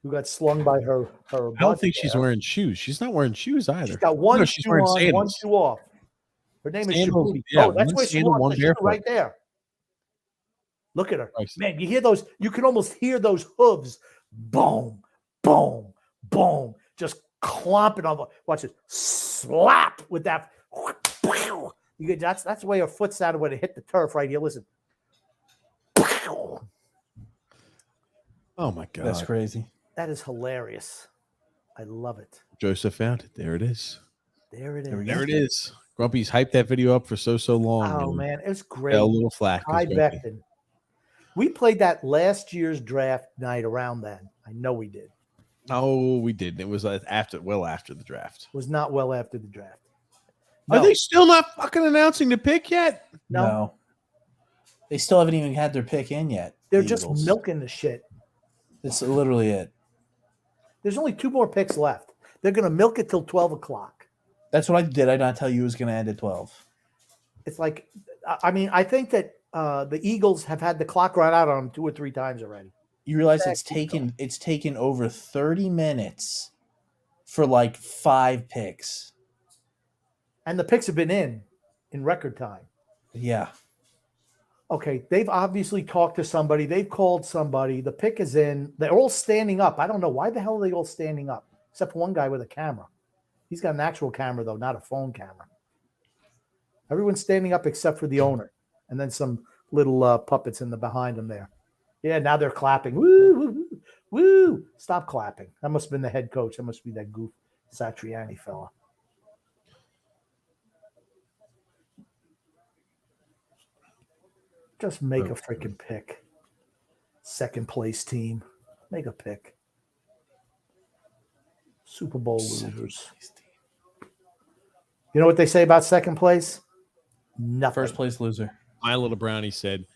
who got slung by her. I don't think she's wearing shoes. She's not wearing shoes either. She's got one No, she's shoe wearing on, one sandals. shoe off. Her name is Sandals, Shabuti. yeah, Oh, that's one where she sandal, lost one the shoe barefoot. right there. Look at her. Christ. Man, you hear those? You can almost hear those hooves. Boom, boom, boom. Just clomping on. Watch it. Slap with that. You get that's the way her foot sounded when it hit the turf right here. Listen. Oh my God, That's crazy. That is hilarious. I love it. Joseph found it. There it is. There it There we is. go. There it is. Grumpy's hyped that video up for so long. Oh and man, it was great. fell a little flat. 'cause Kai Grumpy- Becton. We played that last year's draft night around then. I know we did. No, we didn't. It was after the draft. It was not well after the draft. Are No. they still not fucking announcing the pick yet? No. They still haven't even had their pick in yet. They're the just Eagles. milking the shit. It's literally it. There's only 2 more picks left. They're going to milk it till 12 o'clock. That's what I did. I not tell you it was going to end at 12. It's like, I mean, I think that the Eagles have had the clock run out on them 2 or 3 times already. You realize Exactly. it's taken over 30 minutes for like 5 picks. And the picks have been in record time. Yeah. Okay, they've obviously talked to somebody. They've called somebody. The pick is in. They're all standing up. I don't know. Why the hell are they all standing up? Except for one guy with a camera. He's got an actual camera, though, not a phone camera. Everyone's standing up except for the owner. And then some little puppets in the behind him there. Yeah, now they're clapping. Woo, woo, woo, woo. Stop clapping. That must have been the head coach. That must be that goof Satriani fella. Just make a freaking pick. Second place team. Make a pick. Super Bowl losers. You know what they say about second place? Nothing. First place loser. My little brownie said,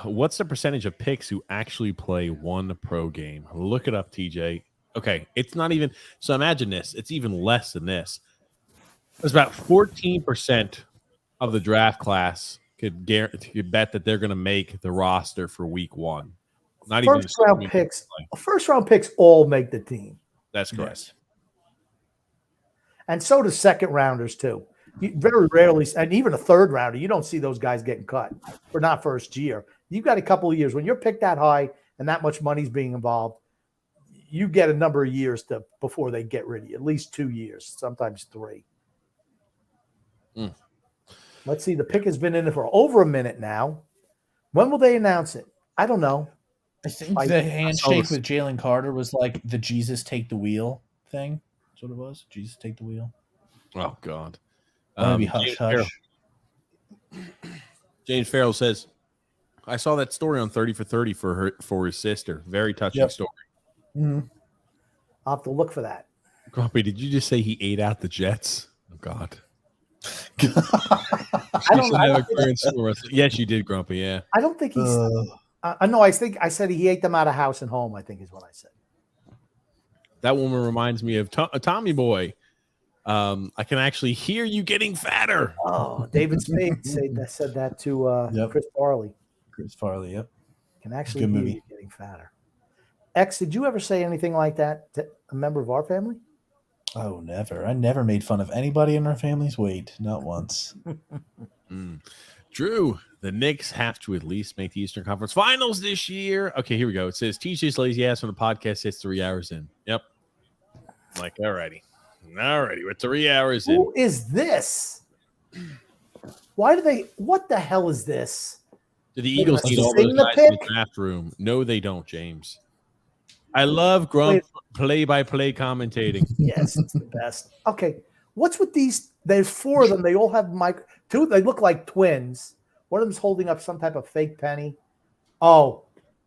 what's the percentage of picks who actually play one pro game? Look it up, TJ. Okay, it's not even. So imagine this. It's even less than this. There's about 14% of the draft class could bet that they're going to make the roster for week one. Not even first round picks. First round picks all make the team. That's correct. Yes. And so do second rounders too. You very rarely, and even a third rounder, you don't see those guys getting cut for not first year. You've got a couple of years. When you're picked that high and that much money's being involved, you get a number of years before they get rid of you, at least 2 years, sometimes 3. Let's see. The pick has been in it for over a minute now. When will they announce it? I don't know. I think the handshake with Jalen Carter was like the Jesus take the wheel thing. That's what it was. Jesus take the wheel. Oh, God. Maybe hush, hush. James Farrell says, I saw that story on 30 for 30 for his sister. Very touching story. Mm-hmm. I'll have to look for that. Grumpy, did you just say he ate out the Jets? Oh, God. Yes, you did, Grumpy. Yeah. I don't think he's. No, I think I said he ate them out of house and home. I think is what I said. That woman reminds me of Tommy Boy. I can actually hear you getting fatter. Oh, David Spade said that to Chris Farley. Chris Farley, yep. Can actually hear you getting fatter. X, did you ever say anything like that to a member of our family? Oh, never. I never made fun of anybody in our family's weight. Not once. Drew, the Knicks have to at least make the Eastern Conference Finals this year. Okay, here we go. It says TJ's lazy ass when the podcast hits 3 hours in. Yep. I'm like, alrighty, we're 3 hours in. Who is this? Why do they? What the hell is this? Do the Eagles need all those guys in the draft room? No, they don't, James. I love Grump play-by-play commentating. Yes, it's the best. Okay, what's with these? There's 4 of them. They all have two. They look like twins. One of them's holding up some type of fake penny. Oh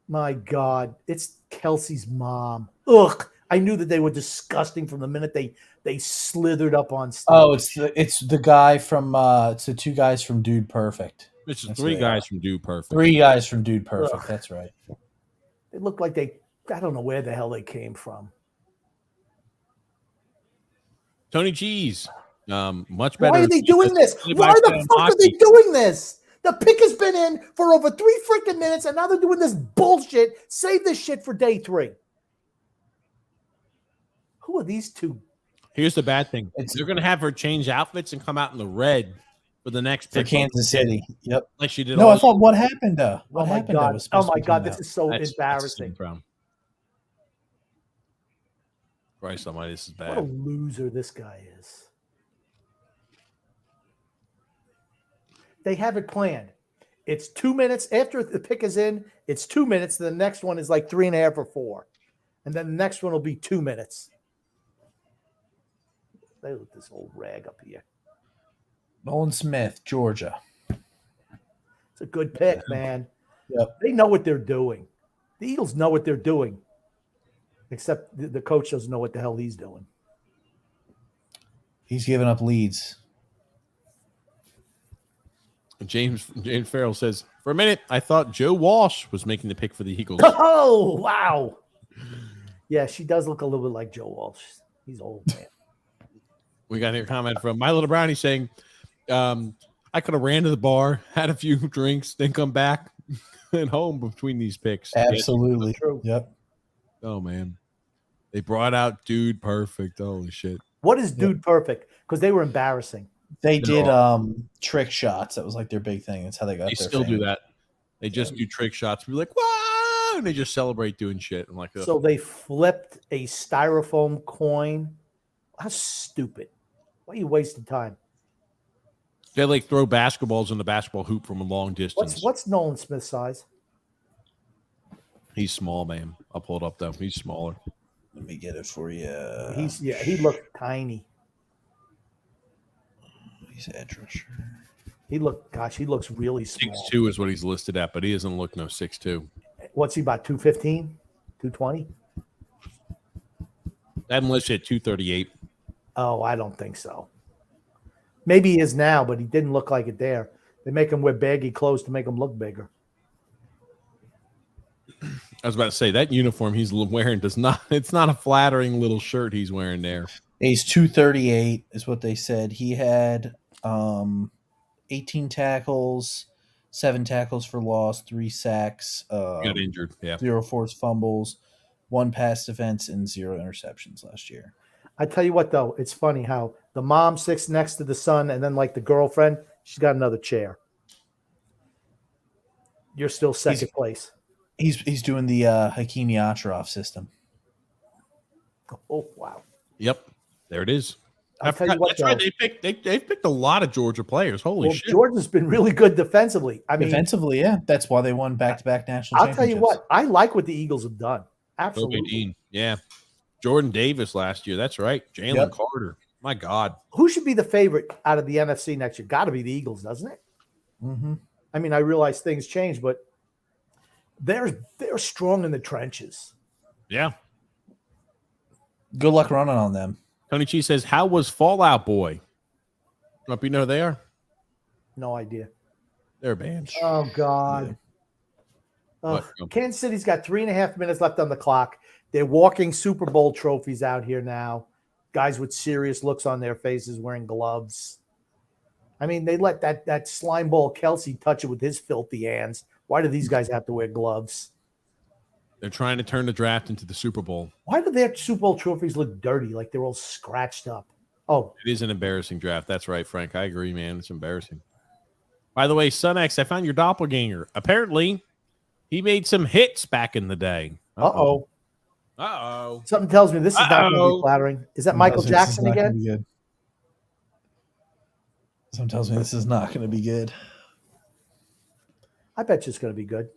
my God! It's Kelsey's mom. Ugh! I knew that they were disgusting from the minute they slithered up on stage. Oh, it's the guy from it's the 2 guys from Dude Perfect. It's 3 guys from Dude Perfect. 3 guys from Dude Perfect. Ugh. That's right. They look like I don't know where the hell they came from. Tony Cheese, much better. Why are they doing this? Why the fuck are they doing this? The pick has been in for over 3 freaking minutes, and now they're doing this bullshit. Save this shit for day 3. Who are these 2? Here's the bad thing. They're going to have her change outfits and come out in the red for the next pick. For Kansas City. Yep. Like she did. No, I thought what happened? What happened? Oh my God, this is so embarrassing. Bryce Almighty, this is bad. What a loser this guy is. They have it planned. It's 2 minutes after the pick is in. It's 2 minutes. The next one is like 3.5 or 4, and then the next one will be 2 minutes. They look this old rag up here. Nolan Smith, Georgia. It's a good pick, man. Yep. They know what they're doing. The Eagles know what they're doing. Except the coach doesn't know what the hell he's doing. He's giving up leads. James Farrell says, for a minute, I thought Joe Walsh was making the pick for the Eagles. Oh, wow. Yeah, she does look a little bit like Joe Walsh. He's old, man. We got a comment from My Little Brownie saying, I could have ran to the bar, had a few drinks, then come back and home between these picks. Absolutely. True. Yep. Oh, man. They brought out Dude Perfect. Holy shit. What is Dude Perfect? Because they were embarrassing. They did trick shots. That was like their big thing. That's how they got They still do that. They just do trick shots. We're like, wow! And they just celebrate doing shit. I'm like, so they flipped a styrofoam coin. How stupid. Why are you wasting time? They like throw basketballs in the basketball hoop from a long distance. What's Nolan Smith's size? He's small, man. I'll pull it up though. He's smaller. Let me get it for you. He looked tiny. He's edge rusher. He looks really small. 6'2" is what he's listed at, but he doesn't look no 6'2". What's he about, 215, 220? I'm listed at 238. Oh, I don't think so. Maybe he is now, but he didn't look like it there. They make him wear baggy clothes to make him look bigger. I was about to say that uniform he's wearing it's not a flattering little shirt he's wearing there. He's 238 is what they said. He had 18 tackles, 7 tackles for loss, 3 sacks. Got injured, yeah. 0 forced fumbles, 1 pass defense, and 0 interceptions last year. I tell you what, though, it's funny how the mom sits next to the son, and then like the girlfriend, she's got another chair. You're still second place. He's doing the Hakeem Yatrov system. Oh, wow. Yep, there it is. I'll tell you what, that's right. They've picked a lot of Georgia players. Holy shit! Georgia's been really good defensively. I mean, defensively, yeah, that's why they won back-to-back national. I'll tell you what, I like what the Eagles have done. Absolutely, yeah. Jordan Davis last year. That's right. Jalen Carter. My God, who should be the favorite out of the NFC next year? Got to be the Eagles, doesn't it? Mm-hmm. I mean, I realize things change, but they're strong in the trenches. Yeah. Good luck running on them. Tony Chi says, "How was Fallout Boy?" Hope you know they are. No idea. They're banned. Oh God. Kansas City's got 3.5 minutes left on the clock. They're walking Super Bowl trophies out here now. Guys with serious looks on their faces wearing gloves. I mean, they let that slime ball Kelsey touch it with his filthy hands. Why do these guys have to wear gloves? They're trying to turn the draft into the Super Bowl. Why do their Super Bowl trophies look dirty, like they're all scratched up? Oh, it is an embarrassing draft. That's right, Frank. I agree, man. It's embarrassing. By the way, Son X, I found your doppelganger. Apparently, he made some hits back in the day. Uh-oh. Uh-oh. Something tells me this is not going to be flattering. Is that Michael Jackson again? Something tells me this is not going to be good. I bet you it's going to be good.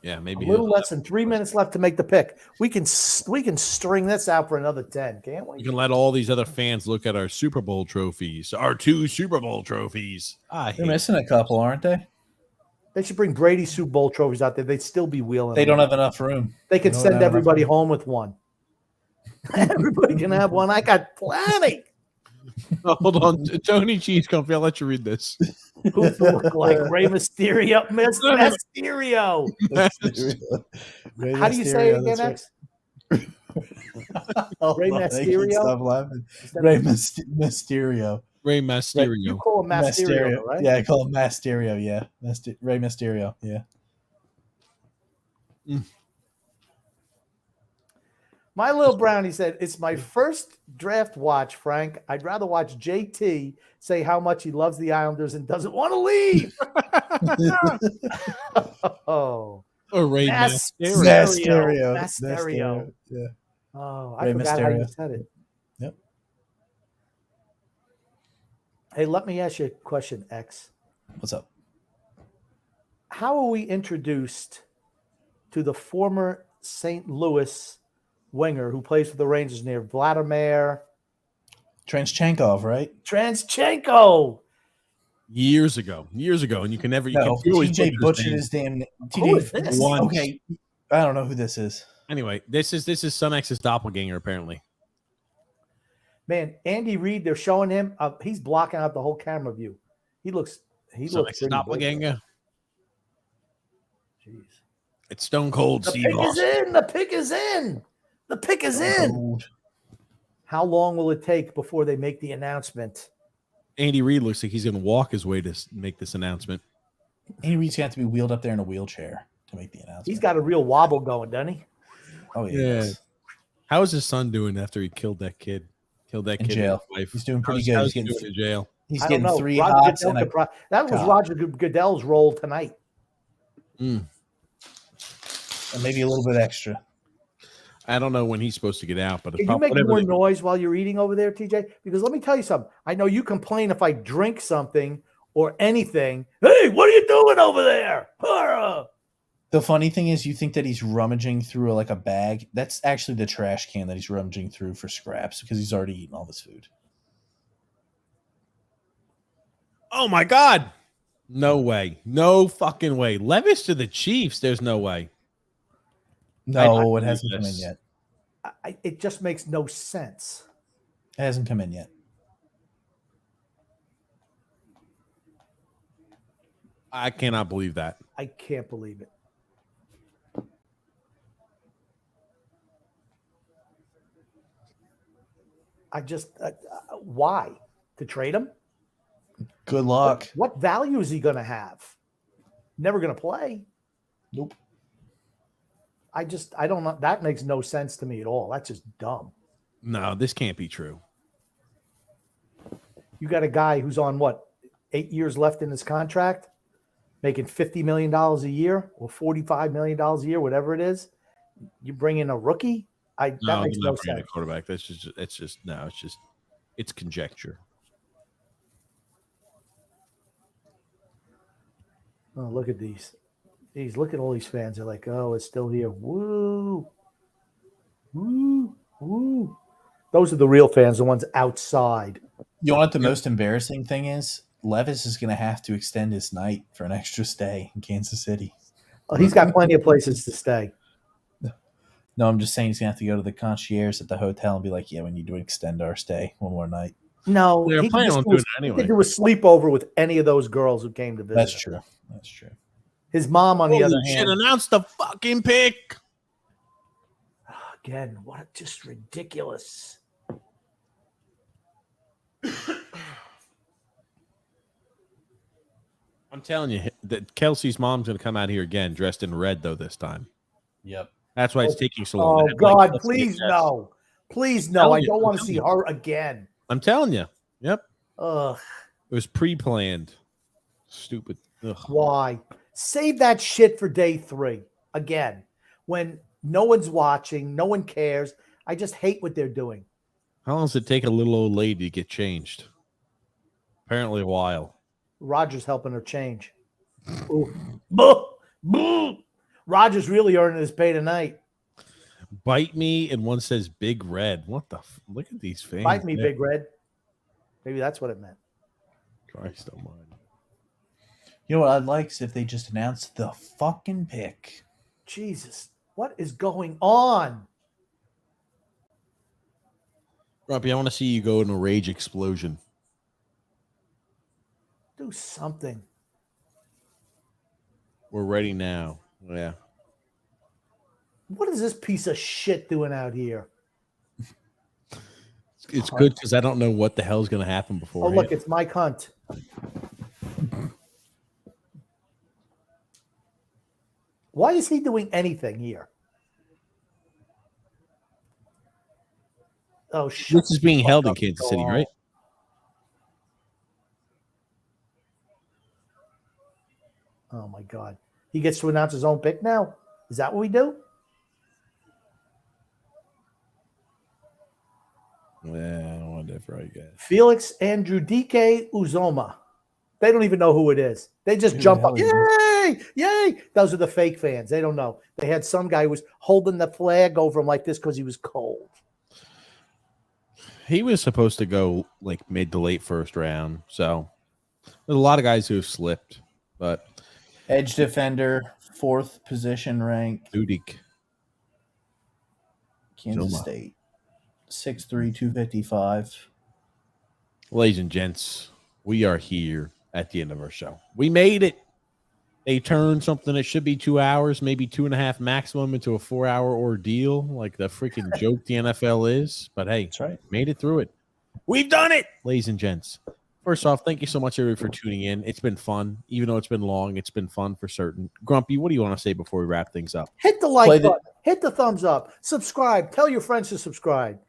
Yeah, maybe a little less than 3 minutes left to make the pick. We can string this out for another 10, can't we? You can let all these other fans look at our Super Bowl trophies, our 2 Super Bowl trophies. They're missing a couple, aren't they? They should bring Brady's Super Bowl trophies out there. They'd still be wheeling. They don't have enough room. They can send everybody home with one. Everybody can have one. I got plenty. Hold on, Tony Cheese Comfy. I'll let you read this. Who look like Rey Mysterio? Mysterio. How do you say it again, X? Rey Mysterio. Stop laughing. Rey Mysterio. Rey Mysterio. You call him Mysterio, right? Yeah, I call him Mysterio. Yeah, Rey Mysterio. Yeah. My little brownie said, "It's my first draft watch, Frank. I'd rather watch JT say how much he loves the Islanders and doesn't want to leave." Oh, Rey Mysterio. Yeah. Oh, I forgot how you said it. Yep. Hey, let me ask you a question, X. What's up? How are we introduced to the former St. Louis winger who plays for the Rangers near Vladimir Transchenkov, right? Transchenko. Years ago, and you can never. TJ butchered his damn. Who is this? Okay, I don't know who this is. Anyway, this is Son X's doppelganger apparently. Man, Andy Reid, they're showing him. He's blocking out the whole camera view. He looks doppelganger. Jeez, it's Stone Cold. The pick is in. The pick is in. The pick is in. How long will it take before they make the announcement? Andy Reid looks like he's going to walk his way to make this announcement. Andy Reid's going to have to be wheeled up there in a wheelchair to make the announcement. He's got a real wobble going, doesn't he? Oh, yeah. How is his son doing after he killed that kid? In jail. He's doing pretty good. He's getting in jail. He's getting 3 hots. That was Roger Goodell's role tonight. And maybe a little bit extra. I don't know when he's supposed to get out, but can you make more noise while you're eating over there, TJ? Because let me tell you something. I know you complain if I drink something or anything. Hey, what are you doing over there? The funny thing is, you think that he's rummaging through like a bag. That's actually the trash can that he's rummaging through for scraps because he's already eaten all this food. Oh my God. No way. No fucking way. Levis to the Chiefs. There's no way. No, I it hasn't come in this. yet. It just makes no sense. It hasn't come in yet. I cannot believe that. I can't believe it. I just why to trade him? Good luck. What value is he going to have? Never going to play. Nope. I don't know. That makes no sense to me at all. That's just dumb. No, this can't be true. You got a guy who's on what, 8 years left in his contract, making $50 million a year or $45 million a year, whatever it is. You bring in a rookie. That makes no sense. A quarterback. It's conjecture. Oh, look at these. Look at all these fans. They're like, oh, it's still here. Woo. Woo. Woo. Those are the real fans, the ones outside. You know what the most embarrassing thing is? Levis is going to have to extend his night for an extra stay in Kansas City. Oh, he's got plenty of places to stay. No, I'm just saying he's going to have to go to the concierge at the hotel and be like, yeah, we need to extend our stay one more night. No, They're planning on doing it anyway. He could do a sleepover with any of those girls who came to visit. That's true. That's true. His mom, on the other hand, announce the fucking pick. Again, what just ridiculous. I'm telling you that Kelsey's mom's going to come out here again dressed in red, though, this time. Yep. That's why it's taking so long. Oh, God, please no. Please no. I don't want to see her again. I'm telling you. Yep. Ugh. It was pre-planned. Stupid. Ugh. Why? Save that shit for day 3 again. When no one's watching, no one cares. I just hate what they're doing. How long does it take a little old lady to get changed? Apparently a while. Roger's helping her change. Ooh. Boo! Boo! Roger's really earning his pay tonight. Bite me, and one says Big Red. What the? Look at these fans. Bite me, Big Red. Maybe that's what it meant. Christ almighty. You know what I'd like is if they just announced the fucking pick. Jesus, what is going on? Grumpy, I want to see you go in a rage explosion. Do something. We're ready now. Yeah. What is this piece of shit doing out here? It's good because I don't know what the hell's going to happen before. Oh, look, it's Mike Hunt. Why is he doing anything here? Oh, shit. This is being held in Kansas City, right? Oh, my God. He gets to announce his own pick now? Is that what we do? Yeah, whatever, I guess. Felix Andrudike Uzoma. They don't even know who it is. They just jump up. Yay! Yay! Those are the fake fans. They don't know. They had some guy who was holding the flag over him like this because he was cold. He was supposed to go like mid to late first round. So there's a lot of guys who have slipped, but Edge defender, 4th position ranked. Udik. Kansas Zoma. State. 6'3", 255. Ladies and gents, we are here at the end of our show. We made it. They turned something that should be 2 hours, maybe 2.5 maximum, into a 4-hour ordeal, like the freaking joke the NFL is. But hey, That's right. made it through it. We've done it, ladies and gents. First off, thank you so much, everybody, for tuning in. It's been fun. Even though it's been long, it's been fun for certain. Grumpy, what do you want to say before we wrap things up? Hit the like button. Hit the thumbs up. Subscribe. Tell your friends to subscribe.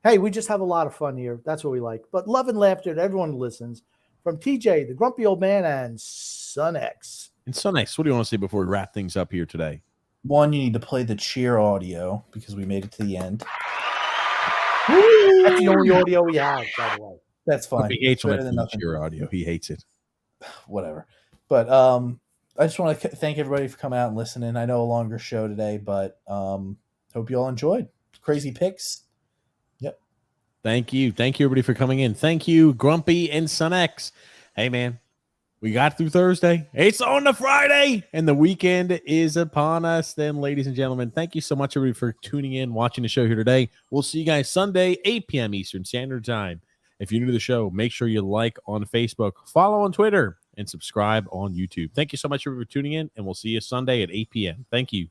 Hey, we just have a lot of fun here. That's what we like. But love and laughter to everyone who listens. From TJ, the grumpy old man, and Son X. And so nice. What do you want to say before we wrap things up here today? One, you need to play the cheer audio because we made it to the end. That's the only audio we have, by the way. That's fine. He hates when Better than I nothing. your audio. He hates it. Whatever. But I just want to thank everybody for coming out and listening. I know a longer show today, but hope you all enjoyed. Crazy picks. Yep. Thank you. Thank you, everybody, for coming in. Thank you, Grumpy and Sun X. Hey, man, we got through Thursday. It's on the Friday, and the weekend is upon us. Then, ladies and gentlemen, thank you so much, everybody, for tuning in, watching the show here today. We'll see you guys Sunday, 8 p.m. Eastern Standard Time. If you're new to the show, make sure you like on Facebook, follow on Twitter, and subscribe on YouTube. Thank you so much for tuning in, and we'll see you Sunday at 8 p.m. Thank you.